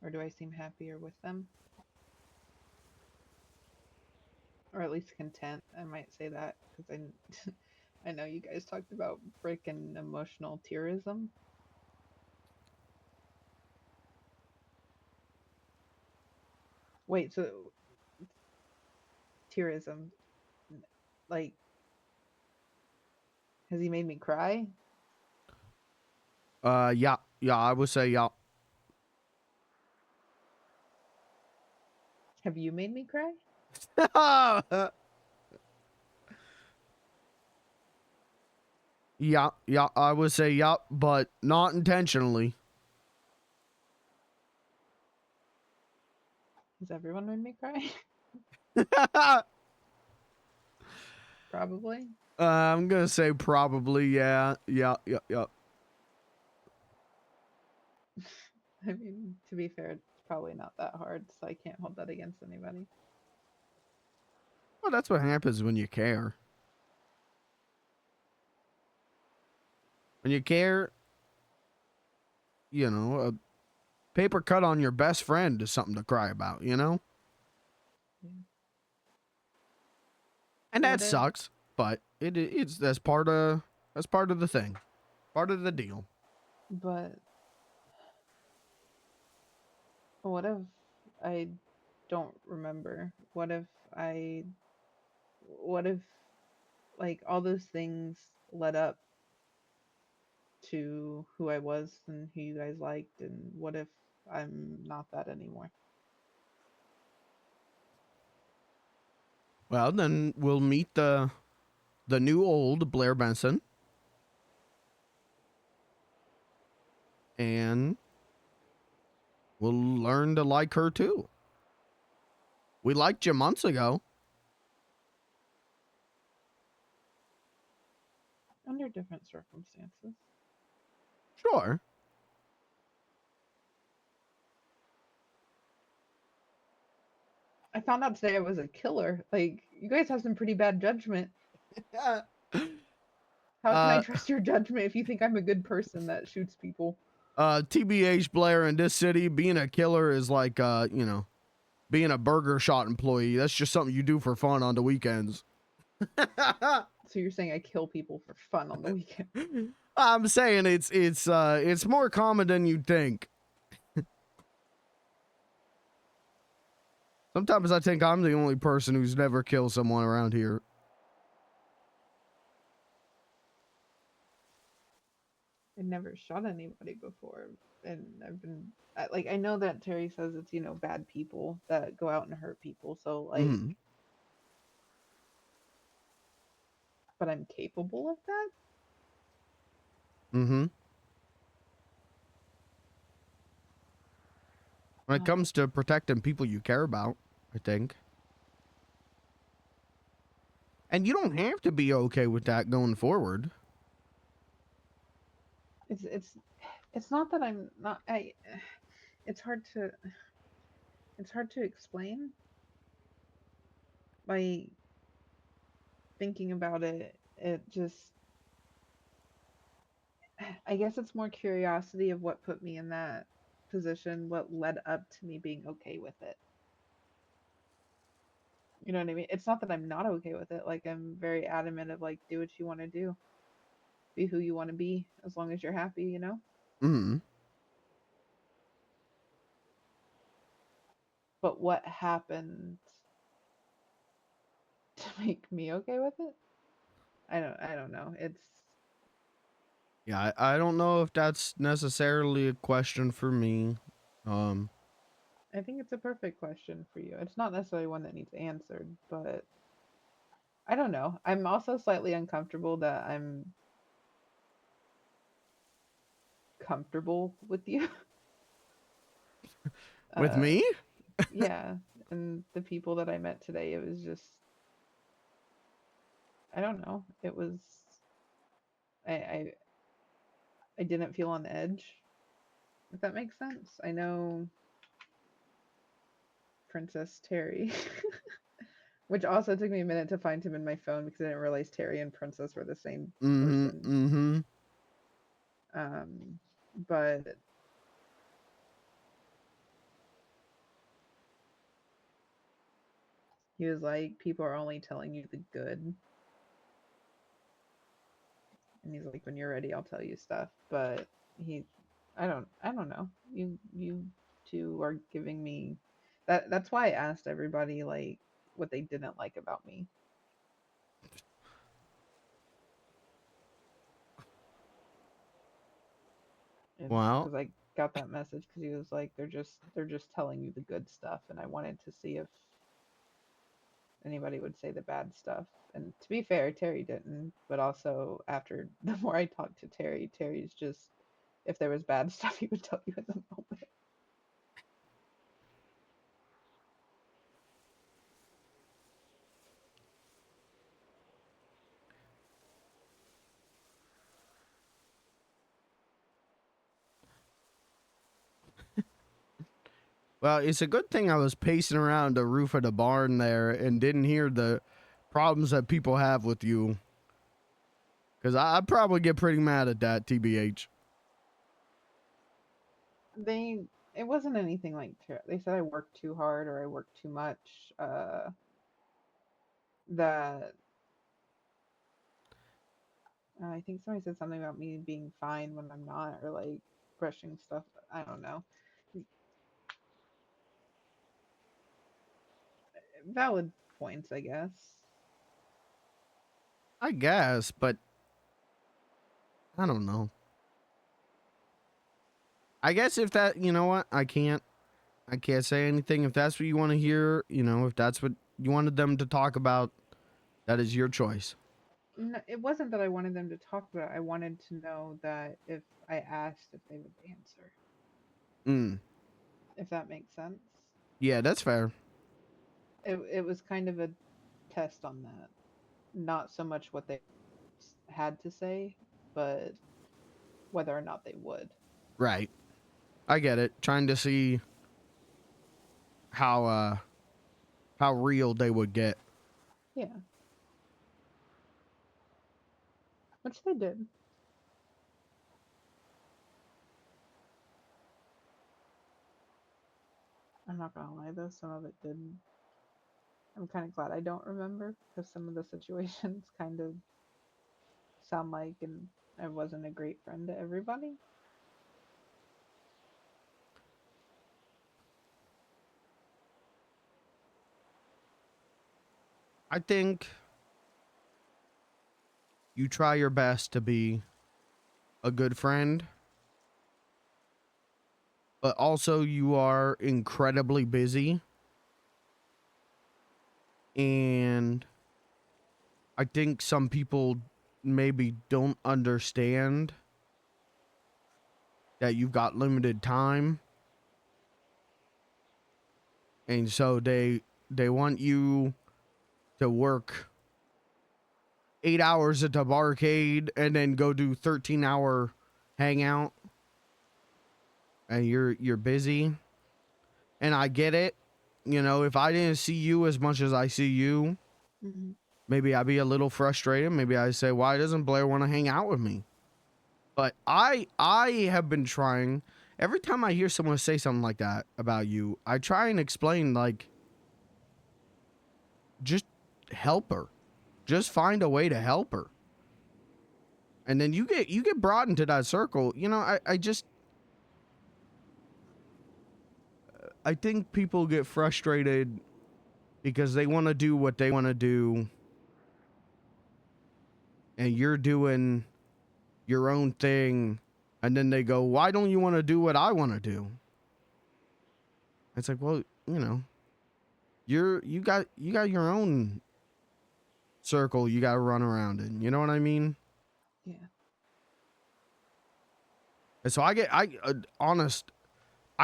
Or do I seem happier with them? Or at least content, I might say that, because I know you guys talked about freaking emotional tourism. Wait, so tourism, like, has he made me cry? Yeah, I would say yeah. Have you made me cry? Yeah, I would say yeah, but not intentionally. Has everyone made me cry? Probably. I'm gonna say probably, yeah. I mean, to be fair, it's probably not that hard, so I can't hold that against anybody. Well, that's what happens when you care. When you care, you know, a paper cut on your best friend is something to cry about, you know? Yeah. And that What if- sucks, but it's that's part of the thing, part of the deal. But what if I don't remember? What if like all those things led up to who I was and who you guys liked, and what if I'm not that anymore? Well, then we'll meet the new old Blair Benson, and we'll learn to like her too. We liked you months ago. Under different circumstances. Sure. I found out today I was a killer. Like, you guys have some pretty bad judgment. How can I trust your judgment if you think I'm a good person that shoots people? TBH, Blair, in this city, being a killer is like, being a burger shot employee. That's just something you do for fun on the weekends. So you're saying I kill people for fun on the weekend? I'm saying it's more common than you'd think. Sometimes I think I'm the only person who's never killed someone around here. I've never shot anybody before, and I've been I know that Terry says it's bad people that go out and hurt people. So like, but I'm capable of that. Mm-hmm. When it comes to protecting people you care about, I think. And you don't have to be okay with that going forward. It's not that I'm not. It's hard to explain. By thinking about it, it just, I guess it's more curiosity of what put me in that position, what led up to me being okay with it. You know what I mean? It's not that I'm not okay with it. Like, I'm very adamant of like, do what you want to do, be who you want to be, as long as you're happy, you know? Mm-hmm. But what happened to make me okay with it? I don't know. It's, Yeah, I don't know if that's necessarily a question for me. I think it's a perfect question for you. It's not necessarily one that needs answered, but I don't know. I'm also slightly uncomfortable that I'm comfortable with you. With me? Yeah, and the people that I met today, it was just, I don't know. It was, I didn't feel on edge, if that makes sense. I know Princess Terry, which also took me a minute to find him in my phone because I didn't realize Terry and Princess were the same person. But he was like, people are only telling you the good. And he's like, when you're ready, I'll tell you stuff. But I don't know. You two are giving me that's why I asked everybody like what they didn't like about me. Wow. Because I got that message because he was like, they're just telling you the good stuff, and I wanted to see if anybody would say the bad stuff. And to be fair, Terry didn't. But also, after the more I talked to Terry, Terry's just, if there was bad stuff, he would tell you in the moment. Well, it's a good thing I was pacing around the roof of the barn there and didn't hear the problems that people have with you. Because I'd probably get pretty mad at that, TBH. It wasn't anything like, they said I worked too hard or I worked too much. that I think somebody said something about me being fine when I'm not, or like brushing stuff. I don't know. Valid points, I guess. I guess, but I don't know. I guess if that, you know what, I can't say anything. If that's what you want to hear, you know, if that's what you wanted them to talk about, that is your choice. No, it wasn't that I wanted them to talk about it. I wanted to know that if I asked, if they would answer. If that makes sense. Yeah, that's fair. It was kind of a test on that. Not so much what they had to say, but whether or not they would. Right. I get it. Trying to see how real they would get. Yeah. Which they did. I'm not gonna lie though, some of it didn't. I'm kind of glad I don't remember, because some of the situations kind of sound like, and I wasn't a great friend to everybody. I think you try your best to be a good friend, but also you are incredibly busy. And I think some people maybe don't understand that you've got limited time. And so they want you to work 8 hours at the barcade and then go do 13-hour hangout. And you're busy. And I get it. You know, if I didn't see you as much as I see you, maybe I'd be a little frustrated. Maybe I'd say, why doesn't Blair want to hang out with me? But I have been trying. Every time I hear someone say something like that about you, I try and explain, like, just help her. Just find a way to help her. And then you get brought into that circle. You know, I think people get frustrated because they want to do what they want to do, and you're doing your own thing, and then they go, why don't you want to do what I want to do? It's like, well, you know, you got your own circle you got to run around in. You know what I mean? Yeah. And so I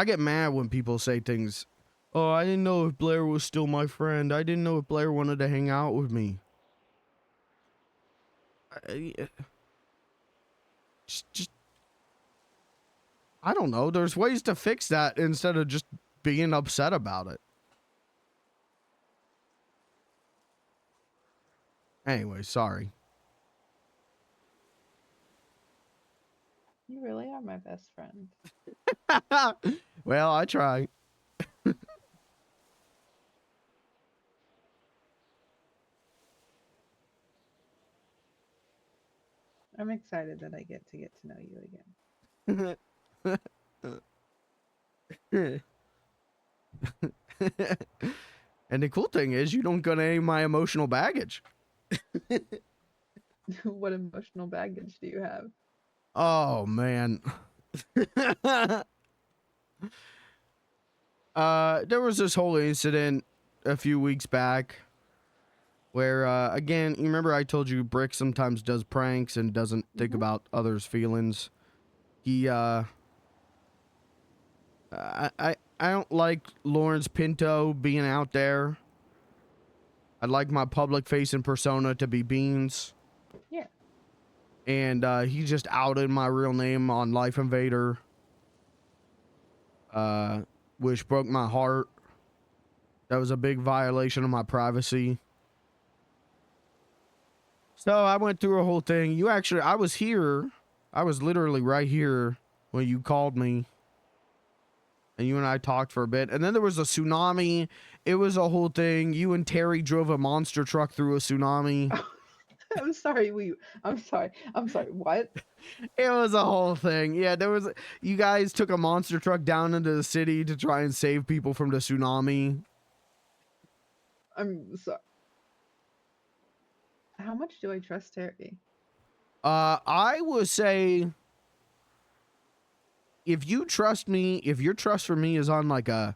get mad when people say things. Oh, I didn't know if Blair was still my friend. I didn't know if Blair wanted to hang out with me. Just I don't know. There's ways to fix that instead of just being upset about it. Anyway, sorry. You really are my best friend. Well, I try. I'm excited that I get to know you again. And the cool thing is you don't get any of my emotional baggage. What emotional baggage do you have? Oh, man. There was this whole incident a few weeks back where, again, you remember I told you Brick sometimes does pranks and doesn't think about others' feelings. He, I don't like Lawrence Pinto being out there. I'd like my public-facing persona to be Beans. Yeah. And he just outed my real name on Life Invader, which broke my heart. That was a big violation of my privacy. So I went through a whole thing. I was here. I was literally right here when you called me. and you and I talked for a bit, and then there was a tsunami. It was a whole thing. You and Terry drove a monster truck through a tsunami. I'm sorry. I'm sorry. What? It was a whole thing. Yeah, you guys took a monster truck down into the city to try and save people from the tsunami. I'm sorry. How much do I trust Terry? I would say if you trust me, if your trust for me is on like a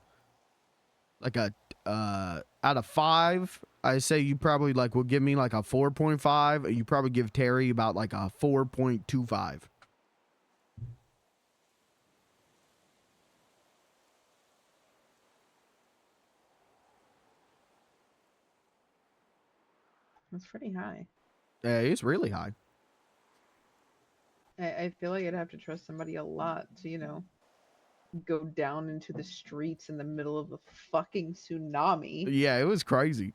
out of 5, I say you probably like will give me like a 4.5, and you probably give Terry about like a 4.25. That's pretty high. Yeah, it's really high. I feel like I'd have to trust somebody a lot to, you know, go down into the streets in the middle of a fucking tsunami. Yeah, it was crazy.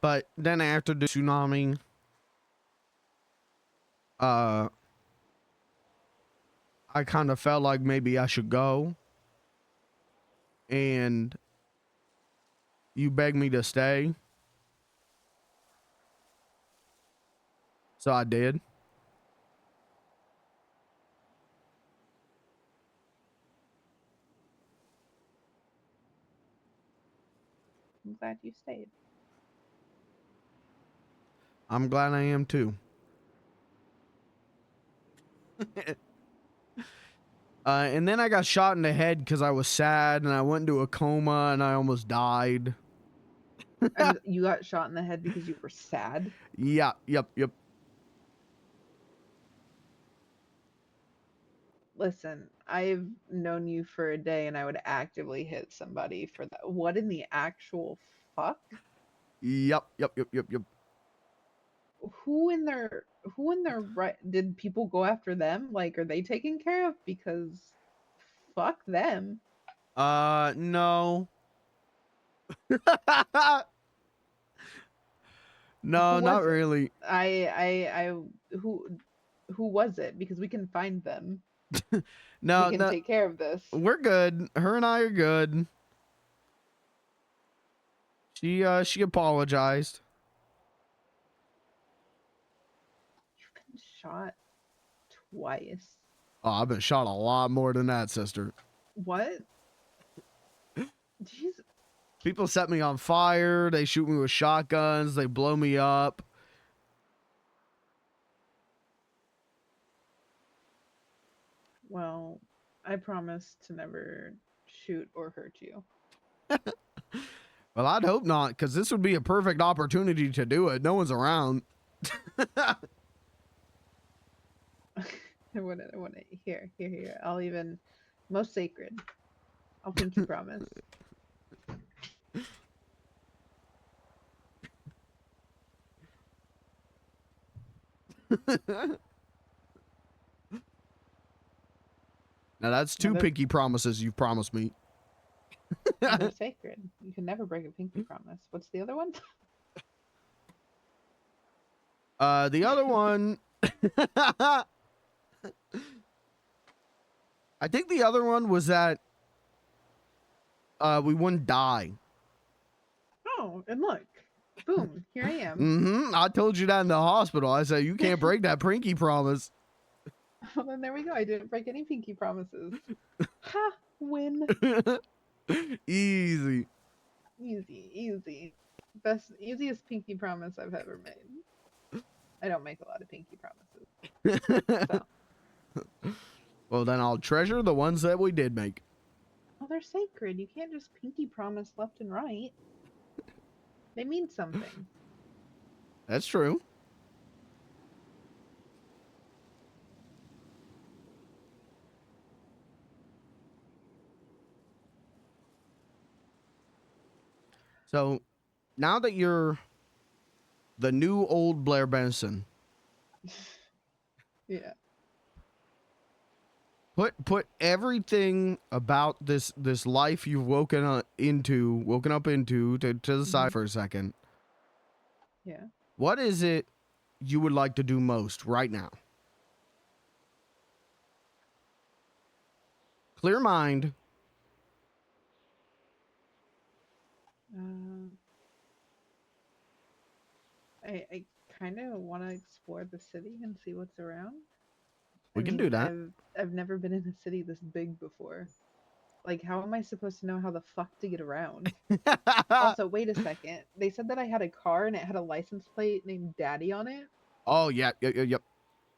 But then after the tsunami, I kind of felt like maybe I should go. And you begged me to stay. So I did. I'm glad you stayed. I'm glad I am too. And then I got shot in the head because I was sad, and I went into a coma, and I almost died. And you got shot in the head because you were sad? Yeah, yep. Listen, I've known you for a day, and I would actively hit somebody for that. What in the actual fuck? Yep. Who in their right did people go after them? Like, are they taken care of? Because fuck them. No. No, not really. Who was it? Because we can find them. No, we can take care of this. We're good. Her and I are good. She apologized. You've been shot twice. Oh, I've been shot a lot more than that, sister. What? Jeez. People set me on fire. They shoot me with shotguns. They blow me up. Well, I promise to never shoot or hurt you. Well, I'd hope not, because this would be a perfect opportunity to do it. No one's around. I want to. Here. I'll even, most sacred. I'll pinky promise. Now that's 2 pinky promises you've promised me. They're sacred. You can never break a pinky promise. What's the other one? The other one. I think the other one was that we wouldn't die. Oh, and look. Boom. Here I am. Mm-hmm. I told you that in the hospital. I said, you can't break that pinky promise. Well, then there we go. I didn't break any pinky promises. Ha! Win. Easy. Easy. Easiest pinky promise I've ever made. I don't make a lot of pinky promises. So. Well, then I'll treasure the ones that we did make. Oh, they're sacred. You can't just pinky promise left and right. They mean something. That's true. So, now that you're the new old Blair Benson, Yeah. put everything about this life you've woken up into to the side for a second. Yeah. What is it you would like to do most right now? Clear mind. I kind of want to explore the city and see what's around. We can do that. I've never been in a city this big before. Like, how am I supposed to know how the fuck to get around? Also, wait a second. They said that I had a car and it had a license plate named Daddy on it. Oh, yeah, yep.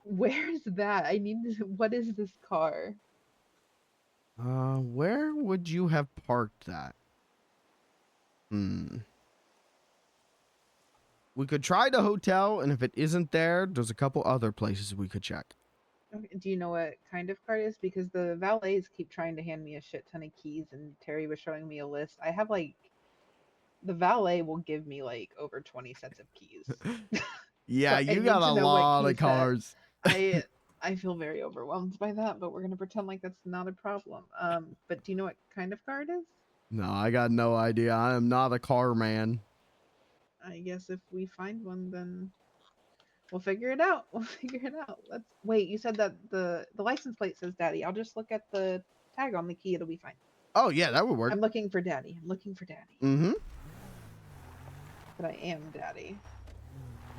Where's that? I need to. What is this car? Where would you have parked that? We could try the hotel, and if it isn't there, there's a couple other places we could check. Okay, do you know what kind of car it is? Because the valets keep trying to hand me a shit ton of keys, and Terry was showing me a list. I have like, the valet will give me like over 20 sets of keys. Yeah, So I you need got to a know what lot key of set. cars. I feel very overwhelmed by that, but we're gonna pretend like that's not a problem. But do you know what kind of car it is? No, I got no idea. I am not a car man. I guess if we find one, then we'll figure it out. We'll figure it out. Let's wait. You said that the license plate says Daddy. I'll just look at the tag on the key. It'll be fine. Oh yeah, that would work. I'm looking for Daddy. I'm looking for Daddy. Mm-hmm. But I am Daddy.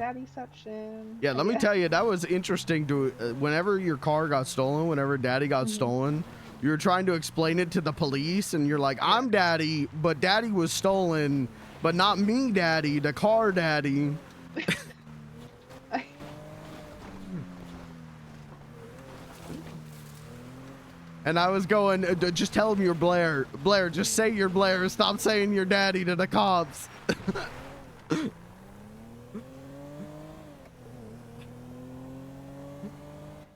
Daddyception. Yeah, let me tell you, that was interesting to whenever your car got stolen, whenever Daddy got stolen, you were trying to explain it to the police, and you're like, I'm Daddy, but Daddy was stolen, but not me, Daddy, the car Daddy. And I was going, just tell him you're Blair. Blair, just say you're Blair. Stop saying you're Daddy to the cops.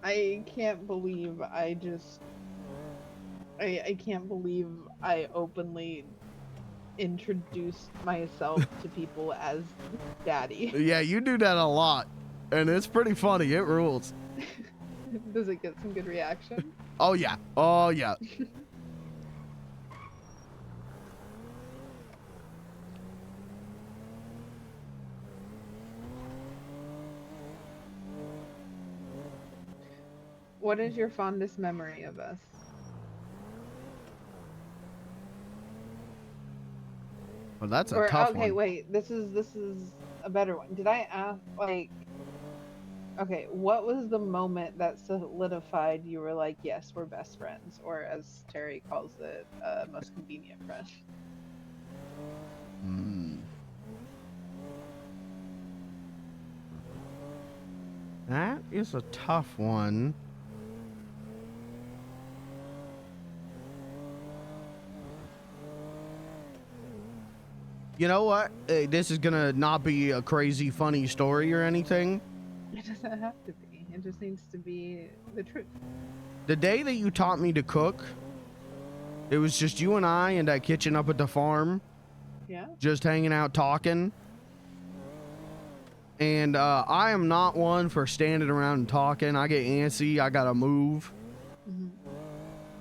I can't believe I can't believe I openly introduced myself to people as Daddy. Yeah, you do that a lot, and it's pretty funny. It rules. Does it get some good reaction? Oh yeah. Oh yeah. What is your fondest memory of us? Well, that's a tough one. Okay, wait. This is a better one. Did I ask like? Okay, what was the moment that solidified you were like, yes, we're best friends, or as Terry calls it, most convenient friend? That is a tough one. You know what? Hey, this is gonna not be a crazy funny story or anything. It doesn't have to be. It just needs to be the truth. The day that you taught me to cook, it was just you and I in that kitchen up at the farm. Yeah. Just hanging out talking. And I am not one for standing around and talking. I get antsy. I gotta move.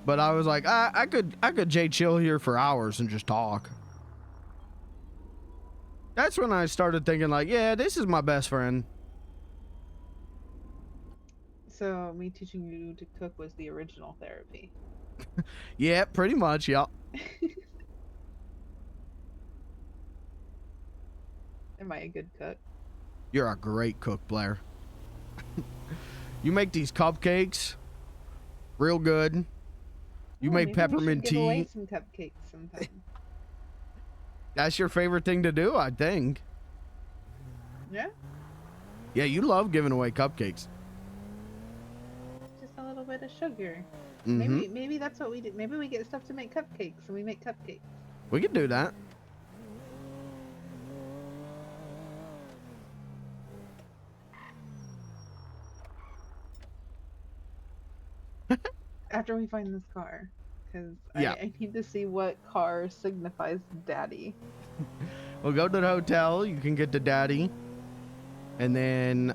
But I was like, I could Jay chill here for hours and just talk. That's when I started thinking like, yeah, this is my best friend. So me teaching you to cook was the original therapy. Yeah, pretty much, yeah. Am I a good cook? You're a great cook, Blair. You make these cupcakes real good. You make peppermint Give away tea. some cupcakes sometime. That's your favorite thing to do, I think. Yeah. Yeah, you love giving away cupcakes. Just a little bit of sugar. Mhm. Maybe that's what we do. Maybe we get stuff to make cupcakes, and we make cupcakes. We could do that. After we find this car, because Yeah. I need to see what car signifies Daddy. We'll go to the hotel. You can get the Daddy. And then,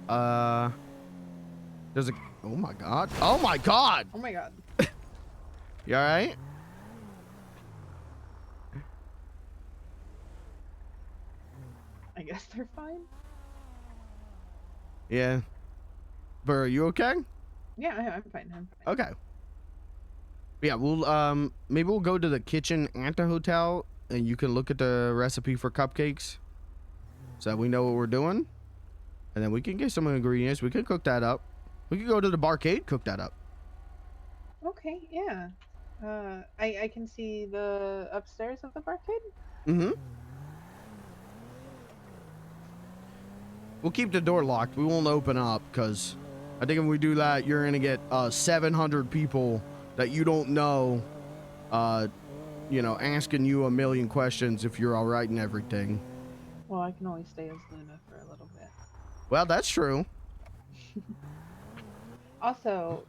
there's a... Oh, my God. Oh, my God. Oh, my God. You all right? I guess they're fine. Yeah. But are you okay? Yeah, I'm fine. I'm fine. Okay. Yeah, we'll maybe we'll go to the kitchen at the hotel and you can look at the recipe for cupcakes so that we know what we're doing. And then we can get some ingredients. We can cook that up. We could go to the barcade, cook that up. Okay, yeah. I can see the upstairs of the barcade. Mm-hmm. We'll keep the door locked. We won't open up because I think if we do that, you're going to get 700 people that you don't know, you know, asking you a million questions if you're all right and everything. Well, I can only stay as Luna for a little bit. Well, that's true. Also,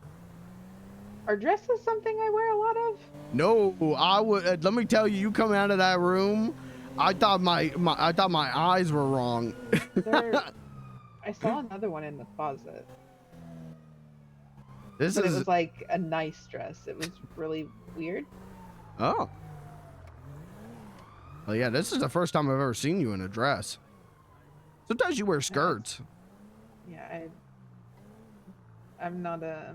are dresses something I wear a lot of? No, I would. Let me tell you, you come out of that room, I thought my eyes were wrong. I saw another one in the closet. This But is it was like a nice dress. It was really weird. oh. Well, yeah, this is the first time I've ever seen you in a dress. Sometimes you wear skirts. Yeah, I'm not a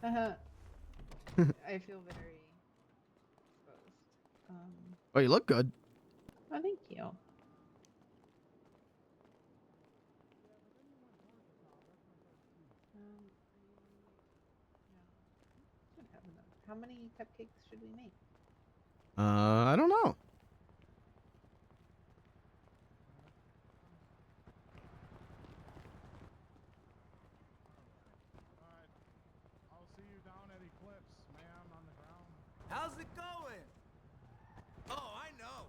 I feel very exposed. Oh, you look good. Oh, thank you. Should have enough. How many cupcakes should we make? I don't know. I'll see you down at Eclipse, man, on the ground. How's it going? Oh, I know.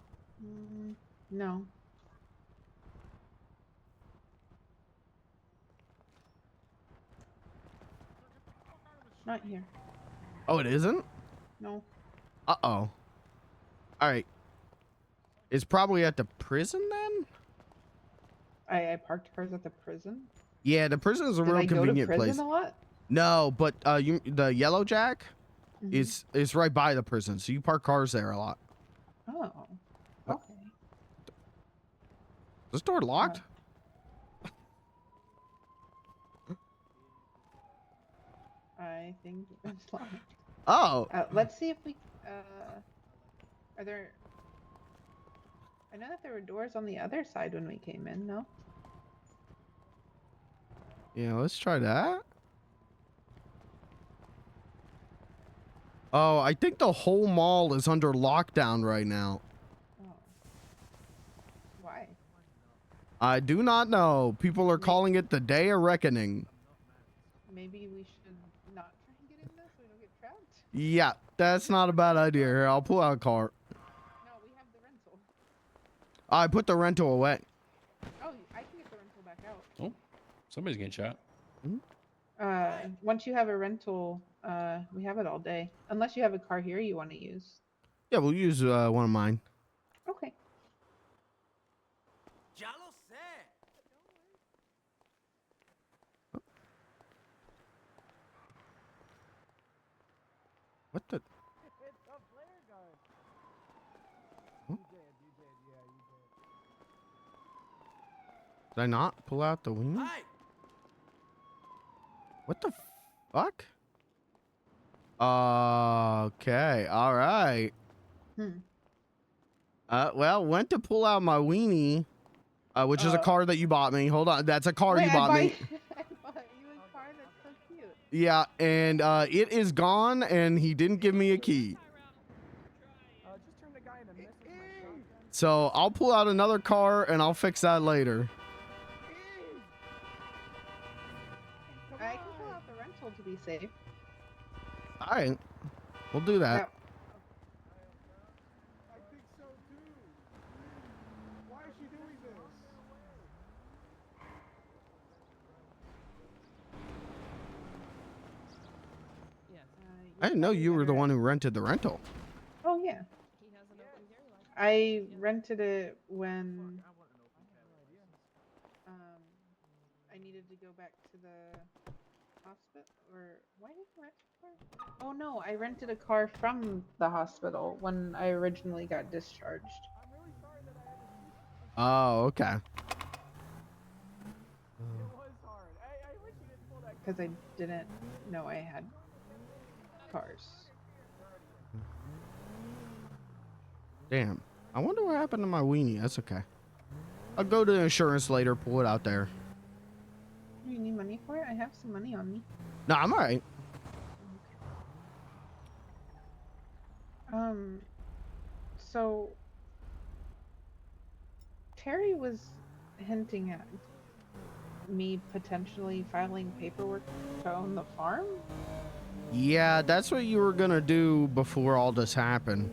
No. Not here. Oh, it isn't? No. Uh-oh. All right. It's probably at the prison then? I parked cars at the prison. Yeah, the prison is a Did real I go to convenient prison place. a lot? No, but the Yellow Jack Mhm. is right by the prison, so you park cars there a lot. Oh. Okay. Is this door locked? I think it's locked. Oh. Let's see if we. Are there? I know that there were doors on the other side when we came in. No. Yeah, let's try that. Oh, I think the whole mall is under lockdown right now. Why? I do not know. People are calling it the Day of Reckoning. Maybe we should not try and get in this so we don't get trapped. Yeah, that's not a bad idea. Here, I'll pull out a car. No, we have the rental. I put the rental away. Oh, I can get the rental back out. Oh, somebody's getting shot. Once you have a rental, we have it all day. Unless you have a car here you want to use. Yeah, we'll use one of mine. Okay. Ya lo sé. What the? Huh? Did I not pull out the wing? What the fuck? Okay, all right. Well, went to pull out my weenie, which is a car that you bought me. Hold on, that's a car you bought me. I bought you a car that's so cute. Yeah, and it is gone, and he didn't give me a key. So I'll pull out another car, and I'll fix that later. I can pull out the rental to be safe. All right, we'll do that. Yeah. I think so too. Why is she doing this? I didn't know you were the one who rented the rental. Oh yeah. I rented it when I needed to go back to the hospital. Or why did I rent a car? Oh no, I rented a car from the hospital when I originally got discharged. Oh, okay. Because I didn't know I had Cars. Damn. I wonder what happened to my weenie. That's okay. I'll go to the insurance later, pull it out there. Do you need money for it? I have some money on me. No, I'm alright. So Terry was hinting at me potentially filing paperwork to own the farm. Yeah, that's what you were gonna do before all this happened.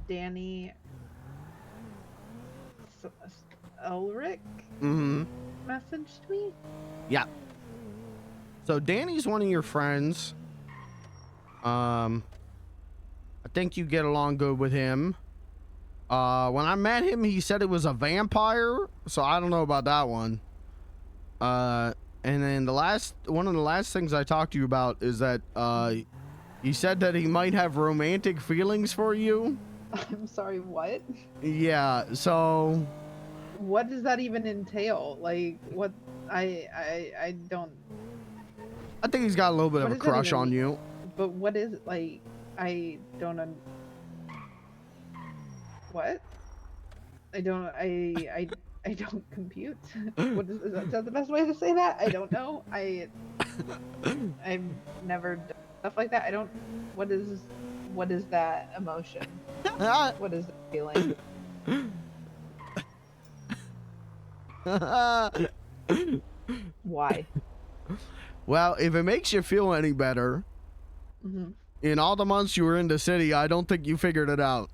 Danny Ulrich messaged me. Yeah. So Danny's one of your friends. I think you get along good with him. When I met him, he said it was a vampire, so I don't know about that one. And then one of the last things I talked to you about is that he said that he might have romantic feelings for you. I'm sorry, what? Yeah, so What does that even entail? Like, what? I don't. I think he's got a little bit of What a does that crush even on mean? you. But what is it like? I don't. What? I don't. I don't compute. What is that the best way to say that? I don't know. I've never done stuff like that. I don't. What is that emotion? What is the feeling? Why? Well, if it makes you feel any better, Mhm. in all the months you were in the city, I don't think you figured it out.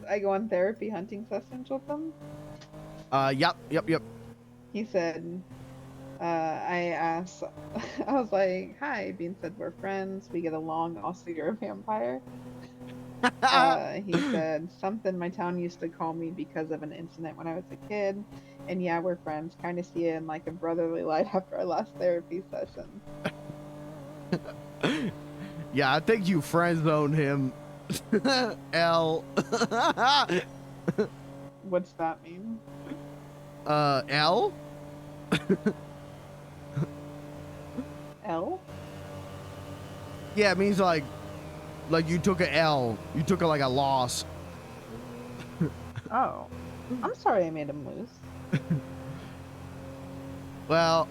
I go on therapy hunting sessions with them. Yep. He said, I asked, I was like, hi, Bean said we're friends, we get along, also you're a vampire. He said, something my town used to call me because of an incident when I was a kid, and yeah, we're friends, kind of see it in like a brotherly light after our last therapy session. Yeah, I think you friend zoned him. L. What's that mean? L? L? Yeah, it means like you took a L. You took like a loss. Oh. I'm sorry I made him lose. Well.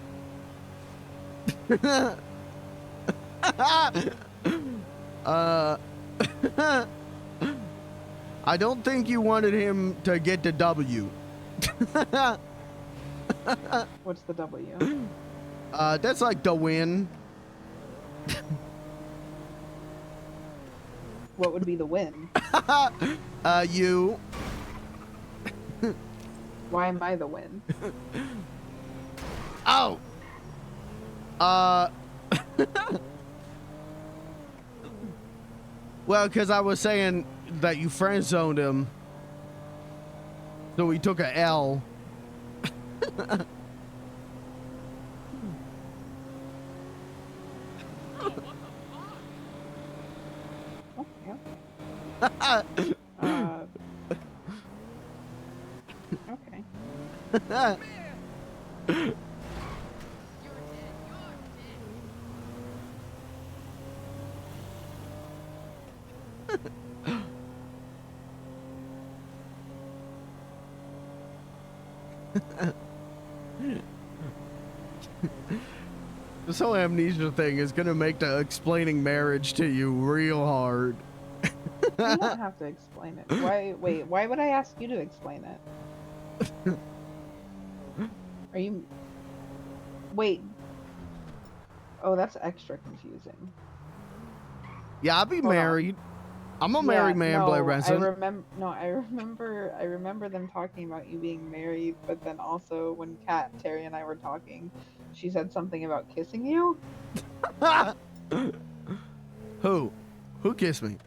I don't think you wanted him to get the W. What's the W? That's like the win. What would be the win? You. Why am I the win? Oh. Well, because I was saying that you friend zoned him, so he took a L. Okay. This whole amnesia thing is gonna make the explaining marriage to you real hard. You don't have to explain it. Why? Wait. Why would I ask you to explain it? Are you? Wait. Oh, that's extra confusing. Yeah, I'll be Hold on. married. I'm a married man, Blair Benson. I remember them talking about you being married, but then also when Kat, Terry, and I were talking, she said something about kissing you. Who kissed me?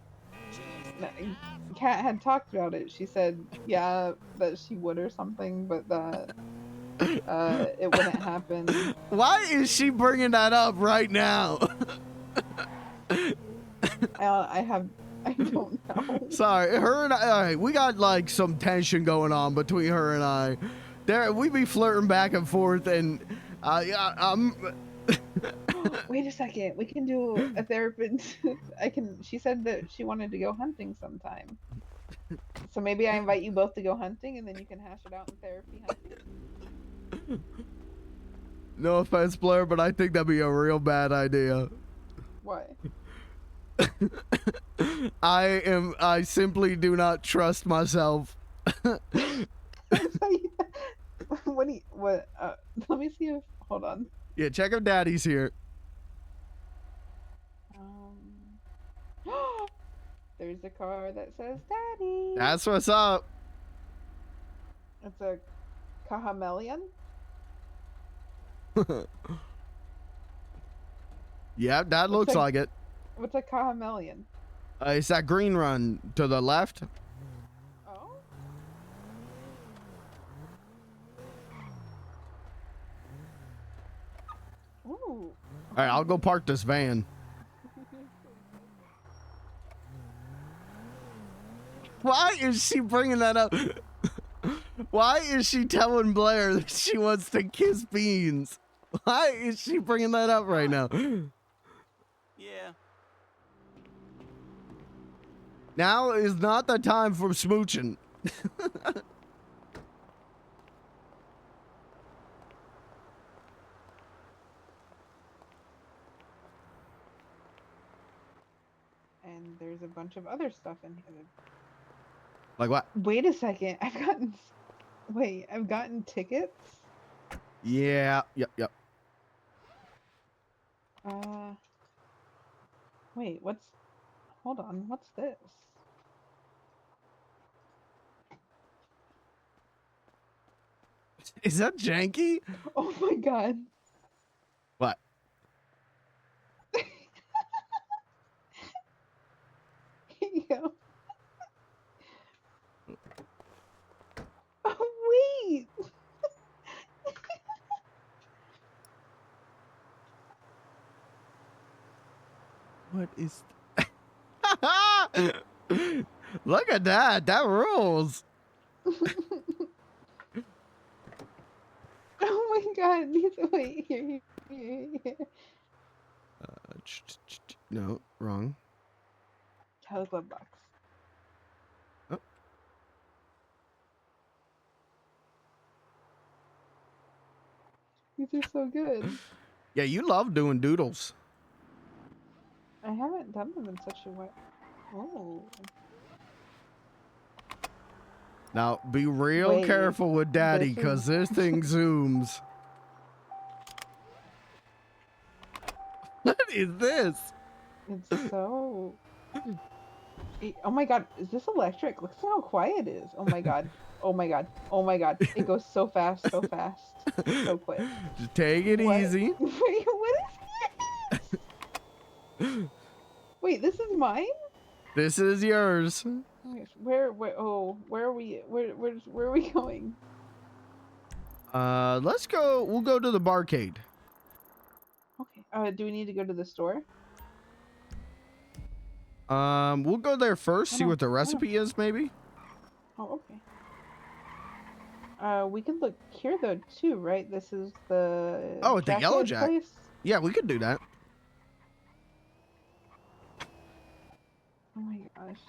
Kat had talked about it. She said, yeah, that she would or something, but that it wouldn't happen. Why is she bringing that up right now? I don't know. Sorry, her and I, all right, we got like some tension going on between her and I. There, we be flirting back and forth, and yeah, Wait a second. We can do a therapist. She said that she wanted to go hunting sometime. So maybe I invite you both to go hunting, and then you can hash it out in therapy hunting. No offense, Blair, but I think that'd be a real bad idea. Why? I simply do not trust myself. What? Let me see if. Hold on. Yeah, check if Daddy's here. There's a car that says Daddy. That's what's up. It's a Cahamelion. Yeah, that looks like it. What's a Cahamelion? It's that green run to the left. Oh. Ooh. All right, I'll go park this van. Why is she bringing that up? Why is she telling Blair that she wants to kiss Beans? Why is she bringing that up right now? Yeah. Now is not the time for smooching. And there's a bunch of other stuff in here. Like what? Wait a second. I've gotten tickets. Yeah. Yep. Wait, hold on, what's this? Is that janky? Oh my god. What? Yo. Oh, wait. What is... Look at that. That rules. Oh my god. Wait, here. No, wrong. Teleglove box. Oh. These are so good. Yeah, you love doing doodles. I haven't done them in such a way. Oh. Now, be real Wait, careful with Daddy, this because is- this thing zooms. What is this? It's so... Oh my god, is this electric? Look at how quiet it is. Oh my god. Oh my god. Oh my god. It goes so fast, so fast. So quick. Just take it What? easy. Wait, what is this? Wait, this is mine? This is yours. Where are we? Where are we going? Let's go. We'll go to the barcade. Okay. Do we need to go to the store? We'll go there first, see Hold on, what the hold on. recipe is, maybe. Oh, okay. We can look here though too, right? This is the Oh, at the Yellow Jackhead Jack. place? Yeah, we could do that. Oh my gosh.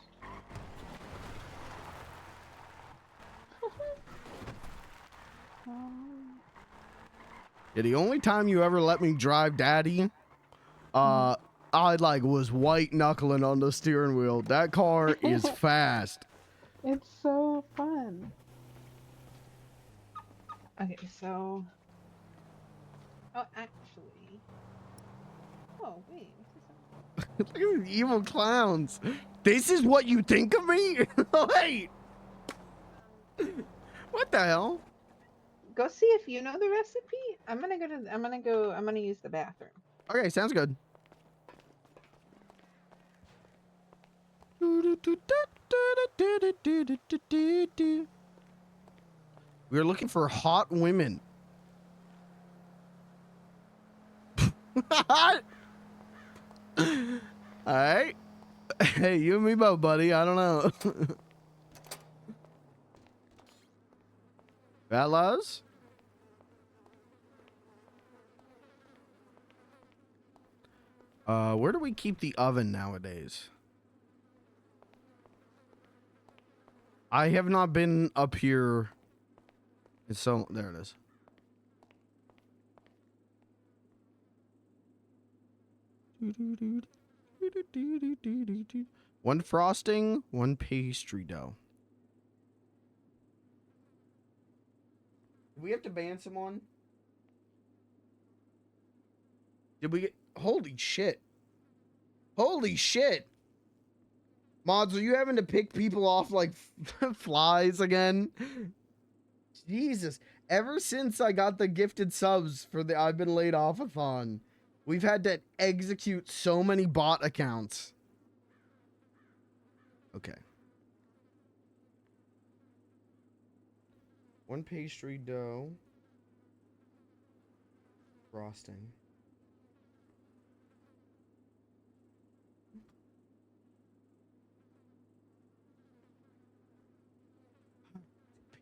Yeah, the only time you ever let me drive Daddy, I like was white knuckling on the steering wheel. That car is fast. It's so fun. Okay, so. Oh, actually. Oh, wait. Look at these evil clowns. This is what you think of me? Wait. What the hell? Go see if you know the recipe. I'm gonna use the bathroom. Okay, sounds good. We're looking for hot women. All right. Hey, you and me both, buddy. I don't know. Fellas? Where do we keep the oven nowadays? I have not been up here. So there it is. One frosting, one pastry dough. Do we have to ban someone? Did we get... Holy shit. Holy shit. Mods, are you having to pick people off like flies again? Jesus. Ever since I got the gifted subs for the I've been laid off-a-thon, we've had to execute so many bot accounts. Okay. One pastry dough. Frosting.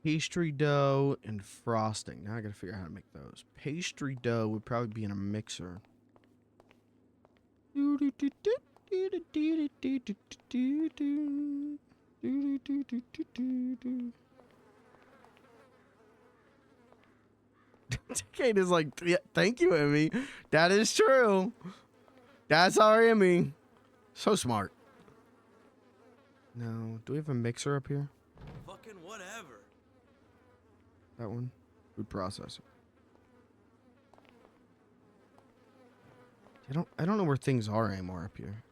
Pastry dough and frosting. Now I gotta figure out how to make those. Pastry dough would probably be in a mixer. Kate is like, yeah, thank you, Emmy. That is true. That's our Emmy. So smart. No, do we have a mixer up here? Fucking whatever. That one? Food processor. I don't know where things are anymore up here.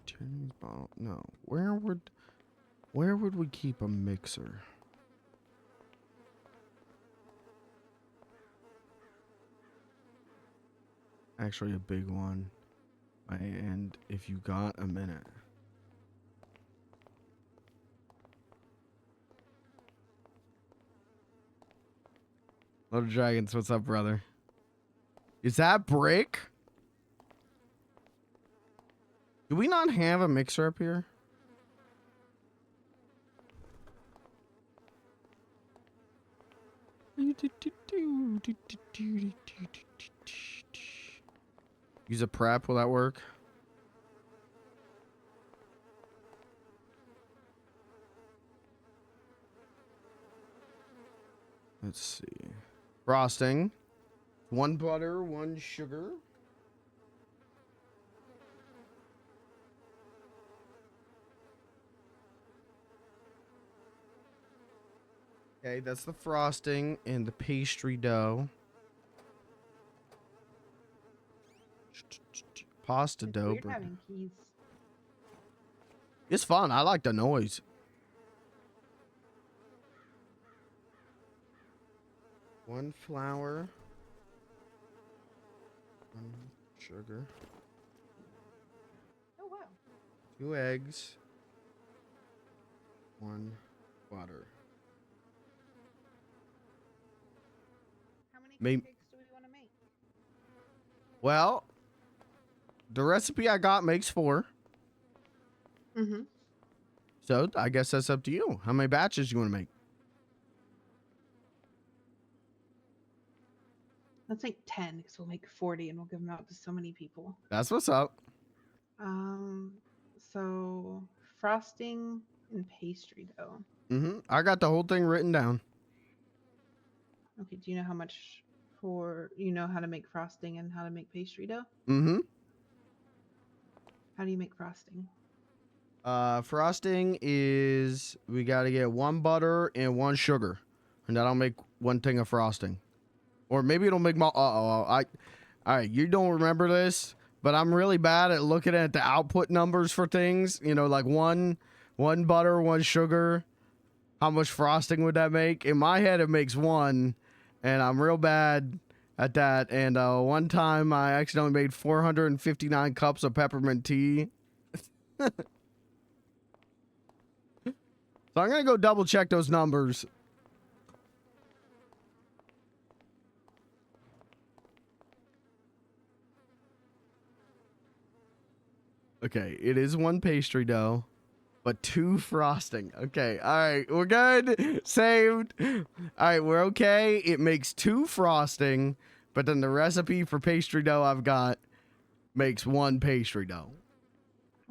Tins bottle. No. Where would we keep a mixer? Actually, a big one. And if you got a minute. Little Dragons, what's up, brother? Is that brick? Do we not have a mixer up here? Use a prep, will that work? Let's see. Frosting. One butter, one sugar. Okay, that's the frosting and the pastry dough. Pasta dough. Weird having keys. It's fun. I like the noise. One flour. One sugar. Oh wow. 2 eggs. 1 butter. How many Maybe. cupcakes do we want to make? Well, the recipe I got makes 4. Mm-hmm. So I guess that's up to you. How many batches do you want to make? Let's make 10 because we'll make 40 and we'll give them out to so many people. That's what's up. So frosting and pastry dough. I got the whole thing written down. Okay, do you know how much how to make frosting and how to make pastry dough? How do you make frosting? Frosting is, we got to get 1 butter and 1 sugar. And that'll make 1 thing of frosting. Or maybe it'll make more. All right, you don't remember this, but I'm really bad at looking at the output numbers for things. You know, like one butter, 1 sugar. How much frosting would that make? In my head, it makes 1. and I'm real bad at that. And one time I accidentally made 459 cups of peppermint tea. So I'm gonna go double check those numbers. Okay, it is 1 pastry dough, but 2 frosting. Okay, all right, we're good. Saved. All right, we're okay. It makes 2 frosting, but then the recipe for pastry dough I've got makes 1 pastry dough.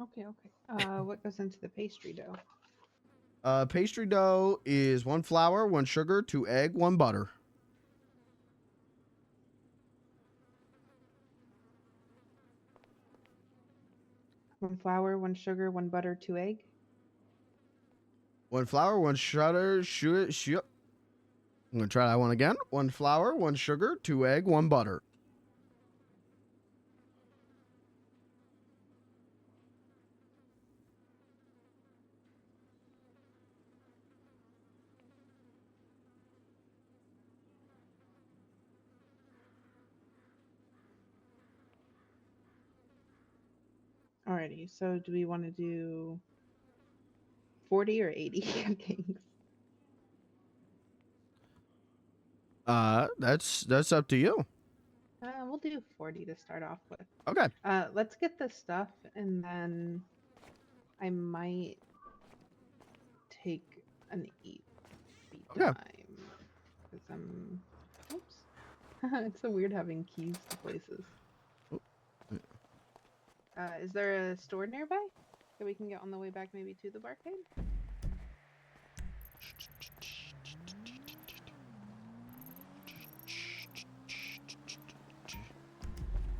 Okay, okay. What goes into the pastry dough? Pastry dough is 1 flour, 1 sugar, 2 egg, 1 butter. One flour, 1 sugar, 1 butter, 2 egg. 1 flour, 1 sugar. I'm gonna try that one again. 1 flour, 1 sugar, 2 egg, 1 butter. Alrighty, so do we want to do 40 or 80 cupcakes? That's up to you. We'll do 40 to start off with. Okay. Let's get the stuff, and then I might take an eat time. Because I'm... Oops. It's so weird having keys to places. Is there a store nearby that we can get on the way back maybe to the barcade?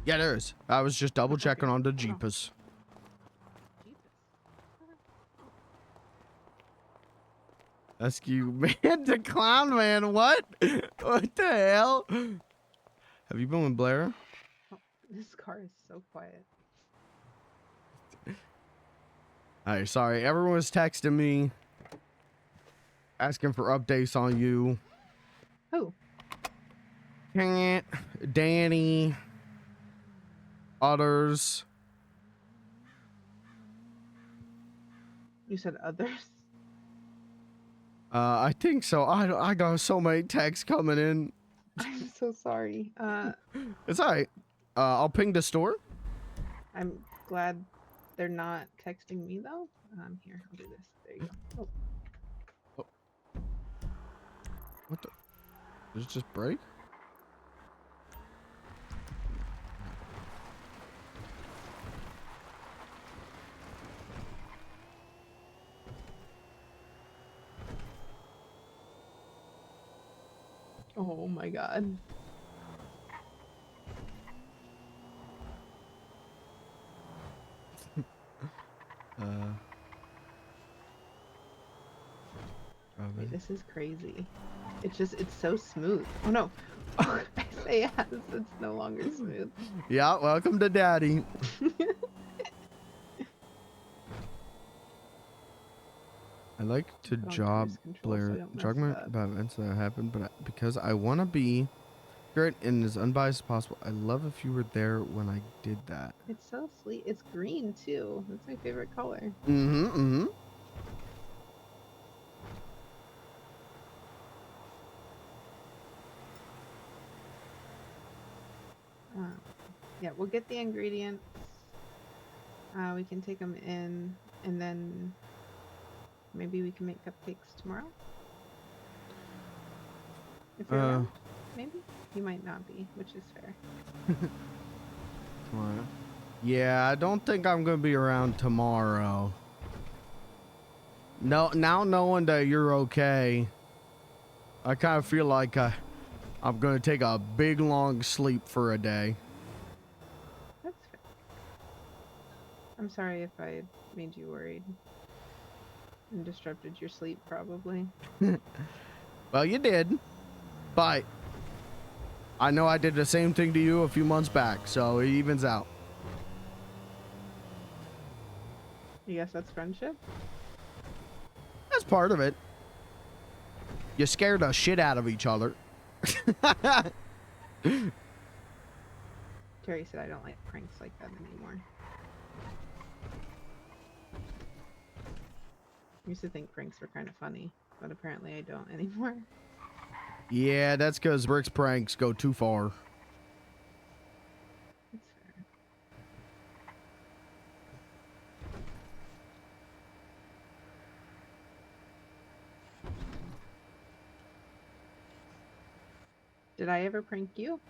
Yeah, there is. I was just double checking on the Jeepers. Rescue man to clown man. What? What the hell? Have you been with Blair? Oh, this car is so quiet. Alright, sorry. Everyone was texting me, asking for updates on you. Who? Danny. Others. You said others? I think so. I got so many texts coming in. I'm so sorry. It's alright. I'll ping the store. I'm glad they're not texting me though. Here, I'll do this. There you go. Oh. What the? Did it just break? Oh my god. Wait, this is crazy. It's so smooth. Oh no. Oh, I say yes, it's no longer smooth. Yeah, welcome to Daddy. I like to job Blair jugment about events that happen, but because I want to be great and as unbiased as possible, I love if you were there when I did that. It's so sweet. It's green too. That's my favorite color. Yeah, we'll get the ingredients. We can take them in, and then maybe we can make cupcakes tomorrow. If you're around, maybe. You might not be, which is fair. Tomorrow. Yeah, I don't think I'm gonna be around tomorrow. No, now knowing that you're okay, I kind of feel like I'm gonna take a big long sleep for a day. That's fair. I'm sorry if I made you worried and disrupted your sleep, probably. Well, you did, but I know I did the same thing to you a few months back, so it evens out. I guess that's friendship? That's part of it. You scared the shit out of each other. Terry said I don't like pranks like that anymore. I used to think pranks were kind of funny, but apparently I don't anymore. Yeah, that's because Rick's pranks go too far. That's fair. Did I ever prank you?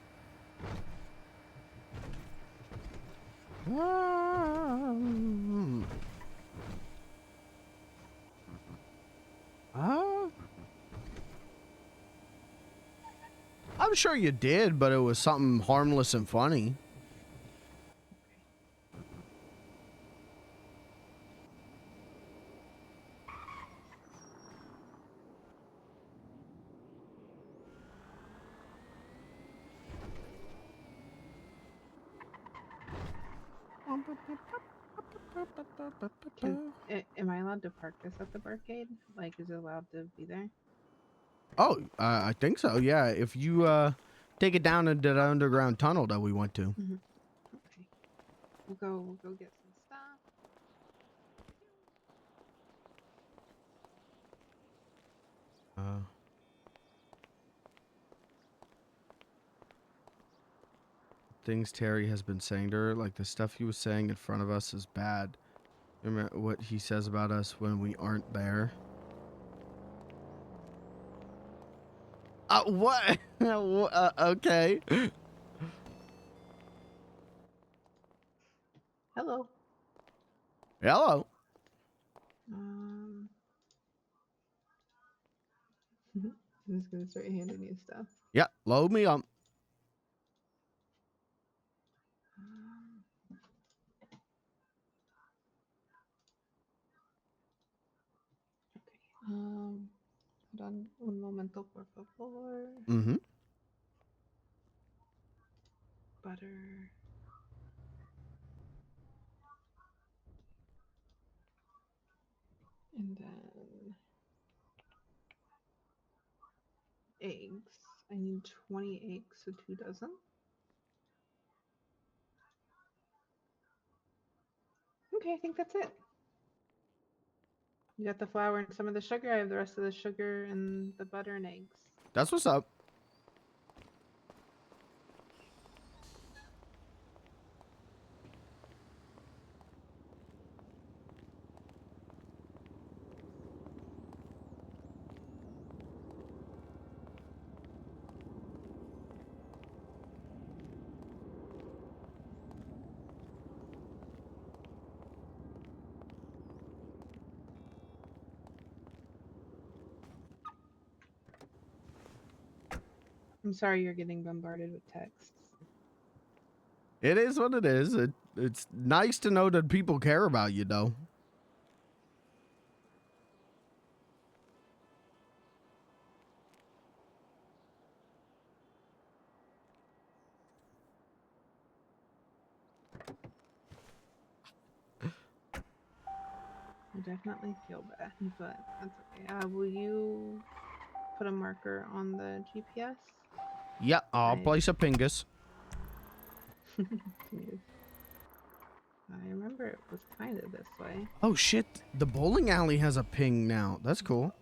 I'm sure you did, but it was something harmless and funny. Am I allowed to park this at the barcade? Like, is it allowed to be there? Oh, I think so. Yeah, if you take it down into the underground tunnel that we went to. Okay. We'll go get some stuff. Things Terry has been saying to her, like the stuff he was saying in front of us is bad. Remember what he says about us when we aren't there? What? Okay. Hello. Hello. I'm just gonna start handing you stuff. Yeah, load me up. Hold on un momento, por favor. Mm-hmm. Butter. And then eggs. I need 20 eggs, so 2 dozen. Okay, I think that's it. You got the flour and some of the sugar. I have the rest of the sugar and the butter and eggs. That's what's up. I'm sorry you're getting bombarded with texts. It is what it is. It's nice to know that people care about you, though. I definitely feel bad, but that's okay. Will you put a marker on the GPS? Yeah, I'll place a pingus. Fingers. I remember it was kind of this way. Oh shit, the bowling alley has a ping now. That's cool.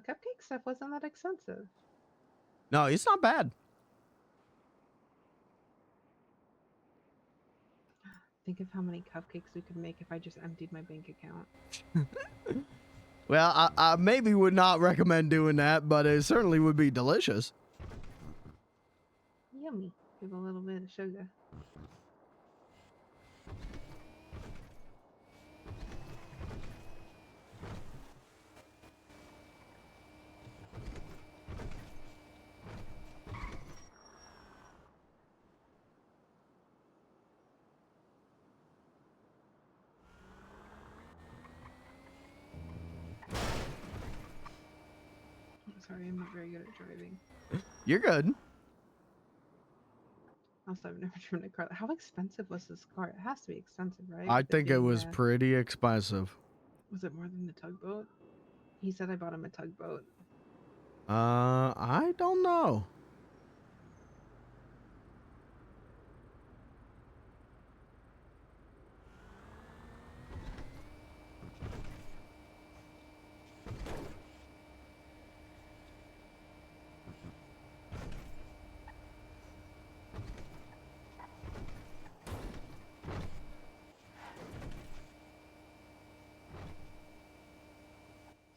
Cupcake stuff wasn't that expensive. No, it's not bad. Think of how many cupcakes we could make if I just emptied my bank account. Well, I maybe would not recommend doing that, but it certainly would be delicious. Yummy. Give a little bit of sugar. Sorry, I'm not very good at driving. You're good. Also, I've never driven a car. How expensive was this car? It has to be expensive, right? I With think it being, was pretty expensive. Was it more than the tugboat? He said I bought him a tugboat. I don't know.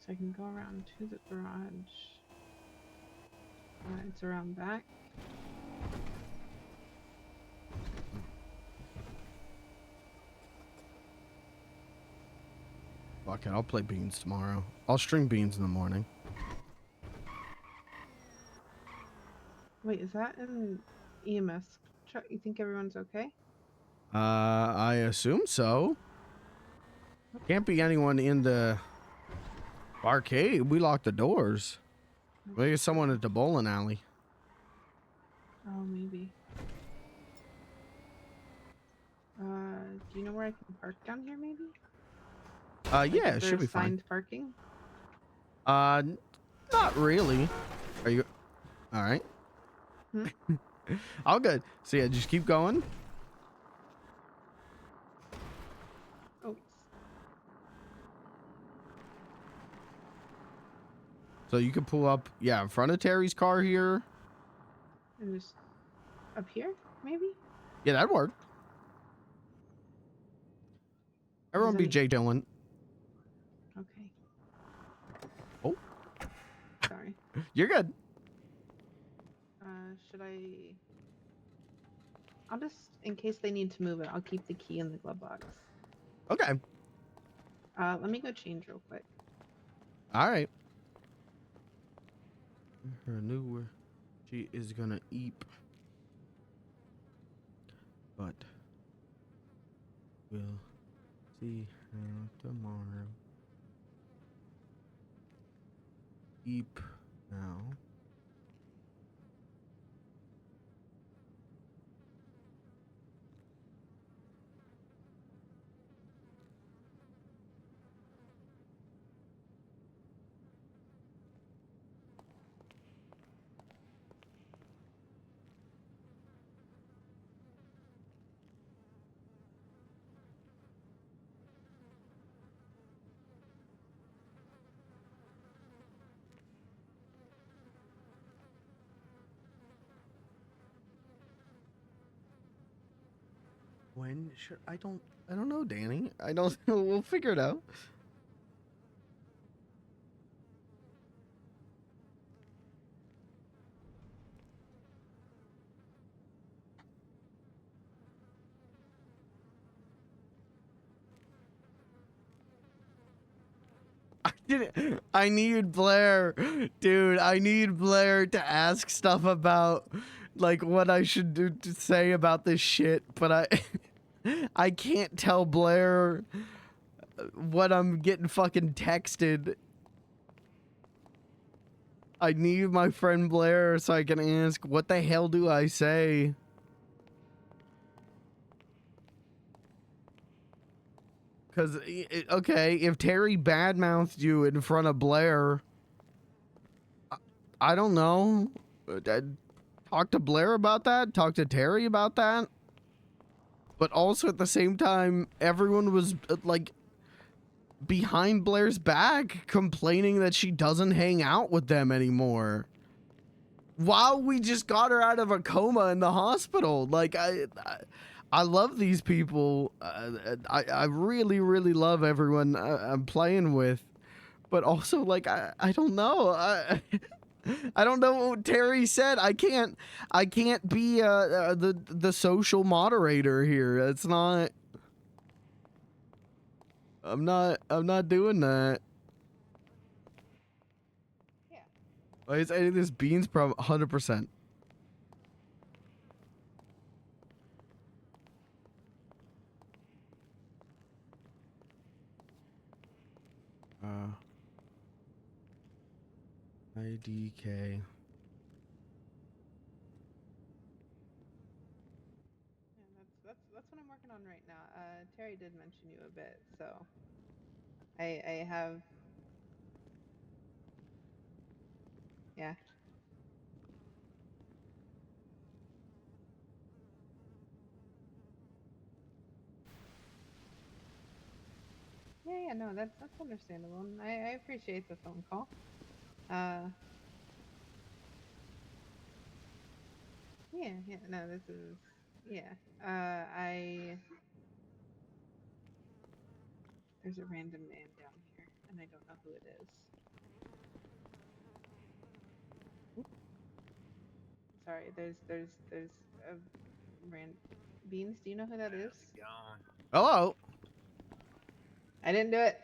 So I can go around to the garage. It's around back. Fuck it, I'll play beans tomorrow. I'll stream beans in the morning. Wait, is that an EMS truck? You think everyone's okay? I assume so. Can't be anyone in the arcade. We locked the doors. Maybe someone at the bowling alley. Oh, maybe. Do you know where I can park down here, maybe? Yeah, Is it there should be fine. assigned parking? Not really. Are you? All right. All good. So yeah, just keep going. Oh. So you can pull up, yeah, in front of Terry's car here. And just up here, maybe? Yeah, that'd work. Everyone be Jay Dillon. Okay. Oh. Sorry. You're good. Should I... I'll just, in case they need to move it, I'll keep the key in the glove box. Okay. Let me go change real quick. All right. Her knew where she is gonna eat, but we'll see her tomorrow. Eep now. When should I don't know, Danny. I don't know. We'll figure it out. I need Blair, dude. I need Blair to ask stuff about like what I should do to say about this shit, but I can't tell Blair what I'm getting fucking texted. I need my friend Blair so I can ask, what the hell do I say? Because, okay, if Terry badmouthed you in front of Blair, I don't know. Talk to Blair about that. Talk to Terry about that. But also at the same time, everyone was like behind Blair's back complaining that she doesn't hang out with them anymore. While we just got her out of a coma in the hospital. Like, I love these people. I really, really love everyone I'm playing with. But also, like, I don't know. I don't know what Terry said. I can't be the social moderator here. It's not. I'm not doing that. Yeah. Why is any of this beans problem 100%? I IDK. That's what I'm working on right now. Terry did mention you a bit, so I have, yeah. Yeah, no, that's understandable, and I appreciate the phone call. Yeah, no, this is, yeah. There's a random man down here, and I don't know who it is. Sorry, there's a Beans, do you know who that is? Hello. I didn't do it.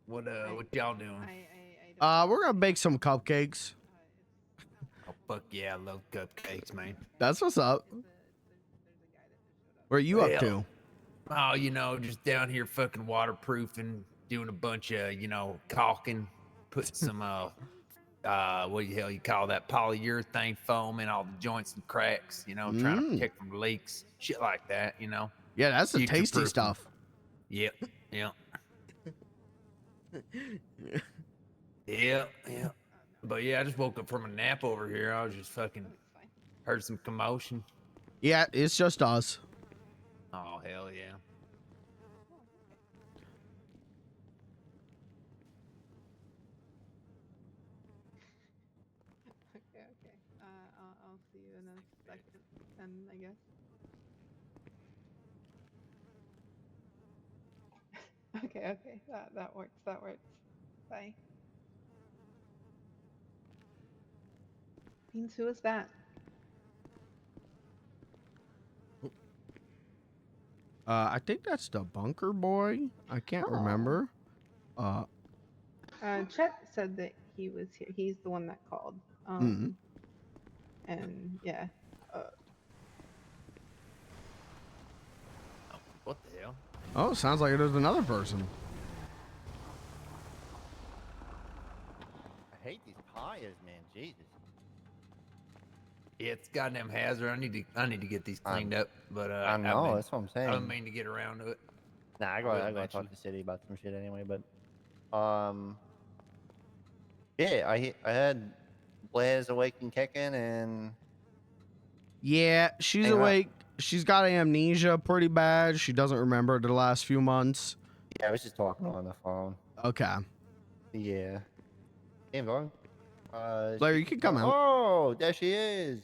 What y'all doing? We're gonna bake some cupcakes. Oh fuck yeah, I love cupcakes, man. That's what's up. Where are you up to? Oh, you know, just down here fucking waterproofing, doing a bunch of, you know, caulking, putting some what the hell you call that, polyurethane foam in all the joints and cracks, you know, trying to protect from leaks, shit like that, you know. Yeah, that's the tasty Future-proofing. stuff. Yep. Yeah. But yeah, I just woke up from a nap over here. I was just fucking heard some commotion. Yeah, it's just us. Oh hell yeah. Okay. I'll see you in a second, then I guess. Okay. That works. Bye. Beans, who is that? I think that's the bunker boy. I can't remember. Chet said that he was here. He's the one that called. And yeah. What the hell? Oh, sounds like there's another person. I hate these tires, man. Jesus. Yeah, it's a goddamn hazard. I need to get these cleaned up. But I know, that's what I'm saying. I don't mean to get around to it. Nah, I gotta talk to the city about some shit anyway. But yeah, I had Blair's awake and kicking, and Yeah, she's Hang on. awake. She's got amnesia pretty bad. She doesn't remember the last few months. yeah, I was just talking on the phone. Okay. Yeah. Hey, Vaughn. Blair, you can come out. Oh, there she is.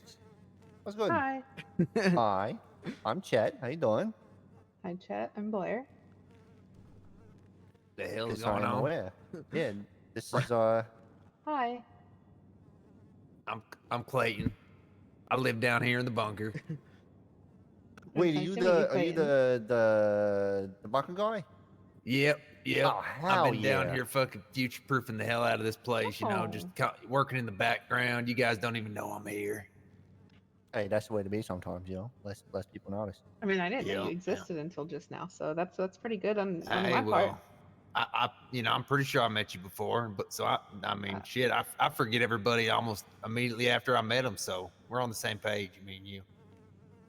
What's good? Hi. Hi, I'm Chet. How you doing? Hi, Chet. I'm Blair. The hell is Just going so I'm on? aware. Yeah, this is Hi. I'm Clayton. I live down here in the bunker. Wait, are Nice you to meet you, the Clayton. the bunker guy? Yep. Oh, hell I've been down yeah. here fucking future-proofing the hell out of this place, you know, just working in the background. You guys don't even know I'm here. Hey, that's the way to be sometimes, you know. Less people notice. I mean, I didn't know Yeah, you yeah. existed until just now, so that's pretty good on Hey, my part. I you know, I'm pretty sure I met you before, but so I mean, shit, I forget everybody almost immediately after I met them. So we're on the same page, me and you.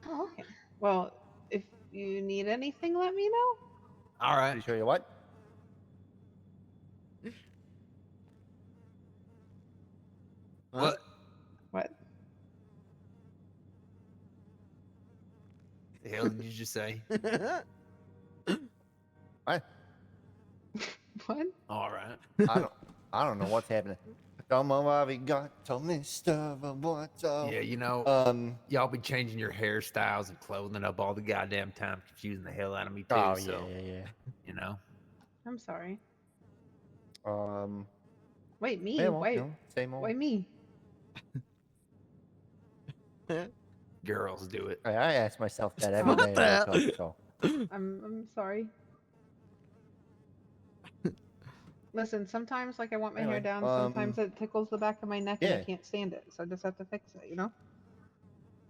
Oh, okay. Well, if you need anything, let me know. All right. You show you what? What? What? The hell did you just say? What? What? All right. I don't know what's happening. Come on, we got to Mr. Roboto. Yeah, you know, y'all be changing your hairstyles and clothing up all the goddamn time, confusing the hell out of me too. Oh, so, yeah. you know. I'm sorry. Wait, me? Same old, Wait. no, same old. Why me? Girls do it. I ask myself that every day. When I talk, so. I'm sorry. Listen, sometimes like I want my hair Anyway, down, sometimes it tickles the back of my neck and I yeah. can't stand it, so I just have to fix it, you know?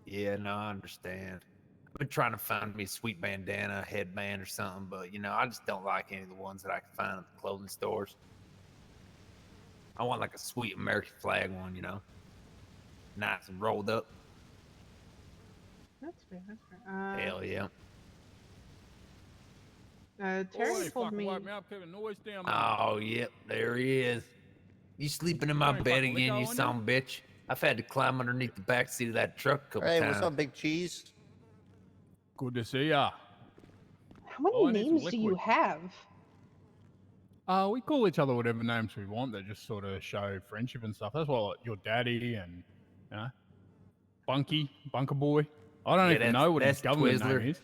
Yeah, no, I understand. I've been trying to find me a sweet bandana, headband, or something, but you know, I just don't like any of the ones that I can find at the clothing stores. I want like a sweet American flag one, you know, nice and rolled up. That's fair. That's fair. Hell yeah. Terry told me. Wipe me up, Kevin. Noise down, man. Oh, yep, there he is. You sleeping in my ain't bed fucking again, liquor you on son of a bitch. I've had to climb underneath the back seat of that truck a couple Hey, times. what's up, Big Cheese? Good to see ya. How many Oh, I need some names do you liquid. have? We call each other whatever names we want. That just sort of show friendship and stuff. That's why like, your daddy and you know, Bunker Boy. I don't even know what his government Twizzler. name is.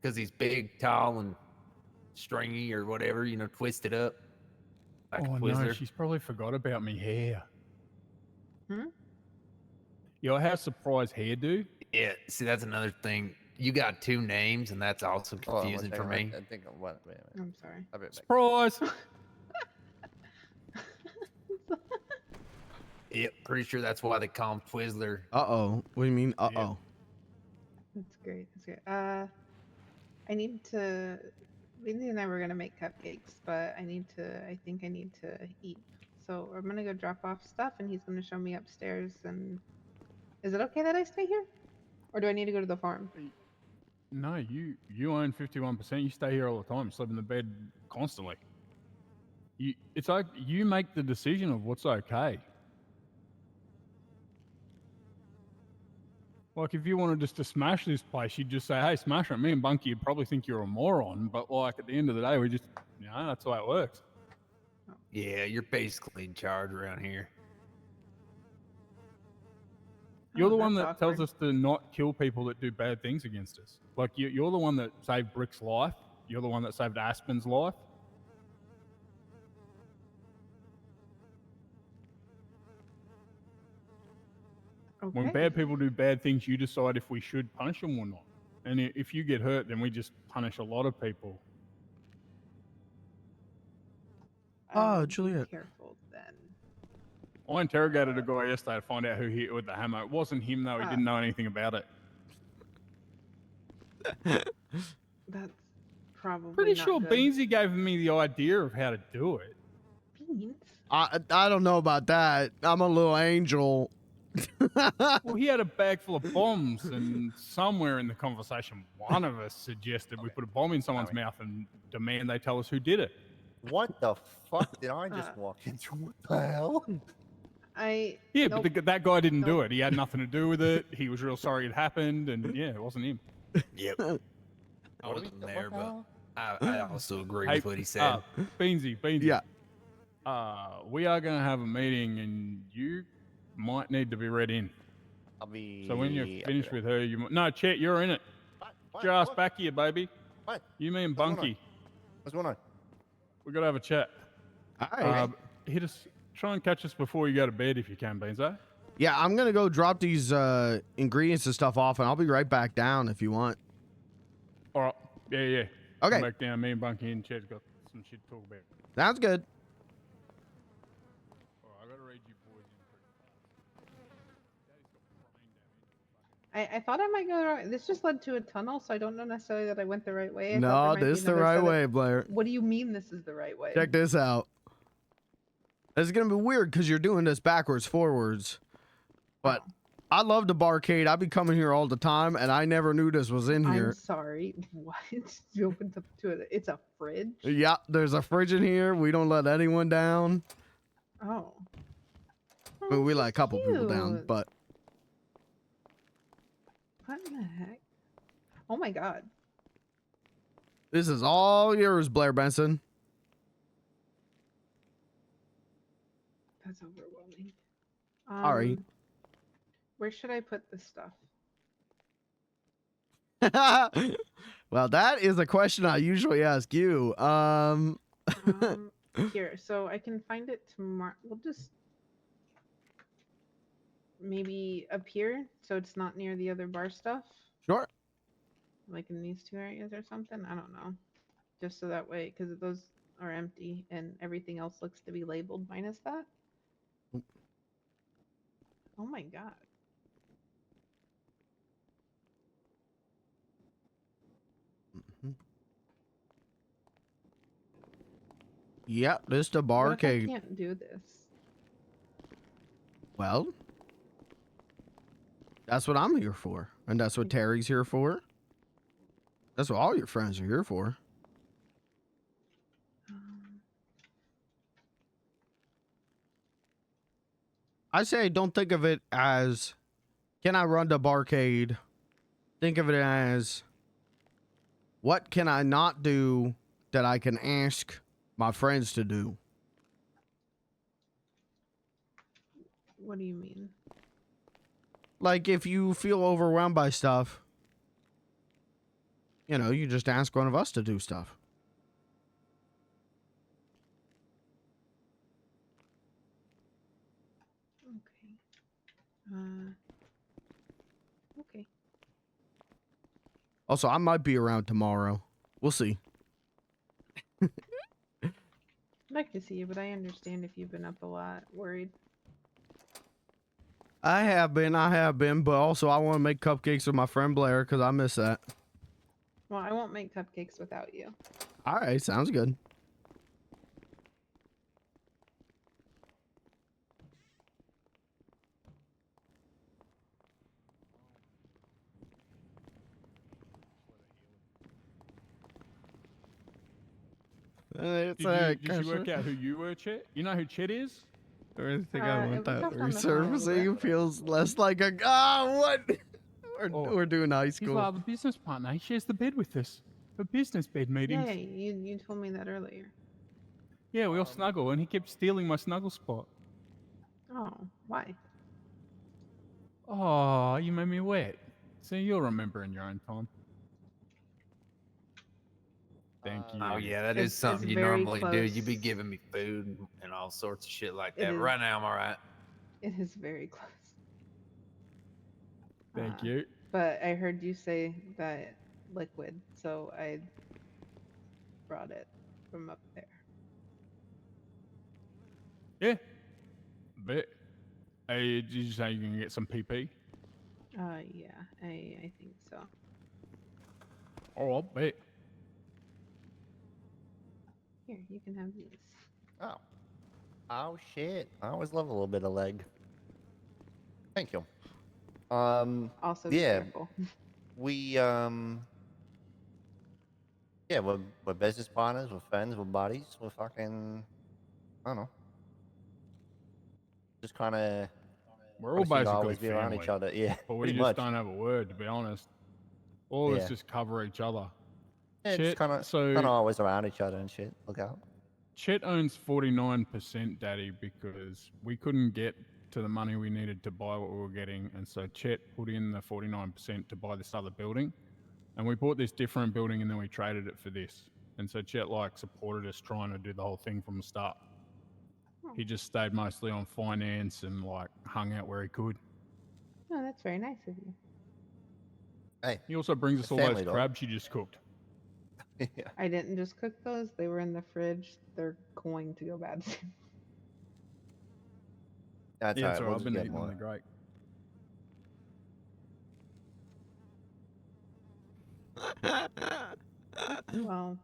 Because he's big, tall, and stringy or whatever, you know, twisted up. Like Oh a no, Twizzler. she's probably forgot about me hair. Hmm? Yo, I have surprise hairdo. Yeah, see, that's another thing. You got two names, and that's also Hold on one confusing for second, me. I think I'm what? Wait a minute. I'm sorry. I'll be right back. Surprise! Yep, pretty sure that's why they call him Twizzler. Uh-oh. What do you mean, uh-oh? That's great. That's great. I need to. Lindsay and I were gonna make cupcakes, but I think I need to eat. So I'm gonna go drop off stuff, and he's gonna show me upstairs. And is it okay that I stay here, or do I need to go to the farm? No, you own 51%. You stay here all the time. You sleep in the bed constantly. It's like you make the decision of what's okay. Like, if you wanted just to smash this place, you'd just say, hey, smash it. Me and Bunky would probably think you're a moron, but, like, at the end of the day, we just, you know, that's the way it works. Yeah, you're basically in charge around here. You're the one that tells us to not kill people that do bad things against us. Like, you're the one that saved Brick's life. You're the one that saved Aspen's life. When bad people do bad things, you decide if we should punish them or not. And if you get hurt, then we just punish a lot of people. Oh, Juliet. Careful then. I interrogated a guy yesterday to find out who hit with the hammer. It wasn't him, though. He didn't know anything about it. That's probably Pretty not sure good. Beansy gave me the idea of how to do it. Beans? I don't know about that. I'm a little angel. Well, he had a bag full of bombs, and somewhere in the conversation, one of us suggested we put a bomb in someone's mouth and demand they tell us who did it. What the fuck did I just walk into? What the hell? Yeah, but that guy didn't do it. He had nothing to do with it. He was real sorry it happened, and yeah, it wasn't him. Yep. I wasn't there, but I also agree with what he said. Beansy. Yeah. We are going to have a meeting, and you might need to be read in. I'll be. So when you're finished with her, no, Chet, you're in it. Get your ass back here, baby. What? You, me, and Bunky. What's going on? We got to have a chat. All right. Hit us. Try and catch us before you go to bed if you can, Beanzo. Yeah, I'm gonna go drop these ingredients and stuff off, and I'll be right back down if you want. All right. Yeah. Okay. Come back down. Me and Bunky and Chet's got some shit to talk about. Sounds good. All right, I got to read you boys in. I thought I might go the right. This just led to a tunnel, so I don't know necessarily that I went the right way. I thought No, there might be this is the another right set of- way, Blair. What do you mean this is the right way? Check this out. It's gonna be weird because you're doing this backwards, forwards. But I love the barcade. I be coming here all the time, and I never knew this was in here. I'm sorry. What? You opened up to it. It's a fridge. Yeah, there's a fridge in here. We don't let anyone down. Oh. I mean, we let a couple people down, cute. but What in the heck? Oh my god. this is all yours, Blair Benson. That's overwhelming. Sorry. Where should I put this stuff? Well, that is a question I usually ask you. Here, so I can find it tomorrow. We'll just maybe up here, so it's not near the other bar stuff. Sure. Like in these two areas or something. I don't know. Just so that way, because those are empty and everything else looks to be labeled minus that. Oh my god. Yep, this the What if I barcade. can't do this? Well, that's what I'm here for, and that's what Terry's here for. That's what all your friends are here for. I say don't think of it as, can I run the barcade? Think of it as, what can I not do that I can ask my friends to do? What do you mean? Like, if you feel overwhelmed by stuff, you know, you just ask one of us to do stuff. Okay. Also, I might be around tomorrow. We'll see. I'd like to see you, but I understand if you've been up a lot, worried. I have been, but also I want to make cupcakes with my friend Blair because I miss that. Well, I won't make cupcakes without you. All right, sounds good. Did you work out who you were, Chet? You know who Chet is? I think I want we that talked on the phone a little resurfacing feels less like a what? We're doing high He's school. like the business partner. He shares the bed with us for business bed meetings. Yeah, you told me that earlier. Yeah, we all snuggle, and he kept stealing my snuggle spot. Oh, why? Oh, you made me wet. See, you'll remember in your own time. Thank you. Oh yeah, that is It's something you very normally do. You be close. giving me food and all sorts of shit like It that. is- Right now, I'm all right. It is very close. Thank you. But I heard you say that liquid, so I brought it from up there. Yeah. Bet. Hey, did you say you can get some PP? Yeah, I think so. Oh, I'll bet. Here, you can have these. Oh. Oh shit. I always love a little bit of leg. Thank you. Also, be yeah. careful. We yeah, we're business partners, we're friends, we're buddies, we're fucking I don't know. Just kinda We're all seem to basically always be around family, each other. Yeah. but we Pretty just much. don't have a word, to be honest. All of Yeah. us just cover each other. Yeah, just kinda always around each other and shit. Look out. Chet owns 49%, Daddy, because we couldn't get to the money we needed to buy what we were getting, and so Chet put in the 49% to buy this other building, and we bought this different building, and then we traded it for this. And so Chet supported us trying to do the whole thing from the start. He just stayed mostly on finance and hung out where he could. Oh, that's very nice of you. Hey. He also brings us all those crabs you just cooked. Yeah. I didn't just cook those; they were in the fridge. They're going to go bad soon. That's Yeah, alright. so We'll I've just been get eating more. them. They're great. Well,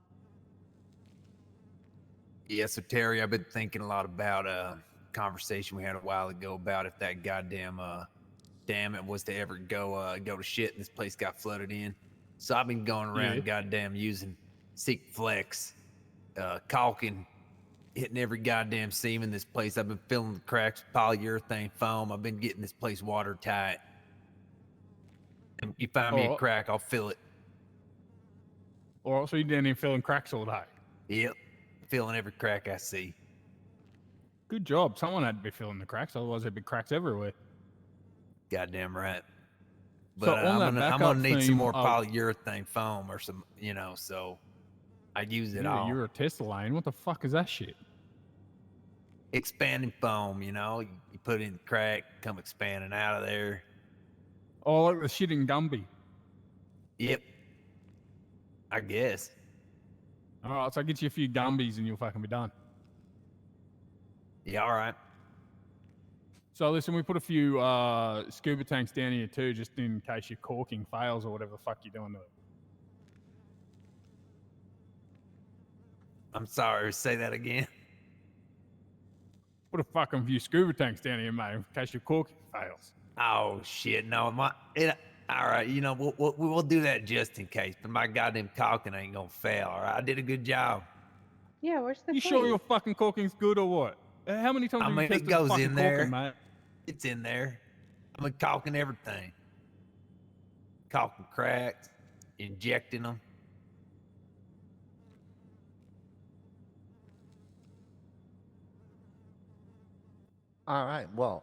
Yeah, so Terry, I've been thinking a lot about a conversation we had a while ago about if that goddamn dam it was to ever go to shit and this place got flooded in. So I've been going around goddamn using Seek Flex, caulking, hitting every goddamn seam in this place. I've been filling the cracks with polyurethane foam. I've been getting this place watertight. And you find me a crack, I'll fill it. Or so you didn't even filling cracks all day. Yep, filling every crack I see. Good job. Someone had to be filling the cracks, otherwise there'd be cracks everywhere. Goddamn right. But So on that I'm backup gonna need some theme more of- polyurethane foam or some, so I use it Yeah, all. you're a Tesla lane. What the fuck is that shit? Expanding foam, you put it in the crack, come expanding out of there. Oh, like the shit in Gumby. Yep. I guess. All right, so I'll get you a few Gumbies and you'll fucking be done. Yeah, all right. So listen, we put a few scuba tanks down here too, just in case your corking fails or whatever the fuck you're doing to it. I'm sorry. Say that again. Put a fucking few scuba tanks down here, mate, in case your corking fails. Oh shit! No, all right. You know, we'll do that just in case. But my goddamn caulking ain't gonna fail. All right, I did a good job. Yeah, where's the You sure your place? fucking corking's good or what? How many times I have you mean, tested it goes fucking in there. corking, mate? It's in there. I'm caulking everything. Caulking cracks, injecting them. All right. Well,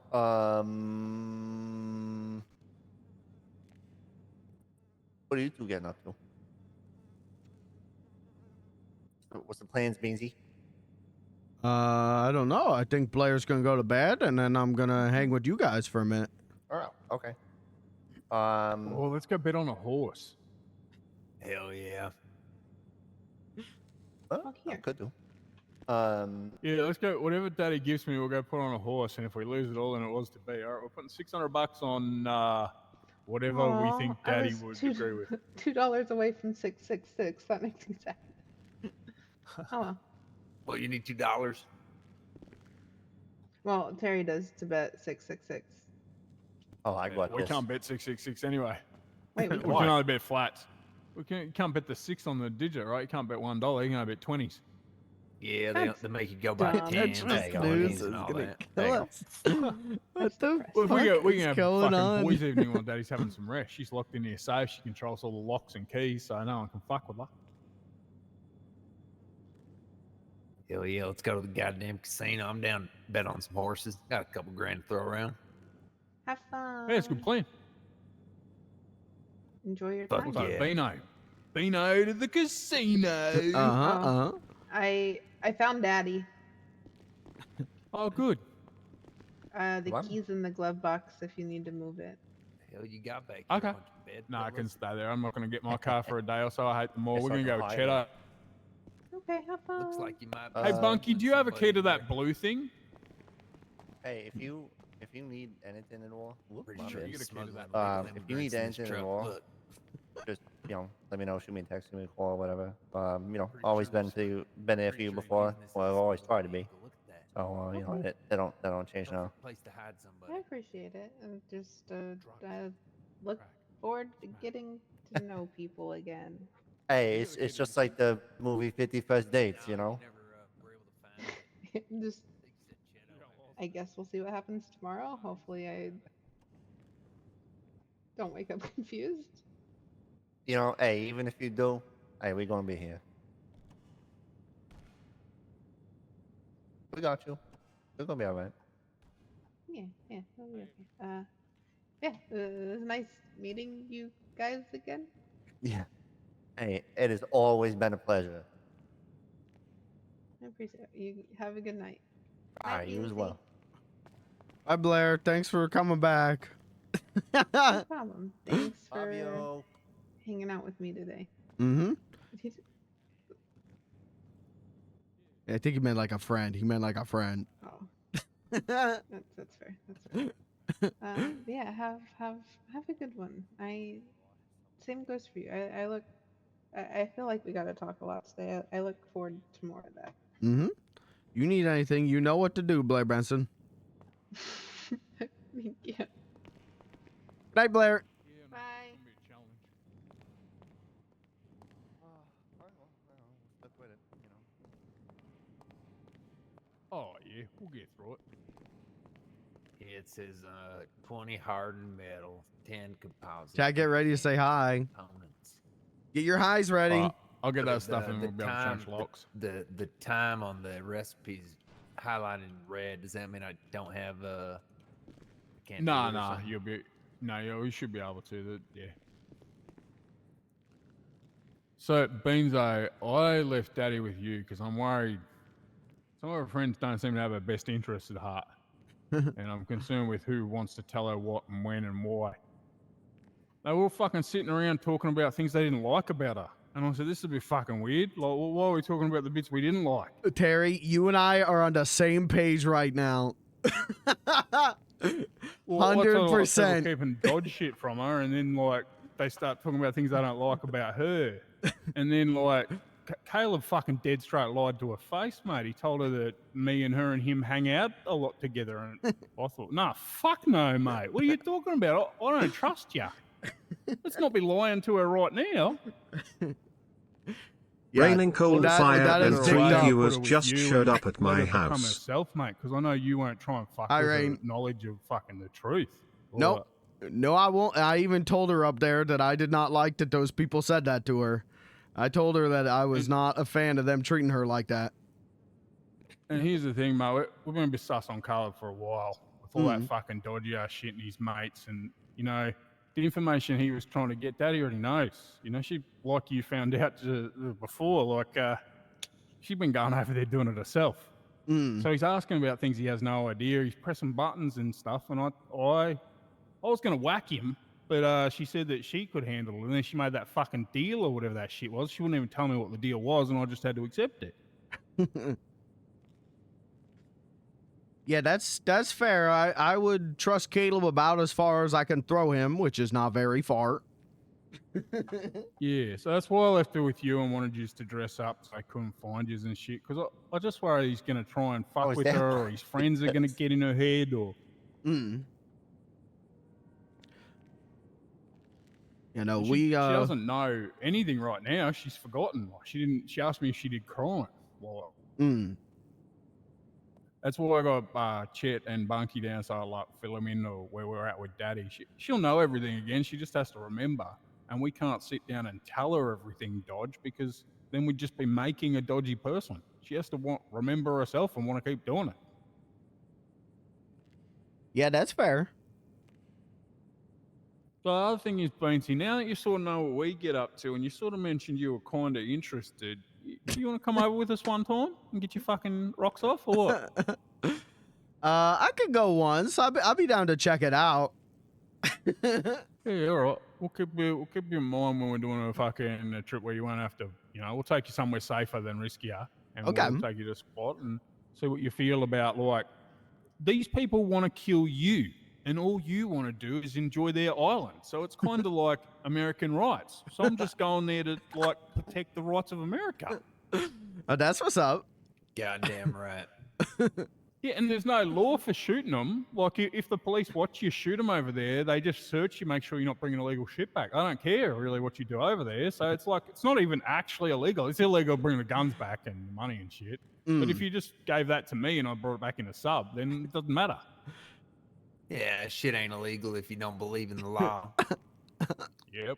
what are you two getting up to? What's the plans, Beansy? I don't know. I think Blair's gonna go to bed, and then I'm gonna hang with you guys for a minute. Oh, okay. Oh, let's go bet on a horse. Hell yeah. Well, I could do. Yeah, let's go. Whatever Daddy gives me, we'll go put on a horse, and if we lose it all, then it was to be. All right, we're putting $600 on whatever we Aw, think I Daddy was would two- agree with. $2 away from 666. That makes me sad. Oh well. Well, you need $2. Well, Terry does to bet 666. Oh, I got We this. can't bet 666 anyway. Wait, we can only bet flats. We can't bet the 6 on the digit, right? You can't bet $1. You can only bet 20s. Yeah, That's they make you go by dumb. 10s, That's 20s, and all that. Kill us. What the Well, if fuck we can is have going fucking on? boys' evening while Daddy's having some rest. She's locked in here safe. She controls all the locks and keys, so no one can fuck with her. Hell yeah, let's go to the goddamn casino. I'm down to bet on some horses. Got a couple grand to throw around. Have fun. Yeah, it's a good plan. Enjoy your Fuck time. So, yeah. Beano to the casino. Oh, I found Daddy. Oh, good. The What? keys in the glove box if you need to move it. Hell, you got back. Okay. Bed No, I can fellas. stay there. I'm not going to get my car for a day or so. I hate the mall. It's We're going to like go a with Cheddar. Okay, have fun. Looks like you might. Hey, Uh, Bunky, do you have a key to that blue thing? Hey, if you need anything at all, Pretty my sure bad. you get a key to that if you need anything at all, just let me know. Shoot me a text, shoot me a call, or whatever. Always been there for you before. Well, I've always tried to be. So they don't change now. Place to hide somebody. I appreciate it. And just look forward to getting to know people again. Hey, it's just like the movie 50 First Dates, you know. Just, I guess we'll see what happens tomorrow. Hopefully, I don't wake up confused. Hey, even if you do, hey, we're gonna be here. We got you. We're gonna be all right. Yeah, that'll be okay. Yeah, it was nice meeting you guys again. Yeah. Hey, it has always been a pleasure. I appreciate it. You have a good night. All right, you as well. Bye, Blair. Thanks for coming back. No problem. Thanks for Fabio. hanging out with me today. Mm-hmm. I think he meant like a friend. He meant like a friend. Oh, that's fair. That's fair. Yeah, have a good one. Same goes for you. I feel like we gotta talk a lot today. I look forward to more of that. Mm-hmm. You need anything, you know what to do, Blair Benson. Thank you. Night, Blair. Bye. Oh, yeah, we'll get through it. It says 20 hardened metal, 10 composite. Chad, get ready to say hi. Components. Get your highs ready. I'll get that The- stuff and the we'll be able to change locks. The time on the recipes highlighted in red. Does that mean I don't have can't do it or Nah, something? you'll be. No, you should be able to. Yeah. So, Beanzo, I left Daddy with you because I'm worried some of her friends don't seem to have her best interests at heart. And I'm concerned with who wants to tell her what and when and why. They were all fucking sitting around talking about things they didn't like about her. And I said, this would be fucking weird. Like, why are we talking about the bits we didn't like? Terry, you and I are on the same page right now. Well, what's all, like, 100%. people keeping dodge shit from her, and then like they start talking about things they don't like about her, and then like Caleb fucking dead straight lied to her face, mate. He told her that me and her and him hang out a lot together, and I thought, nah, fuck no, mate. What are you talking about? I don't trust you. Let's not be lying to her right now. Raining cold fire and three viewers just showed up at my house. Herself, mate, because I know you won't try and fuck Hi, with Rain. her knowledge of fucking the truth. Nope. No, I won't. I even told her up there that I did not like that those people said that to her. I told her that I was not a fan of them treating her like that. And here's the thing, mate. We're going to be sus on Caleb for a while with all that fucking dodgy ass shit and his mates. And, you know, the information he was trying to get, Daddy already knows. You know, she, like you found out before, like, she's been going over there doing it herself. So he's asking about things he has no idea. He's pressing buttons and stuff. And I was going to whack him, but she said that she could handle it. And then she made that fucking deal or whatever that shit was. She wouldn't even tell me what the deal was, and I just had to accept it. Yeah, that's fair. I would trust Caleb about as far as I can throw him, which is not very far. Yeah, so that's why I left it with you and wanted you to dress up so I couldn't find you and shit. Because I just worry he's going to try and fuck with her, or his friends are going to get in her head, or... You know, she doesn't know anything right now. She's forgotten. Like, she asked me if she did crime. Well, that's why I got Chet and Bunky down, so I like fill him in or where we're at with Daddy. She'll know everything again. She just has to remember. And we can't sit down and tell her everything, Dodge, because then we'd just be making a dodgy person. She has to remember herself and want to keep doing it. Yeah, that's fair. The other thing is, Beansy, now that you sort of know what we get up to, and you sort of mentioned you were kind of interested, do you want to come over with us one time and get your fucking rocks off, or what? I could go once. I'll be down to check it out. Yeah, all right. We'll keep you in mind when we're doing a trip where you won't have to, you know, we'll take you somewhere safer than riskier, and we'll take you to a spot and see what you feel about, like, these people want to kill you. And all you want to do is enjoy their island. So it's kind of like American rights. So I'm just going there to, like, protect the rights of America. That's what's up. Goddamn right. Yeah, and there's no law for shooting them. Like, if the police watch you shoot them over there, they just search you, make sure you're not bringing illegal shit back. I don't care, really, what you do over there. So it's like, it's not even actually illegal. It's illegal bringing the guns back and the money and shit. But if you just gave that to me and I brought it back in a sub, then it doesn't matter. Yeah, shit ain't illegal if you don't believe in the law. Yep.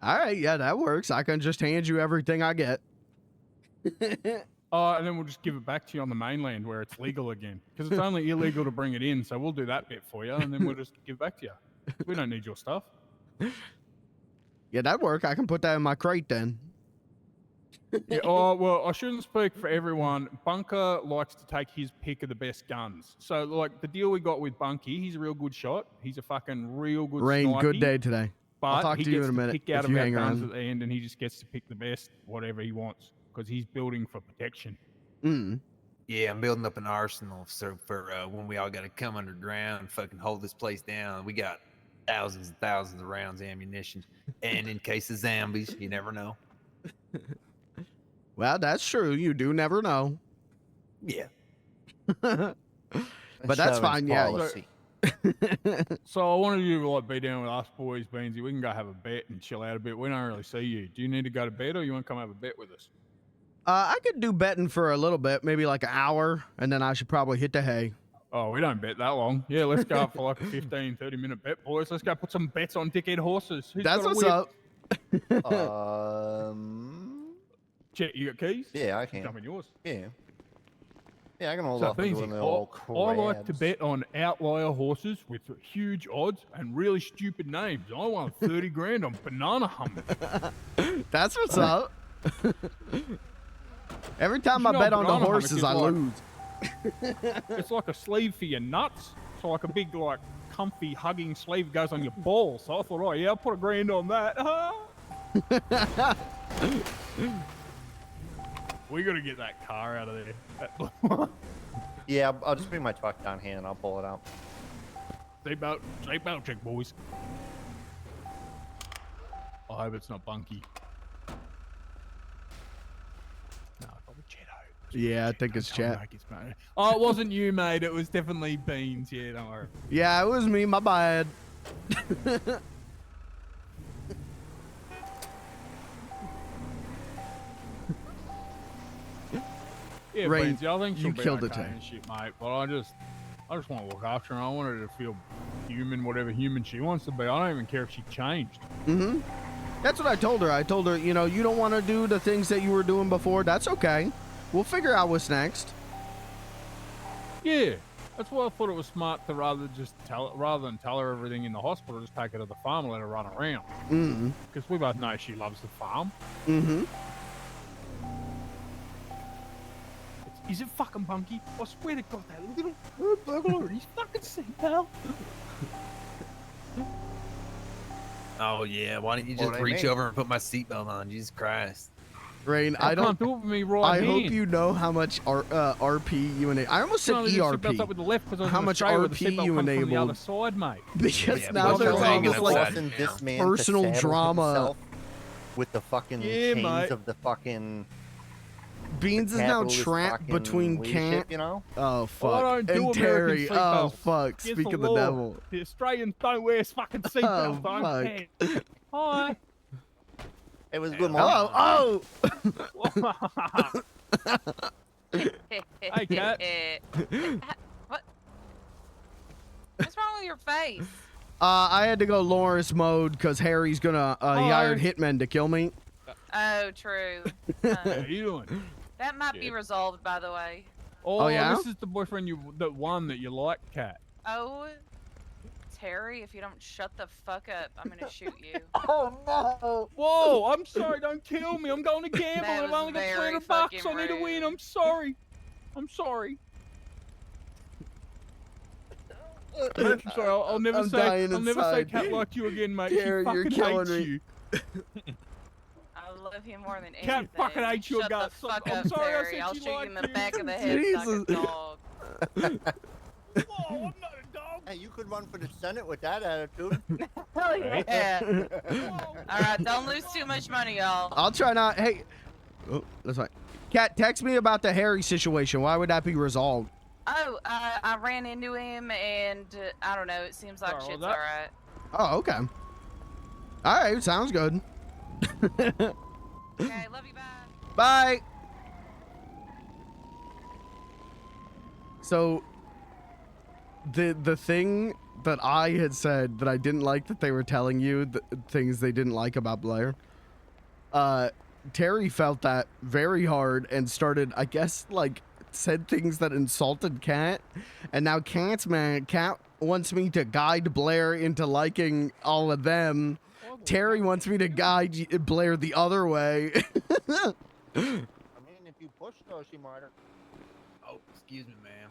All right, yeah, that works. I can just hand you everything I get. And then we'll just give it back to you on the mainland where it's legal again. Because it's only illegal to bring it in, so we'll do that bit for you, and then we'll just give it back to you. We don't need your stuff. Yeah, that'd work. I can put that in my crate then. Yeah, well, I shouldn't speak for everyone. Bunker likes to take his pick of the best guns. So, like, the deal we got with Bunky, he's a real good shot. He's a fucking real good Rain, snipey, good day today. But I'll talk he to you gets in a minute to pick out if you of our hang guns around. at the end, and he just gets to pick the best, whatever he wants, because he's building for protection. Yeah, I'm building up an arsenal so for when we all got to come underground and fucking hold this place down. We got thousands and thousands of rounds of ammunition. And in case of zombies, you never know. Well, that's true. You do never know. Yeah. But that's fine, yeah. So I wanted you to, like, be down with us boys, Beansy. We can go have a bet and chill out a bit. We don't really see you. Do you need to go to bed, or you want to come have a bet with us? I could do betting for a little bit, maybe like an hour, and then I should probably hit the hay. Oh, we don't bet that long. Yeah, let's go up for like a 15, 30-minute bet, boys. Let's go put some bets on dickhead horses. Who's That's got a what's whip? up. Chet, you got keys? Yeah, I can. Jump in yours. Yeah. Yeah, I can hold So, off on doing the old I like to crabs. bet on outlier horses with huge odds and really stupid names. I won 30 grand on Banana Hummer. That's what's up. Every time You I know bet on the Banana Hummock horses, is I like- lose. It's like a sleeve for your nuts. So like a big, like, comfy, hugging sleeve goes on your balls. So I thought, oh, yeah, I'll put $1,000 on that. We got to get that car out of there. Yeah, I'll just bring my truck down here and I'll pull it out. Seatbelt check, boys. I hope it's not Bunky. Yeah, I think it's Tell chat. Mike it's mate. Oh, it wasn't you, mate. It was definitely Beans. Yeah, don't worry. Yeah, it was me. My bad. Yeah, Ray, Beans, I think she'll you be killed okay it, Tay. and shit, mate. But I just want to look after her. I want her to feel human, whatever human she wants to be. I don't even care if she changed. Mm-hmm. That's what I told her. I told her, you know, you don't want to do the things that you were doing before. That's okay. We'll figure out what's next. Yeah, that's why I thought it was smart to rather than tell her everything in the hospital, just take her to the farm and let her run around. Mm-hmm. Because we both know she loves the farm. Mm-hmm. Is it fucking Bunky? I swear to God, that little burglar, he's fucking sick, pal. Oh yeah, why don't you What just do they reach mean? over and put my seatbelt on? Jesus Christ. Rain, I I don't. can't do it with me right I hand. hope you know how much RP you and I almost said No, they just seatbelts ERP. up with the left 'cause I was How in much Australia where the RP seatbelt you comes from the other enabled? side, mate. Because Yeah, now because there's you're hanging almost like upside down. this man personal to saddle drama. himself with the fucking Yeah, chains mate. of the fucking Beans is now capitalist trapped fucking between leadership, Kant. you know? Oh fuck. I don't do and American Terry. Oh seatbelts. fuck. Against Speak the of the law. devil. The Australians don't wear fucking Oh seatbelts. I fuck. don't care. Hi. It was good, Hello. Oh. Hey, Kat. What? What's wrong with your face? I had to go Lawrence mode because Harry's gonna. He hired hitmen to kill me. Oh, true. How you doing? That might be resolved, by the way. Oh, yeah? this is the boyfriend that one that you like, Kat. Oh, Terry, if you don't shut the fuck up, I'm gonna shoot you. Oh no! Whoa, I'm sorry. Don't kill me. I'm going to gamble. That I've was only got very $300. fucking I need to win. rude. I'm sorry. I'm sorry. I'm sorry. I'll never I'm say. dying I'll never say inside. cat like you again, mate. Terry, she you're fucking killing hates me. you. I love you more than anything. Cat fucking hates your Shut guts. the fuck I'm up, sorry I Terry. said I'll she shoot you liked in the you. back of the head like a dog. Whoa, I'm not a dog. Hey, you could run for the Senate with that attitude. Hell yeah. Alright, don't lose too much money, y'all. I'll try not. Hey. Oh, that's fine. Kat, text me about the Harry situation. Why would that be resolved? Oh, I ran into him and I don't know, it seems like Alright, shit's well, alright. Oh, okay. All right, sounds good. Okay, love you, bye. Bye. So, the thing that I had said that I didn't like that they were telling you, the things they didn't like about Blair, Terry felt that very hard and started, I guess, like, said things that insulted Kat, and now Kat's mad. Kat wants me to guide Blair into liking all of them. Terry wants me to guide Blair the other way. I mean, if you push her, she might have. Oh, excuse me, ma'am.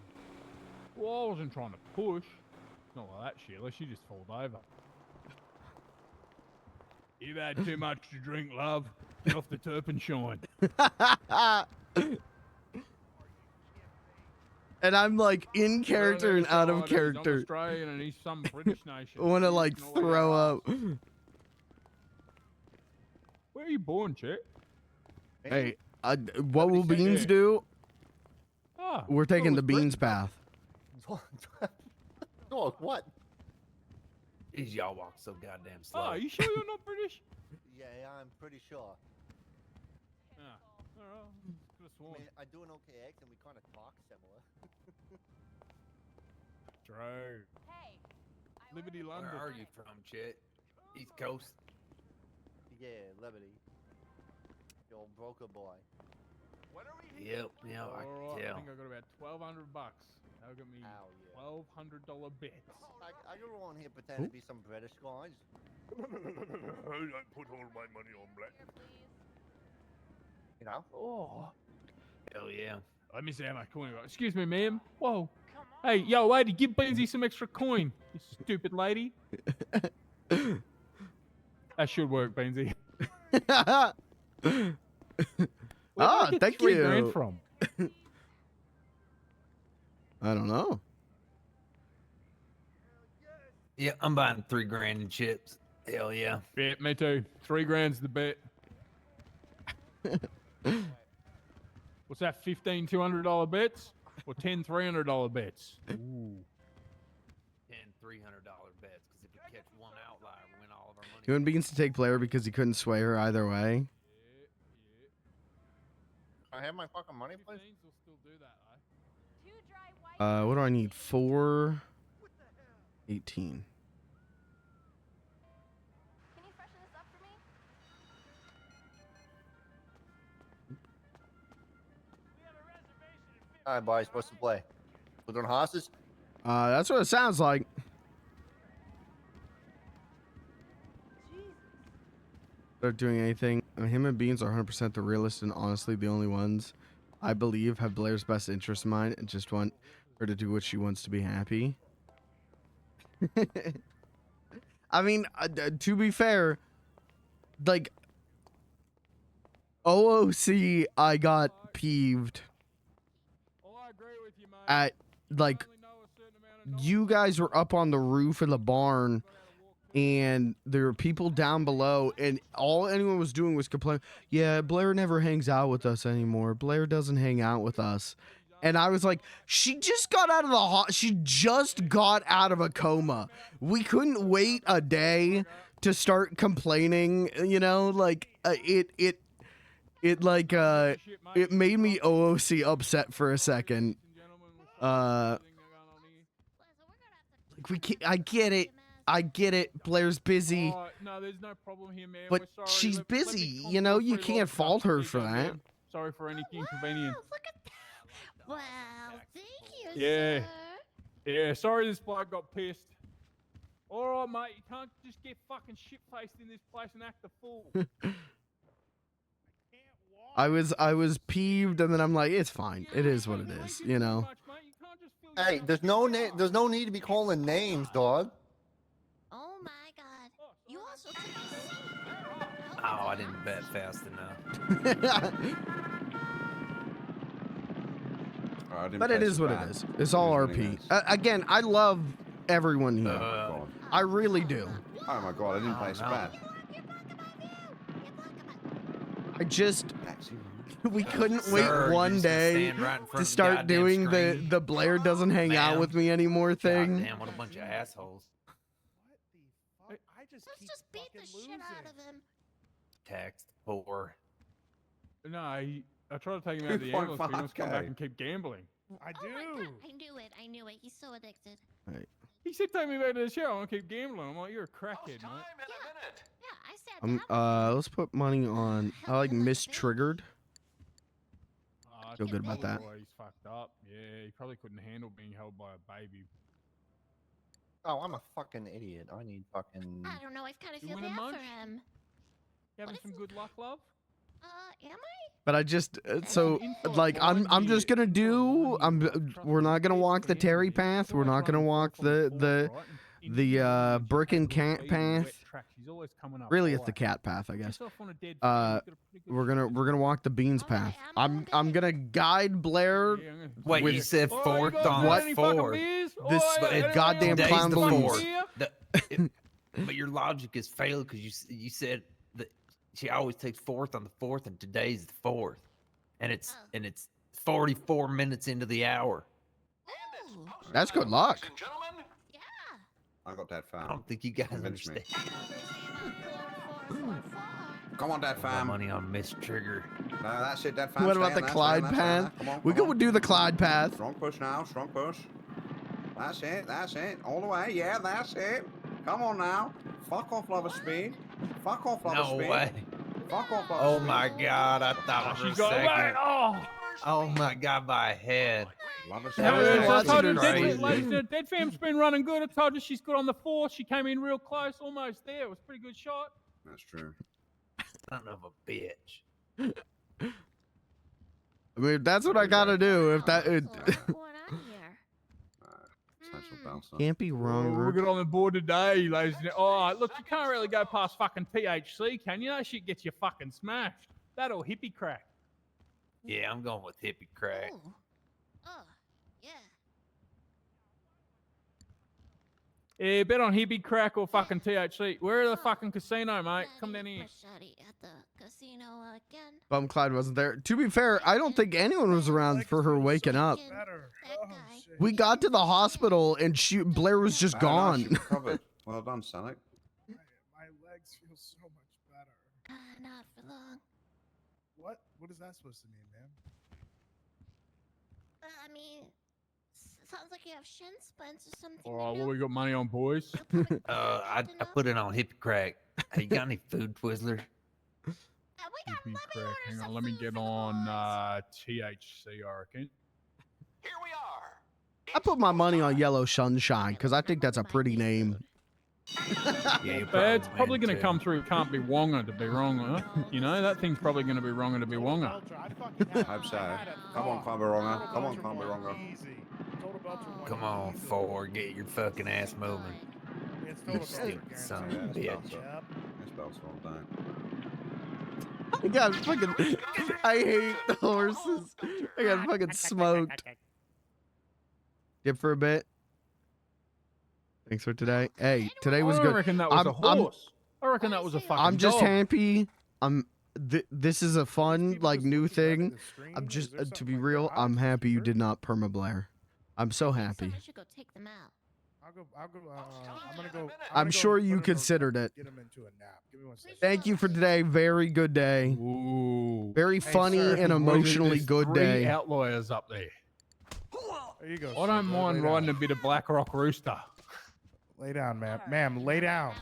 Well, I wasn't trying to push. Not like that, Sheila. She just falled over. You've had too much to drink, love. Get off the turp and shine. And I'm like in character and out of He's character. Australian and he's some British nation. I want to like throw up. Where are you born, chick? Hey, what will Beans do? Ah, We're taking was the Beans path. Dog, what? Jeez, y'all walk so goddamn slow. Oh, you sure you're not British? Yeah, I'm pretty sure. Yeah. Could have I sworn. mean, I do an okay accent. We kind of talk similar. True. Liberty, London. Where are you from, chick? East Coast? Yeah, Liberty. The old broker boy. Yep, yeah, I Alright, can I tell. think I got about $1,200. That'll get me $1,200 bets. I go on here pretending to be some British guys. I put all my money on black. You know? Oh. Hell yeah. Let me see how much coin I got. Excuse me, ma'am. Whoa. Hey, yo, lady, give Beansy some extra coin. You stupid lady. That should work, Beansy. Ah, thank you. $3,000 from? I don't know. Yeah, I'm buying $3,000 in chips. Hell yeah. Yeah, me too. $3,000's the bet. What's that? 15 $200 bets or 10 $300 bets? Ooh. 10 $300 bets, because if we catch one outlier, we win all of our money. He wanted Beans to take Blair because he couldn't sway her either way. I have my fucking money, please. Will still do that, What do I need? 4, 18. All right, boys, what's the play? We're doing horses? That's what it sounds like. They're doing anything. Him and Beans are 100% the realist and honestly the only ones I believe have Blair's best interest in mind and just want her to do what she wants to be happy. I mean, to be fair, like, OOC, I got peeved at, like, you guys were up on the roof of the barn and there were people down below and all anyone was doing was complaining, yeah, Blair never hangs out with us anymore. Blair doesn't hang out with us. And I was like, she just got out of the she just got out of a coma. We couldn't wait a day to start complaining, you know, like it made me OOC upset for a second. I get it. Blair's busy. No, there's no problem here, man. But We're sorry. she's Let me busy, come you know, to a you free can't log fault stuff. her There you for go, that. man. Sorry for any inconvenience. Well, thank you, Yeah. sir. Yeah, sorry this bloke got pissed. Alright, mate, you can't just get fucking shit-faced in this place and act a fool. I was peeved and then I'm like, it's fine. It is what it is, you know. Hey, there's no need to be calling names, dog. Oh my god. You also took a seat. Oh, I didn't bet fast enough. But it is what it is. It's all RP. Again, I love everyone here. I really do. Oh my god, I didn't play so bad. I just we couldn't Sir, wait you're one just gonna day stand right in front to of the start goddamn doing screen? the Blair doesn't hang out Ma'am. with me anymore thing. Damn, what a bunch of assholes. Let's just beat the shit out of him. Text, poor. No, I tried to take him out of the ambulance, but he wants to come back 2.5K. and keep gambling. I Oh my god, I knew it. He's so addicted. He said, take me back to the show. I want to keep gambling. I'm like, you're a crackhead, mate. Yeah, I said Let's put money on. I like mistriggered. Oh, Feel good about that. Boy, he's fucked up. Yeah, he probably couldn't handle being held by a baby. Oh, I'm a fucking idiot. I need fucking. I don't know. I kind of You feel win a bad munch? for him. You having some good luck, love? Am I? But I just so like I'm just gonna do we're not gonna walk the Terry path. We're not gonna walk the brick and cat path. Really, it's the cat path, I guess. We're gonna walk the beans path. I'm gonna guide Blair. Wait, you said fourth on what? the fourth? This goddamn Today's clown the balloons. fourth. But your logic is failed because you said that she always takes fourth on the fourth, and today's the fourth, and it's 44 minutes into the hour. That's good luck. I got that fam. I don't think you guys Convince me. understand. Come on, Dad fam. Money on Miss Trigger. No, that's it, Dad fam. What about Stay the on Clyde there, stay on there, path? stay on there. We Come on, could do the Clyde path. Strong push now, strong push. That's it, all the way. Yeah, that's it. Come on now. Fuck off, lover speed. Fuck off, lover No speed. way. Fuck off, lover Oh speed. my God! I thought for a She got away. second. Oh! Oh my God! By a head. Lover That was I watching told her crazy. Dead Fam's been running good. I told her she's good on the fourth. She came in real close, almost there. It was a pretty good shot. That's true. Son of a bitch. I mean, that's what I gotta do. If that can't be wrong. We're Rook. good on the board today, ladies and gentlemen. Oh, look, you can't really go past fucking THC, can you? That shit gets you fucking smashed. That or hippie crack. Yeah, I'm going with hippie crack. Oh, yeah. Yeah, bet on hippie crack or fucking THC. Where are the fucking casino, mate? Come down here. Machete at the casino again. Bum Clyde wasn't there. To be fair, I don't think anyone was around for her waking up. We got to the hospital and Blair was just Oh, no, she gone. recovered. Well done, Sonic. My legs feel so much better. Not for long. What? What is that supposed to mean, man? I mean, sounds like you have shin splints or something. All right, what we got money on, boys? I put it on hippie crack. Hey, you got any food, Twizzler? Hippie crack. Hang on, let me get on THC, I reckon. I put my money on Yellow Sunshine because I think that's a pretty name. Yeah, it's probably going to come through. Can't be Wonga to be wrong, huh? You know, that thing's probably going to be wronger to be Wonga. I hope so. Come on, Comberonga. Come on, Comberonga. Come on, Ford, get your fucking ass moving. You stupid son of a bitch. This belt's all done. I got fucking. I hate the horses. I got fucking smoked. Dip for a bit. Thanks for today. Hey, today was good. I reckon that was a horse. I reckon that was a fucking I'm just dog. happy. This is a fun, like, new thing. I'm just, to be real, I'm happy you did not perma Blair. I'm so happy. I should go take them out. I'm gonna go. I'm sure you considered it. Get him into a nap. Give me 1 second. Thank you for today. Very good day. Ooh. Very funny sir. and emotionally There's good 3 day. outliers up there. There you go. I don't mind lay riding down. a bit of Black Rock Rooster. Lay down, ma'am. Ma'am, lay down.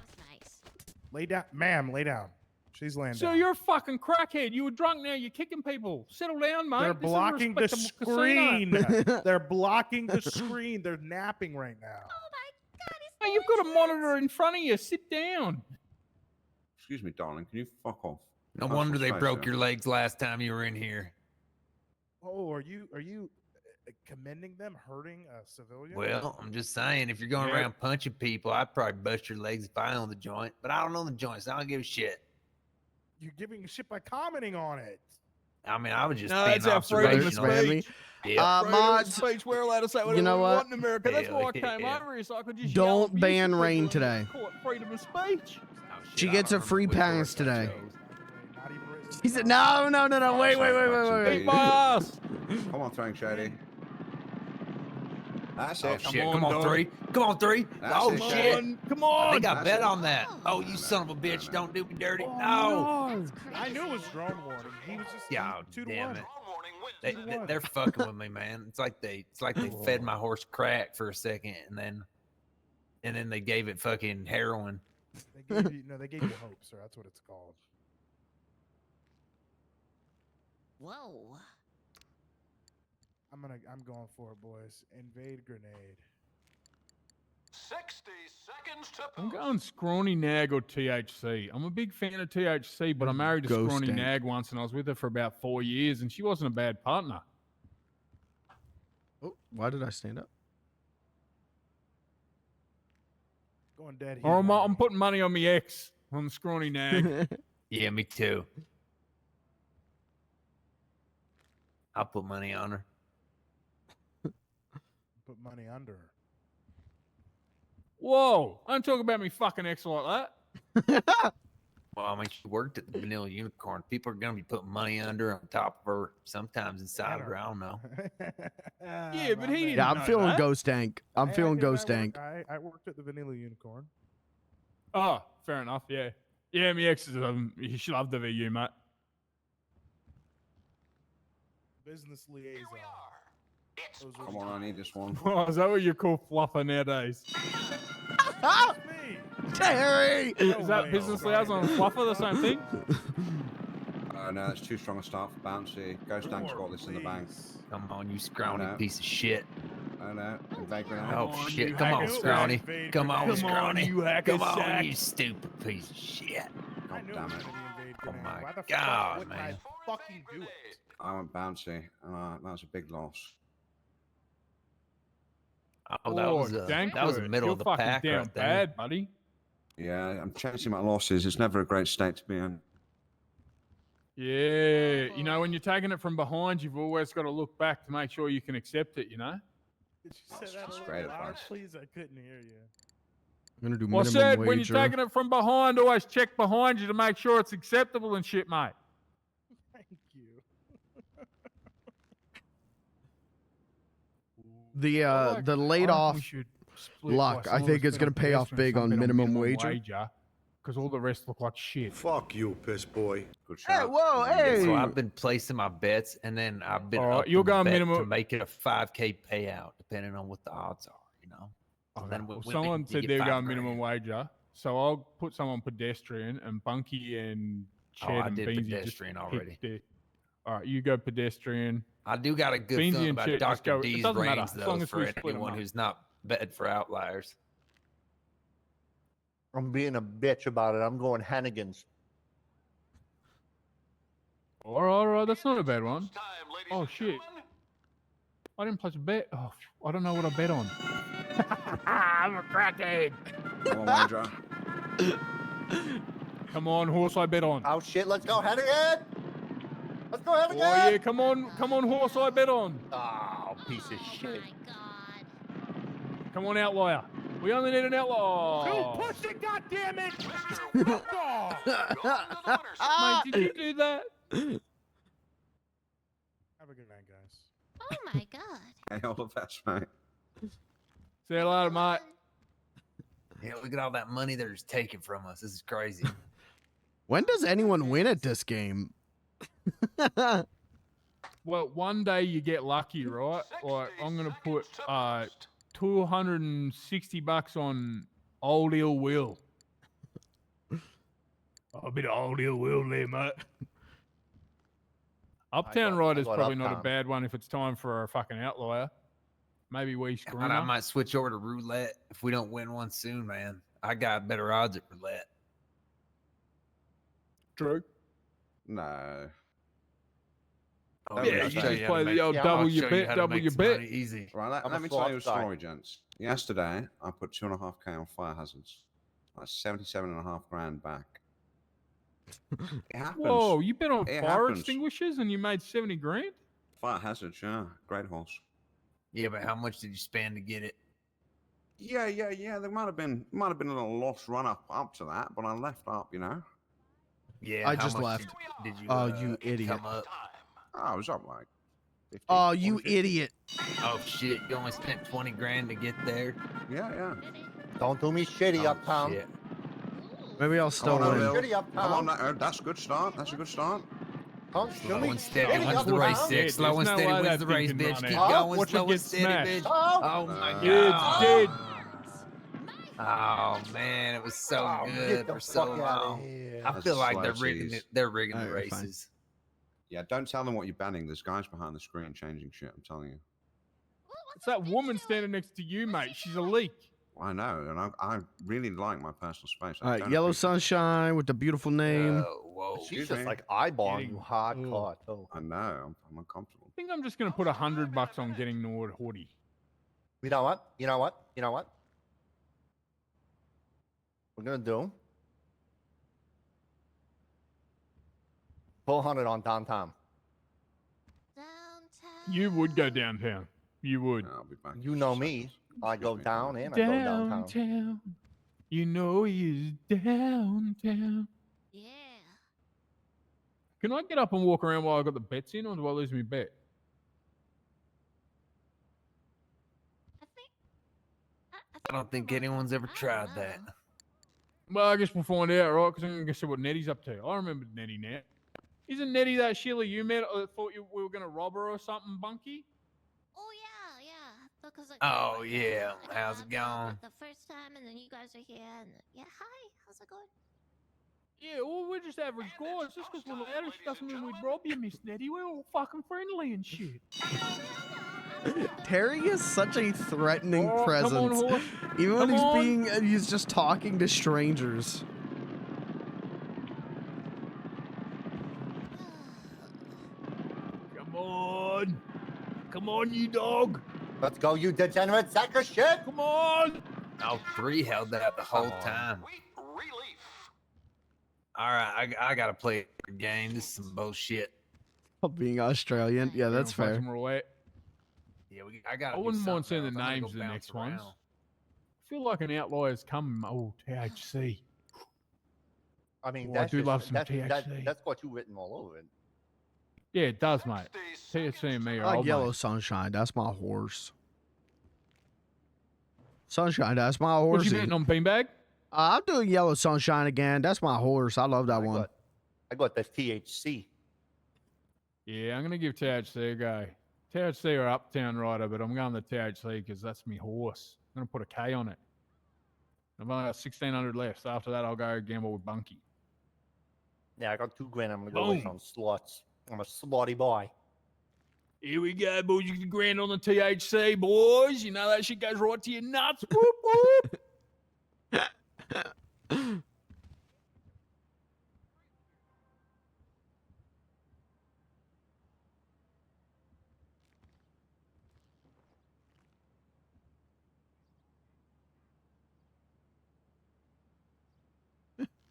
Lay down, ma'am. Lay down. She's laying So down. you're a fucking crackhead. You were drunk now. You're kicking people. Settle down, mate. They're This is a blocking the respectable screen. casino. They're blocking the screen. They're napping right now. Hey, you've got a monitor in front of you. Sit down. Excuse me, darling. Can you fuck off? No That's wonder what's they nice, broke sir. your legs last time you were in here. Oh, are you commending them hurting a civilian? Well, I'm just saying, if you're going Yeah. around punching people, I'd probably bust your legs if I owned the joint. But I don't own the joint, so I don't give a shit. You're giving a shit by commenting on it. I mean, I was just No, being it's our freedom of observational. speech. Yeah. Freedom of Mods, speech. We're allowed to say whatever you know we what? want in America. That's why I Hell came yeah. over here, so I could just yell Don't abuse ban at Rain people today. and call it freedom of speech. She gets a free pass today. He said, no. Wait. Beat my ass. Come on, Throwing Shady. That's Oh it. shit! Come on, 3. Come on, 3. That's Oh it, shit! Shady. Come I on. think I That's bet it. on that. Oh, you son of a bitch! Don't do me dirty. Oh, No. no. I knew it was drone warning. He was just Yeah, 2 to damn 1. it. They're fucking with me, man. It's like they fed my horse crack for a second, and then they gave it fucking heroin. They gave you hope, sir. That's what it's called. Whoa. I'm going for it, boys. Invade grenade. 60 seconds to I'm going scrawny nag or THC. I'm a big fan of THC, but I married a Ghost scrawny tank. nag once, and I was with her for about 4 years, and she wasn't a bad partner. Oh, why did I stand up? Going dead Or here. I'm putting money on my ex, on the scrawny nag. Yeah, me too. I'll put money on her. Put money under her. Whoa! Don't talk about me fucking ex like that. Well, I mean, she worked at the Vanilla Unicorn. People are gonna be putting money under her, on top of her, sometimes inside of her. I don't know. Yeah, but he didn't Yeah, I'm know feeling that. Ghost Tank. I'm feeling Ghost Tank. I worked at the Vanilla Unicorn. Oh, fair enough. Yeah, yeah. My ex is she loved the VU, mate. Business liaison. Come on, I need this one. Oh, is that what you call fluffer nowadays? Terry! Is that business liaison and fluffer the same thing? No, that's too strong a start for Bouncy. Ghost Tank's got this in the bank. Come on, you scrawny piece of shit. I know. Invade grenade. Oh shit! Come on, scrawny. Come on, scrawny. you hacker Come on, sack. you stupid piece of shit. God damn it. Oh my Why the fuck god, wouldn't man. I fucking do it? I went Bouncy, and that was a big loss. Oh, that was the Dankworth, middle you're of the fucking pack down right there. bad, buddy. Yeah, I'm chasing my losses. It's never a great state to be in. Yeah, you know, when you're taking it from behind, you've always got to look back to make sure you can accept it, you know? Did you say that a That's little great loud, advice. please? I couldn't hear you. gonna do Well, I minimum said when you're wager. taking it from behind, always check behind you to make sure it's acceptable and shit, mate. Thank you. The laid off luck, I think, is gonna pay off big on minimum wager. Because all the rest look like shit. Fuck you, piss boy. Good Hey, shot. whoa, hey! So I've been placing my bets, and then I've been Alright, upping you're the going bet to minimum- make it a 5K payout, depending on what the odds are. You know. So then Well, we someone you said get they were 5 going grand. minimum wager, so I'll put someone pedestrian, and Bunky and Oh, Chad I and did Beansy pedestrian just already. All right, you go pedestrian. I do got a good Beansy feeling and about Chet just Dr. go- it D's doesn't matter, reigns, as though, long as we for split 'em anyone up. who's not betting for outliers. I'm being a bitch about it. I'm going Hannigan's. All right, that's not a bad one. Oh shit! I didn't place a bet. Oh, I don't know what I bet on. I'm a crackhead. Come on, Wager. Come on, horse, I bet on. Oh shit! Let's go Hannigan. Let's go Hannigan. Oh yeah, come on, horse, I bet on. Oh, piece of shit. Come on, outlier. We only need an outlier. Push it, goddammit! Mate, did you do that? Have a good night, guys. Oh my god. Hey, all the best, mate. Say hello to mate. Yeah, look at all that money they're just taking from us. This is crazy. When does anyone win at this game? Well, one day you get lucky, right? Like I'm gonna put $260 on Old Ill Will. A bit of Old Ill Will there, mate. Uptown Rider's got probably not a Uptown. bad one if it's time for a fucking outlier. Maybe we And scream. I might switch over to roulette if we don't win one soon, man. I got better odds at roulette. True. No. Oh, Yeah, I'll you show just how play to the make- old I'll double show your you bet, how to double make your some bet. money easy. Right, let I'm a me tell you a flop guy. story, gents. Yesterday, I put 2.5K on fire hazards. That's 77.5 grand back. It happens. Whoa, you bet on It fire happens. extinguishers and you made 70 grand? Fire hazards, yeah. Great horse. Yeah, but how much did you spend to get it? Yeah. There might have been a little lost run up to that, but I left up, you know. Yeah, I how just much left. Did you? Oh, you idiot. Come up? Oh, I was up like 50, Oh, you 40, 50. idiot. Oh shit! You only spent 20 grand to get there. Yeah. Don't do me shitty, Oh, Uptown. shit. Maybe I'll Come still on, win. Bill. Shitty Uptown. Come on, that's a good start. That's a good start. Don't shoot Slow me. and steady Shitty wins the Uptown. race, six. Slow and There's no steady way wins that the thing race, can bitch. run Keep out. going. Watch it Slow get and steady, smashed. bitch. Oh. Oh my It's god. dead. Oh man, it was so Oh, good get the for so fuck outta long. here. I That's feel a like slow they're rigging cheese. it. They're rigging the Alright, fine. races. Yeah, don't tell them what you're banning. There's guys behind the screen changing shit. I'm telling you. It's that woman standing next to you, mate. She's a leak. I know, and I really like my personal space. I All right, don't Yellow appreciate- Sunshine with the beautiful name. Whoa. She's Excuse just me. like eyeballing Getting- you hardcore too. I know. I'm uncomfortable. I think I'm just going to put $100 on getting Nord hoodie. You know what? We're gonna do 400 on downtown. You would go downtown. You would. I'll be back. You know me. I go down and I go downtown. Downtown. You know he is downtown. Yeah. Can I get up and walk around while I got the bets in, or do I lose my bet? I don't think anyone's ever tried that. Well, I guess we'll find out, right? Because I'm going to see what Nettie's up to. I remember Nettie now. Isn't Nettie that Sheila you met? I thought we were going to rob her or something, Bunky? Oh yeah. Because like, Oh yeah. How's it going? the first time, and then you guys are here, and yeah, hi, how's it going? Yeah, well, we're just average guys. Just because we're loud doesn't mean we'd rob you, Miss Nettie. We're all fucking friendly and shit. Terry is such a threatening Oh, come on, presence. horse. Even when Come he's just talking to strangers. Come on. Come on, you dog. Let's go, you degenerate sack of shit. Come on. All three held that the whole time. All right, I gotta play a game. This is some bullshit. Being Australian, yeah, that's fair. Roulette. Yeah, I gotta. I do wouldn't mind something seeing the else. I'm gonna names go of the bounce next ones. around. I feel like an outlier has come. Oh, THC. I mean, Oh, I that's do just, love some that's, THC. that's got you written all over it. Yeah, it does, mate. THC and me are I like old Yellow mates. Sunshine. That's my horse. Sunshine, that's my What horse. you betting on, Beanbag? I'm doing Yellow Sunshine again. That's my horse. I love that one. I got the THC. Yeah, I'm gonna give THC a go. THC or Uptown Rider, but I'm going the THC because that's me horse. I'm gonna put a K on it. I've only got 1,600 left. So after that, I'll go gamble with Bunky. Yeah, I got 2 grand. I'm gonna go with Boom. some slots. I'm a slotty boy. Here we go, boys. You get the grand on the THC, boys. You know that shit goes right to your nuts. Whoop, whoop.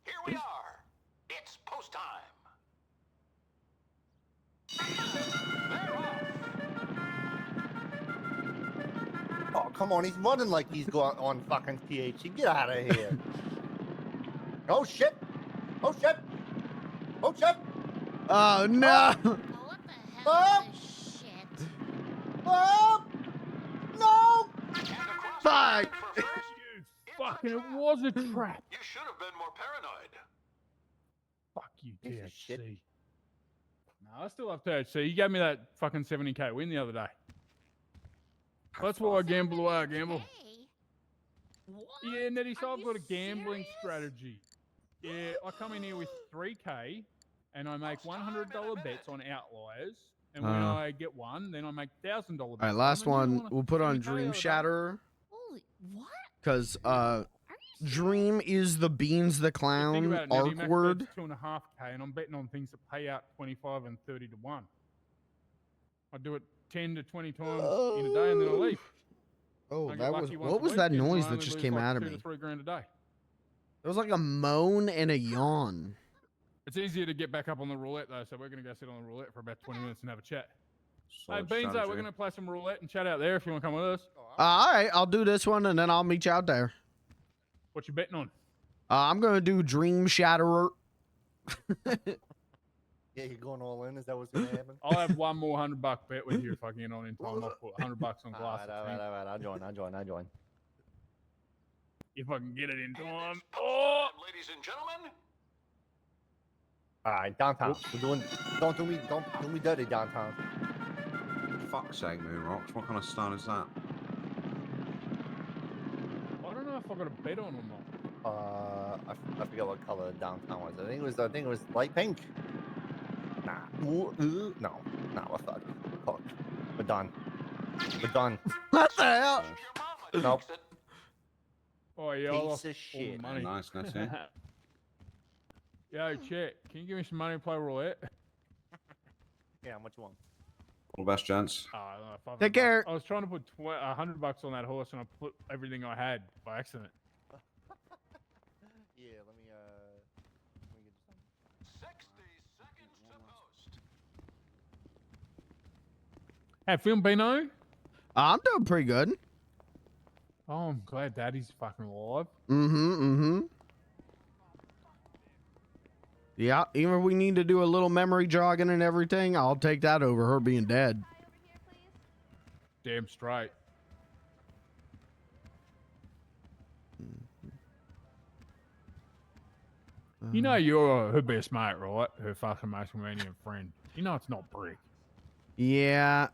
Here we are. It's post time. Oh, come on. He's running like he's got on fucking THC. Get out of here. Oh, shit. Oh, shit. Oh, shit. Oh, no. Oh! Oh! No! Fuck. Fucking, it was a trap. You should have been more paranoid. Fuck you, THC. No, I still have THC. You gave me that fucking 70k win the other day. That's why I gamble the way I gamble. Yeah, Nettie, so I've got a gambling strategy. Yeah, I come in here with 3k and I make $100 bets on outliers. And when I get one, then I make $1,000 bets. All right, last one. We'll put on Dream Shatterer. Holy, what? Because Dream is the Beans the Think Clown about it, Nettie, arc max word. bet's 2.5k and I'm betting on things that pay out 25 and 30 to 1. I do it 10 to 20 times in a day and then I leave. Oh, I get that was lucky once what a was that weekend and I noise that only just lose came like out of 2 me? to 3 grand a day. It was like a moan and a yawn. It's easier to get back up on the roulette though, so we're gonna go sit on the roulette for about 20 minutes and have a chat. Hey Solid Beanzo, strategy. we're gonna play some roulette and chat out there if you want to come with us. All right, I'll do this one and then I'll meet you out there. What you betting on? I'm gonna do Dream Shatterer. Yeah, you're going all in. Is that what's gonna happen? I'll have one more $100 bet with you if I can get on in time. I'll put $100 on glass. All right. I'll join. If I can get it in time. Oh, ladies and gentlemen. All right, downtown. We're doing. Don't do me dirty downtown. Fuck's sake, Moon Rocks. What kind of style is that? I don't know if I got a bet on or not. I forget what color downtown was. I think it was light pink. Nah. No, we're fucked. Fuck. We're done. What the hell? Nope. Oh yeah, I Piece lost of all shit. the money. Nice, Nettie. Yo, Chet, can you give me some money to play roulette? Yeah, how much you want? All the best, gents. Take care. I was trying to put $100 on that horse and I put everything I had by accident. Yeah, let me get some. 60 seconds to post. Hey, film Bino? I'm doing pretty good. Oh, I'm glad Daddy's fucking alive. Mm-hmm. Yeah, even if we need to do a little memory jogging and everything, I'll take that over her being dead. Damn straight. You know you're her best mate, right? Her fucking most convenient friend. You know it's not Brick. Yeah.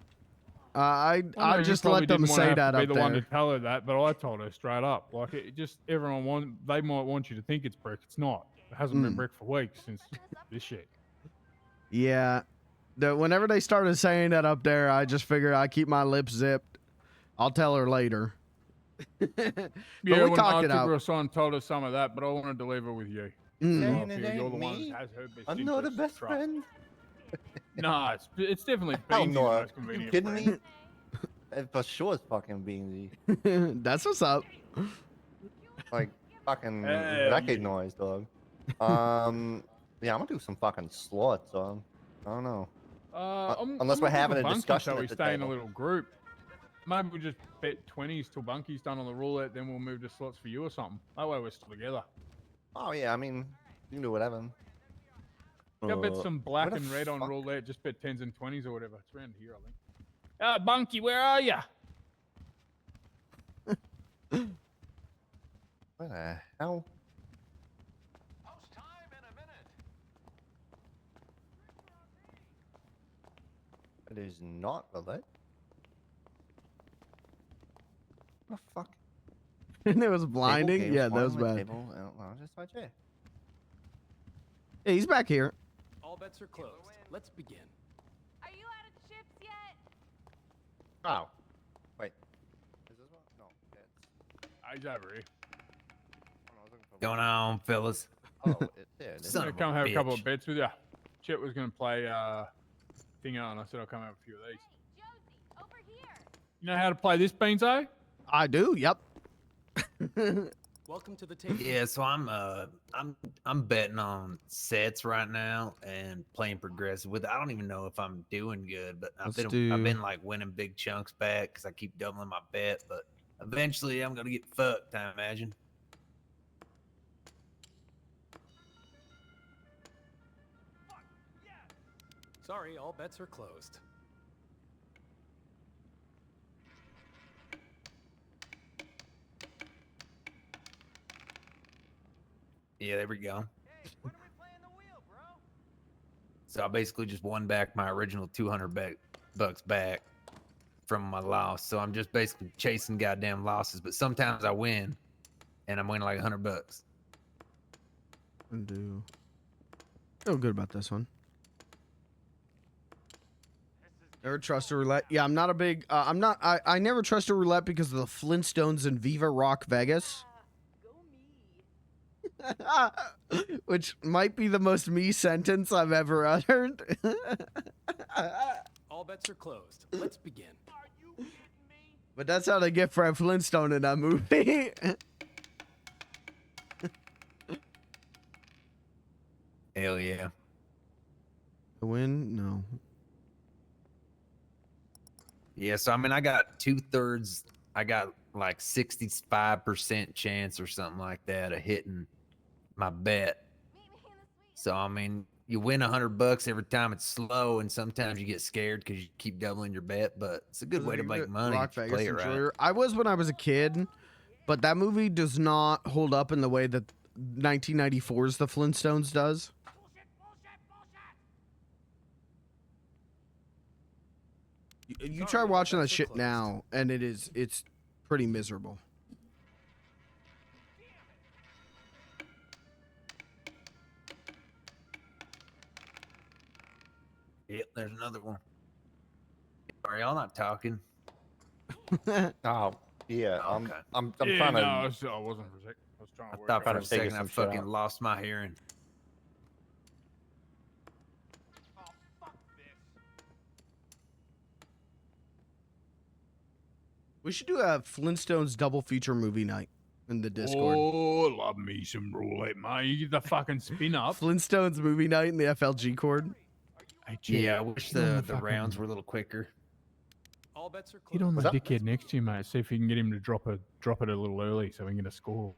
I know you just probably let them didn't wanna say have that to be up the one to there. tell her that, but I told her straight up. Like it just they might want you to think it's Brick. It's not. It hasn't been Brick for weeks since this shit. Yeah. Whenever they started saying that up there, I just figured I keep my lips zipped. I'll tell her later. But Yeah, we when talked I it took out. her aside and told her some of that, but I wanted to leave her with you. Mm. I Saying it feel you're ain't the one me. that has her best I'm not a interests, best trust. friend. No, it's definitely Hell Beansy's no. most You convenient kidding friend. me? For sure it's fucking Beansy. That's what's up. Like fucking Hell record yeah. noise, dog. Yeah, I'm gonna do some fucking slots, dog. I don't know. I'm Unless looking we're for having a Bunky discussion so at we the stay in a table. little group. Maybe we just bet 20s till Bunky's done on the roulette, then we'll move to slots for you or something. That way we're still together. Oh yeah, I mean, you can do whatever. Go bet some black where the and red on fuck- roulette. Just bet 10s and 20s or whatever. It's around here, I think. Bunky, where are ya? Where the hell? It is not roulette. What the fuck? And it was Table, blinding. games, Yeah, that was wine, bad. Table, lounge, that's right there. Yeah, he's back here. All bets are closed. Let's begin. Are you out of chips yet? Oh, wait. Is this one? No, He's over here. Going on, fellas? Oh, there it is. I'm gonna come have a couple of bets with you. Chet was gonna play Thinger, and I said I'll come have a few of these. You know how to play this, Beanzo? I do. Yep. Welcome to the table. Yeah, so I'm betting on sets right now and playing progressive with. I don't even know if I'm doing good, but I've been like winning big chunks back because I keep doubling my bet. But eventually, I'm gonna get fucked. I imagine. Sorry, all bets are closed. Yeah, there we go. So I basically just won back my original 200 bucks back from my loss. So I'm just basically chasing goddamn losses. But sometimes I win, and I'm winning like 100 bucks. Do feel good about this one. Never trust a roulette. Yeah, I'm not a big. I never trust a roulette because of the Flintstones and Viva Rock Vegas. Which might be the most me sentence I've ever uttered. All bets are closed. Let's begin. But that's how they get Fred Flintstone in that movie. Hell yeah. The win? No. Yeah, so I mean, I got 2/3. I got like 65% chance or something like that of hitting my bet. So I mean, you win 100 bucks every time it's slow, and sometimes you get scared because you keep doubling your bet. But it's a good way to make money Rock if you Vegas play it right. enjoyer. I was when I was a kid, but that movie does not hold up in the way that 1994's The Flintstones does. You try watching that shit now, and it's pretty miserable. Yep, there's another one. Are y'all not talking? Oh, yeah. Okay. I'm Yeah, trying to. no, I wasn't for a sec. I was trying to I work thought for out. a second I fucking lost my hearing. We should do a Flintstones double feature movie night in the Discord. Oh, love me some roulette, man. You get the fucking spin up. Flintstones movie night in the FLG cord. Yeah, I wish the rounds were a little quicker. All bets are Hit closed. on the dickhead next to you, mate. See if you can get him to drop it a little early so we can get a score.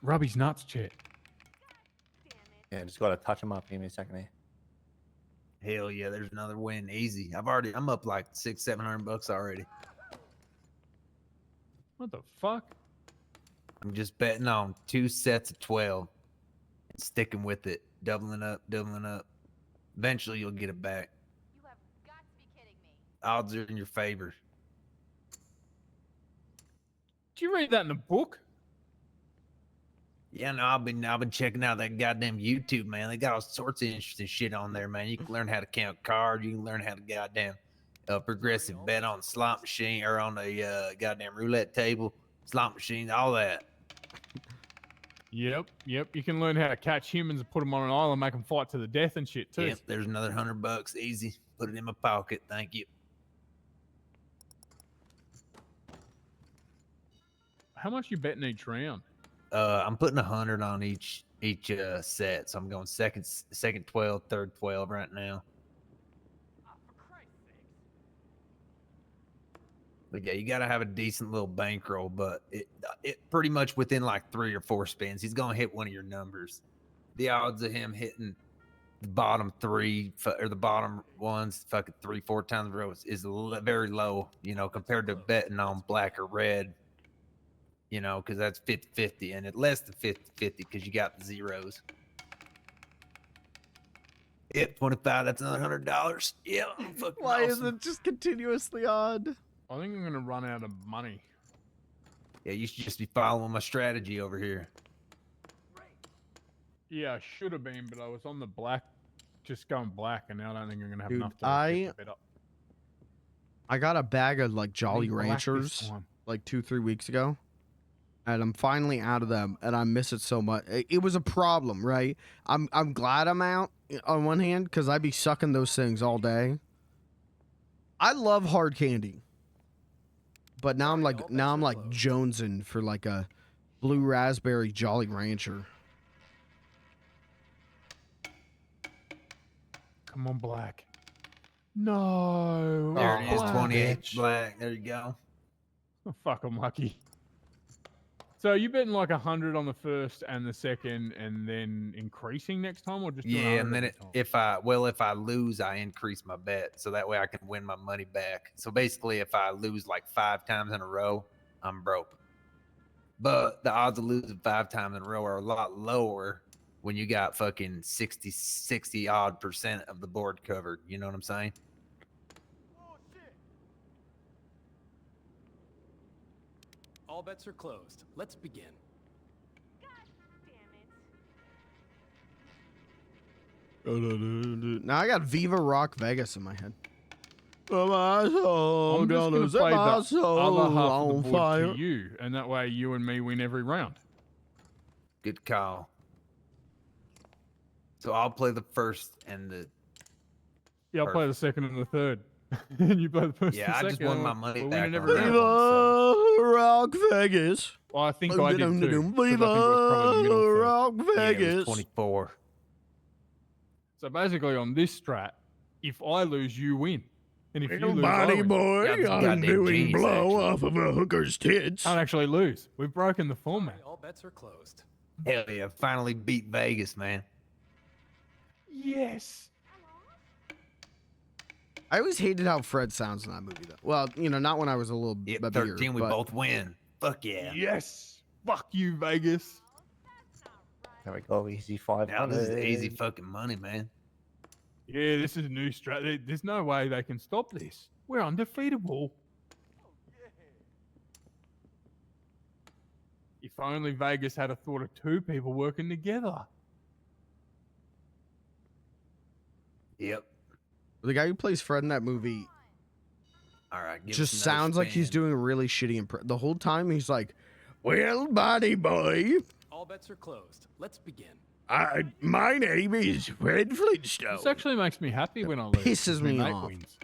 Rub his nuts, Chet. Yeah, just gotta touch him up. Give me a second here. Hell yeah, there's another win. Easy. I'm up like $600-700 already. What the fuck? I'm just betting on 2 sets of 12 and sticking with it. Doubling up. Eventually you'll get it back. You have got to be kidding me. Odds are in your favor. Did you read that in a book? Yeah, no, I've been checking out that goddamn YouTube, man. They got all sorts of interesting shit on there, man. You can learn how to count cards. You can learn how to goddamn progressive bet on slot machine or on a goddamn roulette table, slot machine, all that. Yep. You can learn how to catch humans and put them on an island, make them fight to the death and shit too. Yep, there's another $100. Easy. Put it in my pocket. Thank you. How much you betting each round? I'm putting 100 on each set, so I'm going second 12, third 12 right now. But yeah, you got to have a decent little bankroll, but it pretty much within like 3 or 4 spins, he's going to hit one of your numbers. The odds of him hitting the bottom 3 or the bottom ones fucking 3-4 times in a row is very low, you know, compared to betting on black or red, you know, because that's 50-50 and it less than 50-50 because you got the zeros. Yep, 25, that's another $100. Yeah, I'm fucking Why is awesome. it just continuously odd? I think I'm gonna run out of money. Yeah, you should just be following my strategy over here. Yeah, I should have been, but I was on the black, just going black, and now I don't think I'm gonna have Dude, enough to get the bet up. I got a bag of like Jolly black this Ranchers time. like 2-3 weeks ago, and I'm finally out of them, and I miss it so much. It was a problem, right? I'm glad I'm out on one hand because I'd be sucking those things all day. I love hard candy, but now I'm like jonesing for like a blue raspberry Jolly Rancher. Come on, black. No. There it is, black. 28 black. There you go. Oh, fuck, I'm lucky. So you betting like 100 on the first and the second, and then increasing next time, or just doing Yeah, 100 and then every time? if I lose, I increase my bet, so that way I can win my money back. So basically, if I lose like 5 times in a row, I'm broke. But the odds of losing 5 times in a row are a lot lower when you got fucking 60 odd % of the board covered. You know what I'm saying? All bets are closed. Let's begin. Now I got Viva Rock Vegas in my head. My soul, I'm just gonna set play my the soul other half of the on board fire. to you, and that way you and me win every round. Good call. So I'll play the first and the. Yeah, I'll play the second and the third. And you play the first Yeah, and I second. just won my money we're back winning on every that round. Viva Rock Vegas. Well, I think I did too. 'cause I think it Viva was probably the middle third. Rock Yeah, it Vegas. was 24. So basically, on this strat, if I lose, you win. And if you lose, Buddy I win. boy, Yeah, I'm goddamn doing genius, blow actually. off of a hooker's tits. Can't actually lose. We've broken the format. All bets are closed. Hell yeah, finally beat Vegas, man. Yes. I always hated how Fred sounds in that movie, though. Well, you know, not when I was a little Yeah, bit 13, bigger, we but both win. Fuck yeah. Yes. Fuck you, Vegas. There we go. Easy 500. Now this is easy fucking money, man. Yeah, this is a new strat. There's no way they can stop this. We're undefeatable. If only Vegas had a thought of 2 people working together. Yep. the guy who plays Fred in that movie All right. Give just us another sounds like he's spin. doing a really shitty the whole time. He's like, "Well, buddy boy, All bets are closed. Let's begin. my name is Fred Flintstone." This actually makes me happy when I lose. Pisses My me mate off. wins.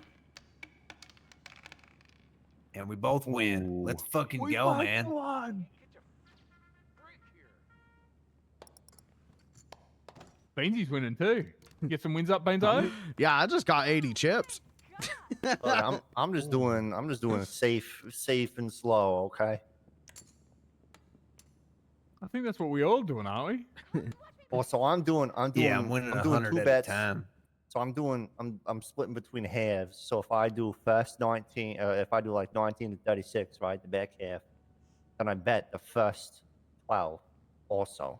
And we both win. Let's fucking We go, both man. won. Beansy's winning too. Get some wins up, Beanzo. Yeah, I just got 80 chips. Look, I'm just doing safe and slow, okay? Oh, I think that's what we all doing, aren't we? Well, so I'm doing Yeah, I'm winning I'm doing 100 2 at a bets. time. So I'm splitting between halves. So if I do first 19, if I do like 19 to 36, right, the back half, then I bet the first 12 also,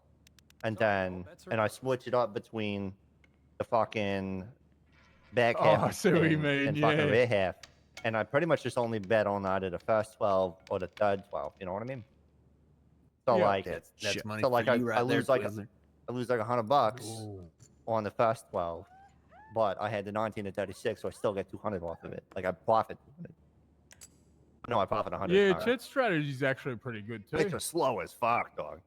and then I switch it up between the fucking back Oh, half I see what you and, mean, and fucking yeah. rear half, and I pretty much just only bet on either the first 12 or the third 12. You know what I mean? So Yeah. like, That's money so like for you right I there, lose like Twizzler. I lose like $100 on the first 12, but I had the 19 to 36, so I still get 200 off of it. Like I profit 200. No, I profit 100. Yeah, sorry. Chet's strategy is actually pretty good too. It's just slow as fuck, dog.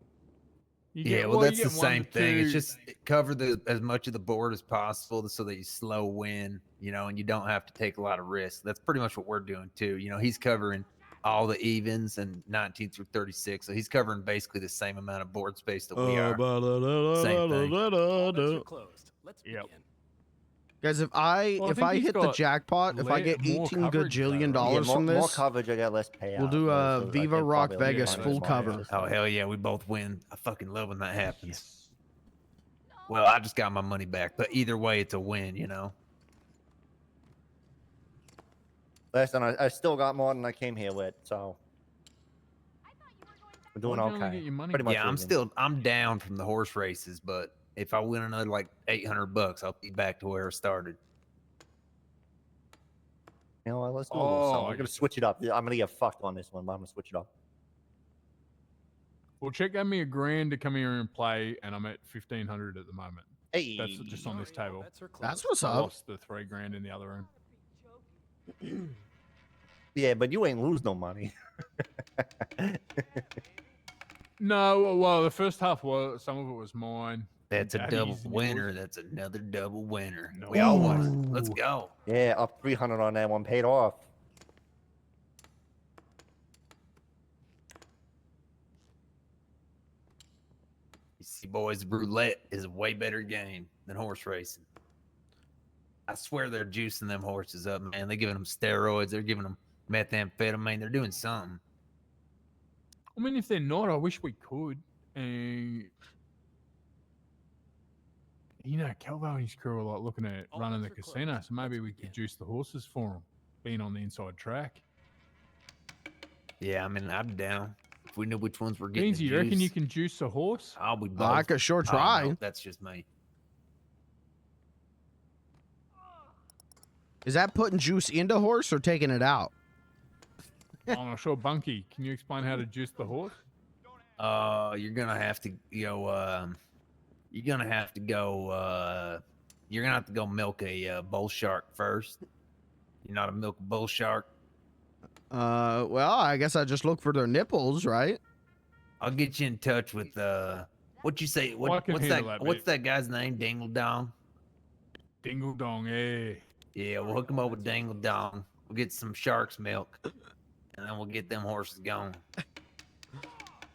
You Yeah, get- well, you that's the get 1 same to thing. It's 2. just cover as much of the board as possible so that you slow win, you know, and you don't have to take a lot of risks. That's pretty much what we're doing too. You know, he's covering all the evens and 19 through 36, so he's covering basically the same amount of board space that we are. Same thing. All bets are closed. Let's begin. Yep. Guys, if Well, I if think I he's hit the got jackpot, if I le- get more 18 coverage though, gajillion right? dollars more, from more this, coverage, I got less payout. we'll do so I Viva think Rock probably Vegas kinda full smart cover. system. Oh hell yeah, we both win. I fucking love when that happens. Well, I just got my money back, but either way, it's a win, you know. Listen, I still got more than I came here with, so we're doing Why'd you only okay. get your money Pretty much. Yeah, even. I'm down from the horse races, but if I win another like $800, I'll be back to where I started. You know what? Let's do a little something. I We're gonna get switch it up. I'm gonna get fucked on this one, but I'm gonna switch it up. Well, Chet gave me $1,000 to come here and play, and I'm at 1,500 at the moment. Hey, That's just on this table. That's what's I up. lost the $3,000 in the other room. Yeah, but you ain't lose no money. No, well, the first half was some of it was mine. That's a Daddy's double and yours. winner. That's another double winner. We all won. Let's go. Yeah, up 300 on that one, paid off. You see, boys, roulette is a way better game than horse racing. I swear they're juicing them horses up, man. They're giving them steroids. They're giving them methamphetamine. They're doing something. I mean, if they're not, I wish we could. And you know, Calvo and his crew are like looking at running the casino, so maybe we could juice the horses for them, being on the inside track. Yeah, I mean, I'm down. If we knew which ones were getting Beansy, the you reckon juice, you can juice a horse? I'll be both. I could sure Oh, no, try. that's just me. Is that putting juice into horse or taking it out? I'm not sure. Bunky, can you explain how to juice the horse? You're gonna have to go. You're gonna have to go. You're gonna have to go milk a bull shark first. You know how to milk a bull shark? Well, I guess I just look for their nipples, right? I'll get you in touch with what you say. Well, I can What's that? handle that, What's babe. that guy's name? Dingle Dong. Dingle Dong, eh? Yeah, we'll hook him up with Dingle Dong. We'll get some shark's milk, and then we'll get them horses going.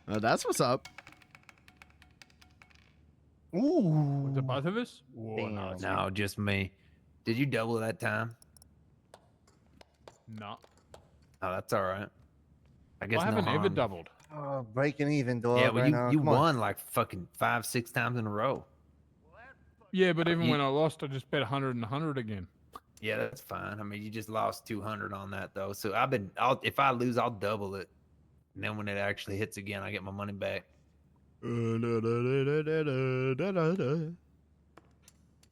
That's what's up. With the both of us? Whoa, no, it's No, just me. Did you double that time? no. Oh, that's all right. I guess I no haven't ever harm. doubled. Oh, breaking even, dog. Yeah, well, right now. you Come on. won like fucking 5-6 times in a row. Yeah, but even you- when I lost, I just bet 100 and 100 again. Yeah, that's fine. I mean, you just lost 200 on that though. So if I lose, I'll double it, and then when it actually hits again, I get my money back.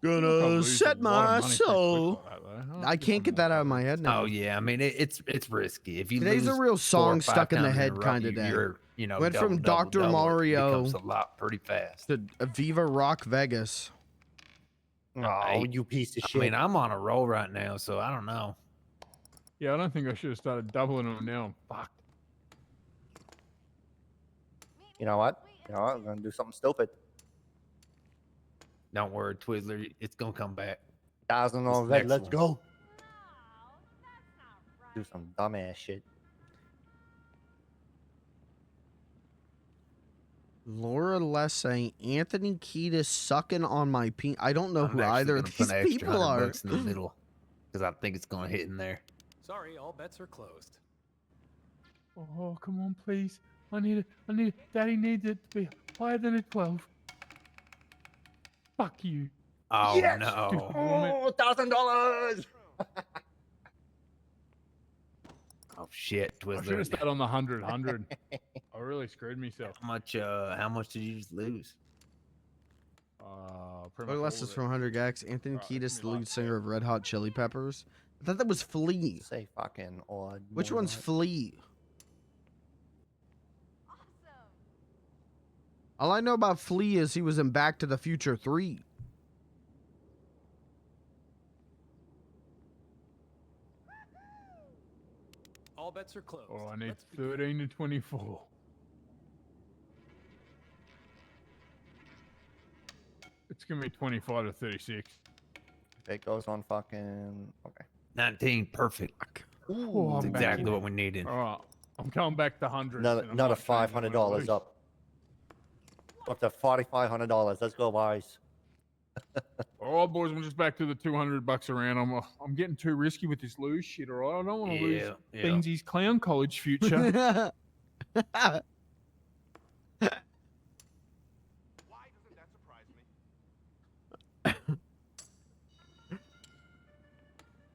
Gonna set my soul. I can't get that out of my head now. Oh yeah, I mean it's risky. If you Today's a lose real 4 or song 5 stuck in the times a head row, kind of day. You're, you know, Went from double, Dr. double, Mario it becomes a lot pretty fast. to Viva Rock Vegas. Oh, you piece of shit. I mean, I'm on a roll right now, so I don't know. Yeah, I don't think I should have started doubling them now. I'm fucked. You know what? I'm gonna do something stupid. Don't worry, Twizzler, it's gonna come back. 1,000 This on red. next Let's one. go. Do some dumbass shit. Laura Lessay, Anthony Kiedis sucking on my peen. I don't know I'm who actually either gonna of put these an extra people are. $100 in the middle because I think it's gonna hit in there. Sorry, all bets are closed. Oh, come on, please. I need it. Daddy needs it to be higher than a 12. Fuck you. Oh Yes! no! Oh, $1,000. Oh shit, I should Twizzler! have stayed on the 100. I really screwed myself. How much did you just lose? Pretty Laura much Lessay's all of it. from 100 Gags. Anthony Alright, Kiedis, give the me lead last singer of Red Hot Chili Peppers. I thought that was Flea. Say fucking odd. Which more one's than Flea? All I know about Flea is he was in Back to the Future 3. All bets are closed. Oh, I need Let's begin. 13 to 24. It's gonna be 25 to 36. that. It goes on fucking. Okay. 19, perfect. Oh, That's I'm back exactly in. what we needed. All right, I'm coming back to 100. Another $500 up. Up to $4,500. Let's go, boys. All right, boys, I'm just back to the $200 around. I'm getting too risky with this lose shit. All right, I don't want to lose Beansy's clown college future.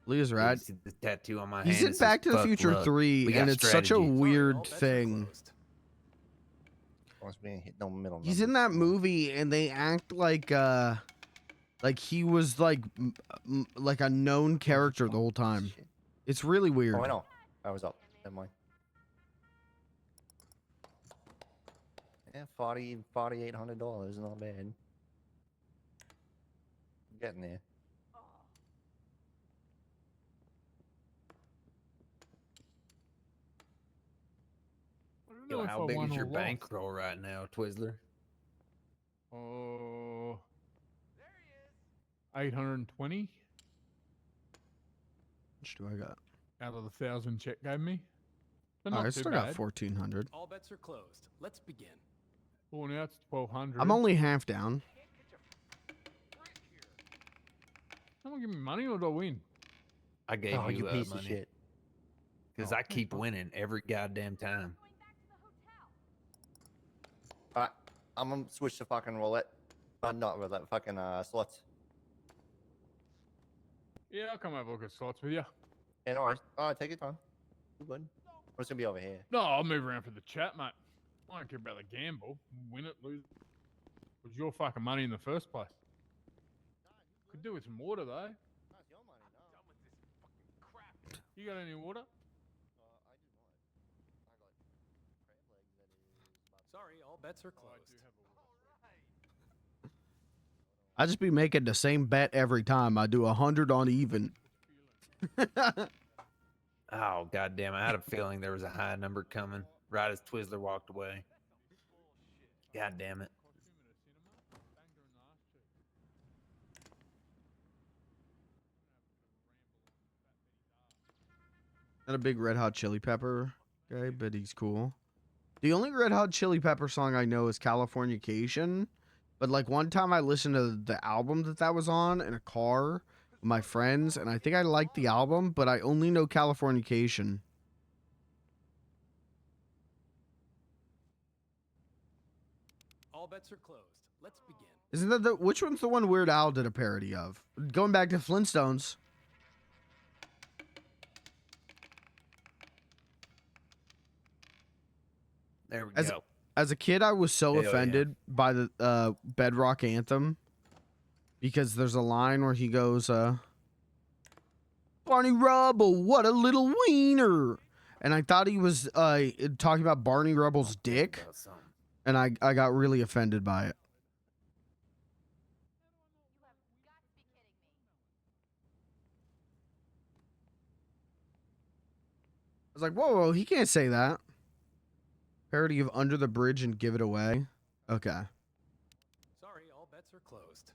Leah's rad. You see this tattoo on my He's hand. in It says, Back to the "Fuck Future luck. 3, We and got it's such a strategy." weird thing. Must be hit no middle. He's in that movie, and they act like he was like like a known character the whole time. It's really weird. Oh, I know. I was up. Never mind. Yeah, $4,800, not bad. Getting there. Yo, how big is your bankroll right now, Twizzler? Oh, 820 Which do I got? out of the 1,000 check gave me. But Oh, not I too still bad. got 1,400. All bets are closed. Let's begin. Well, now it's 1,200. I'm only half down. Someone give me money or do I win? I gave Oh, you piece of money. shit. Because I keep winning every goddamn time. Alright, I'm gonna switch to fucking roulette. Not roulette, fucking slots. Yeah, I'll come have a look at slots with you. Yeah, no worries. Alright, take your time. You're good. I'm just gonna be over here. No, I'll move around for the chat, mate. I don't care about the gamble. Win it, lose it. It was your fucking money in the first place. Could do with some water, though. You got any water? Sorry, all bets are closed. I just be making the same bet every time. I do 100 on even. Oh, goddamn. I had a feeling there was a high number coming right as Twizzler walked away. God damn it. Not a big Red Hot Chili Pepper guy, but he's cool. The only Red Hot Chili Pepper song I know is Californication. But like one time I listened to the album that was on in a car with my friends, and I think I liked the album, but I only know Californication. All bets are closed. Let's begin. Isn't that which one's the one Weird Al did a parody of? Going back to Flintstones. There we go. As a kid, I was so Hell yeah. offended by the Bedrock Anthem because there's a line where he goes, Barney Rubble, what a little wiener. And I thought he was talking about Barney Rubble's dick, and I got really offended by it. I was like, whoa, he can't say that. Parody of Under the Bridge and Give It Away. Okay. Sorry, all bets are closed.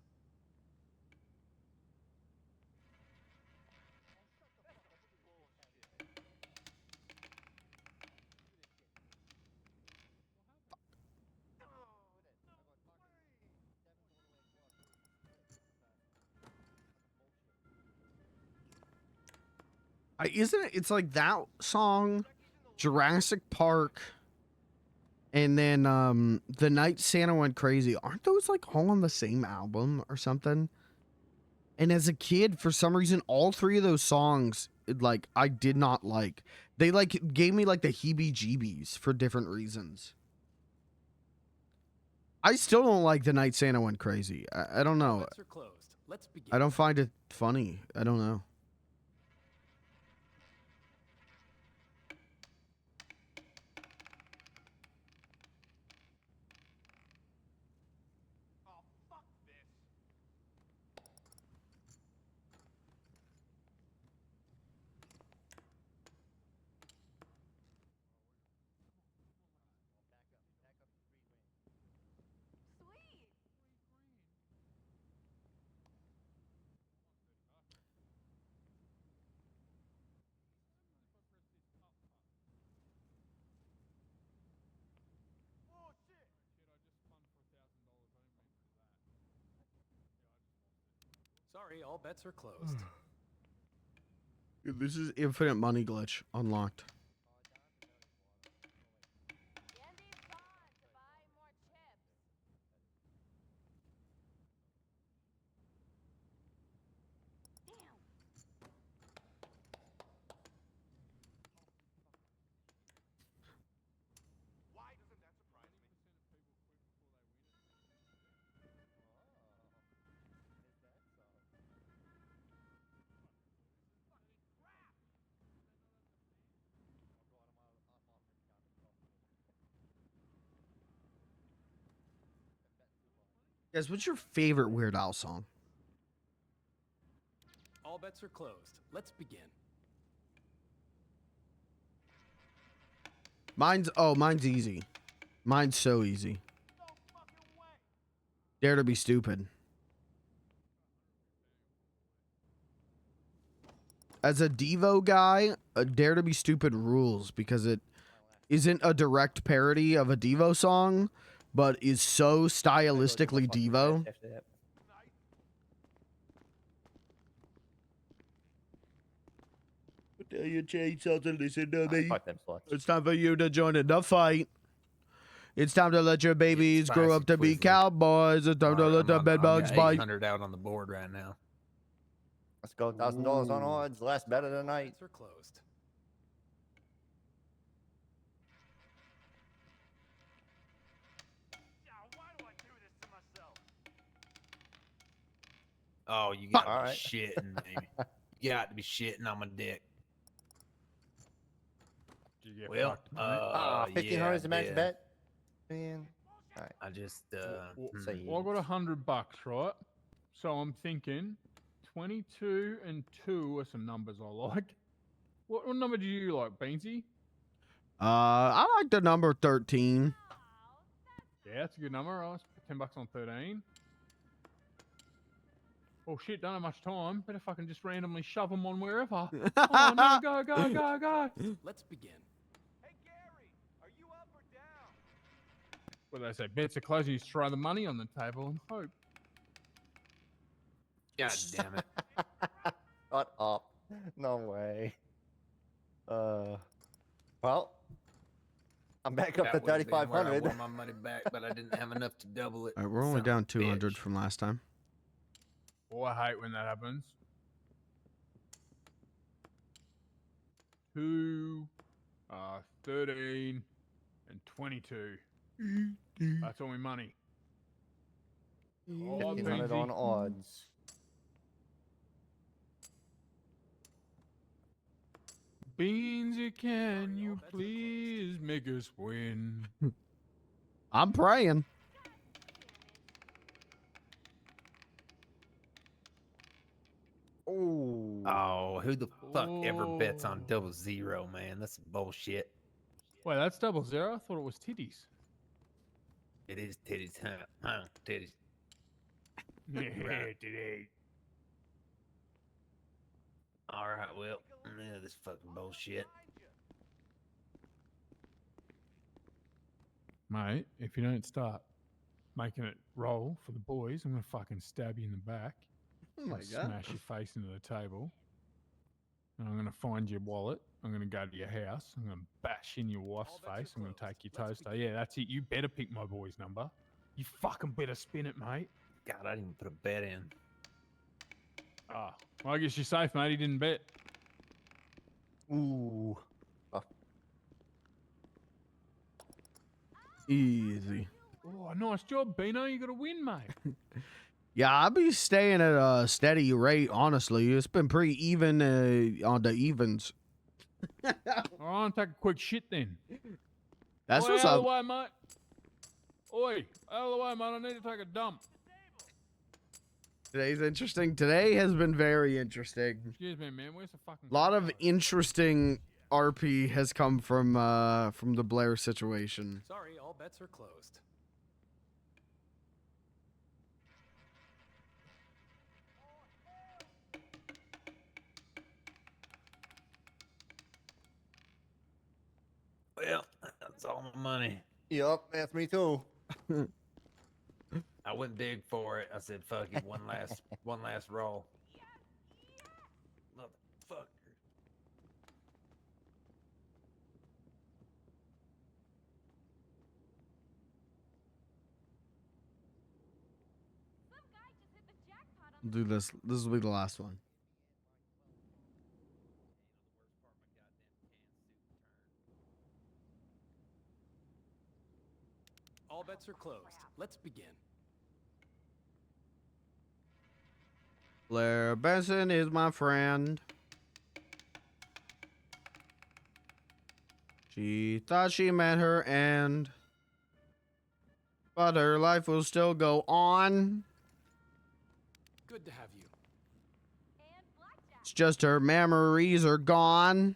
Isn't it? It's like that song, Jurassic Park, and then The Night Santa Went Crazy. Aren't those like all on the same album or something? And as a kid, for some reason, all three of those songs, like I did not like. They like gave me like the heebie-jeebies for different reasons. I still don't like The Night Santa Went Crazy. I don't know. Bets are closed. Let's begin. I don't find it funny. I don't know. Sorry, all bets are closed. Dude, this is infinite money glitch unlocked. Guys, what's your favorite Weird Al song? All bets are closed. Let's begin. Mine's easy. Mine's so easy. Dare to Be Stupid. As a Devo guy, Dare to Be Stupid rules because it isn't a direct parody of a Devo song, but is so stylistically Devo. Tell you change something, listen to me. It's time for you to join in the fight. It's time to let your babies grow up to be cowboys. It's time to let the bed bugs bite. 800 out on the board right now. Let's go. $1,000 on odds. Last bet of the night. Bets are closed. Oh, you got to be shitting, baby. You got to be shitting on my dick. Well, 1,500 is the max bet. Man. Right. I just Well, I got $100, right? So I'm thinking 22 and 2 are some numbers I like. What number do you like, Beansy? I like the number 13. Yeah, that's a good number. I'll spend $10 on 13. Oh shit, don't have much time. Better fucking just randomly shove them on wherever. Oh no, go, go, go, go. Let's begin. What do they say? Bets are closing. You throw the money on the table and hope. God damn it. Shut up. No way. Well, I'm back up to 3,500. I won my money back, but I didn't have enough to double it. All right, we're only down 200 from last time. Oh, I hate when that happens. 2, 13, and 22. That's all my money. Oh, 1,500 on odds. Beansy, can you please make us win? I'm praying. Oh, who the fuck ever bets on 00, man? That's bullshit. Wait, that's 00? I thought it was titties. It is titties, huh? Titties. Yeah, Right. titties. All right, well, yeah, this fucking bullshit. Mate, if you don't start making it roll for the boys, I'm gonna fucking stab you in the back. Oh my and God. Smash your face into the table. And I'm gonna find your wallet. I'm gonna go to your house. I'm gonna bash in your wife's face. I'm gonna take your toaster. Yeah, that's it. You better pick my boy's number. You fucking better spin it, mate. God, I didn't even put a bet in. Ah, well, I guess you're safe, mate. He didn't bet. Ooh. Oh. Easy. Oh, nice job, Beano. You got to win, mate. Yeah, I'll be staying at a steady rate, honestly. It's been pretty even on the evens. All right, take a quick shit then. That's Oi, what's out up. of the way, mate. Oi, out of the way, mate. I need to take a dump. Today's interesting. Today has been very interesting. Excuse me, man. Where's the fucking... A lot of interesting RP has come from the Blair situation. Sorry, all bets are closed. Well, that's all my money. Yep, that's me too. I went big for it. I said, "Fuck it, one last roll." We'll do this. This will be the last one. All bets are closed. Let's begin. Blair Benson is my friend. She thought she met her end, but her life will still go on. Good to have you. It's just her memories are gone.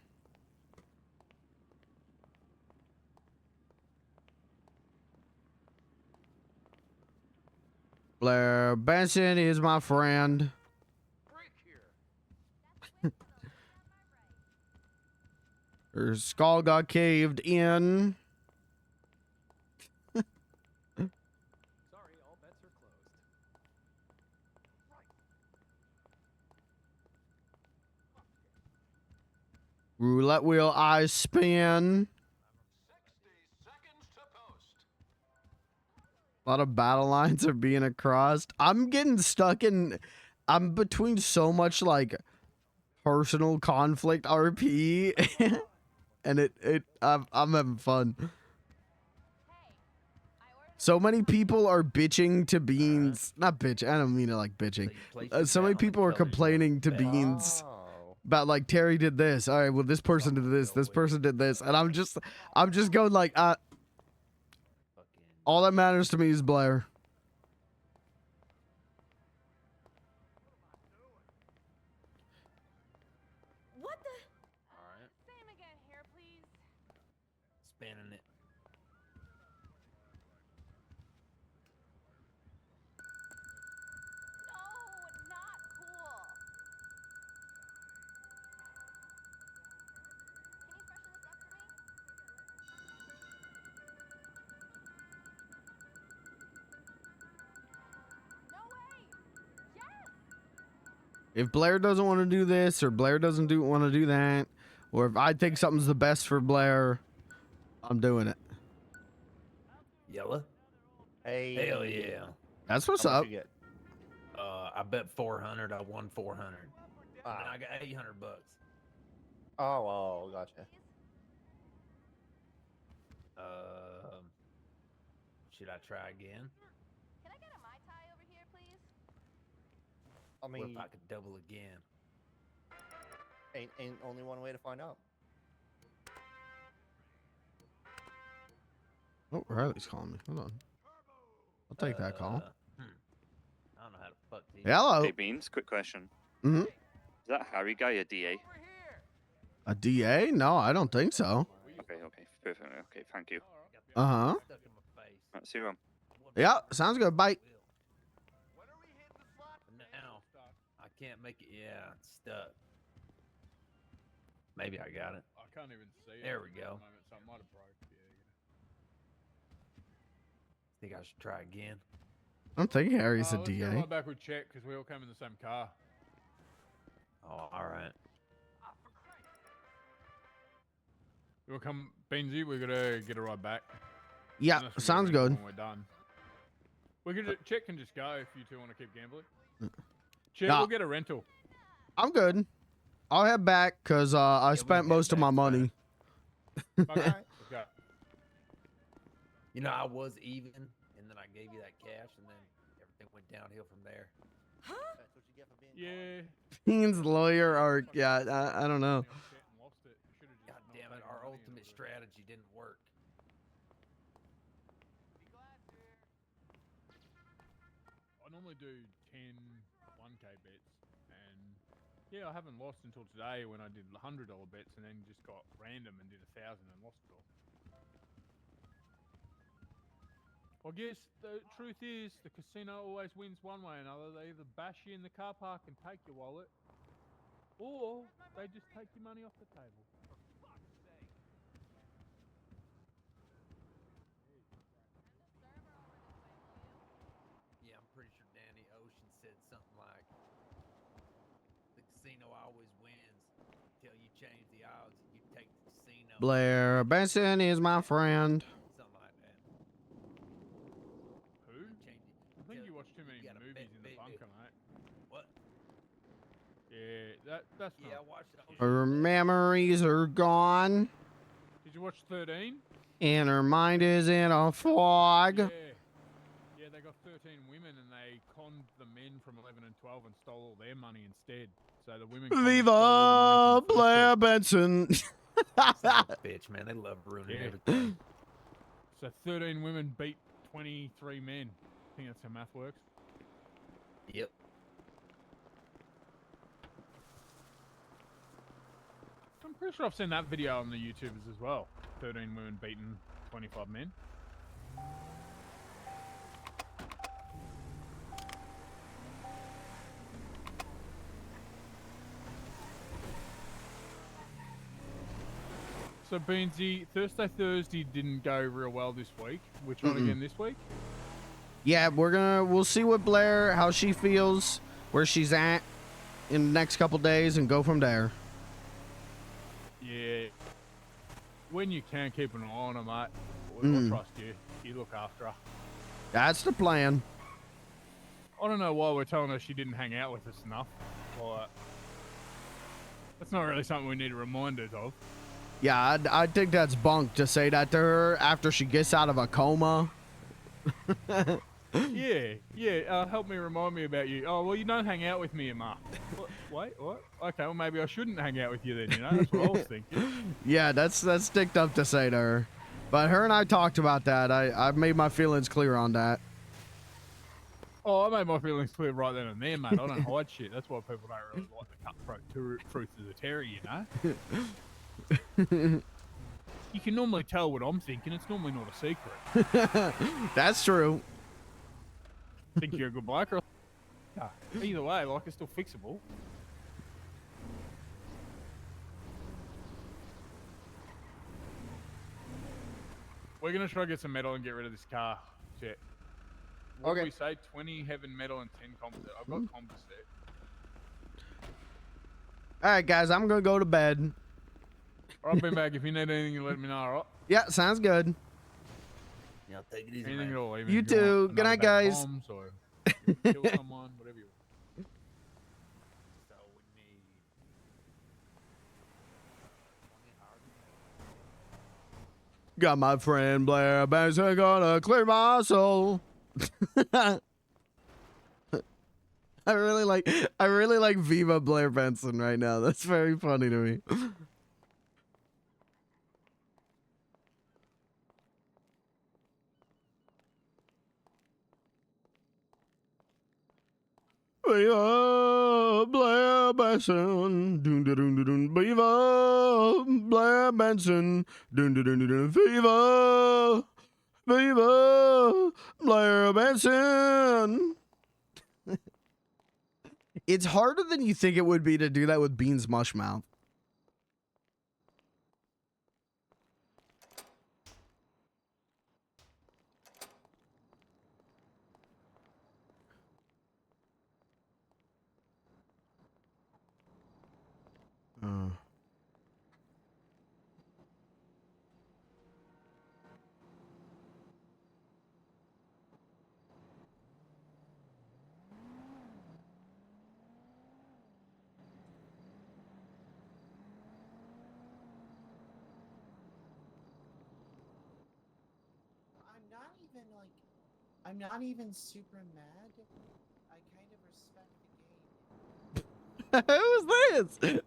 Blair Benson is my friend. Her skull got caved in. Sorry, all bets are closed. Roulette wheel eyes spin. A lot of battle lines are being crossed. I'm getting stuck in. I'm between so much like personal conflict RP, and I'm having fun. So many people are bitching to Beans. Not bitch. I don't mean it like bitching. So many people are complaining to Beans about like Terry did this. All right, well this person did this. This person did this, and I'm just going like all that matters to me is Blair. What the? All right. Same again here, please. Spinning it. No, not cool. Can you freshen this up for me? No way. Yes. If Blair doesn't want to do this, or Blair doesn't want to do that, or if I think something's the best for Blair, I'm doing it. Yella? Hey. Hell yeah. That's what's How much up. you get? I bet 400. I won 400. Ah. And I got 800 bucks. Oh, gotcha. Should I try again? Can I get a Mai Tai over here, please? I What mean, if I could double again? ain't only one way to find out. Oh, Riley's calling me. Hold on. I'll take that call. I don't know how to fuck these. Hello. Hey Beans, quick question. Mm-hmm. Is that Harry guy a DA? A DA? No, I don't think so. Okay, perfect. Okay, thank you. Uh-huh. Let's see him. Yeah, sounds good. Bye. Now, I can't make it. Yeah, it's stuck. Maybe I got it. I can't even see it. There we at the go. moment, so it might have broke. Yeah. Think I should try again? I don't think Harry's a Let's go DA. right back with check because we all came in the same car. Oh, all right. We'll come, Beansy. We're gonna get a ride back. Yeah, Unless we get a sounds rental good. When we're done. We can check can just go if you two want to keep gambling. Check, Nah. we'll get a rental. I'm good. I'll head back because I spent most of my money. Okay. Let's go. You know, I was even, and then I gave you that cash, and then everything went downhill from there. Huh? That's what you get for being Yeah. Beans lawyer arc. Yeah, I don't know. God damn it, our ultimate strategy didn't work. I normally do 10 1K bets, and yeah, I haven't lost until today when I did $100 bets and then just got random and did 1,000 and lost it all. I guess the truth is the casino always wins one way or another. They either bash you in the car park and take your wallet, or they just take your money off the table. Yeah, I'm pretty sure Danny Ocean said something like, the casino always wins until you change the odds and you take the casino. Blair Benson is my friend. Something like that. Who? Change it. I think you watch too many got a movies bit in the big. bunker, mate. What? Yeah, that's Yeah, I not. watched it. Her memories are gone, Did you watch 13? and her mind is in a fog. Yeah. Yeah, they got 13 women and they conned the men from 11 and 12 and stole all their money instead. So the women stole all Viva the money from the first Blair two. Benson. Bitch, man, they love ruining Yeah. everything. So 13 women beat 23 men. I think that's how math works. Yep. I'm pretty sure I've seen that video on the YouTubers as well. 13 women beating 25 men. So Beansy, Thursday didn't go real well this week. We're trying again this week. Yeah, we'll see what Blair, how she feels, where she's at in the next couple days, and go from there. Yeah. When you can, keep an eye on her, mate. We'll trust you. You look after her. That's the plan. I don't know why we're telling her she didn't hang out with us enough. Like, that's not really something we need reminders of. Yeah, I think that's bunk to say that to her after she gets out of a coma. Yeah. Help me remind me about you. Oh, well, you don't hang out with me, Ma. Wait, what? Okay, well, maybe I shouldn't hang out with you then, you know? That's what I was thinking. Yeah, that's sticked up to say to her. But her and I talked about that. I've made my feelings clear on that. Oh, I made my feelings clear right then and there, mate. I don't hide shit. That's why people don't really like the cutthroat truth of the Terry, you know? You can normally tell what I'm thinking. It's normally not a secret. That's true. Think you're a good bloke? Or... Either way, like, it's still fixable. We're going to try to get some metal and get rid of this car. Check. What Okay. did we say? 20 heaven metal and 10 composite. I've got composite. All right, guys, I'm going to go to bed. All right, Beanbag, if you need anything, you let me know, all right? Yeah, sounds good. Yeah, I'll take it easy, Anything man. at all. Even You if want too. to Good know night, about guys. bombs or you want to kill someone, whatever you want. So we need... Got my friend Blair Benson gonna clear my soul. I really like Viva Blair Benson right now. That's very funny to me. Viva Blair Benson, dun dun dun dun dun. Viva Blair Benson, dun dun dun dun dun. Viva, Viva Blair Benson. It's harder than you think it would be to do that with Beans Mushmouth. I'm not even super mad. I kind of respect the game. Who's this?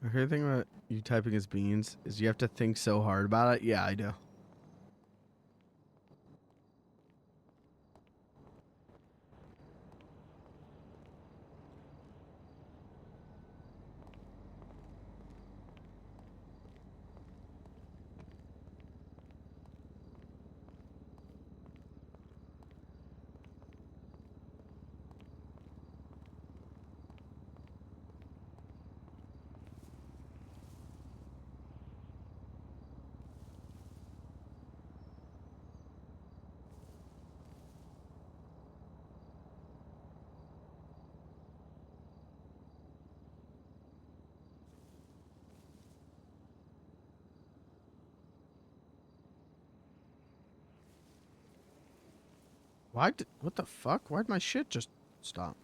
Okay, think about You typing as beans is you have to think so hard about it. Yeah, I do. What the fuck? Why'd my shit just stop?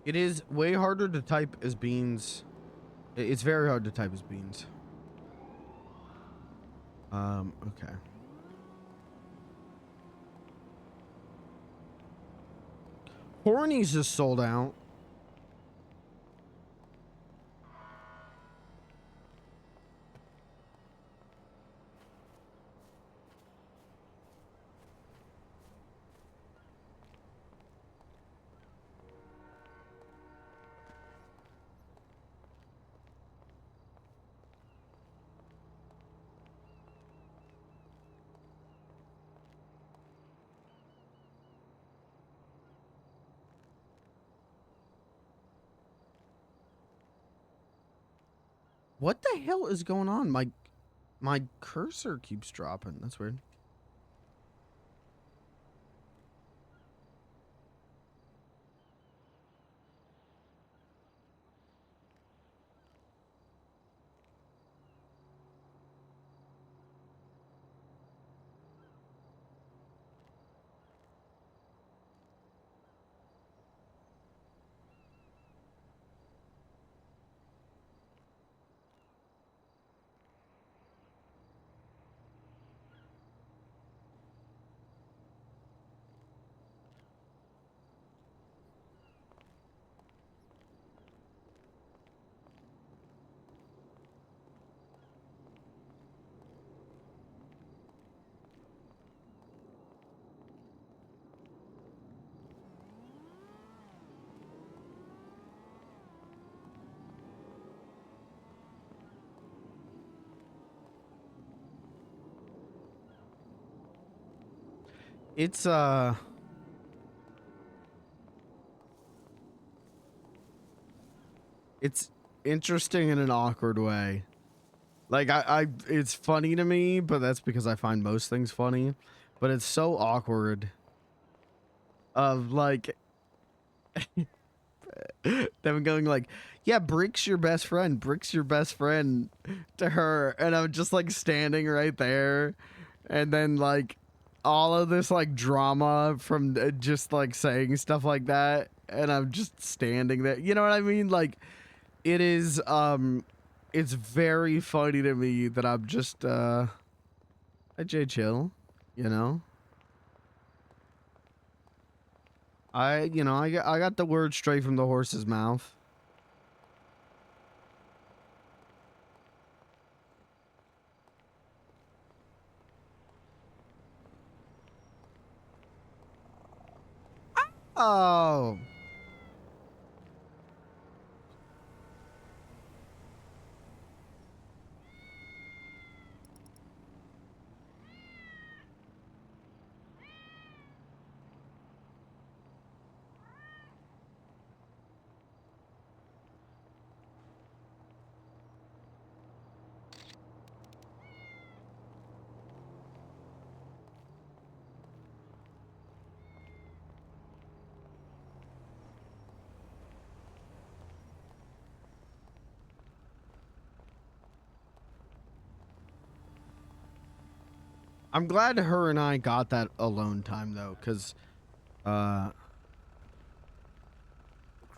It is way harder to type as beans. It's very hard to type as beans. Okay. Hornies is sold out. What the hell is going on? My cursor keeps dropping. That's weird. It's interesting in an awkward way. Like it's funny to me, but that's because I find most things funny. But it's so awkward. Of like them going like, yeah, Brick's your best friend. Brick's your best friend to her, and I'm just like standing right there, and then like all of this like drama from just like saying stuff like that, and I'm just standing there. You know what I mean? Like it is it's very funny to me that I'm just hi Jay Chill, you know? I got the word straight from the horse's mouth. Oh. I'm glad her and I got that alone time though, because I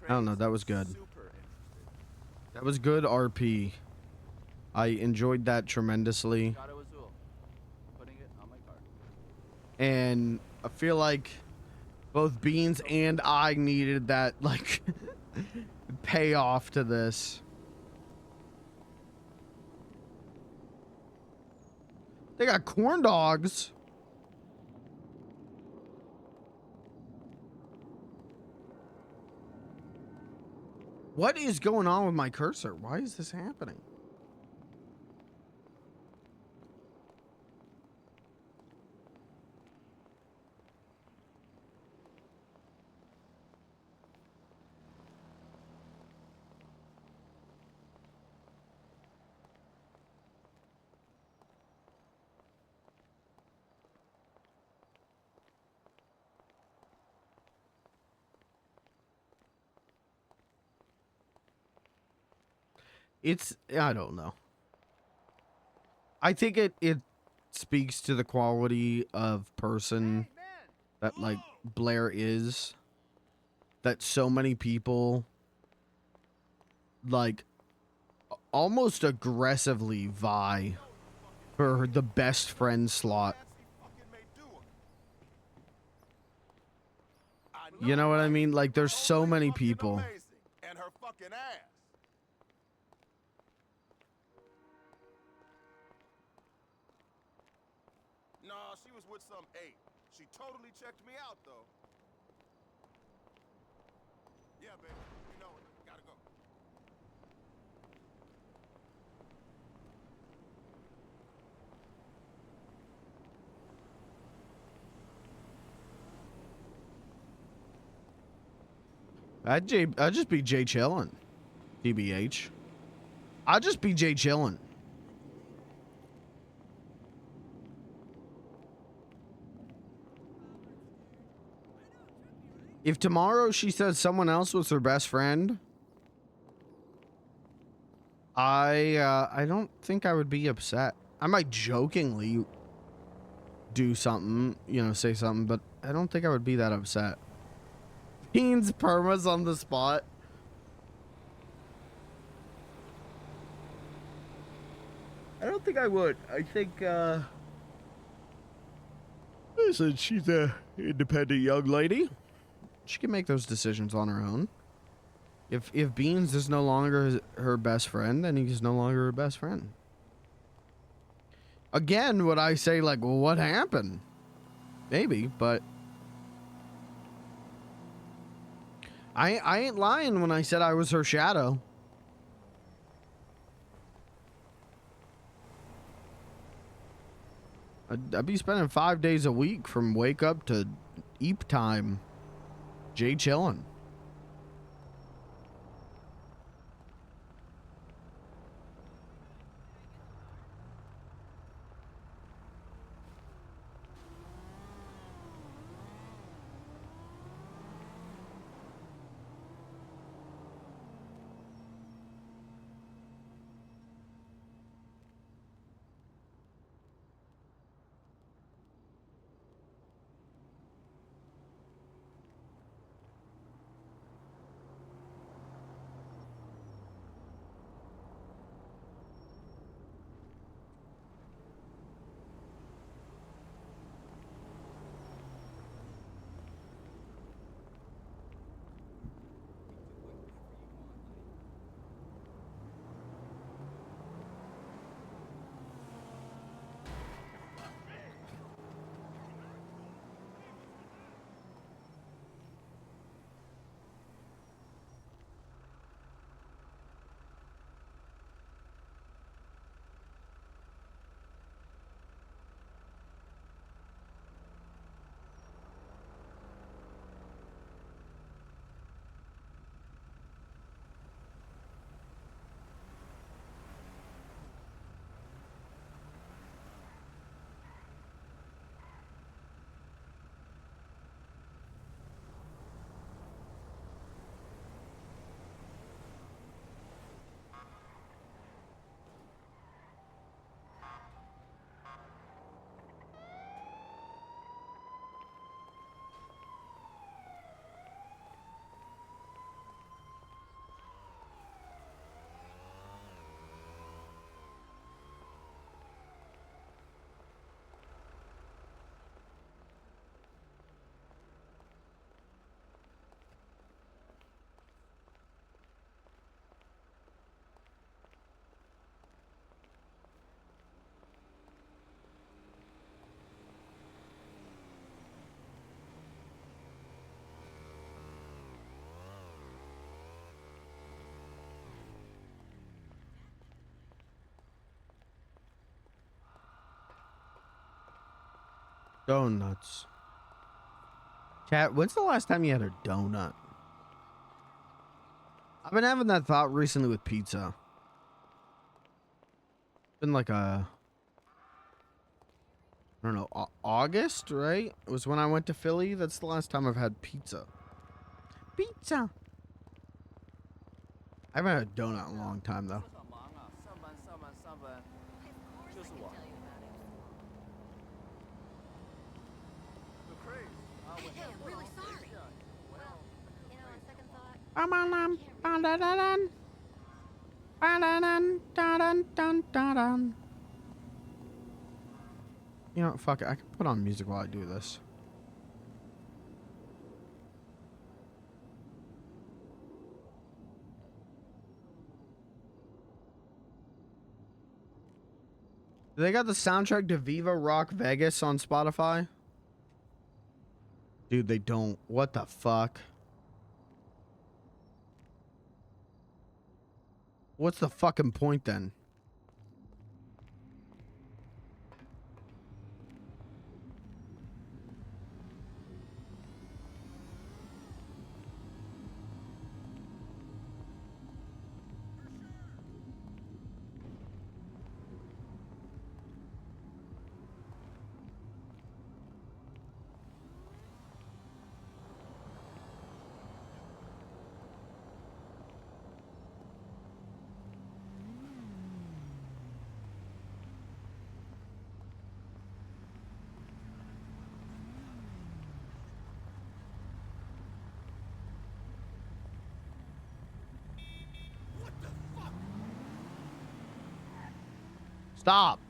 don't know, that was good. That was good RP. I enjoyed that tremendously. And I feel like both Beans and I needed that like payoff to this. They got corn dogs. What is going on with my cursor? Why is this happening? It's, I don't know. I think it speaks to the quality of person that like Blair is, that so many people like almost aggressively vie for the best friend slot. You know what I mean? Like there's so many people. And her fucking ass. Nah, she was with some 8. She totally checked me out, though. Yeah, baby. You know it. Gotta go. I'd just be Jay chillin'. TBH. I'd just be Jay chillin'. If tomorrow she says someone else was her best friend, I don't think I would be upset. I might jokingly do something, you know, say something, but I don't think I would be that upset. Beans permas on the spot. I don't think I would. I think, listen, she's a independent young lady. She can make those decisions on her own. If Beans is no longer her best friend, then he's no longer her best friend. Again, would I say like, well, what happened? Maybe, but I ain't lying when I said I was her shadow. I'd be spending 5 days a week from wake up to eep time. Jay chillin'. Donuts. Chat, when's the last time you had a donut? I've been having that thought recently with pizza. Been like a, I don't know, August, right? It was when I went to Philly. That's the last time I've had pizza. Pizza. I haven't had a donut in a long time, though. Hey, I'm really sorry. Well, you know, on second thought, You know, fuck it. I can put on music while I do this. They got the soundtrack to Viva Rock Vegas on Spotify? Dude, they don't. What the fuck? What's the fucking point then? Stop.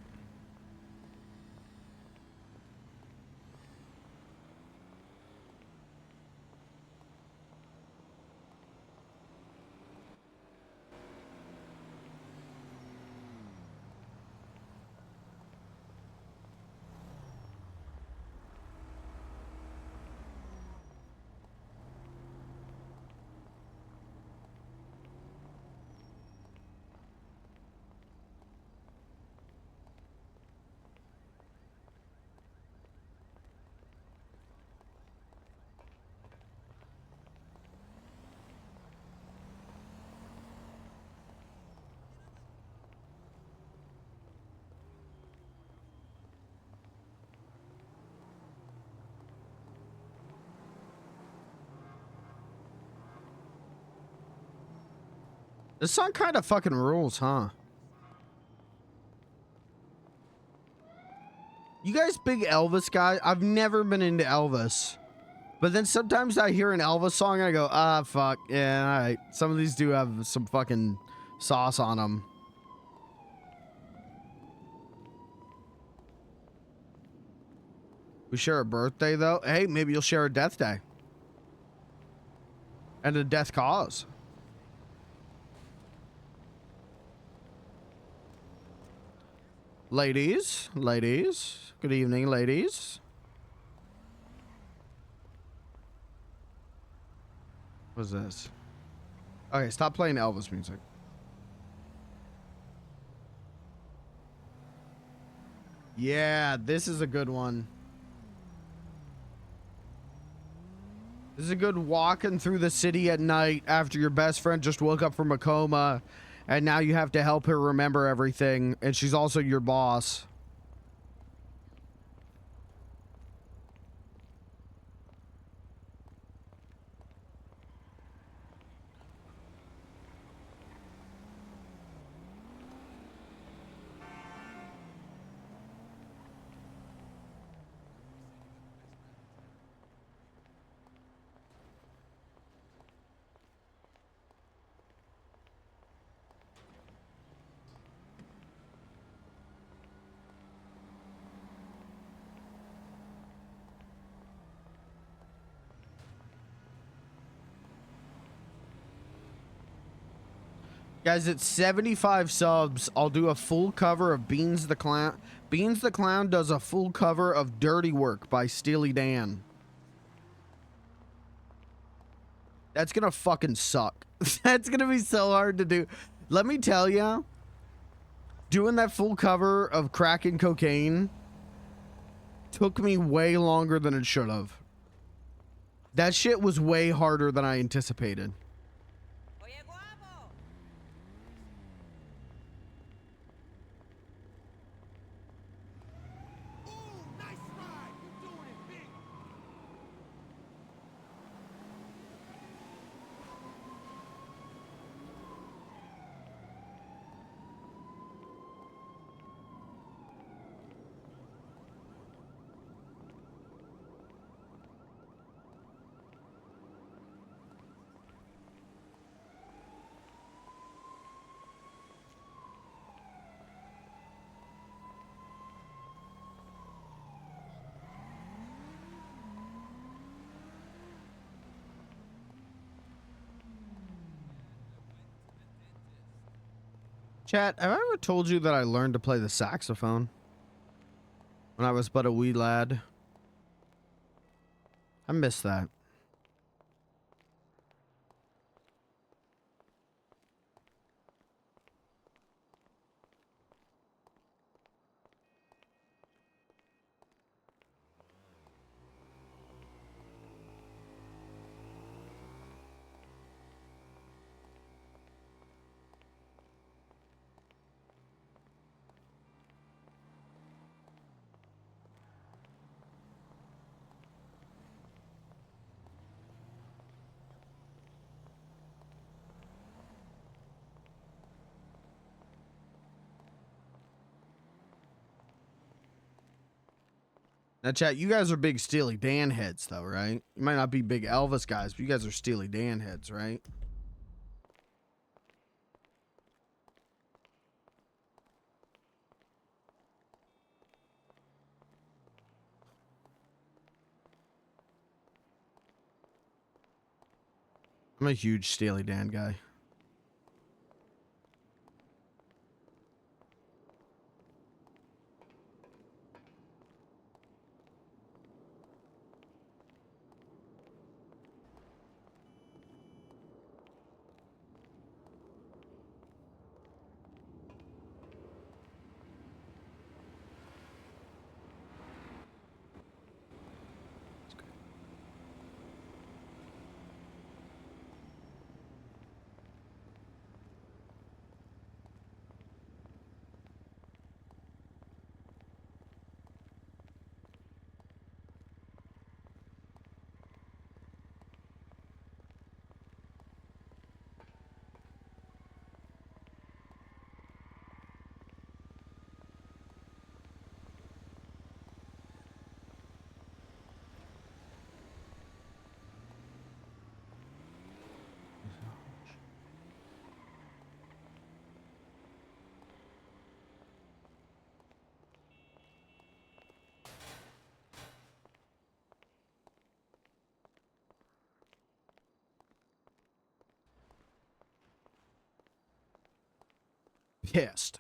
This song kind of fucking rules, huh? You guys big Elvis guy? I've never been into Elvis. But then sometimes I hear an Elvis song and I go, ah, fuck. Yeah, all right. Some of these do have some fucking sauce on them. We share a birthday, though. Hey, maybe you'll share a death day. And a death cause. Ladies, good evening, ladies. What's this? Okay, stop playing Elvis music. Yeah, this is a good one. This is a good walking through the city at night after your best friend just woke up from a coma. And now you have to help her remember everything. And she's also your boss. Guys, it's 75 subs. I'll do a full cover of Beans the Clown. Beans the Clown does a full cover of Dirty Work by Steely Dan. That's gonna fucking suck. That's gonna be so hard to do. Let me tell you, doing that full cover of Crack and Cocaine took me way longer than it should have. That shit was way harder than I anticipated. Chat, have I ever told you that I learned to play the saxophone when I was but a wee lad? I miss that. Now, chat, you guys are big Steely Dan heads, though, right? You might not be big Elvis guys, but you guys are Steely Dan heads, right? I'm a huge Steely Dan guy. Pissed.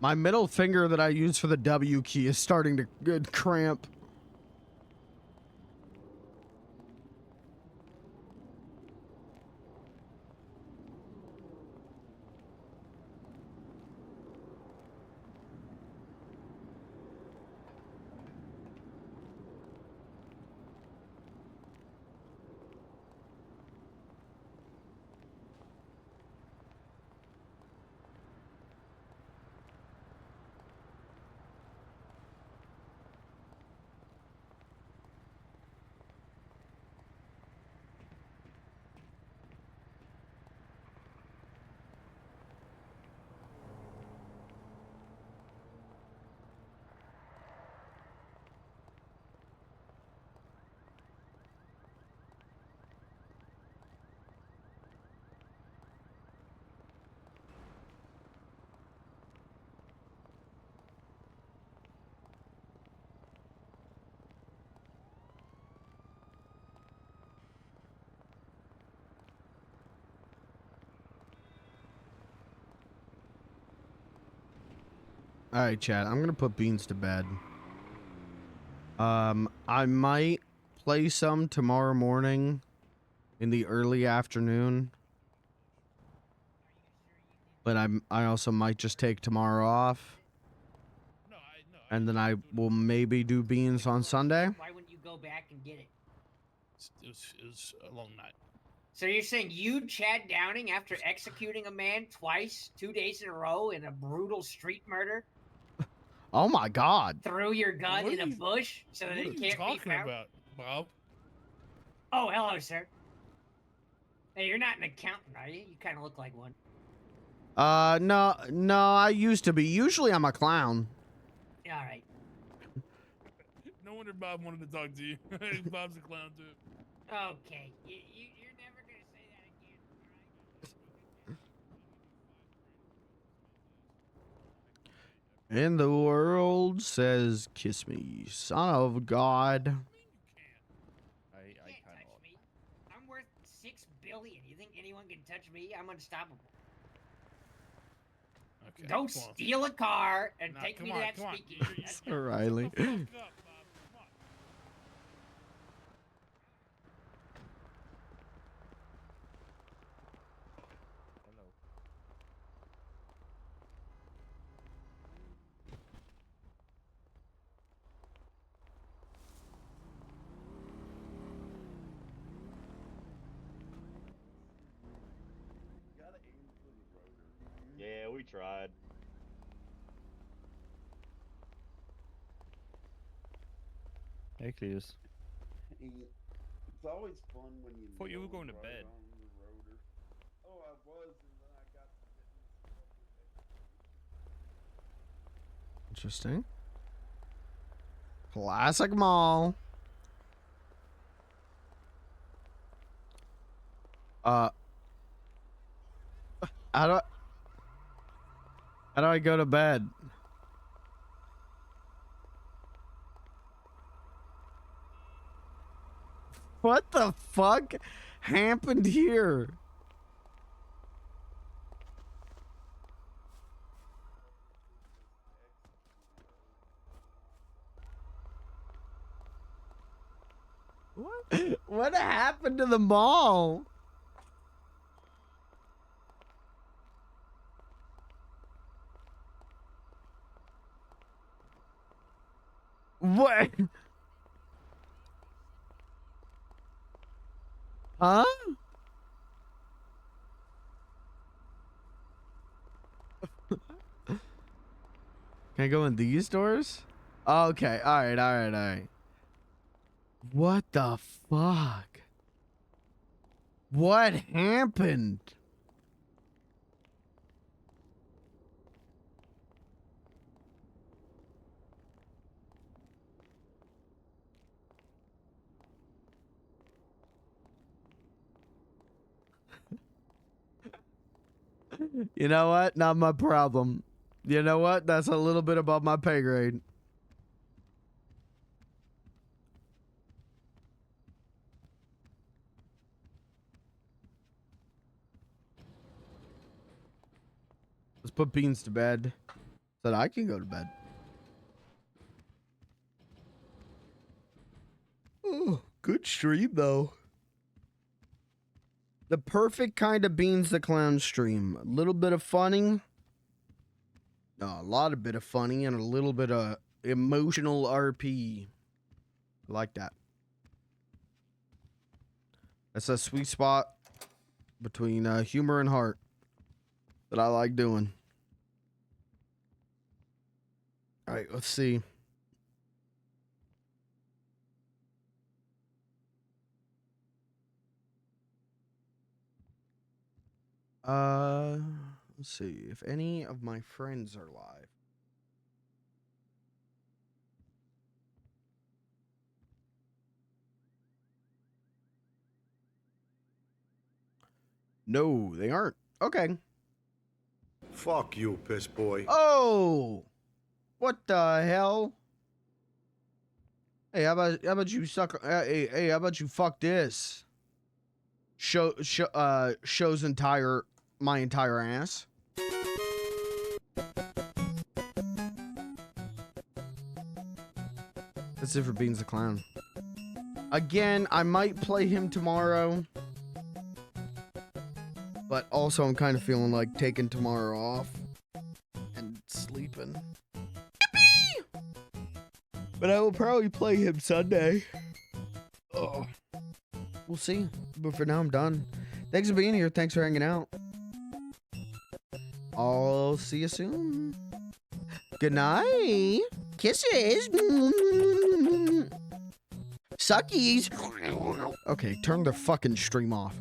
My middle finger that I use for the W key is starting to cramp. All right, chat. I'm gonna put Beans to bed. I might play some tomorrow morning in the early afternoon, but I also might just take tomorrow off, and then I will maybe do Beans on Sunday. Why wouldn't you go back and get it? It was a long night. So you're saying you, Chad Downing, after executing a man twice, 2 days in a row in a brutal street murder, Oh my God! threw your gun What in are a you- bush so that What are it you can't be talking found? about, Bob? Oh, hello, sir. Hey, you're not an accountant, are you? You kind of look like one. No, I used to be. Usually I'm a clown. All right. No wonder Bob wanted to talk to you. Bob's a clown too. Okay. You're never going to say that again. And the world says, "Kiss me, son of God." You can't touch me. I'm worth $6 billion. You think anyone can touch me? I'm unstoppable. Okay, Go come on. steal a car and Nah, take me come to on, that come on. speakeasy. That's Sir Riley. Yeah, we tried. Hey, Cleus. It's always fun when you. Thought you were know going to right bed. on the rotor. Oh, I was, and then I got to witness public execution. Interesting. Classic mall. How do I go to bed? What the fuck happened here? What happened to the mall? What? Huh? Can I go in these doors? Okay, alright. What the fuck? What happened? You know what? Not my problem. You know what? That's a little bit above my pay grade. Let's put Beans to bed so that I can go to bed. Oh, good stream though. The perfect kind of Beans the Clown stream. A little bit of funny. A lot of bit of funny and a little bit of emotional RP. I like that. That's a sweet spot between humor and heart that I like doing. All right, let's see. Let's see if any of my friends are live. No, they aren't. Okay. Fuck you, piss boy. Oh, what the hell? Hey, how about you suck? Hey, how about you fuck this? Shows my entire ass. That's it for Beans the Clown. Again, I might play him tomorrow. But also I'm kind of feeling like taking tomorrow off and sleeping. Yippee! But I will probably play him Sunday. Oh. We'll see. But for now, I'm done. Thanks for being here. Thanks for hanging out. I'll see you soon. Good night. Kisses. Suckies. Okay, turn the fucking stream off.